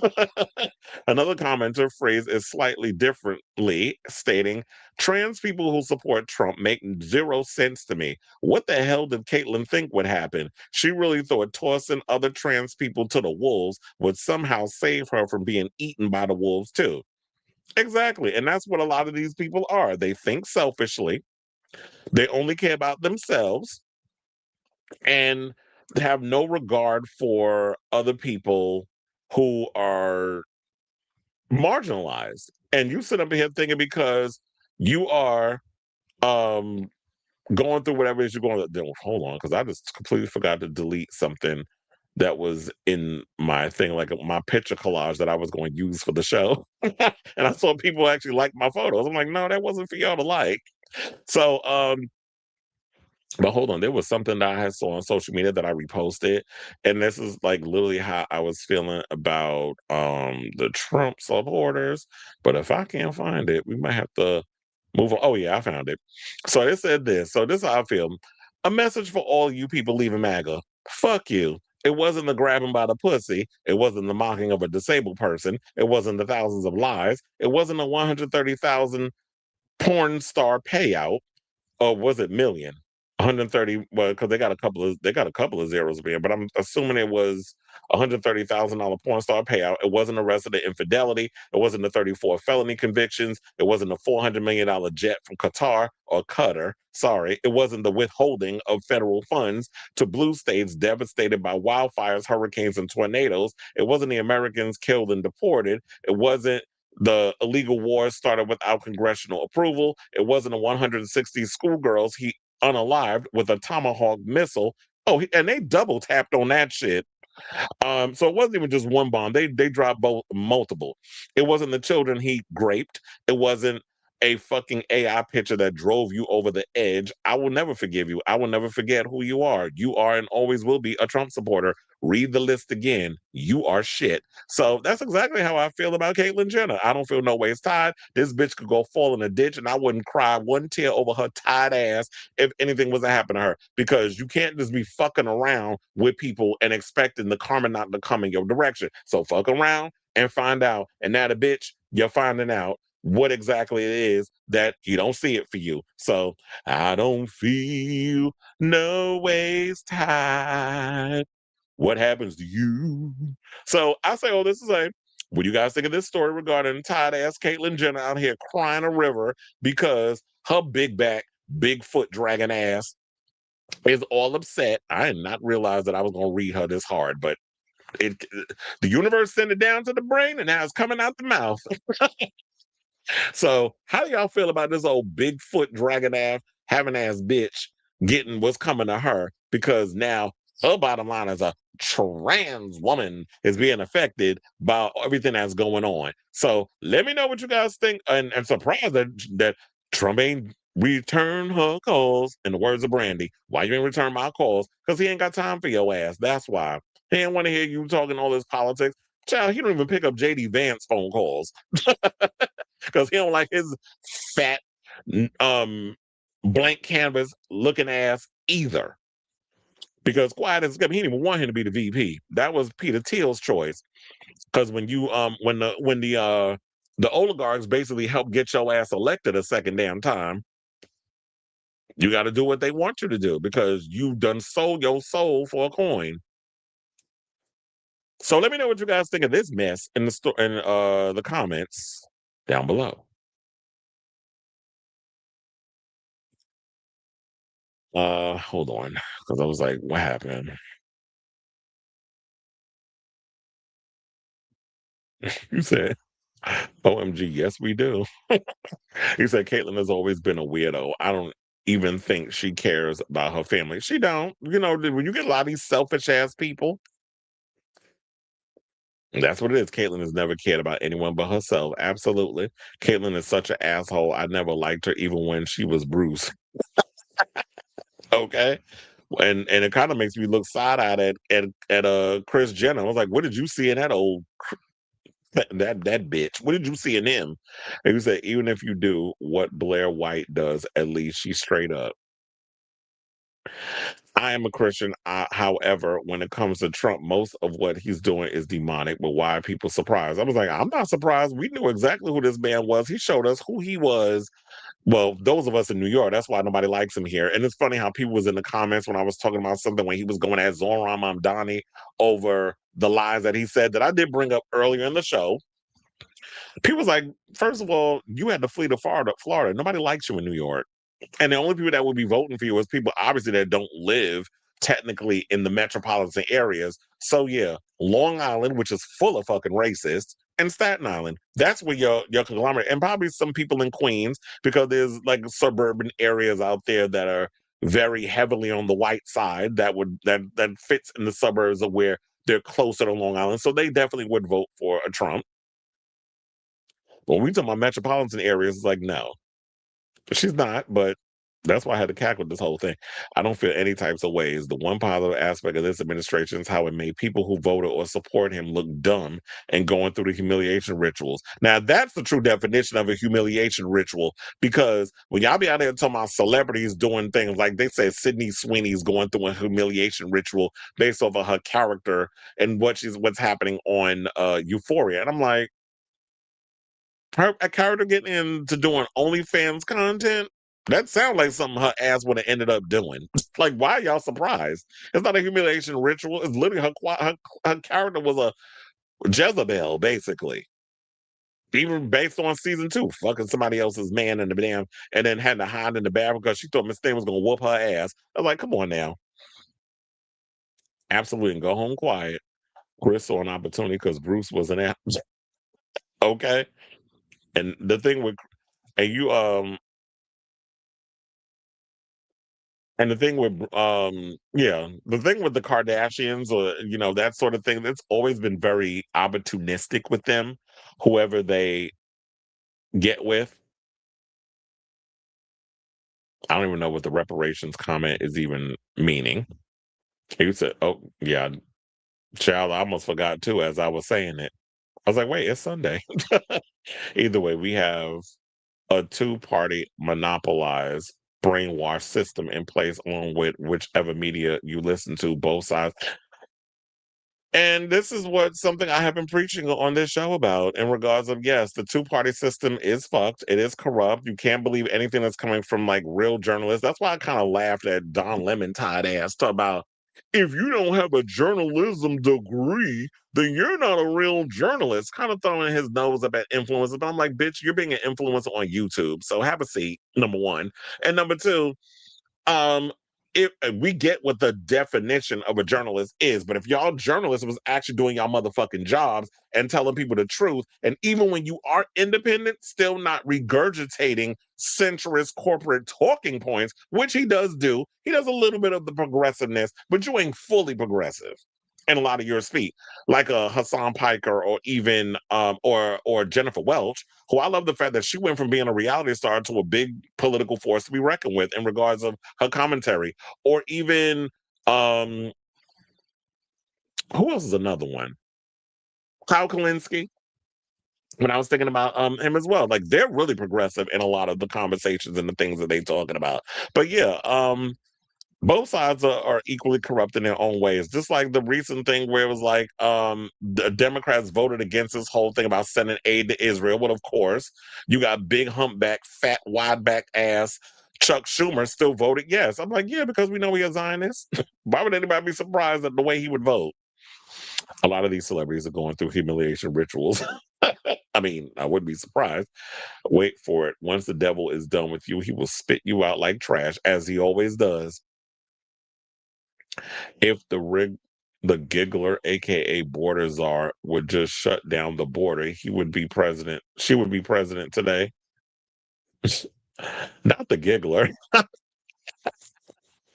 Speaker 2: Another commenter phrase is slightly differently, stating, "Trans people who support Trump make zero sense to me. What the hell did Caitlyn think would happen? She really thought tossing other trans people to the wolves would somehow save her from being eaten by the wolves, too." Exactly. And that's what a lot of these people are. They think selfishly, they only care about themselves, and have no regard for other people who are marginalized. And you sit up here thinking because you are um going through whatever it is you're going through. Hold on, because I just completely forgot to delete something that was in my thing, like my picture collage that I was going to use for the show. And I saw people actually like my photos. I'm like, no, that wasn't for y'all to like. So but hold on, there was something that I had saw on social media that I reposted, and this is like literally how I was feeling about the Trump supporters. But if I can't find it, we might have to move on. Oh yeah, I found it. So it said this. So this is how I feel. "A message for all you people leaving MAGA. Fuck you. It wasn't the grabbing by the pussy. It wasn't the mocking of a disabled person. It wasn't the thousands of lies. It wasn't a 130,000 porn star payout, or was it million? 130, well, because they got a couple of zeros there, but I'm assuming it was $130,000 porn star payout. It wasn't a resident infidelity. It wasn't the 34 felony convictions. It wasn't a $400 million jet from Qatar or Qatar. Sorry. It wasn't the withholding of federal funds to blue states devastated by wildfires, hurricanes, and tornadoes. It wasn't the Americans killed and deported. It wasn't the illegal wars started without congressional approval. It wasn't the 160 schoolgirls he unalived with a Tomahawk missile. Oh, and they double tapped on that shit. So it wasn't even just one bomb. They dropped both multiple. It wasn't the children he graped. It wasn't a fucking AI picture that drove you over the edge. I will never forgive you. I will never forget who you are. You are and always will be a Trump supporter. Read the list again. You are shit. So that's exactly how I feel about Caitlyn Jenner. I don't feel no ways tied. This bitch could go fall in a ditch and I wouldn't cry one tear over her tied ass if anything was to happen to her, because you can't just be fucking around with people and expecting the karma not to come in your direction. So fuck around and find out. And now the bitch, you're finding out what exactly it is that you don't see it for you. So I don't feel no ways tied. What happens to you? So I say, oh, this is a. What do you guys think of this story regarding tied ass Caitlyn Jenner out here crying a river because her big back, big foot dragging ass is all upset? I did not realize that I was going to read her this hard, but it the universe sent it down to the brain and now it's coming out the mouth. So how do y'all feel about this old Bigfoot dragon ass having ass bitch getting what's coming to her? Because now her bottom line is a trans woman is being affected by everything that's going on. So let me know what you guys think. And surprised that Trump ain't return her calls, in the words of Brandy. Why you ain't return my calls? Because he ain't got time for your ass. That's why. He ain't want to hear you talking all this politics. Child, he don't even pick up JD Vance phone calls because he don't like his fat, blank canvas looking ass either. Because quiet as kept, he didn't even want him to be the VP. That was Peter Thiel's choice. Because when you when the oligarchs basically help get your ass elected a second damn time, you got to do what they want you to do because you done sold your soul for a coin. So let me know what you guys think of this mess in the comments down below. Hold on, because I was like, what happened? You said, OMG, yes, we do. He said, Caitlyn has always been a weirdo. I don't even think she cares about her family. She don't. You know, when you get a lot of these selfish ass people, that's what it is. Caitlyn has never cared about anyone but herself. Absolutely. Caitlyn is such an asshole. I never liked her even when she was Bruce. Okay. And it kind of makes me look side-eyed at Chris Jenner. I was like, what did you see in that old that bitch? What did you see in him? And he said, even if you do what Blair White does, at least she's straight up. I am a Christian. However, when it comes to Trump, most of what he's doing is demonic. But why are people surprised? I was like, I'm not surprised. We knew exactly who this man was. He showed us who he was. Well, those of us in New York, that's why nobody likes him here. And it's funny how people was in the comments when I was talking about something when he was going at Zoran Mamdani over the lies that he said that I did bring up earlier in the show. People was like, first of all, you had to flee to Florida. Nobody likes you in New York. And the only people that would be voting for you is people obviously that don't live technically in the metropolitan areas. So yeah, Long Island, which is full of fucking racists, and Staten Island. That's where your conglomerate, and probably some people in Queens, because there's like suburban areas out there that are very heavily on the white side that fits in the suburbs of where they're closer to Long Island. So they definitely would vote for a Trump. But when we talk about metropolitan areas, it's like no. She's not, but that's why I had to cackle this whole thing. I don't feel any types of ways. The one positive aspect of this administration is how it made people who voted or support him look dumb and going through the humiliation rituals. Now, that's the true definition of a humiliation ritual, because when y'all be out there talking about celebrities doing things like they said Sydney Sweeney's going through a humiliation ritual based off of her character and what's happening on Euphoria. And I'm like, a character getting into doing OnlyFans content? That sounds like something her ass would have ended up doing. Like, why are y'all surprised? It's not a humiliation ritual. It's literally her character was a Jezebel, basically. Even based on season 2, fucking somebody else's man in the damn, and then had to hide in the bathroom because she thought Miss Thing was gonna whoop her ass. I was like, come on now. Absolutely, and go home quiet. Chris saw an opportunity because Bruce was an ass. Okay. And the thing with and you And the thing with yeah, the thing with the Kardashians or that sort of thing, that's always been very opportunistic with them, whoever they get with. I don't even know what the reparations comment is even meaning. You said, oh yeah, child, I almost forgot too as I was saying it. I was like, wait, it's Sunday. Either way, we have a two-party monopolized brainwash system in place along with whichever media you listen to, both sides. And this is what something I have been preaching on this show about in regards of yes, the two-party system is fucked. It is corrupt. You can't believe anything that's coming from like real journalists. That's why I kind of laughed at Don Lemon tied ass talk about if you don't have a journalism degree, then you're not a real journalist. Kind of throwing his nose up at influencers. But I'm like, bitch, you're being an influencer on YouTube. So have a seat, number one. And number two, um if we get what the definition of a journalist is, but if y'all journalists was actually doing y'all motherfucking jobs and telling people the truth, and even when you are independent, still not regurgitating centrist corporate talking points, which he does do. He does a little bit of the progressiveness, but you ain't fully progressive in a lot of your speech, like a Hassan Piker or even or Jennifer Welch, who I love the fact that she went from being a reality star to a big political force to be reckoned with in regards of her commentary. Or even who else is another one? Kyle Kalinske. When I was thinking about him as well, like they're really progressive in a lot of the conversations and the things that they're talking about. But yeah, both sides are equally corrupt in their own ways. Just like the recent thing where it was like the Democrats voted against this whole thing about sending aid to Israel. Well, of course, you got big humpback, fat, wide back ass Chuck Schumer still voted yes. I'm like, yeah, because we know he a Zionist. Why would anybody be surprised at the way he would vote? A lot of these celebrities are going through humiliation rituals. I mean, I wouldn't be surprised. Wait for it. Once the devil is done with you, he will spit you out like trash, as he always does. If the giggler, aka border czar, would just shut down the border, he would be president. She would be president today. Not the giggler.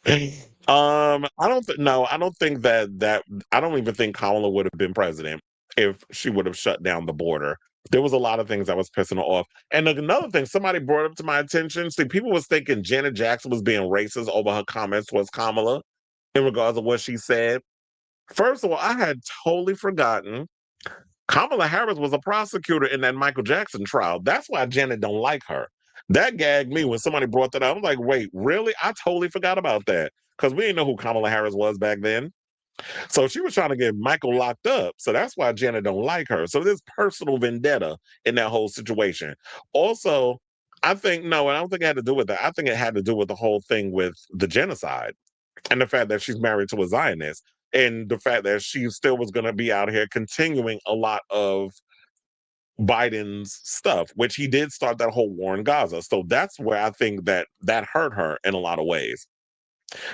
Speaker 2: I don't no, I don't think that I don't even think Kamala would have been president if she would have shut down the border. There was a lot of things that was pissing her off. And another thing, somebody brought up to my attention. See, people was thinking Janet Jackson was being racist over her comments towards Kamala in regards to what she said. First of all, I had totally forgotten Kamala Harris was a prosecutor in that Michael Jackson trial. That's why Janet don't like her. That gagged me when somebody brought that up. I'm like, wait, really? I totally forgot about that. Because we didn't know who Kamala Harris was back then. So she was trying to get Michael locked up. So that's why Janet don't like her. So there's personal vendetta in that whole situation. Also, I think, no, I don't think it had to do with that. I think it had to do with the whole thing with the genocide and the fact that she's married to a Zionist and the fact that she still was going to be out here continuing a lot of Biden's stuff, which he did start that whole war in Gaza. So that's where I think that hurt her in a lot of ways.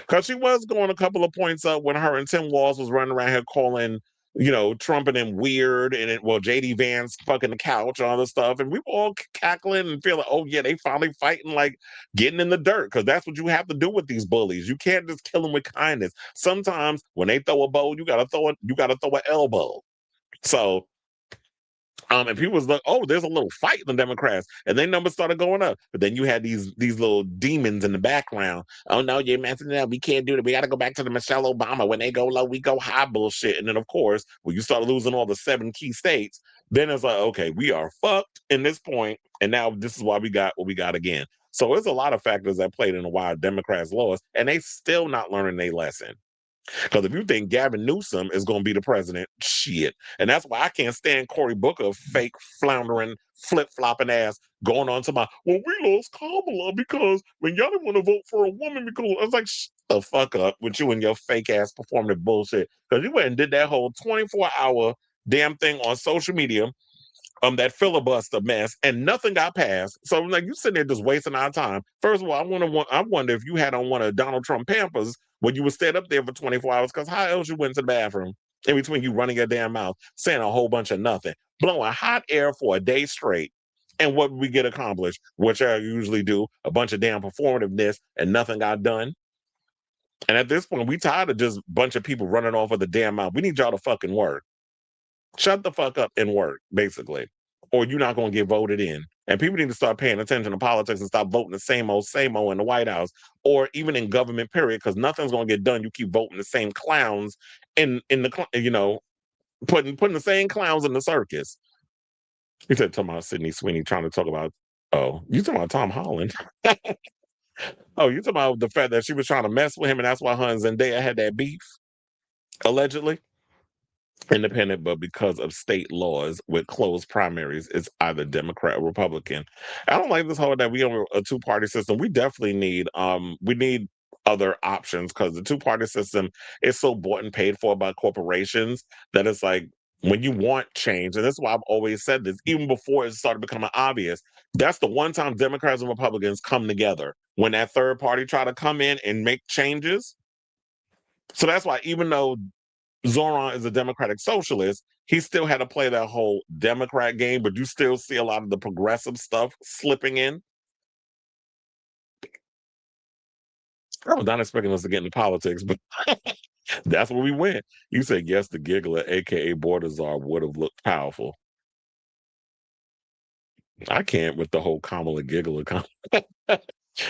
Speaker 2: Because she was going a couple of points up when her and Tim Walz was running around here calling, Trump and them weird, and JD Vance fucking the couch and all this stuff. And we were all cackling and feeling, oh yeah, they finally fighting, like getting in the dirt, because that's what you have to do with these bullies. You can't just kill them with kindness. Sometimes when they throw a bow, you gotta throw an elbow. So and people was like, "Oh, there's a little fight in the Democrats," and their numbers started going up. But then you had these little demons in the background. Oh no, you're messing it up. We can't do that. We got to go back to the Michelle Obama. When they go low, we go high bullshit. And then of course, when you start losing all the 7 key states, then it's like, okay, we are fucked in this point, and now this is why we got what we got again. So there's a lot of factors that played in why Democrats lost, and they still not learning their lesson. Because if you think Gavin Newsom is going to be the president, shit. And that's why I can't stand Cory Booker, fake, floundering, flip-flopping ass, going on to well, we lost Kamala because when y'all didn't want to vote for a woman, because I was like, shut the fuck up with you and your fake ass performative bullshit. Because you went and did that whole 24-hour damn thing on social media, that filibuster mess, and nothing got passed. So like, you sitting there just wasting our time. First of all, I wonder if you had on one of Donald Trump Pampers when you would stay up there for 24 hours, because how else you went to the bathroom in between you running your damn mouth, saying a whole bunch of nothing, blowing hot air for a day straight. And what we get accomplished, which I usually do, a bunch of damn performativeness, and nothing got done. And at this point, we tired of just a bunch of people running off of the damn mouth. We need y'all to fucking work. Shut the fuck up and work, basically. Or you're not going to get voted in. And people need to start paying attention to politics and stop voting the same old in the White House, or even in government, period, because nothing's going to get done. You keep voting the same clowns in the, putting the same clowns in the circus. He said, talking about Sydney Sweeney trying to talk about, oh, you talking about Tom Holland. Oh, you talking about the fact that she was trying to mess with him, and that's why her and Zendaya had that beef, allegedly. Independent, but because of state laws with closed primaries, it's either Democrat or Republican. I don't like this whole that we have a two-party system. We definitely need other options, because the two-party system is so bought and paid for by corporations that it's like, when you want change, and that's why I've always said this, even before it started becoming obvious, that's the one time Democrats and Republicans come together, when that third party try to come in and make changes. So that's why, even though Zoran is a democratic socialist, he still had to play that whole Democrat game, but you still see a lot of the progressive stuff slipping in. I was not expecting us to get into politics, but that's where we went. You said, yes, the giggler, aka border czar, would have looked powerful. I can't with the whole Kamala giggler.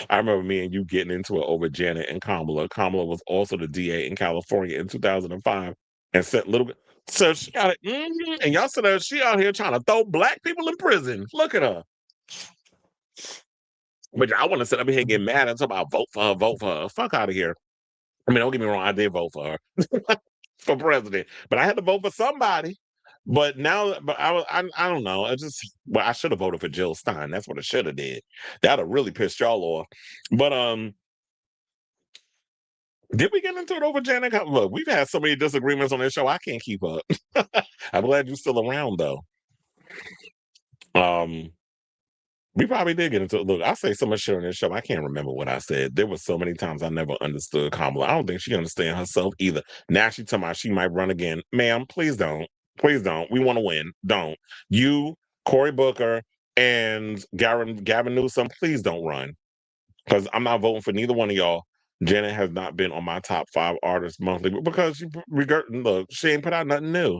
Speaker 2: I remember me and you getting into it over Janet and Kamala. Kamala was also the DA in California in 2005, and said little bit. So she got it, and y'all said she out here trying to throw black people in prison. Look at her. But I want to sit up here and get mad and talk about vote for her, vote for her. Fuck out of here. I mean, don't get me wrong, I did vote for her for president, but I had to vote for somebody. But now, but I don't know. I should have voted for Jill Stein. That's what I should have did. That'd have really pissed y'all off. But did we get into it over Janet? Look, we've had so many disagreements on this show. I can't keep up. I'm glad you're still around, though. Um, we probably did get into it. Look, I say so much shit on this show. I can't remember what I said. There were so many times I never understood Kamala. I don't think she understands herself either. Now she talking about she might run again. Ma'am, please don't. Please don't. We want to win. Don't. You, Cory Booker, and Gavin Newsom, please don't run. Because I'm not voting for neither one of y'all. Janet has not been on my top 5 artists monthly because look, she ain't put out nothing new.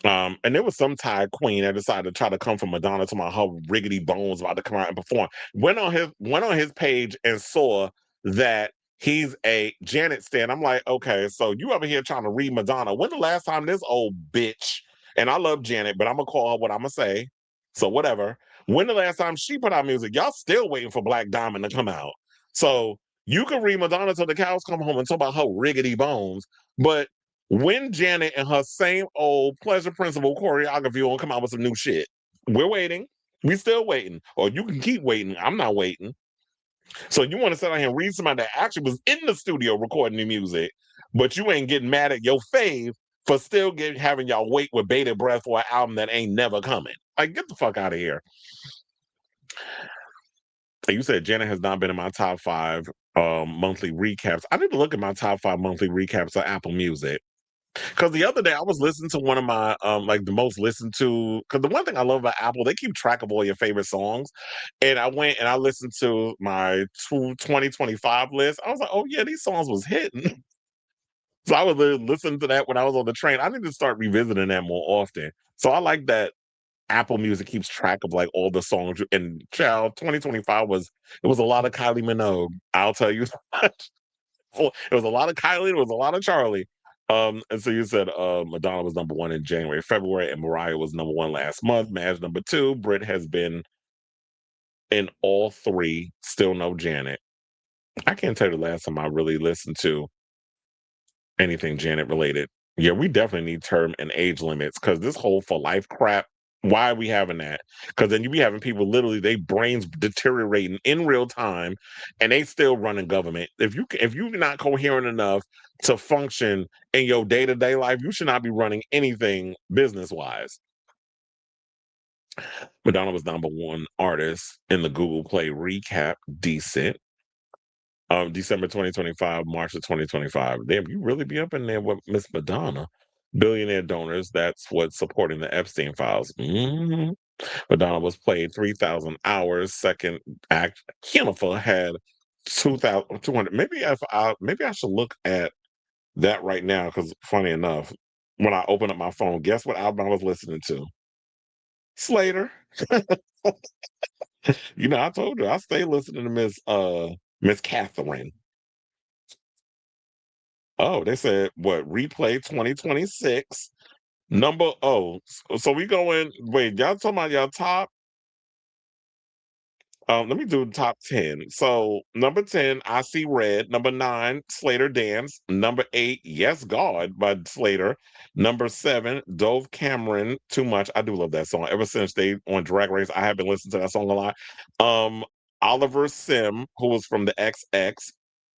Speaker 2: And there was some Thai queen that decided to try to come for Madonna to my her riggedy bones about to come out and perform. Went on his page and saw that he's a Janet stan. I'm like, okay, so you over here trying to read Madonna. When the last time this old bitch, and I love Janet, but I'm gonna call her what I'm gonna say. So whatever. When the last time she put out music, y'all still waiting for Black Diamond to come out. So you can read Madonna till the cows come home and talk about her riggedy bones, but when Janet and her same old pleasure principle choreography will come out with some new shit. We're waiting. We still waiting. Or you can keep waiting. I'm not waiting. So you want to sit down here and read somebody that actually was in the studio recording the music, but you ain't getting mad at your fave for still having y'all wait with bated breath for an album that ain't never coming. Like, get the fuck out of here. You said Janet has not been in my top 5 monthly recaps. I need to look at my top 5 monthly recaps of Apple Music. Because the other day I was listening to one of my like the most listened to. Because the one thing I love about Apple, they keep track of all your favorite songs. And I went and I listened to my 2025 list. I was like, oh yeah, these songs was hitting. So I was listening to that when I was on the train. I need to start revisiting that more often. So I like that Apple Music keeps track of like all the songs. And child, 2025 was a lot of Kylie Minogue. I'll tell you that. It was a lot of Kylie, it was a lot of Charli. And so you said Madonna was number 1 in January, February, and Mariah was number 1 last month. Madge number 2. Brit has been in all 3. Still no Janet. I can't tell you the last time I really listened to anything Janet related. Yeah, we definitely need term and age limits because this whole for life crap. Why are we having that? Because then you be having people literally they brains deteriorating in real time, and they still running government. If you're not coherent enough to function in your day to day life, you should not be running anything business wise. Madonna was number 1 artist in the Google Play recap. Decent. December 2025, March of 2025. Damn, you really be up in there with Miss Madonna. Billionaire donors, that's what's supporting the Epstein files. Madonna was played 3,000 hours. Second act, Jennifer had 2,200. Maybe I should look at that right now because funny enough, when I open up my phone, guess what album I was listening to? Slater. I told you I stay listening to Miss Catherine. Oh, they said what? Replay 2026. So we going, wait, y'all talking about y'all top? Let me do the top 10. So number 10, I See Red. Number 9, Slater Dance. Number 8, Yes God by Slater. Number 7, Dove Cameron, Too Much. I do love that song. Ever since they on Drag Race, I have been listening to that song a lot. Oliver Sim, who was from the XX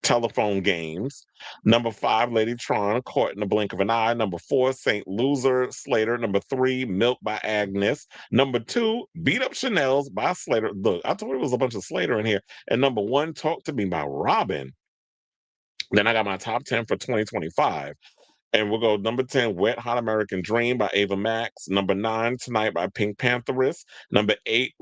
Speaker 2: Telephone Games. Number 5, Lady Tron, Caught in the Blink of an Eye. Number 4, Saint Loser, Slater. Number 3, Milk by Agnes. Number 2, Beat Up Chanel's by Slater. Look, I told you it was a bunch of Slater in here. And number 1, Talk to Me by Robin. Then I got my top 10 for 2025. And we'll go number 10, Wet Hot American Dream by Ava Max. Number 9, Tonight by Pink Pantheress. Number 8,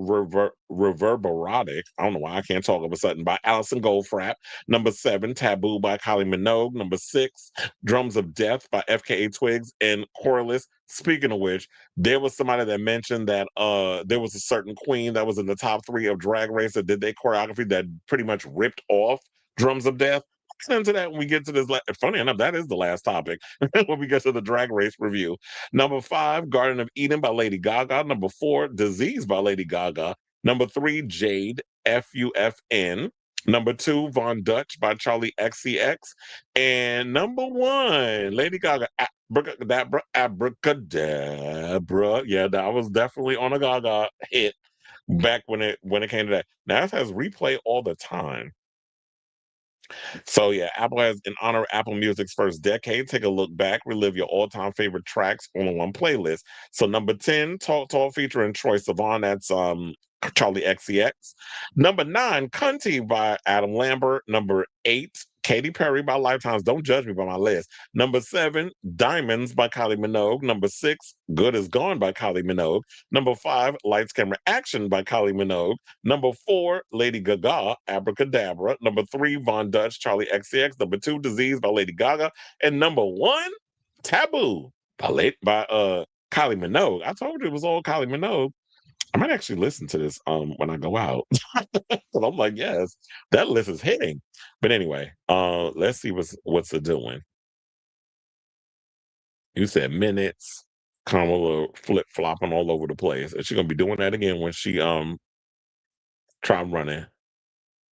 Speaker 2: Reverberatic. I don't know why I can't talk all of a sudden by Alison Goldfrapp. Number 7, Taboo by Kylie Minogue. Number 6, Drums of Death by FKA Twigs and Corliss. Speaking of which, there was somebody that mentioned that there was a certain queen that was in the top 3 of Drag Race that did their choreography that pretty much ripped off Drums of Death. Into that when we get to this. Funny enough, that is the last topic when we get to the Drag Race review. Number 5, Garden of Eden by Lady Gaga. Number 4, Disease by Lady Gaga. Number 3, Jade, FUFN. Number 2, Von Dutch by Charli XCX. And number 1, Lady Gaga, Abracadabra. Yeah, that was definitely on a Gaga hit back when it came to that. Now it has replay all the time. So yeah, Apple has, in honor of Apple Music's first decade, take a look back, relive your all-time favorite tracks on one playlist. So number 10, Talk Talk featuring Troye Sivan. That's Charlie XCX. Number 9, Cunty by Adam Lambert. Number 8, Katy Perry by Lifetimes. Don't judge me by my list. Number 7, Diamonds by Kylie Minogue. Number 6, Good Is Gone by Kylie Minogue. Number 5, Lights Camera Action by Kylie Minogue. Number 4, Lady Gaga, Abracadabra. Number 3, Von Dutch, Charlie XCX. Number 2, Disease by Lady Gaga. And number 1, Taboo by Kylie Minogue. I told you it was all Kylie Minogue. I might actually listen to this when I go out. But I'm like, yes, that list is hitting. But anyway, let's see what's it doing. You said minutes, Kamala flip flopping all over the place. Is she gonna be doing that again when she try running?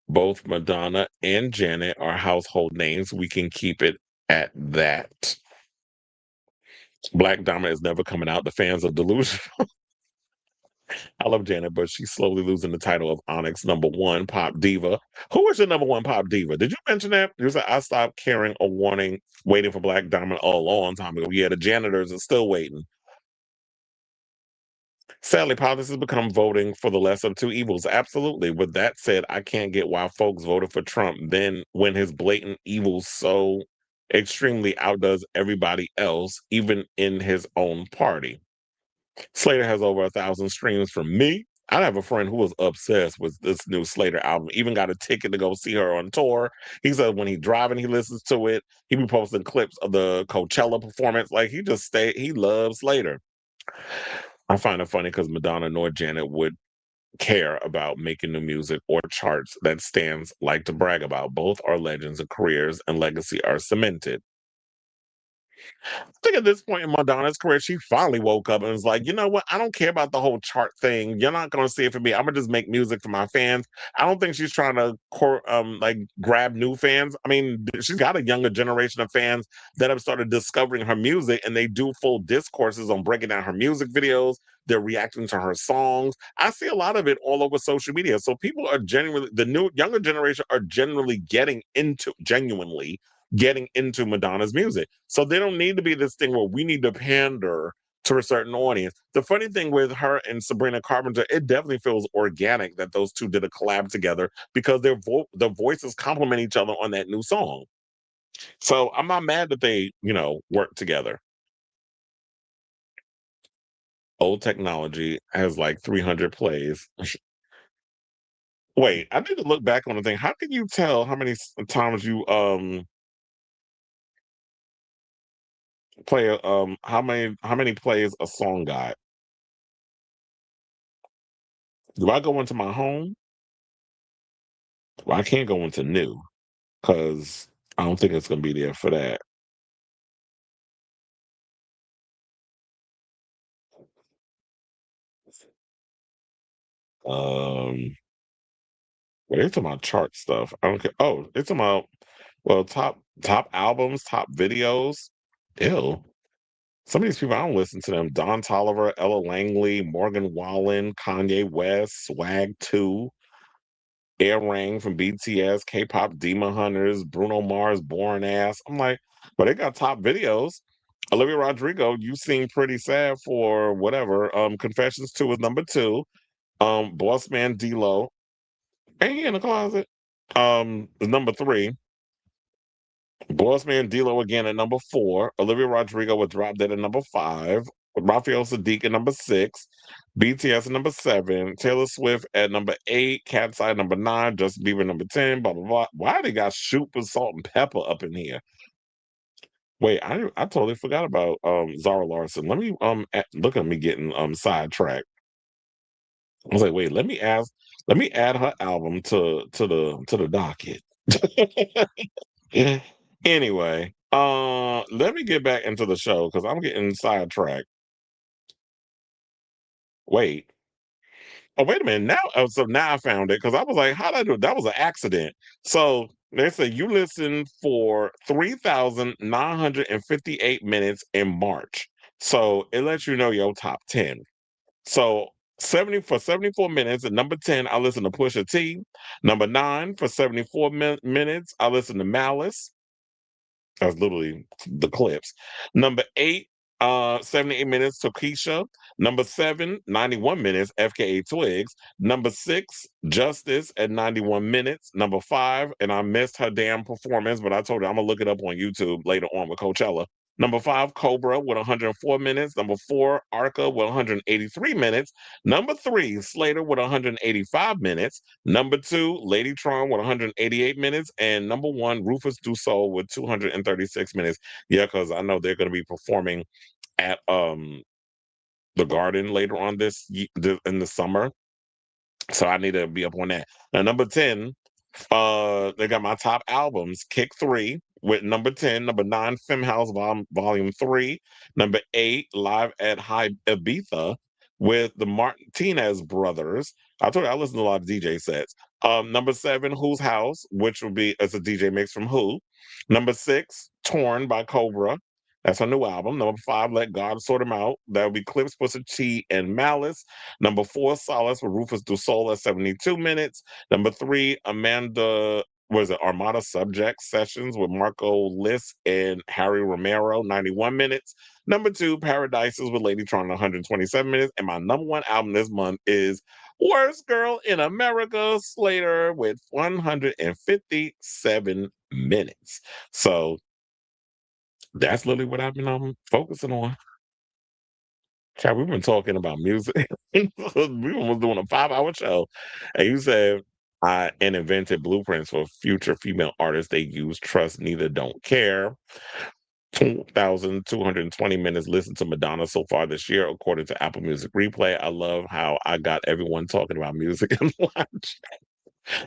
Speaker 2: Both Madonna and Janet are household names. We can keep it at that. Black Diamond is never coming out. The fans are delusional. I love Janet, but she's slowly losing the title of Onyx number one pop diva. Who was your number one pop diva? Did you mention that? You said I stopped caring or wanting, waiting for Black Diamond a long time ago. Yeah, the janitors are still waiting. Sadly, politics has become voting for the lesser of two evils. Absolutely. With that said, I can't get why folks voted for Trump then when his blatant evil so extremely outdoes everybody else, even in his own party. Slater has over 1,000 streams from me. I have a friend who was obsessed with this new Slater album, even got a ticket to go see her on tour. He said when he's driving, he listens to it. He be posting clips of the Coachella performance. Like he loves Slater. I find it funny because Madonna nor Janet would care about making new music or charts that stands like to brag about. Both are legends of careers and legacy are cemented. I think at this point in Madonna's career, she finally woke up and was like, you know what? I don't care about the whole chart thing. You're not going to see it for me. I'm going to just make music for my fans. I don't think she's trying to like grab new fans. I mean, she's got a younger generation of fans that have started discovering her music and they do full discourses on breaking down her music videos. They're reacting to her songs. I see a lot of it all over social media. So people are genuinely, the new younger generation are generally genuinely getting into Madonna's music. So they don't need to be this thing where we need to pander to a certain audience. The funny thing with her and Sabrina Carpenter, it definitely feels organic that those two did a collab together because their voices complement each other on that new song. So I'm not mad that they, work together. Old technology has like 300 plays. Wait, I need to look back on the thing. How can you tell how many times you play how many plays a song got? Do I go into my home? Well, I can't go into new because I don't think it's gonna be there for that. Um, but it's about chart stuff. I don't care. Oh, it's about top albums, top videos. Ew. Some of these people I don't listen to them. Don Tolliver, Ella Langley, Morgan Wallen, Kanye West, Swag 2, Air Rain from BTS, K-pop Demon Hunters, Bruno Mars, Born Ass. I'm like, but they got top videos. Olivia Rodrigo, you seem pretty sad for whatever. Confessions 2 is number 2. Boss Man D-Lo. Ain't he in the closet? Is number 3. Boss Man D-Lo again at number 4. Olivia Rodrigo was dropped dead at number 5. Raphael Sadiq at number 6. BTS at number 7. Taylor Swift at number 8. Cat's Eye number 9. Justin Bieber number 10. Blah blah blah. Why they got Shoot with Salt and Pepper up in here? Wait, I totally forgot about Zara Larson. Let me look at me getting sidetracked. I was like, wait, let me add her album to the docket. Anyway, let me get back into the show because I'm getting sidetracked. Wait. Oh, wait a minute. So now I found it because I was like, how did I do it? That was an accident. So they say you listened for 3,958 minutes in March. So it lets you know your top 10. So For 74 minutes. At number 10, I listen to Pusha T. Number 9, for 74 minutes, I listen to Malice. That's literally the clips. Number 8, 78 minutes, Tokisha. Number 7, 91 minutes, FKA Twigs. Number 6, Justice at 91 minutes. Number 5, and I missed her damn performance, but I told her I'm gonna look it up on YouTube later on with Coachella. Number 5, Cobra with 104 minutes. Number 4, Arca with 183 minutes. Number 3, Slater with 185 minutes. Number 2, Lady Tron with 188 minutes. And number 1, Rufus Du Sol with 236 minutes. Yeah, because I know they're going to be performing at the Garden later on in the summer. So I need to be up on that. Now, number 10, they got my top albums. Kick 3 with number 10. Number 9, Femme House Volume 3. Number 8, Live at High Ibiza with the Martinez Brothers. I told you I listen to a lot of DJ sets. Number 7, Who's House, which will be as a DJ mix from Who. Number 6, Torn by Cobra. That's a new album. Number 5, Let God Sort 'Em Out. That would be Clips, Pusha T, and Malice. Number 4, Solace with Rufus Du Sol at 72 minutes. Number 3, Armada Subject Sessions with Marco Liss and Harry Romero, 91 minutes. Number 2, Paradises with Lady Tron, 127 minutes. And my number 1 album this month is Worst Girl in America, Slater, with 157 minutes. So that's literally what I've been focusing on. Child, we've been talking about music. We was doing a 5-hour show, and you said and invented blueprints for future female artists. They use trust neither, don't care. 2,220 minutes listened to Madonna so far this year, according to Apple Music Replay. I love how I got everyone talking about music and watch.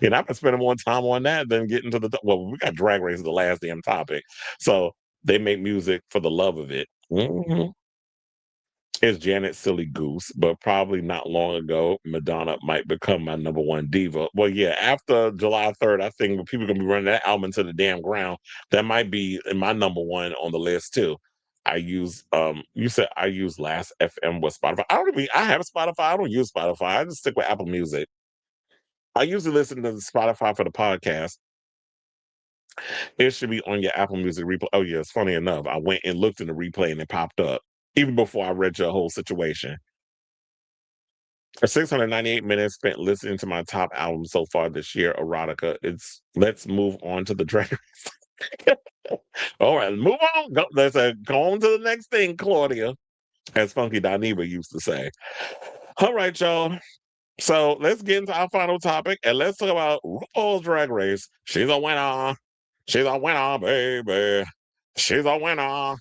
Speaker 2: And I've been spending more time on that than getting to we got Drag Race, the last damn topic. So they make music for the love of it. Mhm. Is Janet Silly Goose, but probably not long ago, Madonna might become my number 1 diva. Well, yeah, after July 3rd, I think when people are gonna be running that album into the damn ground, that might be in my number 1 on the list too. I use you said I use Last FM with Spotify. I have Spotify, I don't use Spotify. I just stick with Apple Music. I usually listen to Spotify for the podcast. It should be on your Apple Music replay. Oh yeah, it's funny enough. I went and looked in the replay and it popped up even before I read your whole situation. For 698 minutes spent listening to my top album so far this year, Erotica. Let's move on to the Drag Race. All right, move on. Go on to the next thing, Claudia, as Funky Dineva used to say. All right, y'all. So let's get into our final topic and let's talk about RuPaul's Drag Race. She's a winner. She's a winner, baby. She's a winner.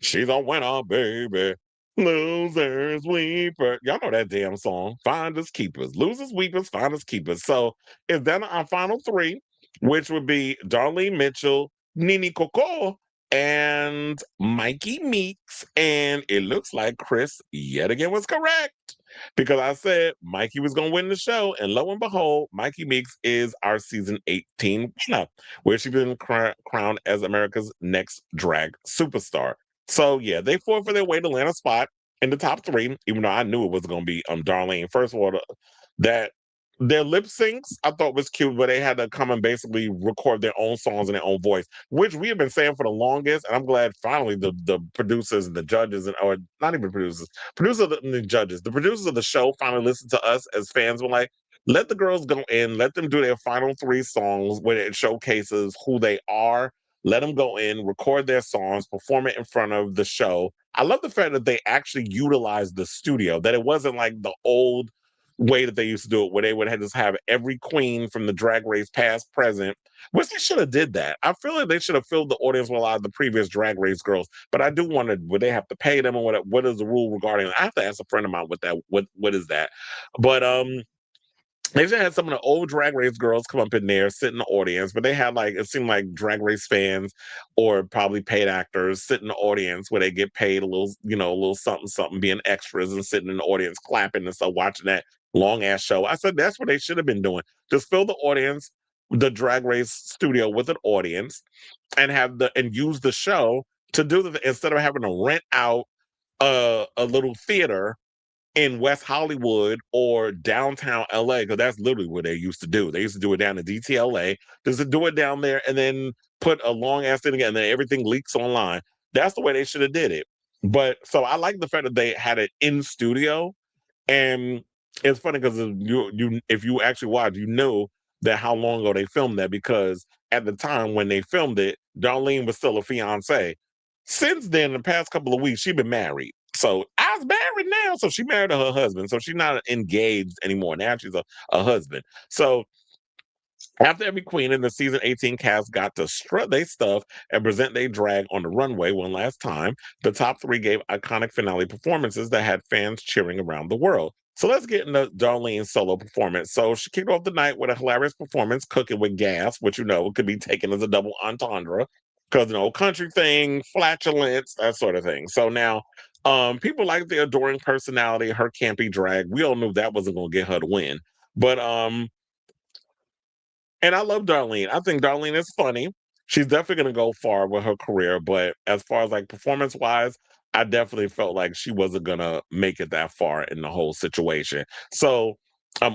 Speaker 2: She's a winner, baby. Losers, weepers. Y'all know that damn song. Finders, keepers. Losers, weepers, finders, keepers. So it's down to our final 3, which would be Darlene Mitchell, Nini Coco, and Mikey Meeks. And it looks like Chris yet again was correct because I said Mikey was going to win the show. And lo and behold, Mikey Meeks is our season 18 winner, where she's been crowned as America's next drag superstar. So yeah, they fought for their way to land a spot in the top 3, even though I knew it was going to be Darlene. First of all, that their lip syncs I thought was cute, but they had to come and basically record their own songs in their own voice, which we have been saying for the longest. And I'm glad finally the producers and the judges or not even producers and the judges, the producers of the show finally listened to us as fans. Were like, let the girls go in, let them do their final 3 songs where it showcases who they are. Let them go in, record their songs, perform it in front of the show. I love the fact that they actually utilized the studio, that it wasn't like the old way that they used to do it, where they would just have every queen from the Drag Race, past, present, which they should have did that. I feel like they should have filled the audience with a lot of the previous Drag Race girls, but I do wonder, would they have to pay them or what is the rule regarding I have to ask a friend of mine what is that? But they just had some of the old Drag Race girls come up in there, sit in the audience, but they had it seemed like Drag Race fans or probably paid actors sit in the audience where they get paid a little, a little something, something, being extras and sitting in the audience clapping and stuff, watching that long ass show. I said that's what they should have been doing. Just fill the audience, the Drag Race studio with an audience, and use the show to do instead of having to rent out a little theater in West Hollywood or downtown LA, because that's literally what they used to do. They used to do it down in DTLA, just to do it down there and then put a long ass thing together and then everything leaks online. That's the way they should have did it. But so I like the fact that they had it in studio, and it's funny because if you actually watch, you know that how long ago they filmed that, because at the time when they filmed it, Darlene was still a fiance. Since then, the past couple of weeks, she's been married. So I was married now. So she married her husband. So she's not engaged anymore. Now she's a husband. So after every queen in the season 18 cast got to strut their stuff and present their drag on the runway one last time, the top three gave iconic finale performances that had fans cheering around the world. So let's get into Darlene's solo performance. So she kicked off the night with a hilarious performance, Cooking with Gas, which could be taken as a double entendre because country thing, flatulence, that sort of thing. So now people like the adoring personality, her campy drag. We all knew that wasn't gonna get her to win. But and I love Darlene. I think Darlene is funny. She's definitely going to go far with her career, but as far as like performance wise, I definitely felt like she wasn't going to make it that far in the whole situation. So,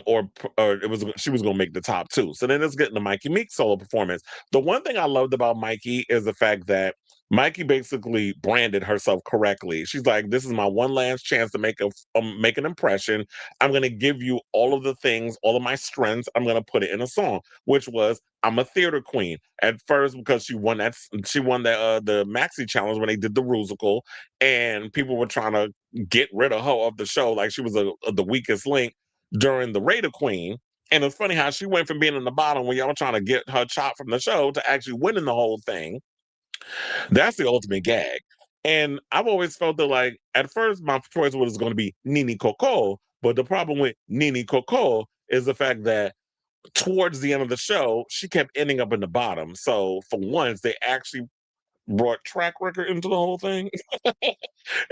Speaker 2: or it was she was going to make the top two. So then let's get into Mikey Meek's solo performance. The one thing I loved about Mikey is the fact that Mikey basically branded herself correctly. She's like, "This is my one last chance to make an impression. I'm going to give you all of the things, all of my strengths. I'm going to put it in a song." Which was, I'm a theater queen. At first, because she won the Maxi Challenge when they did the musical, and people were trying to get rid of her off the show, like she was the weakest link during the Raider Queen. And it's funny how she went from being in the bottom when y'all were trying to get her chopped from the show to actually winning the whole thing. That's the ultimate gag. And I've always felt that, like, at first my choice was going to be Nini Coco, but the problem with Nini Coco is the fact that towards the end of the show, she kept ending up in the bottom. So for once, they actually brought track record into the whole thing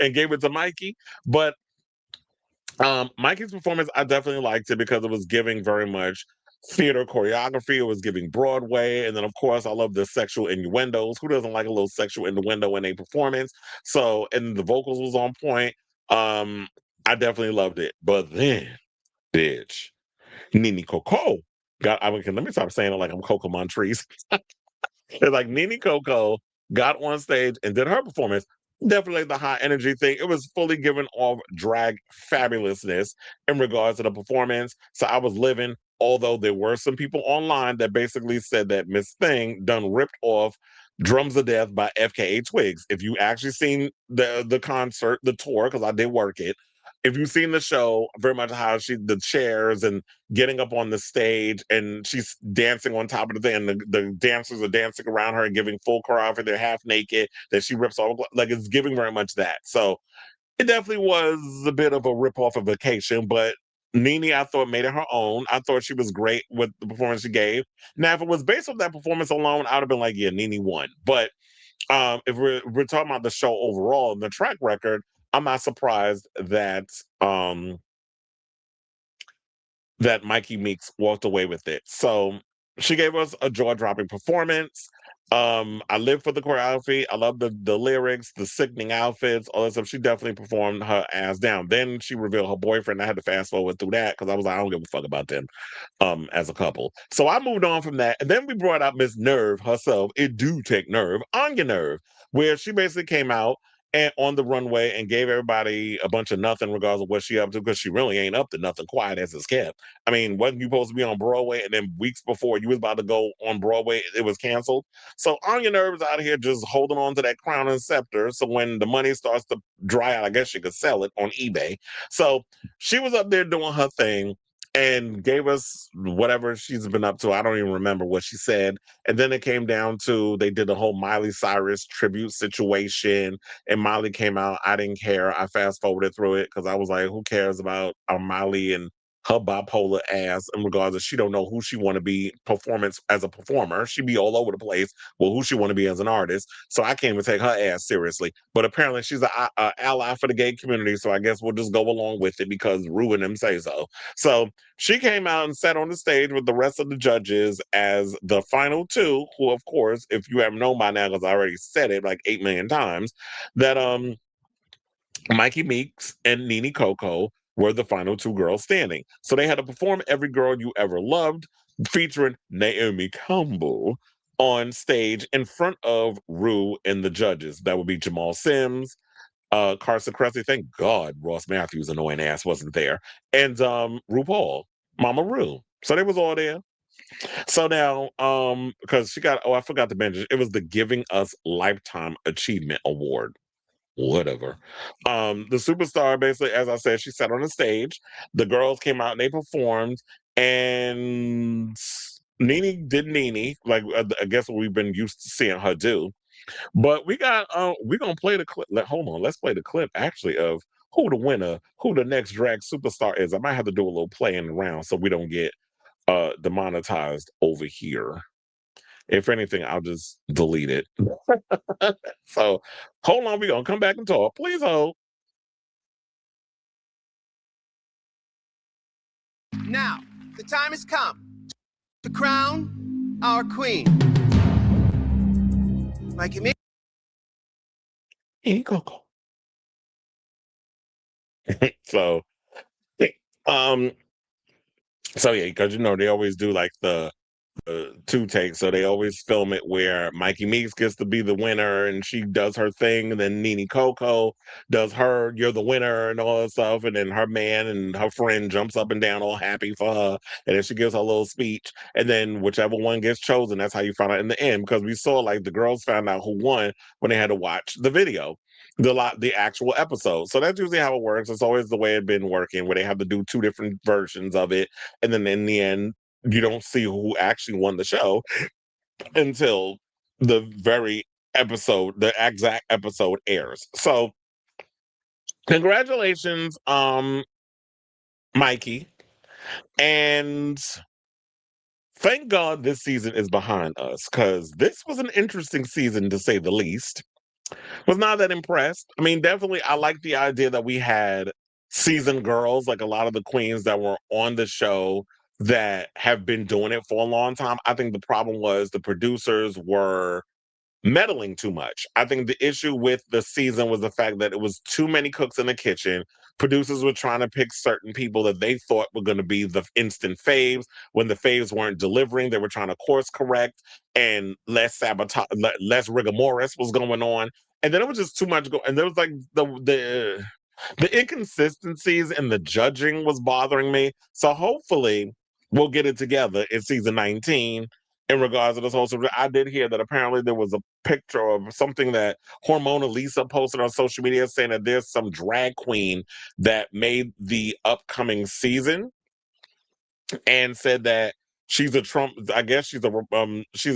Speaker 2: and gave it to Mikey. But Mikey's performance, I definitely liked it because it was giving very much theater choreography. It was giving Broadway. And then, of course, I love the sexual innuendos. Who doesn't like a little sexual innuendo in a performance? So, and the vocals was on point. I definitely loved it. But then, bitch, Nini Coco let me stop saying it like I'm Coco Montrese. It's like Nini Coco got on stage and did her performance. Definitely the high energy thing. It was fully given off drag fabulousness in regards to the performance. So I was living, although there were some people online that basically said that Miss Thing done ripped off Drums of Death by FKA Twigs. If you actually seen the concert, the tour, because I did work it, if you've seen the show, very much how the chairs and getting up on the stage and she's dancing on top of the thing, and the dancers are dancing around her and giving full choreography. They're half naked, that she rips off, like it's giving very much that. So it definitely was a bit of a rip off of Vacation, but Nene, I thought, made it her own. I thought she was great with the performance she gave. Now, if it was based on that performance alone, I would have been like, yeah, Nene won. But if we're talking about the show overall and the track record, I'm not surprised that Mikey Meeks walked away with it. So she gave us a jaw-dropping performance. I live for the choreography. I love the lyrics, the sickening outfits, all that stuff. She definitely performed her ass down. Then she revealed her boyfriend. I had to fast forward through that because I was like, I don't give a fuck about them as a couple. So I moved on from that. And then we brought out Miss Nerve herself. It do take nerve, Anya Nerve, where she basically came out and on the runway and gave everybody a bunch of nothing regardless of what she up to, because she really ain't up to nothing, quiet as it's kept. I mean, wasn't you supposed to be on Broadway, and then weeks before you was about to go on Broadway, it was canceled? So Anya Nerves out here just holding on to that crown and scepter, so when the money starts to dry out, I guess she could sell it on eBay. So she was up there doing her thing and gave us whatever she's been up to. I don't even remember what she said. And then it came down to, they did the whole Miley Cyrus tribute situation, and Miley came out. I didn't care. I fast forwarded through it because I was like, who cares about Miley and her bipolar ass, in regards to she don't know who she want to be performance as a performer. She be all over the place. Well, who she want to be as an artist. So I can't even take her ass seriously. But apparently she's a ally for the gay community. So I guess we'll just go along with it because Ruin them say so. So she came out and sat on the stage with the rest of the judges as the final two, who, of course, if you haven't known by now, because I already said it like 8 million times, that Mikey Meeks and Nene Coco were the final two girls standing. So they had to perform Every Girl You Ever Loved, featuring Naomi Campbell on stage in front of Rue and the judges. That would be Jamal Sims, Carson Kressley. Thank God Ross Matthews' annoying ass wasn't there. And RuPaul, Mama Rue. So they was all there. So now, because she got, I forgot to mention, it was the Giving Us Lifetime Achievement Award. Whatever. The superstar, basically, as I said, she sat on the stage. The girls came out and they performed, and Nene did Nene, like I guess what we've been used to seeing her do. But we're gonna play the clip. Hold on, let's play the clip actually of who the winner, who the next drag superstar is. I might have to do a little playing around so we don't get demonetized over here. If anything, I'll just delete it. So hold on, we're gonna come back and talk. Please hold.
Speaker 3: Now, the time has come to crown our queen. Mikey, me.
Speaker 2: Here you go. So, um, so yeah, because they always do like the two takes, so they always film it where Mikey Meeks gets to be the winner and she does her thing, and then Nene Coco does her "You're the winner" and all that stuff, and then her man and her friend jumps up and down all happy for her, and then she gives her little speech, and then whichever one gets chosen, that's how you find out in the end, because we saw like the girls found out who won when they had to watch the video. The actual episode. So that's usually how it works. It's always the way it's been working, where they have to do two different versions of it, and then in the end you don't see who actually won the show until the the exact episode airs. So congratulations, Mikey. And thank God this season is behind us, because this was an interesting season to say the least. Was not that impressed. I mean, definitely I like the idea that we had seasoned girls, like a lot of the queens that were on the show that have been doing it for a long time. I think the problem was the producers were meddling too much. I think the issue with the season was the fact that it was too many cooks in the kitchen. Producers were trying to pick certain people that they thought were going to be the instant faves. When the faves weren't delivering, they were trying to course correct, and less sabotage, less rigor mortis was going on. And then it was just too much and there was like the inconsistencies in the judging was bothering me. So hopefully we'll get it together in season 19 in regards to this whole subject. I did hear that apparently there was a picture of something that Hormona Lisa posted on social media saying that there's some drag queen that made the upcoming season and said that she's a Trump, I guess she's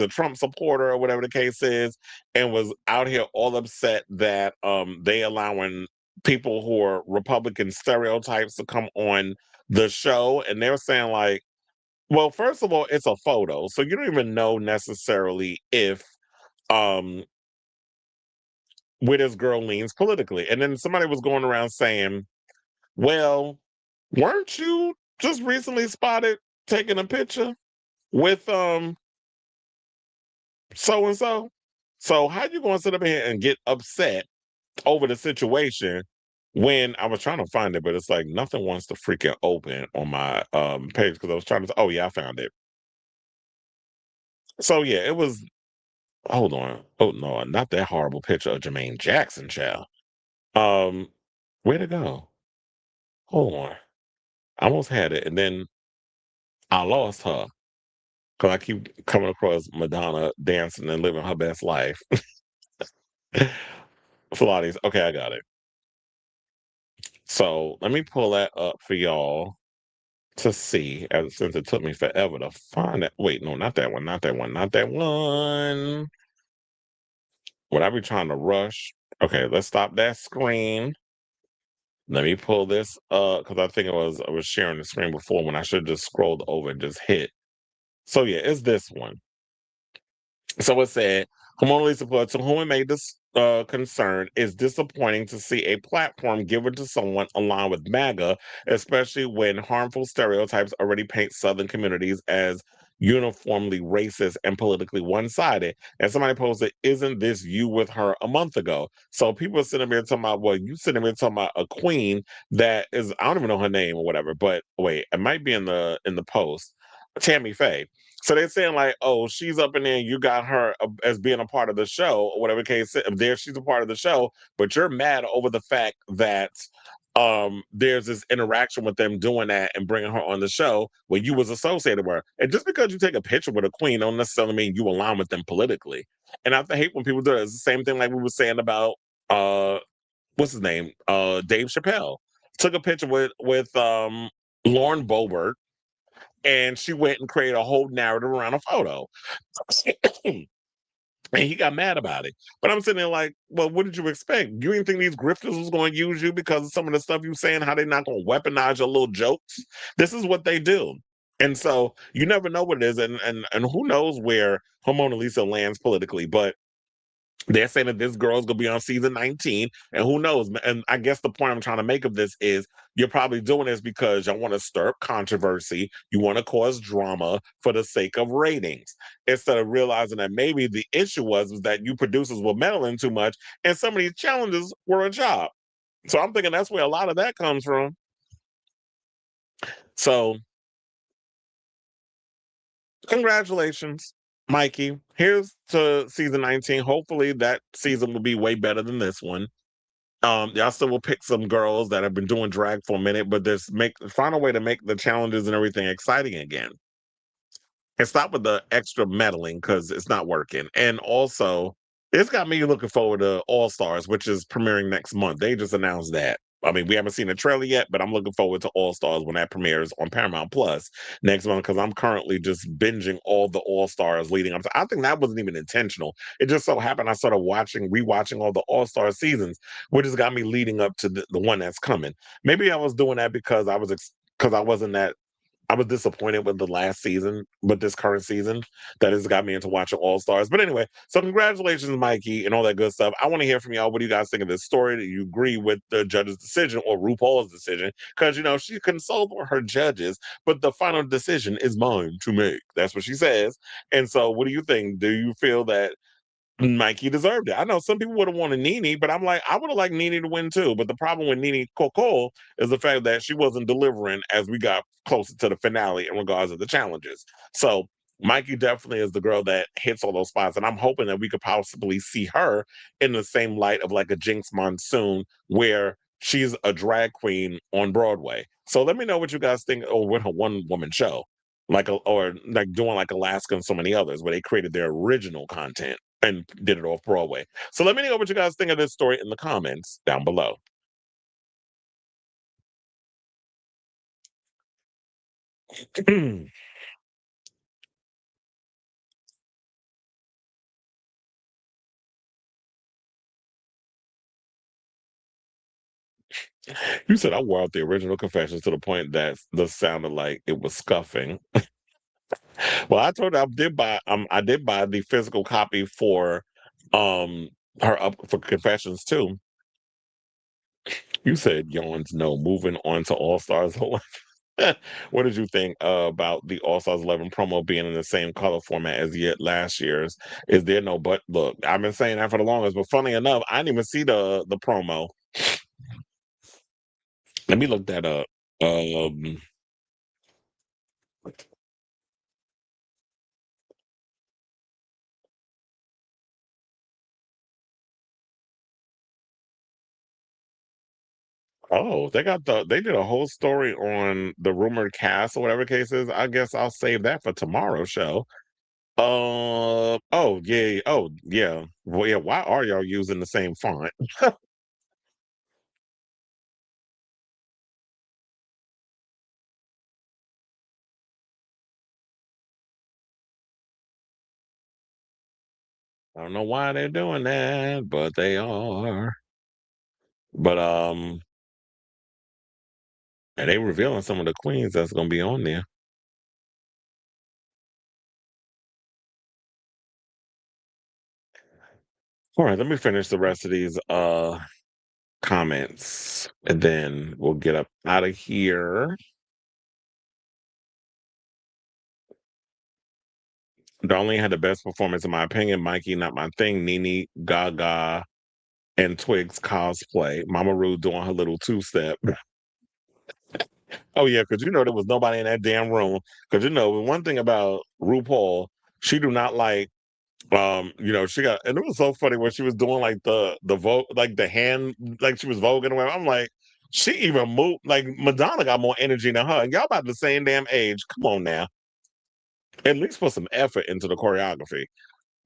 Speaker 2: a Trump supporter or whatever the case is, and was out here all upset that they allowing people who are Republican stereotypes to come on the show. And they're saying like, well, first of all, it's a photo, so you don't even know necessarily if um where this girl leans politically. And then somebody was going around saying, well, weren't you just recently spotted taking a picture with so and so? So how you gonna sit up here and get upset over the situation when I was trying to find it, but it's like nothing wants to freaking open on my page, because I was trying to, oh yeah, I found it. So yeah, it was, hold on. Oh no, not that horrible picture of Jermaine Jackson, child. Um, where'd it go? Hold on. I almost had it, and then I lost her because I keep coming across Madonna dancing and living her best life. Pilates. Okay, I got it. So let me pull that up for y'all to see, as since it took me forever to find it. Wait, no, not that one, not that one, not that one. Would I be trying to rush? Okay, let's stop that screen. Let me pull this up, because I think I was sharing the screen before when I should have just scrolled over and just hit. So yeah, it's this one. So it said, Hormonally support to whom it may concern, is disappointing to see a platform given to someone aligned with MAGA, especially when harmful stereotypes already paint Southern communities as uniformly racist and politically one-sided. And somebody posted, "Isn't this you with her a month ago?" So people are sitting there talking about, well, you sitting there talking about a queen that is, I don't even know her name or whatever, but wait, it might be in the post. Tammy Faye. So they're saying like, oh, she's up in there. You got her as being a part of the show, or whatever case. There, she's a part of the show, but you're mad over the fact that there's this interaction with them doing that and bringing her on the show where you was associated with her. And just because you take a picture with a queen don't necessarily mean you align with them politically. And I hate when people do it. It's the same thing like we were saying about what's his name, Dave Chappelle took a picture with Lauren Boebert, and she went and created a whole narrative around a photo. And he got mad about it. But I'm sitting there like, well, what did you expect? You didn't think these grifters was going to use you because of some of the stuff you saying, how they're not going to weaponize your little jokes? This is what they do. And so you never know what it is. And who knows where Mona Lisa lands politically. But they're saying that this girl's gonna be on season 19, and who knows? And I guess the point I'm trying to make of this is you're probably doing this because y'all want to stir up controversy, you want to cause drama for the sake of ratings, instead of realizing that maybe the issue was that you producers were meddling too much, and some of these challenges were a job. So I'm thinking that's where a lot of that comes from. So congratulations, Mikey. Here's to season 19. Hopefully that season will be way better than this one. Y'all still will pick some girls that have been doing drag for a minute, but find a way to make the challenges and everything exciting again. And stop with the extra meddling because it's not working. And also, it's got me looking forward to All Stars, which is premiering next month. They just announced that. I mean, we haven't seen a trailer yet, but I'm looking forward to All Stars when that premieres on Paramount Plus next month because I'm currently just binging all the All Stars leading up to. I think that wasn't even intentional. It just so happened I started rewatching all the All Star seasons, which has got me leading up to the one that's coming. Maybe I was doing that because because I wasn't that I was disappointed with the last season, but this current season that has got me into watching All Stars. But anyway, so congratulations, Mikey, and all that good stuff. I want to hear from y'all. What do you guys think of this story? Do you agree with the judge's decision or RuPaul's decision? Because she consulted with her judges, but the final decision is mine to make. That's what she says. And so, what do you think? Do you feel that Mikey deserved it? I know some people would have wanted Nene, but I'm like, I would have liked Nene to win too. But the problem with Nene Coco is the fact that she wasn't delivering as we got closer to the finale in regards to the challenges. So Mikey definitely is the girl that hits all those spots. And I'm hoping that we could possibly see her in the same light of like a Jinx Monsoon, where she's a drag queen on Broadway. So let me know what you guys think, or with her one woman show. Or like doing like Alaska and so many others, where they created their original content and did it off Broadway. So let me know what you guys think of this story in the comments down below. You said I wore out the original Confessions to the point that the sounded like it was scuffing. Well, I told you I did buy the physical copy for um her up for Confessions too. You said yawns no. Moving on to All Stars. What did you think about the All Stars 11 promo being in the same color format as yet last year's? Is there no but? Look, I've been saying that for the longest, but funny enough, I didn't even see the promo. Let me look that up. Um, oh, they did a whole story on the rumored cast or whatever case is. I guess I'll save that for tomorrow's show. Oh yeah, oh yeah. Well, yeah. Why are y'all using the same font? I don't know why they're doing that, but they are. But and they revealing some of the queens that's gonna be on there. All right, let me finish the rest of these comments and then we'll get up out of here. Darlene had the best performance in my opinion. Mikey, not my thing. Nene, Gaga, and Twigs cosplay. Mama Ru doing her little two-step. Oh yeah, because there was nobody in that damn room. Because one thing about RuPaul, she do not like she got, and it was so funny when she was doing like the vote, like the hand, like she was voguing away. I'm like, she even moved like Madonna got more energy than her. And y'all about the same damn age. Come on now. At least put some effort into the choreography.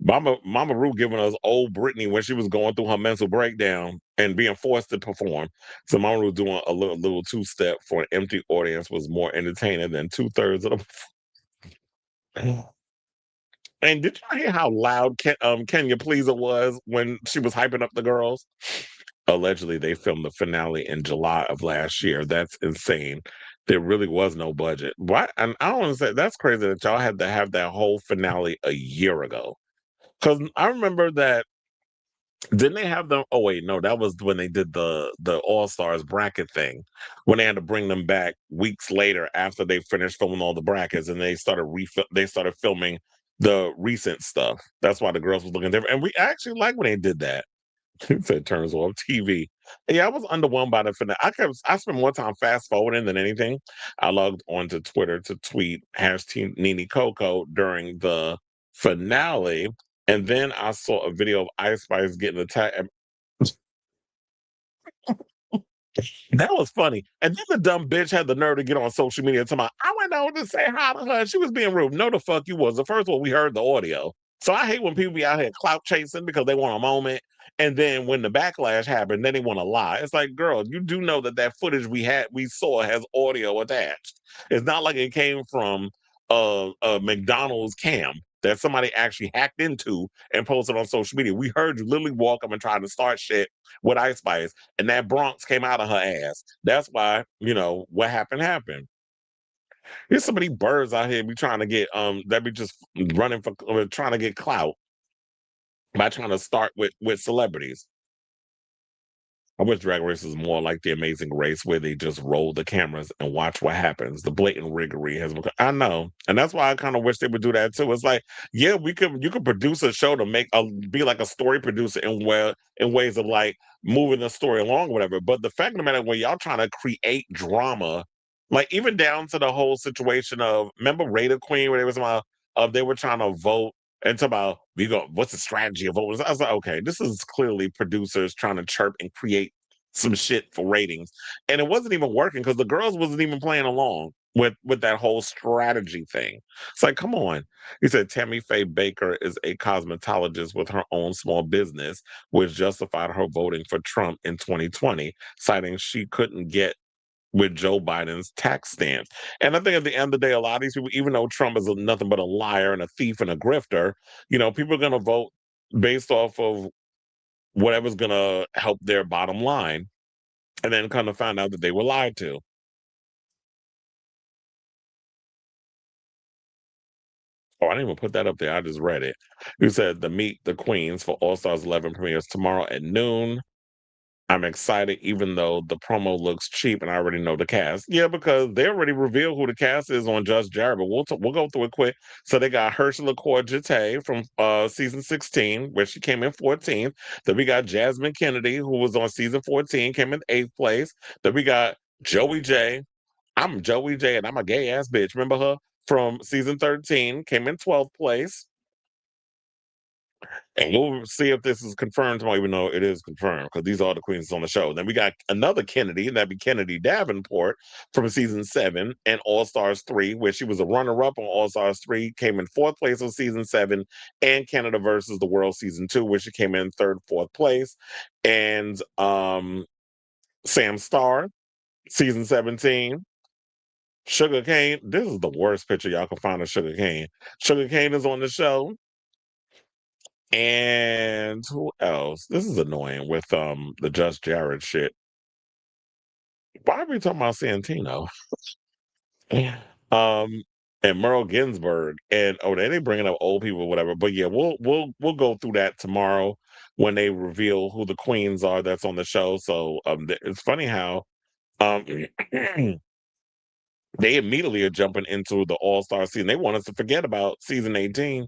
Speaker 2: Mama Ru giving us old Britney when she was going through her mental breakdown and being forced to perform. So Mama Ru doing a little two-step for an empty audience was more entertaining than 2/3 of the. And did y'all hear how loud Kenya Pleaser was when she was hyping up the girls? Allegedly, they filmed the finale in July of last year. That's insane. There really was no budget. What? And I don't understand. That's crazy that y'all had to have that whole finale a year ago. Because I remember that. Didn't they have them? Oh wait, no, that was when they did the All Stars bracket thing. When they had to bring them back weeks later after they finished filming all the brackets, and they started filming the recent stuff. That's why the girls was looking different. And we actually like when they did that. He said turns off TV. Yeah, I was underwhelmed by the finale. I spent more time fast forwarding than anything. I logged onto Twitter to tweet hashtag Nene Coco during the finale, and then I saw a video of Ice Spice getting attacked. That was funny. And then the dumb bitch had the nerve to get on social media and tell me, I went over to say hi to her. She was being rude. No, the fuck you was. The first one, we heard the audio. So I hate when people be out here clout chasing because they want a moment. And then when the backlash happened, then they want to lie. It's like, girl, you do know that footage we saw has audio attached. It's not like it came from a McDonald's cam that somebody actually hacked into and posted on social media. We heard you literally walk up and try to start shit with Ice Spice, and that Bronx came out of her ass. That's why, what happened. There's so many birds out here be trying to get that be just running for trying to get clout by trying to start with celebrities. I wish Drag Race was more like The Amazing Race, where they just roll the cameras and watch what happens. The blatant riggery has become. I know, and that's why I kind of wish they would do that too. It's like, yeah, you could produce a show to be like a story producer in ways of like moving the story along, or whatever. But the fact of the matter, when y'all trying to create drama, like even down to the whole situation of remember Raider Queen, where they were trying to vote and talk about what's the strategy of voters? I was like, okay, this is clearly producers trying to chirp and create some shit for ratings. And it wasn't even working because the girls wasn't even playing along with that whole strategy thing. It's like, come on. He said Tammy Faye Baker is a cosmetologist with her own small business, which justified her voting for Trump in 2020, citing she couldn't get with Joe Biden's tax stance. And I think at the end of the day, a lot of these people, even though Trump is nothing but a liar and a thief and a grifter, people are going to vote based off of whatever's going to help their bottom line. And then kind of find out that they were lied to. Oh, I didn't even put that up there. I just read it. You said the Meet the Queens for All Stars 11 premieres tomorrow at noon. I'm excited, even though the promo looks cheap and I already know the cast. Yeah, because they already revealed who the cast is on Just Jared, but we'll go through it quick. So they got Herschel Jete from season 16, where she came in 14th. Then we got Jasmine Kennedy, who was on season 14, came in 8th place. Then we got Joey J. I'm Joey J, and I'm a gay ass bitch. Remember her from season 13, came in 12th place. And we'll see if this is confirmed tomorrow, even though it is confirmed, because these are the queens on the show. Then we got another Kennedy, and that'd be Kennedy Davenport from season 7 and All Stars 3, where she was a runner-up on All Stars 3, came in 4th place on season 7, and Canada versus the World season 2, where she came in 3rd, 4th place. And Sam Starr, season 17. Sugar Cane, this is the worst picture y'all can find of Sugar Cane. Sugar Cane is on the show. And who else? This is annoying with the Just Jared shit. Why are we talking about Santino? um and Merle Ginsburg and they ain't bringing up old people, whatever. But yeah, we'll go through that tomorrow when they reveal who the queens are that's on the show. So it's funny how um they immediately are jumping into the All-Star season. They want us to forget about season 18.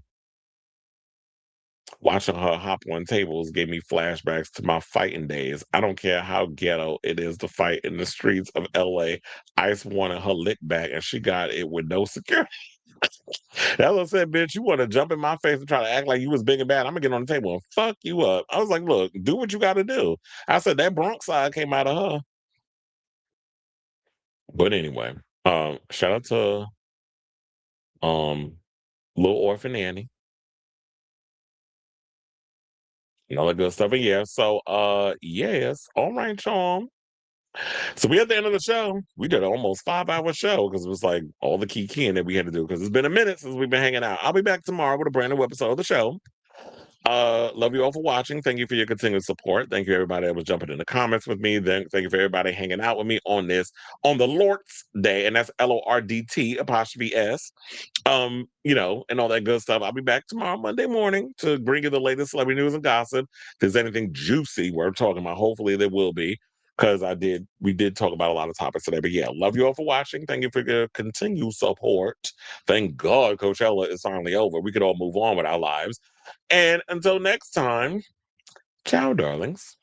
Speaker 2: Watching her hop on tables gave me flashbacks to my fighting days. I don't care how ghetto it is to fight in the streets of LA. Ice wanted her lick back and she got it with no security. That's what I said, bitch. You want to jump in my face and try to act like you was big and bad. I'm going to get on the table and fuck you up. I was like, look, do what you got to do. I said that Bronx side came out of her. But anyway, shout out to Little Orphan Annie. And all that good stuff. And yeah, so yes. All right, Charm. So we at the end of the show. We did an almost 5-hour show because it was like all the keying that we had to do because it's been a minute since we've been hanging out. I'll be back tomorrow with a brand new episode of the show. Love you all for watching. Thank you for your continued support. Thank you everybody that was jumping in the comments with me. Thank you for everybody hanging out with me on the Lord's Day, and that's LORDT''S. And all that good stuff. I'll be back tomorrow, Monday morning, to bring you the latest celebrity news and gossip. If there's anything juicy we're talking about, hopefully there will be, because we did talk about a lot of topics today. But yeah, love you all for watching. Thank you for your continued support. Thank God Coachella is finally over. We could all move on with our lives. And until next time, ciao, darlings.